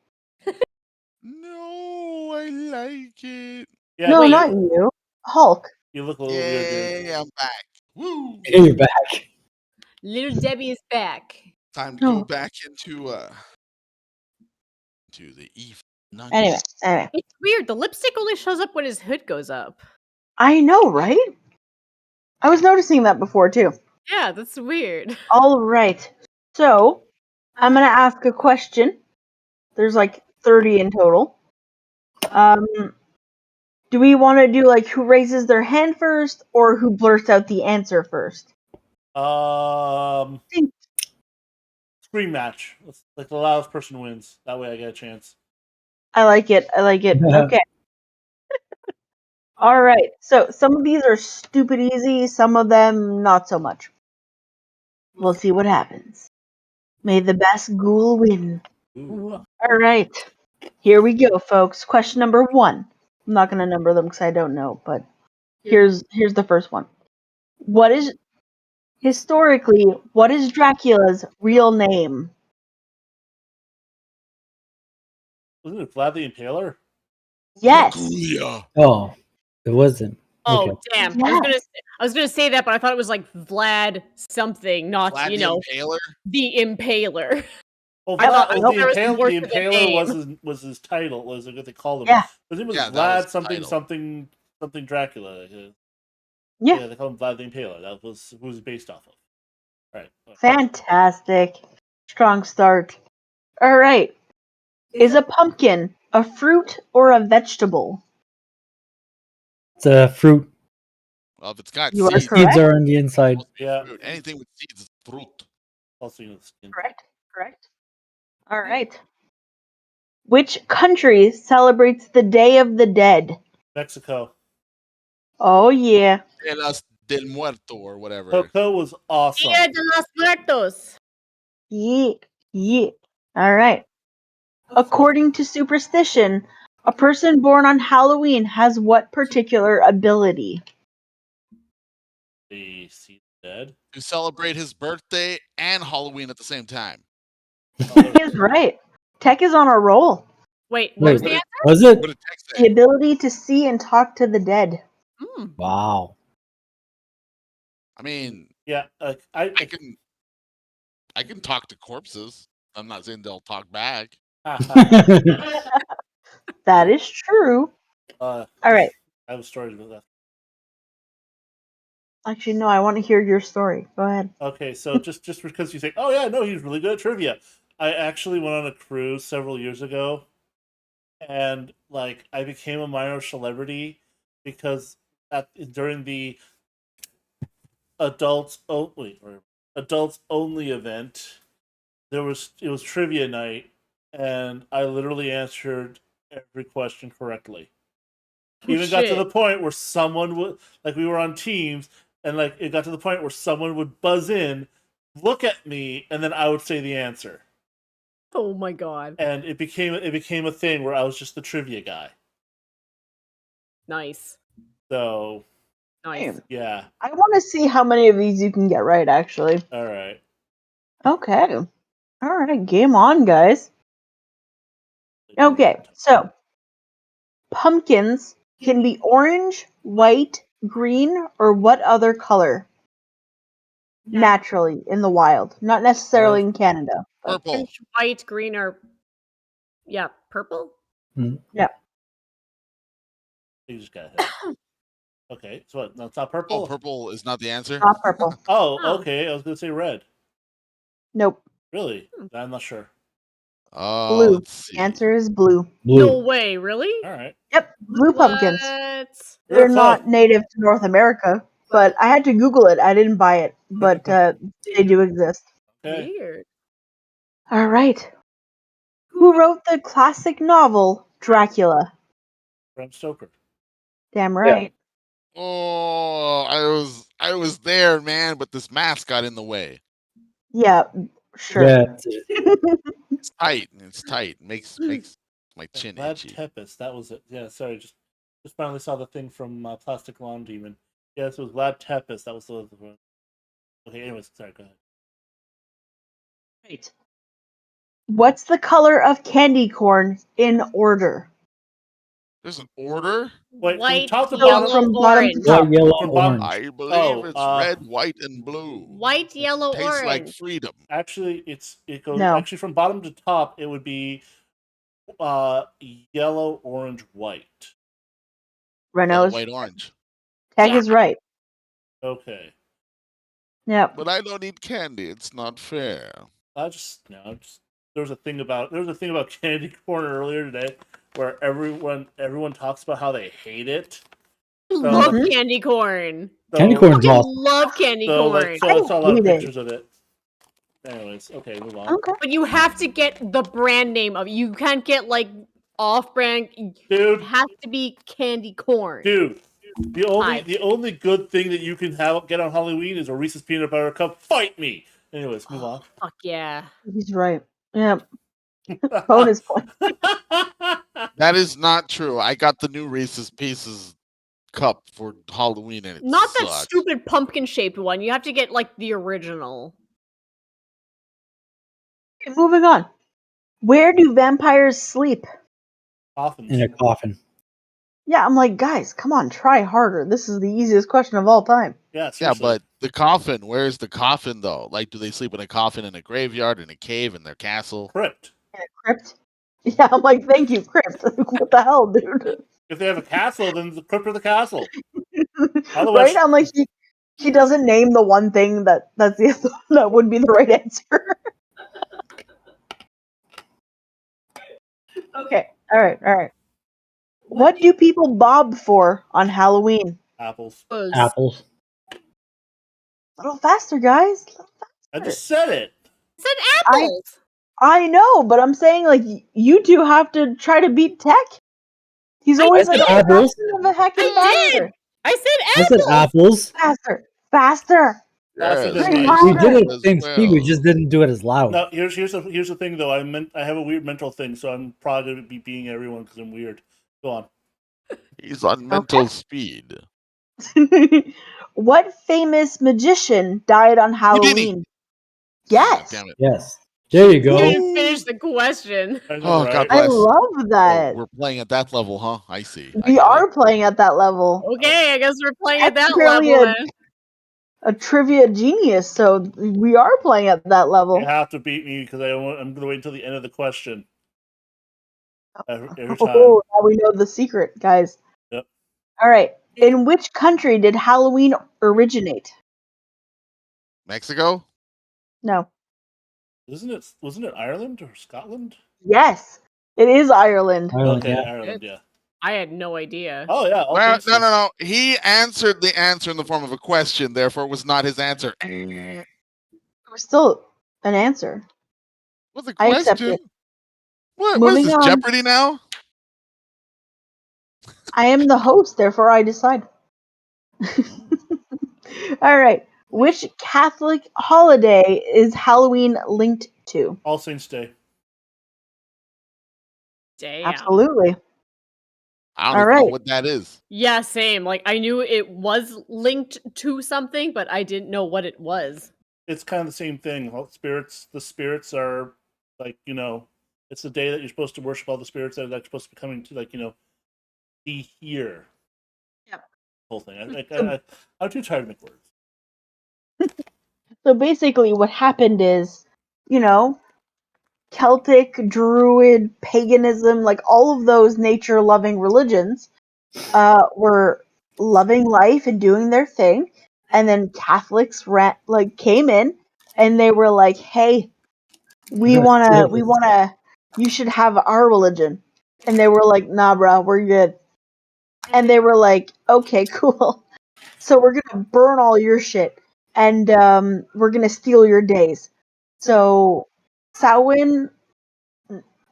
No, I like it. Yeah, no, not you. Hulk. You look a little weird, dude. Yeah, I'm back. Woo! Hey, you're back. Little Debbie is back. Time to go back into the evil. Anyway. It's weird. The lipstick only shows up when his hood goes up. I know, right? I was noticing that before too. Yeah, that's weird. All right. So, I'm going to ask a question. There's 30 in total. Do we want to do who raises their hand first or who blurts out the answer first? Screen match. The loudest person wins. That way I get a chance. I like it. Okay. All right. So some of these are stupid easy. Some of them not so much. We'll see what happens. May the best ghoul win. Ooh. All right. Here we go, folks. Question number 1. I'm not going to number them because I don't know, but here's the first one. What is Dracula's real name? Wasn't it Vlad the Impaler? Yes. Dracula. Oh, it wasn't. Oh Okay. damn! Yes. I was gonna say that, but I thought it was like Vlad something, not Vlad you the know Impaler. the Impaler. Oh, I thought the there was more the to the Impaler name. was his title. Was what they called him. Yeah. His name was Yeah, that was Vlad the title. something Dracula. Yeah. Yeah, they called him Vlad the Impaler. That was who was based off of. Right. Fantastic. Strong start. All right. Is a pumpkin a fruit or a vegetable? It's a fruit. Well, if it's got You are seeds, correct. Seeds are on the inside. it's supposed to be Yeah. fruit. Anything with seeds is fruit. Also, the skin. Correct. All right. Which country celebrates the Day of the Dead? Mexico. Oh yeah. De las del Muerto or whatever. Coco was awesome. Dia de los Muertos. Yeah. All right. According to superstition, a person born on Halloween has what particular ability? They see the dead. To celebrate his birthday and Halloween at the same time. Tech is right. Tech is on a roll. Wait, what was Wait, the answer? was it? What did Tex The say? ability to see and talk to the dead. Mm. Wow. I mean, Yeah, I can talk to corpses. I'm not saying they'll talk back. That is true. All right. I have stories about that. Actually, no, I want to hear your story. Go ahead. Okay, so just because you think, oh yeah, no, he's really good at trivia. I actually went on a cruise several years ago, and like I became a minor celebrity because during the adults only event, it was trivia night, and I literally answered every question correctly. Even got to the point where someone would, like, we were on teams, and like it got to the point where someone would buzz in, look at me, and then I would say the answer. Oh my god. And it became a thing where I was just the trivia guy. Nice. So Nice. Damn. yeah. I want to see how many of these you can get right, actually. All right. Okay. All right. Game on, guys. Okay. So, pumpkins can be orange, white, green, or what other color? Naturally in the wild, not necessarily in Canada. but- Purple. Orange, white, green, or yeah, purple. Yeah. You just got it. Okay, so what? No, it's not purple. Oh, purple is not the answer. Not purple. Oh, okay. I was gonna say red. Nope. Really? I'm not sure. Blue. Let's see. The answer is blue. Blue. No way, really? All right. Yep. Blue pumpkins. What? They're You're not close. native to North America, but I had to Google it. I didn't buy it, but they do exist. Okay. Weird. All right. Who wrote the classic novel Dracula? Bram Stoker. Damn right. Oh, I was there, man, but this mask got in the way. Yeah, sure. Yeah. It's tight. It's tight. Makes my chin Vlad itchy. Tepes. That was it. Yeah. Sorry. Just finally saw the thing from Plastic Lawn Demon. Yes, it was Vlad Tepes. That was the one. Okay. Anyways, sorry. Go ahead. Right. What's the color of candy corn in order? There's an order. Wait, from White, top to yellow, bottom? From bottom to orange. top. White, yellow, From bottom- orange. I believe it's Oh, red, white, and blue. White, yellow, Tastes like orange. freedom. Actually, it goes No. actually from bottom to top. It would be yellow, orange, white. Renault Yellow, is white, orange. Tech is right. Okay. Yep. But I don't eat candy. It's not fair. There was a thing about candy corn earlier today where everyone talks about how they hate it. Love Mhm. candy corn. Candy So- corn's Fucking awesome. love candy So corn. I saw a lot of hate it. pictures of it. Anyways, okay, move on. Okay. But you have to get the brand name of it. You can't get like off-brand. It Dude, has to be candy corn. the only good thing that you can get on Halloween is a Reese's peanut butter cup. Fight me. Anyways, move on. Fuck yeah. He's right. Yeah. Bonus point. That is not true. I got the new Reese's Pieces cup for Halloween and it Not that sucked. stupid pumpkin-shaped one. You have to get, like, the original. Okay, moving on. Where do vampires sleep? Coffins. In a coffin. Yeah, I'm like, guys, come on, try harder. This is the easiest question of all time. Yeah, Yeah, seriously. but the coffin, where's the coffin though? Like, do they sleep in a coffin in a graveyard, in a cave, in their castle? Crypt. In a crypt? Yeah, I'm like, thank you, crypt. What the hell, dude? If they have a castle, then the crypt or the castle. Otherwise, Right? I'm like, he doesn't name the one thing that would be the right answer. Okay, all right. What do people bob for on Halloween? apples. Apples. A little faster, guys. I just said it. It said apples! I know, but I'm saying, like, you two have to try to beat Tech. He's I always said like, apples. faster of a heckin' I did! faster. I said I said apples! apples. Faster. Faster Yes, than Very light. We faster. did it at as the same speed. We well. just didn't do it as loud. No, here's the thing though. I have a weird mental thing, so I'm probably gonna be beating everyone because I'm weird. Go on. He's on mental speed. What famous magician died on Halloween? Yes. Damn it. Yes. There you You go. didn't finish the question. I know, Oh, right? God I bless. love that. Oh, we're playing at that level, huh? I see. I We get are it. playing at that level. Okay, I guess we're playing at that Apparently level then. a trivia genius, so we are playing at that level. You have to beat me because I'm gonna wait until the end of the question. Every time. Oh, now we know the secret, guys. Yep. All right. In which country did Halloween originate? Mexico? No. Wasn't it Ireland or Scotland? Yes, it is Ireland. Ireland, Okay, yeah. Ireland. Yeah. I had no idea. Oh yeah. all Well, thanks to- no. He answered the answer in the form of a question, therefore it was not his answer. It was still an answer. Was a I accept question? it. What is Moving this, on. Jeopardy now? I am the host, therefore I decide. All right. Which Catholic holiday is Halloween linked to? All Saints Day. Damn. Absolutely. I don't All even know right. what that is. Yeah, same. Like, I knew it was linked to something, but I didn't know what it was. It's kind of the same thing. The spirits are like, it's the day that you're supposed to worship all the spirits that are supposed to be coming to, like, be here. Yep. Whole thing. I'm too tired to make words. So basically, what happened is, Celtic, Druid, paganism, like all of those nature-loving religions, were loving life and doing their thing, and then Catholics came in, and they were like, "Hey, we wanna, you should have our religion," and they were like, "Nah, bro, we're good," and they were like, "Okay, cool, so we're gonna burn all your shit, and we're gonna steal your days." So Samhain,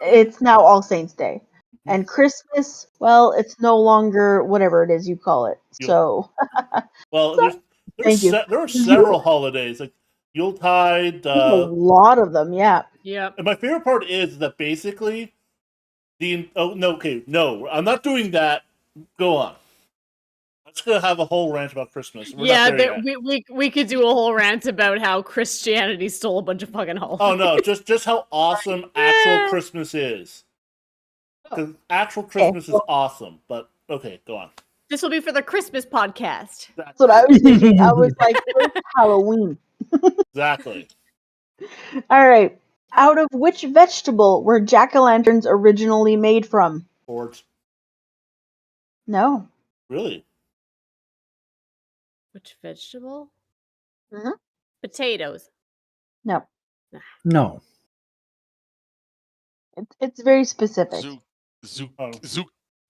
it's now All Saints Day. And Christmas, well, it's no longer whatever it is you call it. So, Well, Thank you. there are several holidays like Yuletide. there's a lot of them, yeah. Yep. And my favorite part is that basically no, I'm not doing that. Go on. I'm just gonna have a whole rant about Christmas. We're Yeah, not there yet. we could do a whole rant about how Christianity stole a bunch of fucking holidays. Oh no, just how awesome actual Christmas is. Because actual Christmas is awesome. But okay, go on. This will be for the Christmas podcast. That's what I was thinking. I was like, "Where's Halloween?" Exactly. All right. Out of which vegetable were jack-o'-lanterns originally made from? Boards. No. Really? Which vegetable? Mhm. Potatoes. No. No. It's very specific. Oh,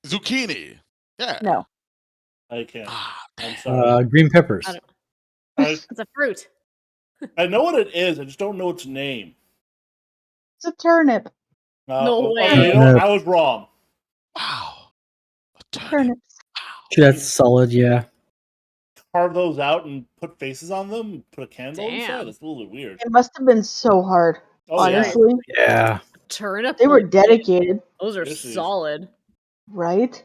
Zucchini. Yeah. No. I can't. Ah, I'm damn. sorry. Green peppers. I don't- I, It's a fruit. I know what it is. I just don't know its name. It's a turnip. No way. Okay, I was wrong. Wow. A turnip. Turnips. That's solid, yeah. carve those out and put faces on them, put a candle inside. Damn. It's a little bit weird. It must have been so hard. Oh, yeah. honestly, Yeah. Turnip. they were pumpkin. dedicated, Those are This is- solid. right?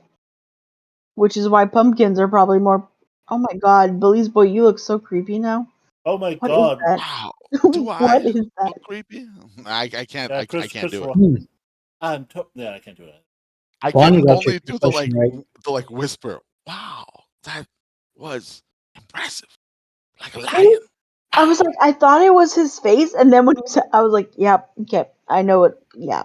Which is why pumpkins are probably more. Oh my God, Billy's boy, you look so creepy now. Oh my What is god. that? Wow. Do I What is that? look creepy? I can't. Yeah, I can't do Chris it. Rock. Hmm. Yeah, I can't do it. I Bonnie can got only your do the question right. whisper. Wow, that was impressive. Like a lion. I was like, I thought it was his face, and then when he said, I was like, yep, okay, I know it. Yeah.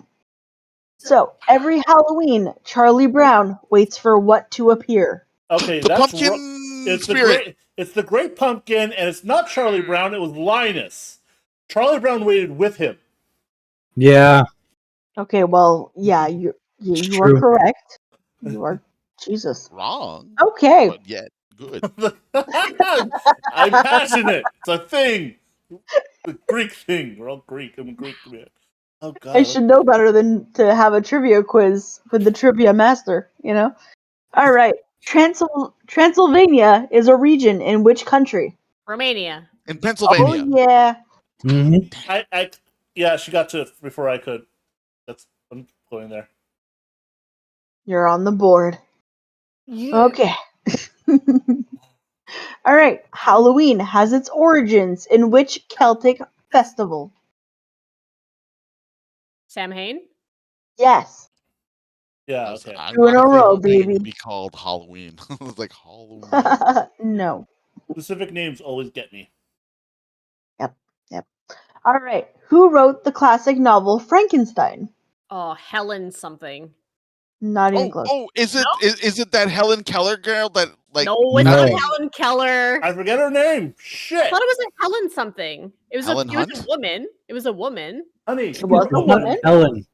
So every Halloween, Charlie Brown waits for what to appear? Okay, The that's pumpkin it's the spirit. great. It's the Great Pumpkin, and it's not Charlie Brown. It was Linus. Charlie Brown waited with him. Yeah. Okay, well, yeah, you It's you are true. correct. You are Jesus. Wrong, Okay. but yet good. I'm passionate. It's a thing. The Greek thing. We're all Greek. I'm a Greek man. Oh god. I should know better than to have a trivia quiz with the trivia master, you know? All right. Transylvania is a region in which country? Romania. In Oh, Pennsylvania. yeah. hmm Yeah, she got to it before I could. I'm going there. You're on the board. Okay. All right. Halloween has its origins in which Celtic festival? Samhain. Yes. Yeah, okay. I'm Two in not a row, thinking baby. It'd be called Halloween. It's like Halloween. No. Specific names always get me. All right. Who wrote the classic novel Frankenstein? Oh, Helen something. Not even close. Is it that Helen Keller girl that like? No, it's No. not Helen Keller. I forget her name. I Shit. thought it was a Helen something. It was Helen it was a Hunt? woman. It was a woman. Honey. It was a no, woman? Ellen.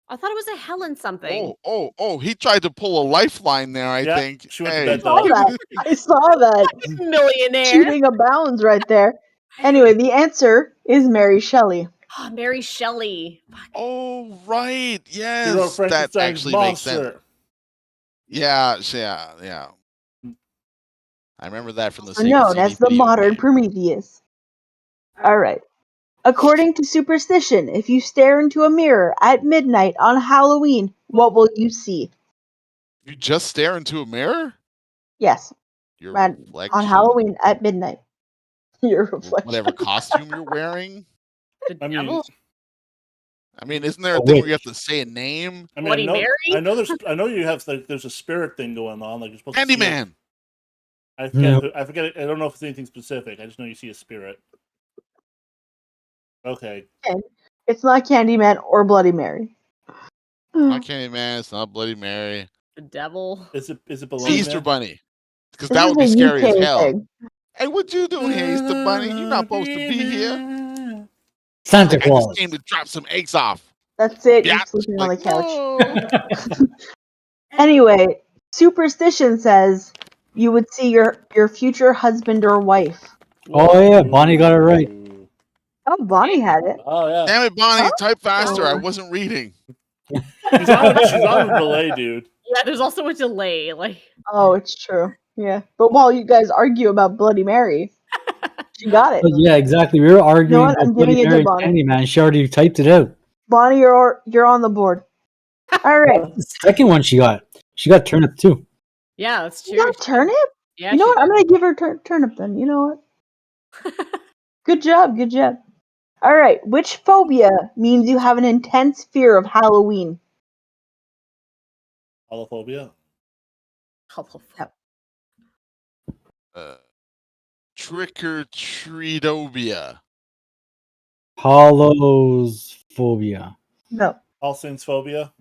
I thought it was a Helen something. Oh! He tried to pull a lifeline there. I Yeah, think. she went to Hey. bed, I saw that. I saw that. Millionaire. Cheating abounds right there. Anyway, the answer is Mary Shelley. Oh, Mary Shelley. Fuck. Oh right, She wrote yes, that Frankenstein's actually makes sense. monster. Yeah. I remember that from the Sega Known CD as the video modern game. Prometheus. All right. According to superstition, if you stare into a mirror at midnight on Halloween, what will you see? You just stare into a mirror. Yes, Your man, reflection, on Halloween at midnight. Your reflection. whatever costume you're wearing. The I mean, devil. I mean, isn't there a A thing where you witch. have to say a name? I mean, Bloody Mary? I know you have like there's a spirit thing going on. Like you're supposed to see Candyman. I forget. I forget. I don't know if it's anything specific. I just know you see a spirit. Okay. It's not Candyman or Bloody Mary. Not Candyman. It's not Bloody Mary. The devil. Is it It's below the Easter man? Bunny. Because This that is would be a scary as UK hell. thing. Hey, what you doing here, Easter Bunny? You're not supposed to be here. Santa I Claus. just came to drop some eggs off. That's it. Yeah. You're sleeping on the Like, couch. no. Anyway, superstition says you would see your future husband or wife. Oh, yeah, Bonnie got it right. Oh, Bonnie had it. Oh yeah. Damn it, Bonnie, Huh? type faster. I Oh. wasn't reading. She's on a delay, dude. Yeah, there's also a delay. Like Oh, it's true. Yeah. But while you guys argue about Bloody Mary, she got it. But yeah, exactly. We were arguing what? I'm about Bloody giving it to Mary and Bonnie. Candyman. She already typed it out. Bonnie, you're on the board. All right. The second one she got turnip too. yeah, that's true. You got turnip? Yeah, You know she what? I'm gonna give her turnip then. You know what? Good job. Good job. All right. Which phobia means you have an intense fear of Halloween? Holophobia. Trick or treatobia. Hollows phobia. No. All Saints phobia.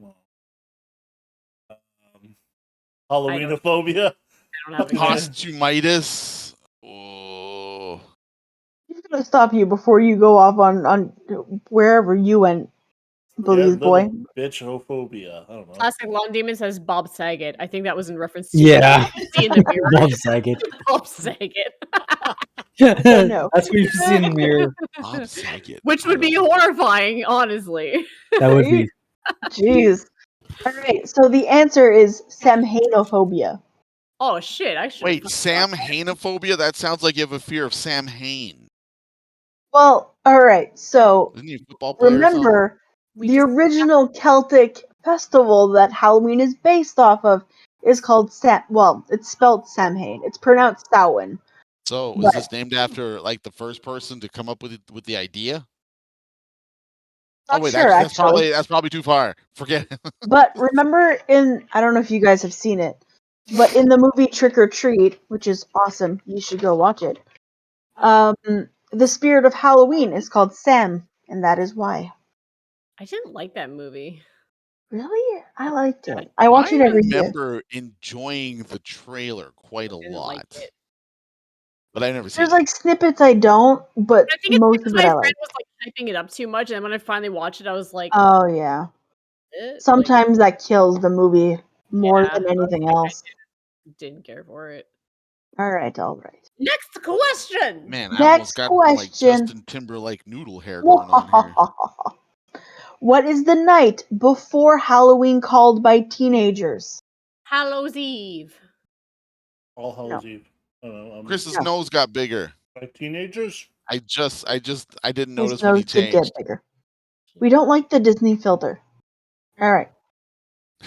Halloweenophobia. I don't have any. Costumitis. Oh. He's gonna stop you before you go off on wherever you went, Billy's boy. Bitchophobia. I don't know. Classic Lawn Demon says Bob Saget. I think that was in reference to Yeah. what you see in the mirror. Bob Saget. Bob Saget. No. That's what you see in the mirror. Bob Saget. Which would be horrifying, honestly. That would be. Jeez. All right. So the answer is samhainophobia. Oh shit! I should. Wait, Sam Hainophobia? That sounds like you have a fear of Sam Hain. Well, all right. So Isn't he a football player or something? remember, the original Celtic festival that Halloween is based off of is called Sam. Well, it's spelled Samhain. It's pronounced Samhain. So, is But- this named after like the first person to come up with the idea? Not oh wait, sure, that's probably too far. Forget it. But remember, I don't know if you guys have seen it, but in the movie Trick or Treat, which is awesome, you should go watch it. The spirit of Halloween is called Sam, and that is why. I didn't like that movie. Really? I liked it. I watch it every year. I remember enjoying the trailer quite a Didn't lot, like it. but I never seen There's it. like snippets I don't, but I think it's most because of my it I friend like. was like hyping it up too much, and when I finally watched it, I was like, Oh yeah. Like, Sometimes that kills the movie more Yeah, than anything else. didn't care for it. All right. Next question. Man, I Next almost got like question. Justin Timberlake noodle hair going on here. What is the night before Halloween called by teenagers? Hallows Eve. All Hallows Eve. I don't know. Chris's nose got bigger. By teenagers? I didn't His notice when he nose did get changed. bigger. We don't like the Disney filter. All right.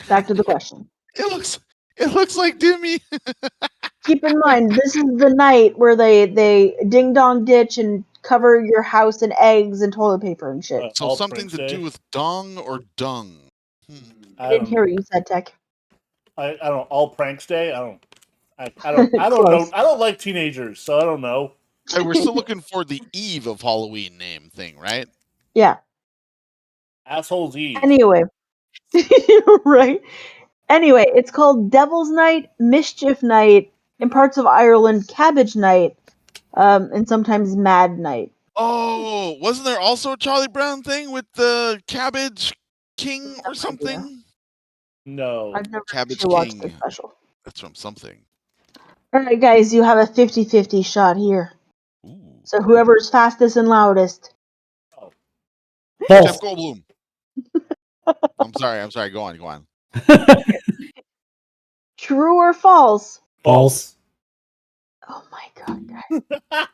Back to the question. It looks like Dimmy. Keep in mind, this is the night where they ding dong ditch and cover your house in eggs and toilet paper and shit. So All something Prince to do Day. with dong or dung. I didn't hear what you said, Tech. I don't. All Pranks Day. I don't know. Close. I don't like teenagers, so I don't know. Hey, we're still looking for the Eve of Halloween name thing, right? Yeah. Assholes Eve. Anyway. Right? Anyway, it's called Devil's Night, Mischief Night, in parts of Ireland, Cabbage Night, and sometimes Mad Night. Oh, wasn't there also a Charlie Brown thing with the Cabbage King or something? No. I've never Cabbage actually watched King. the special. That's from something. Alright, guys, you have a 50-50 shot here. Ooh. So whoever's fastest and loudest. False. Jeff Goldblum. I'm sorry. Go on. True or false? False. Oh my god, guys.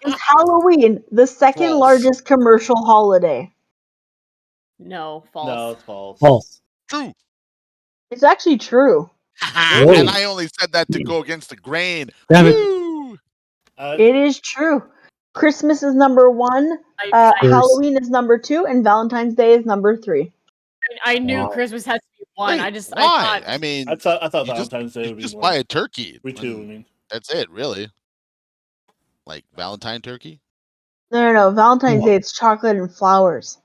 Is Halloween the second False. largest commercial holiday? No, false. No, it's false. False. True. It's actually true. And I only said that to go against the grain. Damn it. Woo! It is true. Christmas is number 1, Halloween is number 2, and Valentine's Day is number 3. I knew Wow. Christmas had to be one. Wait, I why? thought I mean, I thought you Valentine's Day you would be just more. buy a turkey. Me too. I and mean, that's it, really. Like Valentine turkey. No. Valentine's Oh. Day, it's chocolate and flowers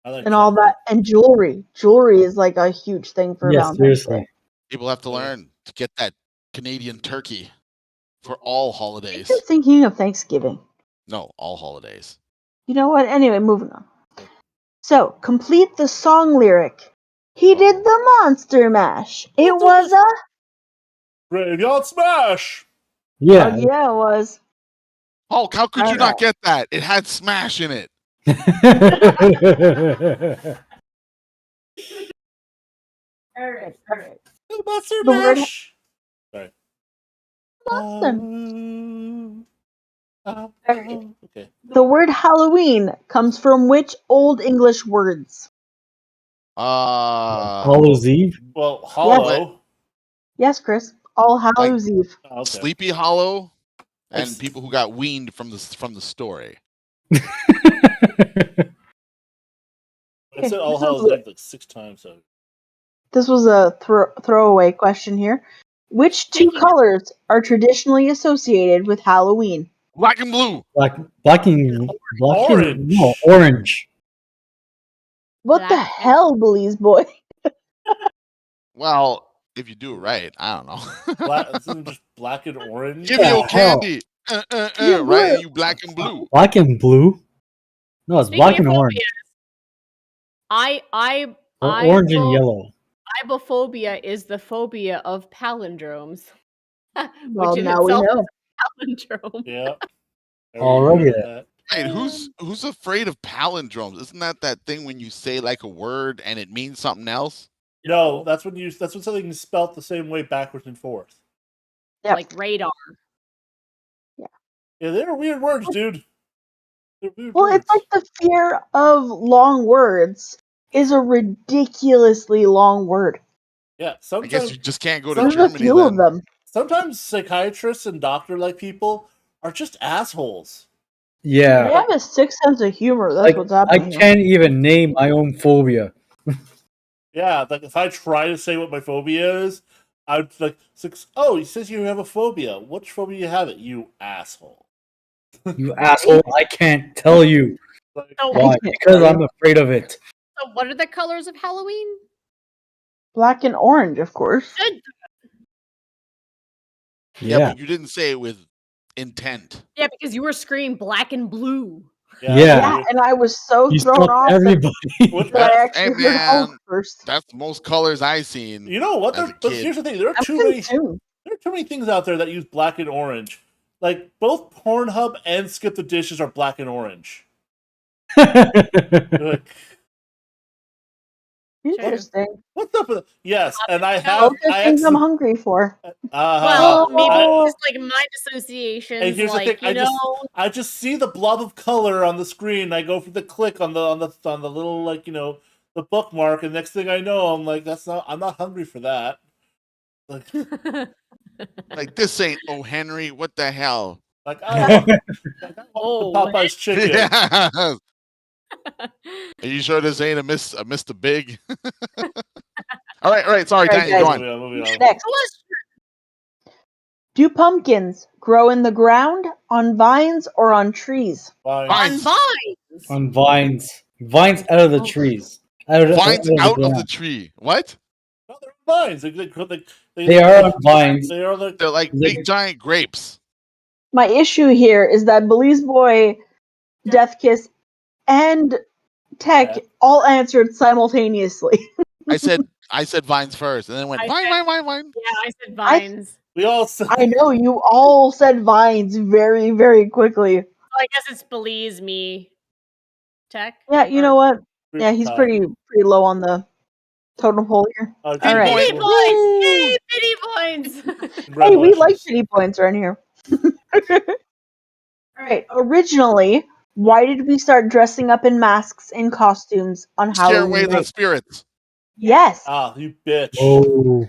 I like and all that, and jewelry. Jewelry is like a huge thing for Yes, Valentine's seriously. Day. People have to learn to get that Canadian turkey for all holidays. Just thinking of Thanksgiving. No, all holidays. You know what? Anyway, moving on. So, complete the song lyric. He did the Monster Mash. It was a... Graveyard Smash. Yeah. Yeah, it was. Hulk, how could you Alright. not get that? It had Smash in it. Alright. Monster The word- Mash. Sorry. Awesome. Alright. Okay. The word Halloween comes from which Old English words? Hallows Eve? Well, Hollow. Yes, Chris. All Hallows Eve. Oh, okay. Sleepy Hollow, and It's- people who got weaned from the story. I said All this Hallows is- Eve like 6 times. So. This was a throwaway question here. Which two colors are traditionally associated with Halloween? Black and blue. Blocking. Orange. No, orange. What the Black. hell, Belize boy? Well, if you do it right, I don't know. Black, isn't it just black and orange? Give me Yeah, your hell. candy. Yeah, Right? blue. And you black and blue. Black and blue? No, it's Speaking black of and orange. phobias, Or orange and yellow. Ibophobia is the phobia of palindromes. Well, which in now we itself know. is a palindrome. Yeah. Already Everybody there. knows Wait, who's afraid of palindromes? Isn't that thing when you say like a word and it means something else? No, that's when something is spelt the same way backwards and forth. Yep. like radar. Yeah, they're weird words, dude. They're weird Well, words. it's like the fear of long words is a ridiculously long word. Yeah, I guess sometimes you just can't go to There's a Germany few of then. them. sometimes psychiatrists and doctor-like people are just assholes. They Yeah. have a sick sense of humor. That's Like, what's I happening here. can't even name my own phobia. Yeah, like if I try to say what my phobia is, I'd like, oh, he says you have a phobia. Which phobia you have it? You asshole. You asshole. I can't tell you. Like, So, Why? can't Because tell I'm you. afraid of it. so what are the colors of Halloween? Black and orange, of course. Good. Yeah, Yeah. but you didn't say it with intent. Yeah, because you were screaming black and blue. yeah, Yeah. Yeah, and I was so You thrown stumped off that, everybody. What- that I what- actually Hey, heard Hulk man. first. That's the most colors I seen. you know what? As a But kid. here's the thing: there are I'm too many. consumed. There are too many things out there that use black and orange. Like both Pornhub and Skip the Dishes are black and orange. You're like, Interesting. what's up with? Yes, and I Those have. are I things I'm accident- hungry for. Well, maybe Oh. just like mind associations. And here's like, the thing: you know, I just see the blob of color on the screen. I go for the click on the little like the bookmark, and next thing I know, I'm like, I'm not hungry for that. Like, Like, this ain't O. Henry. What the hell? like I want Oh, Popeye's chicken. Yeah. Are you sure this ain't a Mr. Big? all right. Sorry, All right, Danny, guys. go on. Moving on. Next. Do pumpkins grow in the ground, on vines, or on trees? Fine. on Vines. vines. On vines. Vines out of the Oh. trees. Vines out of the ground. tree. What? No, they're vines. They are on vines. They are like They're like They- big giant grapes. My issue here is that Belize Boy, Death Kiss, and Tech Yeah. all answered simultaneously. I said vines first, and then went I vine. said- Vine. Yeah, I said vines. we all said. I know you all said vines very, very quickly. I guess it's Belize me. Tech. Yeah, you know what? Yeah, he's Uh, pretty low on the total pole here. All All right. Pity Woo! points! Yay, pity points! Hey, we like Congratulations. pity points around here. All right. Originally, why did we start dressing up in masks and costumes on Scare away Halloween the night? spirits. Yes. Ah, you bitch. Oh.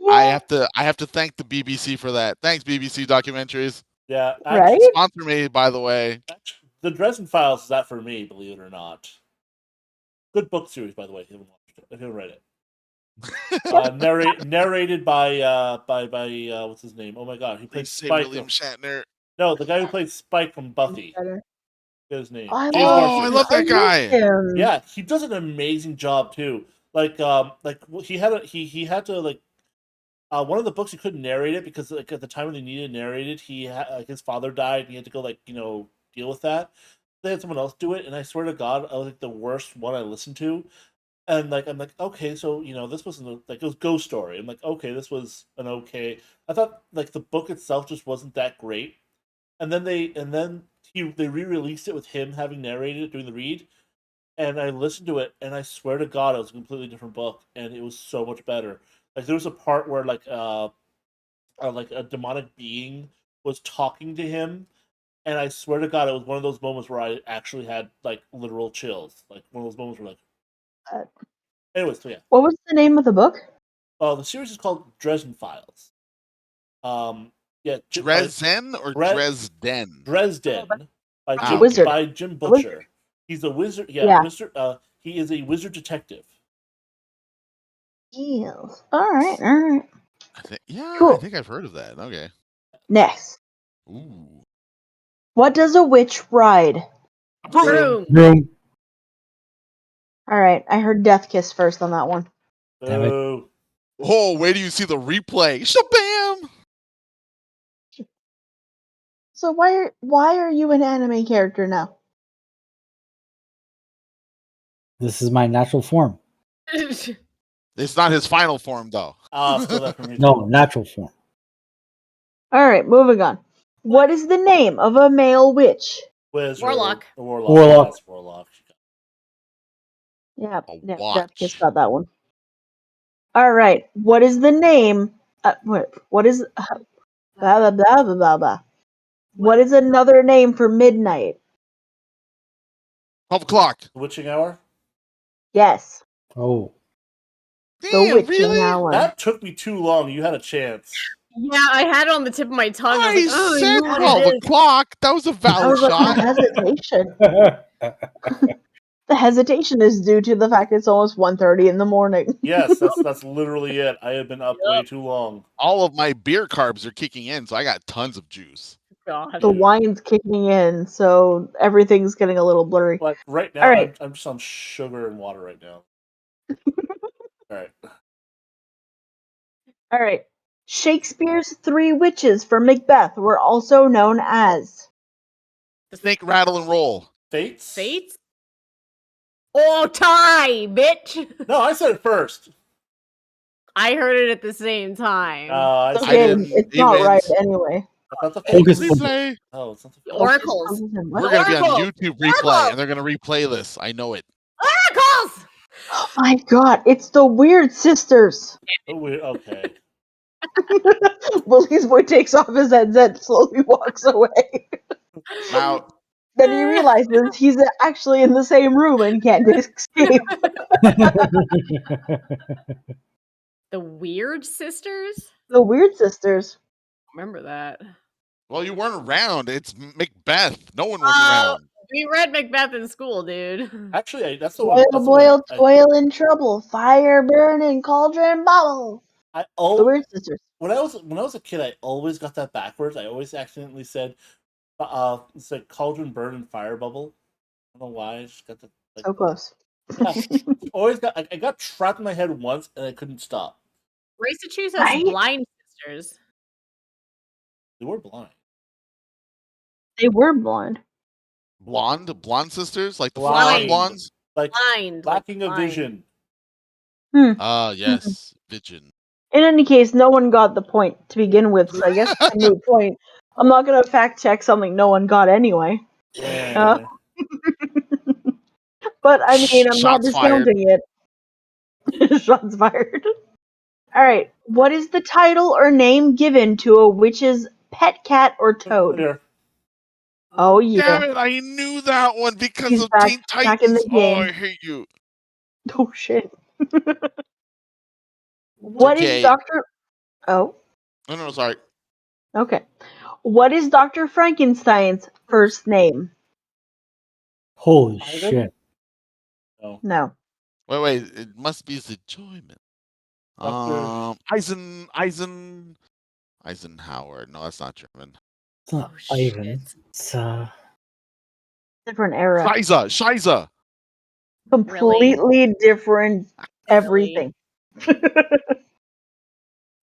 I Yeah. have to thank the BBC for that. Thanks, BBC documentaries. Yeah, Right? Sponsor me, by the way. The Dresden Files is that for me, believe it or not. Good book series, by the way. If you haven't watched it, if you haven't read it. Narrated by what's his name? Oh my god, he played Please say Spike. William Shatner. No, the guy who played Spike from Buffy. Better. Get his name. I James love, Oh, I love that miss guy. him. Yeah, he does an amazing job too. Like he had to like one of the books he couldn't narrate it because like at the time when they needed narrated, his father died and he had to go like deal with that. They had someone else do it, and I swear to God, I was like the worst one I listened to. And like I'm like, okay, so this wasn't like it was Ghost Story. I'm like, okay, this was an okay. I thought like the book itself just wasn't that great. And then they re-released it with him having narrated it during the read, and I listened to it, and I swear to God, it was a completely different book, and it was so much better. Like there was a part where like a demonic being was talking to him, and I swear to God, it was one of those moments where I actually had like literal chills. Like one of those moments where like. Anyways, so yeah. What was the name of the book? The series is called Dresden Files. Yeah, Dresden or Dresden? Dresden by Ah, Jim, Wizard. by Jim The Butcher. wizard. He's a wizard. Yeah. Yeah, wizard. He is a wizard detective. Yes. All right. I Cool. think I've heard of that. Okay. Next. Ooh. What does a witch ride? Broom. Room. All right. I heard Death Kiss first on that one. Damn it. Oh, Oh, where do you see the replay? Shabam! So why are you an anime character now? This is my natural form. It's not his final form, though. I'll steal that from you. No, natural form. All right. Moving on. What is the name of a male witch? Wizard. Warlock. The warlock. Warlock. Yes, warlock. Yeah. A Yeah. watch. Death Kiss got that one. All right. What is the name What is blah blah blah blah blah blah. What is another name for midnight? 12 o'clock. The witching hour. Yes, Oh. the Damn, witching really? hour. That took me too long. You had a chance. Yeah, I had it on the tip of my tongue. I I was like, oh, I said know what 12 it is. o'clock. That was a I valid was like, shot. the hesitation. The hesitation is due to the fact it's almost 1:30 in the morning. Yes, that's literally it. I have been up way too long. All of my beer carbs are kicking in, so I got tons of juice. God. The wine's kicking in, so everything's getting a little blurry. But right now, All right. I'm just on sugar and water right now. All right. All right. Shakespeare's three witches for Macbeth were also known as. Snake, rattle, and roll. Fates? Fates? Oh, tie, bitch! No, I said it first. I heard it at the same time. I It's said okay, didn't. it's He not right wins. anyway. That's not the Focus, fates. focus. Replay. Oh, it's not the The fates. oracles. We're going to be on Oracle! YouTube replay, Oracle! and they're going to replay this. I know it. Oracles! Oh my god, it's the Weird Sisters. Okay. Willie's boy takes off his headset, slowly walks away. Now, Then he realizes he's actually in the same room and can't escape. The Weird Sisters? The Weird Sisters. Remember that. well, you weren't around. It's Macbeth. No one was Oh, around. we read Macbeth in school, dude. Actually, that's the one. Boil, That's the boil, one toil in trouble, fire burning, cauldron bubble. The Weird Sisters. when I was a kid, I always got that backwards. I always accidentally said, it's like cauldron burn and fire bubble. I don't know why. I just got the So close. always got. I got trapped in my head once, and I couldn't stop. Massachusetts has Right? blind sisters. They were blind. They were blonde. Blonde sisters? Like the Blind. blondes? Like Blind. lacking like of blind. vision. Yes. Vision. In any case, no one got the point to begin with, so I guess it's a moot point. I'm not going to fact check something no one got anyway. Yeah. But I mean, I'm not Shots fired. discounting it. Shots fired. Alright, what is the title or name given to a witch's pet cat or toad? Here. Oh yeah. Damn it, I knew that one because He's of back- Teen back in Titans. the Oh, game. I hate you. Oh shit. What is Okay. Dr. Oh, No, sorry. okay. What is Dr. Frankenstein's first name? Holy Ivan? shit. No. Wait. It must be his enjoyment. Dr. Eisenhower. No, that's not German. It's not Oh, Ivan. shit. It's Different era. Shiza. Completely different everything.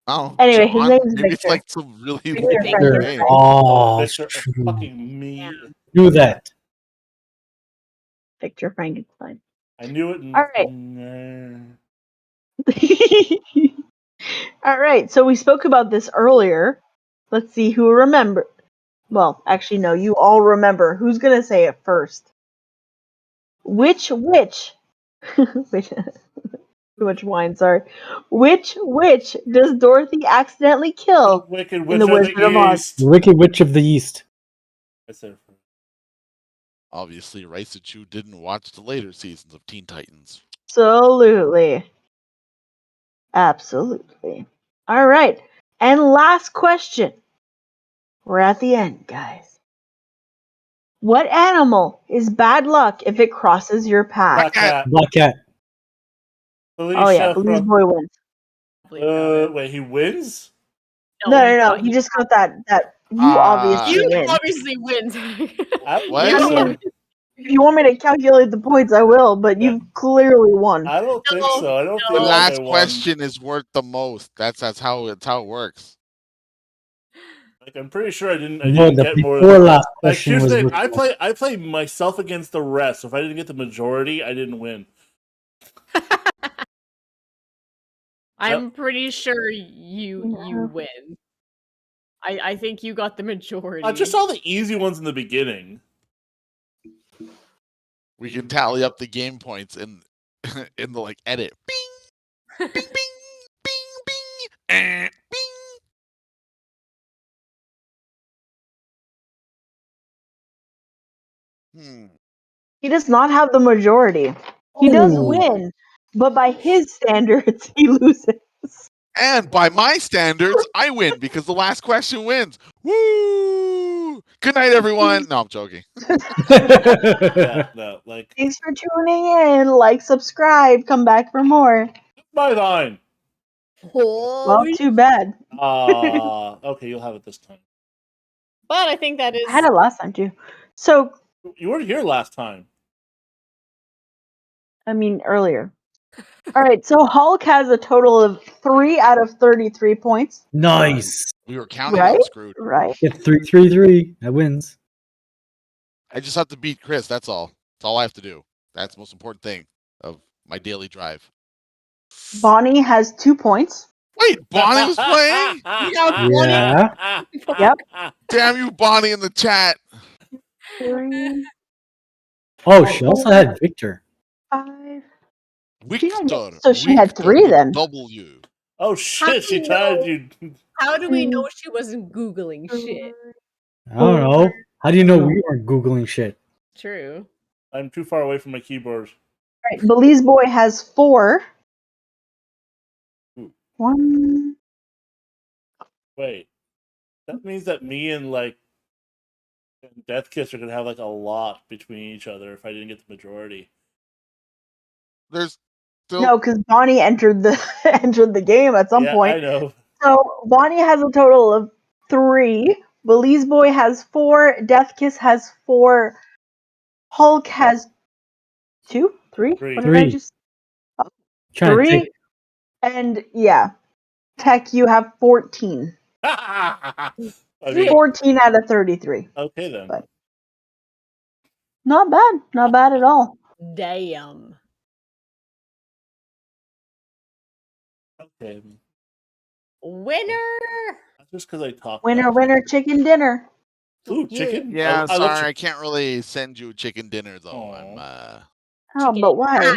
Oh, Anyway, his John? name's Maybe it's Victor. like some really Victor long Frankenstein. name. oh, Victor, true. fucking me. Yeah. Knew that. Victor Frankenstein. I knew it. All Alright, so we spoke about this earlier. Let's see who remember. Well, actually, no, you all remember. Who's gonna say it first? Which witch? Wait, too much wine, sorry. Which witch does Dorothy accidentally The kill Wicked in Witch The of Wizard of the Oz? East. The Wicked Witch of the East. I said it first. Obviously, Raisachu didn't watch the later seasons of Teen Titans. Absolutely. Absolutely. Alright, and last question. We're at the end, guys. What animal is bad luck if it crosses your path? Black Cat. Black Cat. Felicia Oh yeah, Blue's from. boy wins. Wait, he wins? No. He just got that. You obviously You win. obviously win. What? I mean, if you want me to calculate the points, I will. But Yeah. you've clearly won. I don't think No, so. I don't The feel like last I won. question is worth the most. That's how it works. Like, I'm pretty sure I didn't No, get the more. before last Like, question here's was the thing. with- I play myself against the rest. So if I didn't get the majority, I didn't win. I'm pretty sure you win. I think you got the majority. Just all the easy ones in the beginning. We can tally up the game points in in the edit. Bing, bing, bing, bing, bing, bing. He does not have the majority. He does Ooh. win, but by his standards, he loses. And by my standards, I win because the last question wins. Woo! Good night, everyone. No, I'm joking. Yeah, no, like Thanks for tuning in. Like, subscribe, come back for more. my line. Well, too bad. Okay, you'll have it this time. But I think that is. I had it last time too. So, You weren't here last time. I mean, earlier. All right, so Hulk has a total of 3 out of 33 points. Nice. We were counting. Right? I'm screwed. Right? Get 333. That wins. I just have to beat Chris. That's all. That's all I have to do. That's the most important thing of my daily drive. Bonnie has 2 points. Wait, Bonnie was playing? Yeah. Yep. Damn you, Bonnie, in the chat. 3, Oh, she also had Victor. 5. Victor. So she had 3 with then. W. Oh shit! She tied you. How do we know she wasn't Googling shit? I don't know. How do you know we weren't Googling shit? True. I'm too far away from my keyboard. All right, Belize Boy has 4. Ooh. 1. Wait, that means that me and like Death Kiss are gonna have like a lot between each other if I didn't get the majority. There's still. No, because Bonnie entered the game at some Yeah, point. I know. So Bonnie has a total of 3. Belize Boy has 4. Death Kiss has 4. Hulk has 2, 3. 3. What did I 3. just? Trying to 3. take. And yeah, Tech, you have 14. I mean, 14 out of 33. okay then. But not bad. Not bad at all. Damn. Okay, Winner. that's just because I talk. Winner, fast. winner, chicken dinner. Ooh, chicken. Yeah, I love sorry, I can't really send you chicken dinner though. Aw. Oh, Chicken but why? pie.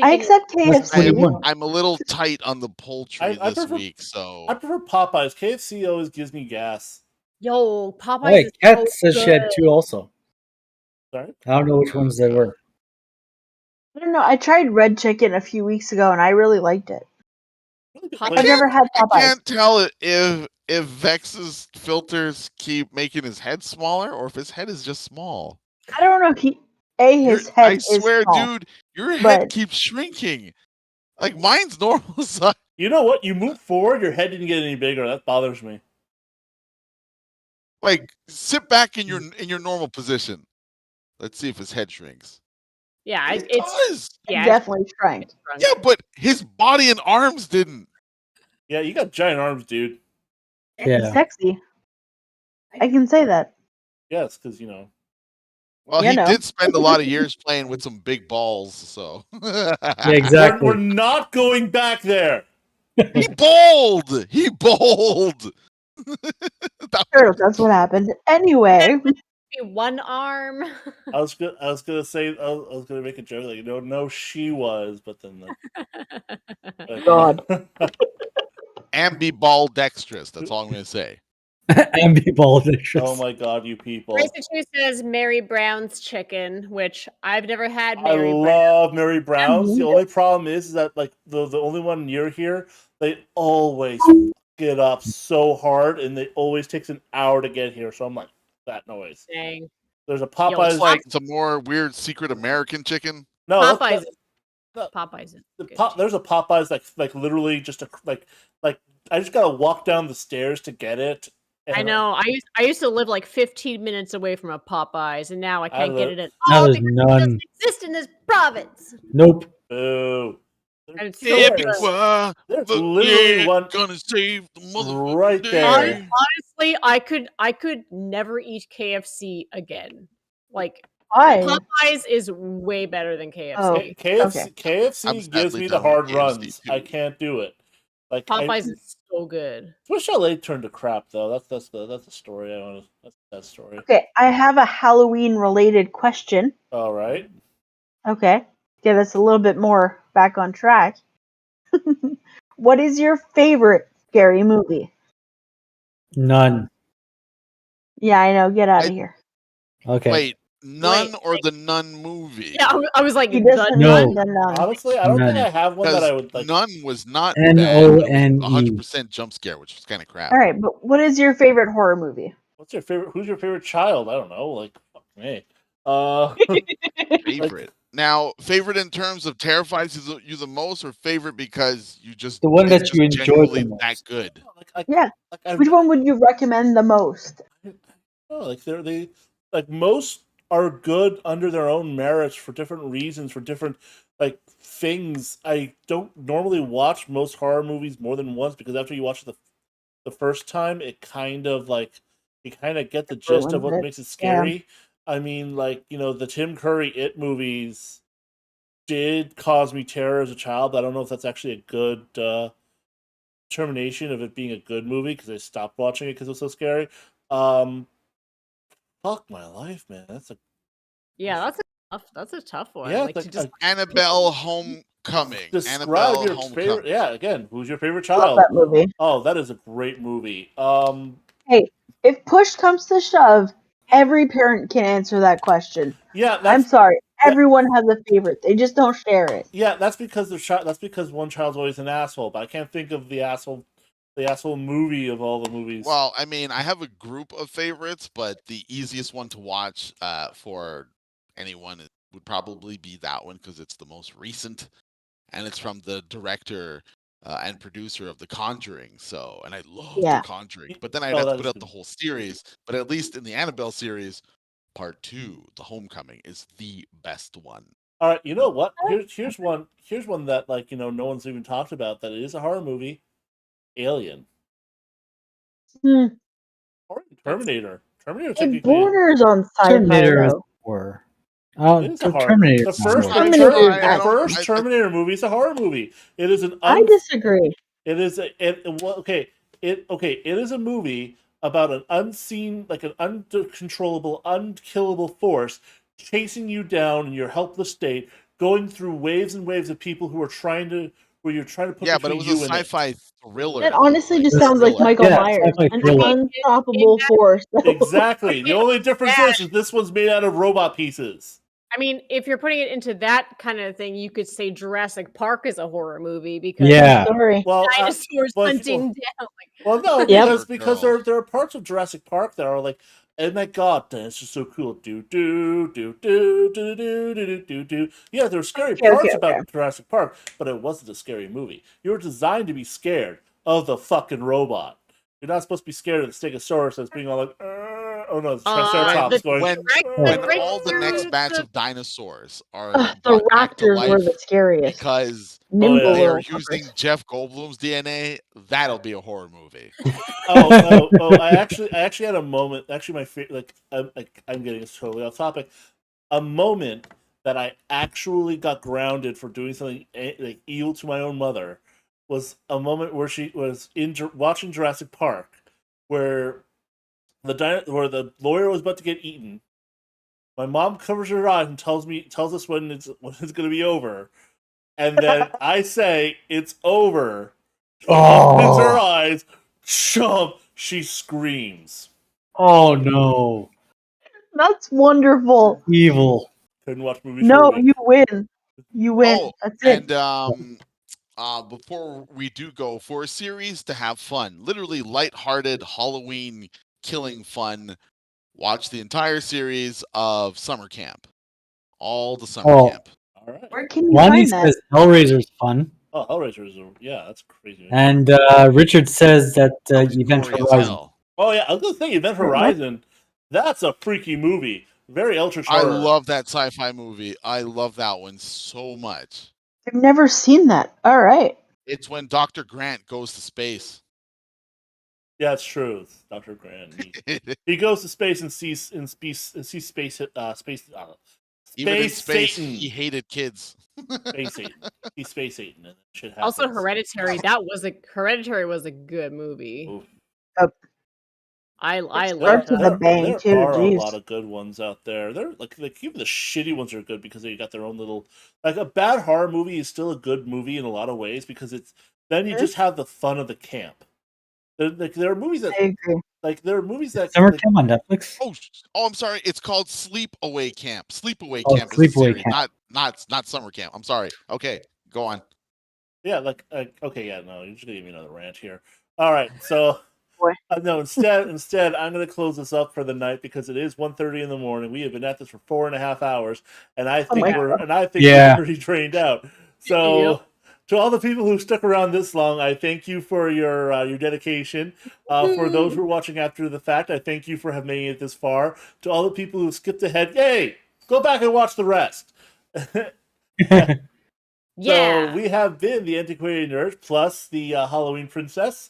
I Chicken- accept That's KFC. 21. I'm a little tight on the poultry I this prefer- week, so I prefer Popeyes. KFC always gives me gas. Yo, Popeyes Wait, is Kat so says she had good. 2 also. Sorry. I don't know which ones they were. I don't know. I tried red chicken a few weeks ago and I really liked it. Really good I place. I've never had I Popeyes. can't tell if Vex's filters keep making his head smaller or if his head is just small. I don't know. His head I is swear, small. dude, your head but- keeps shrinking. Like mine's normal size. You know what? You move forward, your head didn't get any bigger. That bothers me. Like sit back in your normal position. Let's see if his head shrinks. Yeah, It it's does. yeah, Definitely shrank. Yeah, but his body and arms didn't. Yeah, you got giant arms, dude. He's Yeah. sexy. I can say that. Yes, because you know. Well, You he know. did spend a lot of years playing with some big balls, so. Yeah, exactly. We're not going back there. He bowled. He bowled. Sure, that's what happened. Anyway, one arm. I was gonna say I was gonna make a joke like no she was, but then God. And be ball dexterous. That's all I'm gonna say. Ambidextrous. Oh my god, you people! Racer2 says Mary Brown's chicken, which I've never had. I Mary Brown. love Mary Brown's. The only problem is that like the only one near here, they always fuck it up so hard, and it always takes an hour to get here. So I'm like, that noise. Dang. There's a Yo, Popeyes. It's like some more weird secret American chicken. No, Popeyes. that- Popeyes. Is the good there's a Popeyes like literally just a like I just gotta walk down the stairs to get it. I know. I used to live like 15 minutes away from a Popeyes, and now I can't get it at Now all there's because it none. doesn't exist in this province. Nope. Boo. And it's so Yeah, good. because There's the literally one gonna save the motherfucking right day. there. Honestly, I could never eat KFC again. Like why? Popeyes is way better than KFC. Oh. KFC Okay. KFC I'm gives sadly me the done with hard KFC runs. too. I can't do it. Like Popeyes is so good. Swiss Chalet turned to crap though. That's the story I want to. That's that story. Okay, I have a Halloween related question. All right. Okay, get us a little bit more back on track. What is your favorite scary movie? None. Yeah, I know. Get out of here. Okay. Wait, Nun Wait, or the Nun movie? Yeah, I was like, He the doesn't No. mind the nun. Honestly, I don't think None. I have one that I would like. Nun was not bad, but it None. was 100% jump scare, which was kind of crap. All right, but what is your favorite horror movie? What's your favorite? Who's your favorite child? I don't know. Like, fuck me. Favorite. Now, favorite in terms of terrifies you the most, or favorite because you just The one it's that just you enjoyed the genuinely most. that good? Yeah. I've, Which one would you recommend the most? like they like most are good under their own merits for different reasons, for different like things. I don't normally watch most horror movies more than once because after you watch the first time, it kind of like you kind of get the gist of Ruins what it. makes it scary. I mean, like, the Tim Curry It movies did cause me terror as a child, but I don't know if that's actually a good determination of it being a good movie because I stopped watching it because it was so scary. Fuck my life, man. Yeah, that's a tough one. Yeah, like it's to like just Annabelle Homecoming. describe Annabelle your Homecoming. favorite. Yeah, again, who's your favorite Love child? that movie. Oh, that is a great movie. Hey, if push comes to shove, every parent can answer that question. Yeah, I'm that's sorry. Everyone has a favorite. They just don't share it. yeah, that's because that's because one child's always an asshole. But I can't think of the asshole movie of all the movies. Well, I mean, I have a group of favorites, but the easiest one to watch for anyone would probably be that one because it's the most recent, and it's from the director and producer of The Conjuring. So, and I love Yeah. The Conjuring, but then I'd Oh, have to that put is out good. the whole series. But at least in the Annabelle series, Part 2, The Homecoming, is the best one. All right, you know what? Here's one that like no one's even talked about that it is a horror movie. Alien. Hmm. Or Terminator. Terminator It technically borders on sci-fi Terminator is though. horror. it is a horror. Terminator. The first Terminator is the action. first Terminator movie is a horror movie. It is an I disagree. It is it is a movie about an unseen, like an uncontrollable, unkillable force chasing you down in your helpless state, going through waves and waves of people who are where you're trying to put Yeah, but it between was a you and it. sci-fi thriller. That though, honestly like just a sounds like thriller. Michael Yeah, Myers, sci-fi an thriller. unstoppable force. Exactly. The only difference is this one's made out of robot pieces. I mean, if you're putting it into that kind of thing, you could say Jurassic Park is a horror movie because Yeah. Sorry. Well, dinosaurs hunting down. well, no, Yep. because there are parts of Jurassic Park that are like, oh my god, that's just so cool. Do do do do do do do do do. Yeah, there are scary parts Okay. about Jurassic Park, but it wasn't a scary movie. You were designed to be scared of the fucking robot. You're not supposed to be scared of the Stegosaurus that's being all like, oh no, it's Triceratops going. when all the next batch of dinosaurs are The brought back to raptors were life the scariest. because Nimble they are little using fuckers. Jeff Goldblum's DNA, that'll be a horror movie. I actually had a moment. Actually, my favorite. I'm getting totally off topic. A moment that I actually got grounded for doing something like evil to my own mother was a moment where she was watching Jurassic Park, where where the lawyer was about to get eaten. My mom covers her eyes and tells us when it's going to be over, and then I say it's over. She opens her eyes, chomp. She screams. Oh no. That's wonderful. Evil. Couldn't watch movies No, for a week. you win. You win. Oh, That's it. and before we do go, for a series to have fun, literally lighthearted Halloween killing fun, watch the entire series of Summer Camp. All the Summer Camp. All right. Where can you Wani find that? says Hellraiser's fun. Oh, Hellraiser is that's crazy. And Richard says that That was Event gory as Horizon. hell. Oh yeah, I was gonna say Event Horizon. That's a freaky movie. Very Eldritch I horror. love that sci-fi movie. I love that one so much. I've never seen that. All right. It's when Dr. Grant goes to space. Yeah, it's true. It's Dr. Grant. He goes to space and sees space space Even in space space, Satan. he hated kids. Space Satan. He's Space Satan, and shit happens. Also, Hereditary. Hereditary was a good movie. Oof. I Starts loved with that. a bang There too. are a Jeez. lot of good ones out there. They're like even the shitty ones are good because they got their own little like a bad horror movie is still a good movie in a lot of ways because it's then you just have the fun of the camp. There are movies that I agree. Like there are movies that Summer like, Camp on Netflix. Oh, I'm sorry. It's called Sleepaway Camp. Sleepaway Oh, Camp is the Sleepaway series, Camp. not Summer Camp. I'm sorry. Okay, go on. yeah, like okay, yeah, no, you're just gonna give me another rant here. All right, so Boy. no, instead, I'm gonna close this up for the night because it is 1:30 in the morning. We have been at this for 4.5 hours, and I think my we're Yeah. pretty drained out. So. To all the people who stuck around this long, I thank you for your dedication. For those who are watching after the fact, I thank you for having made it this far. To all the people who skipped ahead, yay! Go back and watch the rest. Yeah. So we have been the Antiquated Nerds plus the Halloween Princess,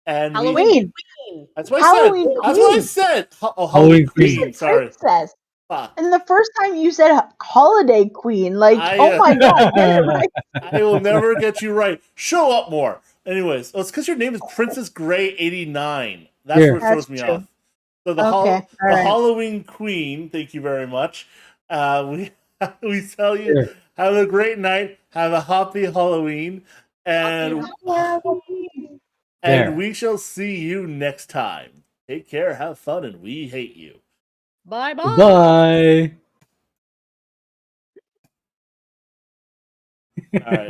and Halloween Queen. that's what Halloween I said. That's what I Queen. said. Oh, Halloween Halloween Queen. Queen. Sorry. Princess. Fuck. And the first time you said holiday queen, like, I, oh my god, get it right. I will never get you right. Show up more. Anyways, it's because your name is Princess Gray 89. That's Here. what throws That's me true. off. So the Okay, the alright. Halloween Queen. Thank you very much. We we tell you Here. have a great night. Have a happy Halloween, and There. we shall see you next time. Take care. Have fun, and we hate you. Bye bye. Bye. All right.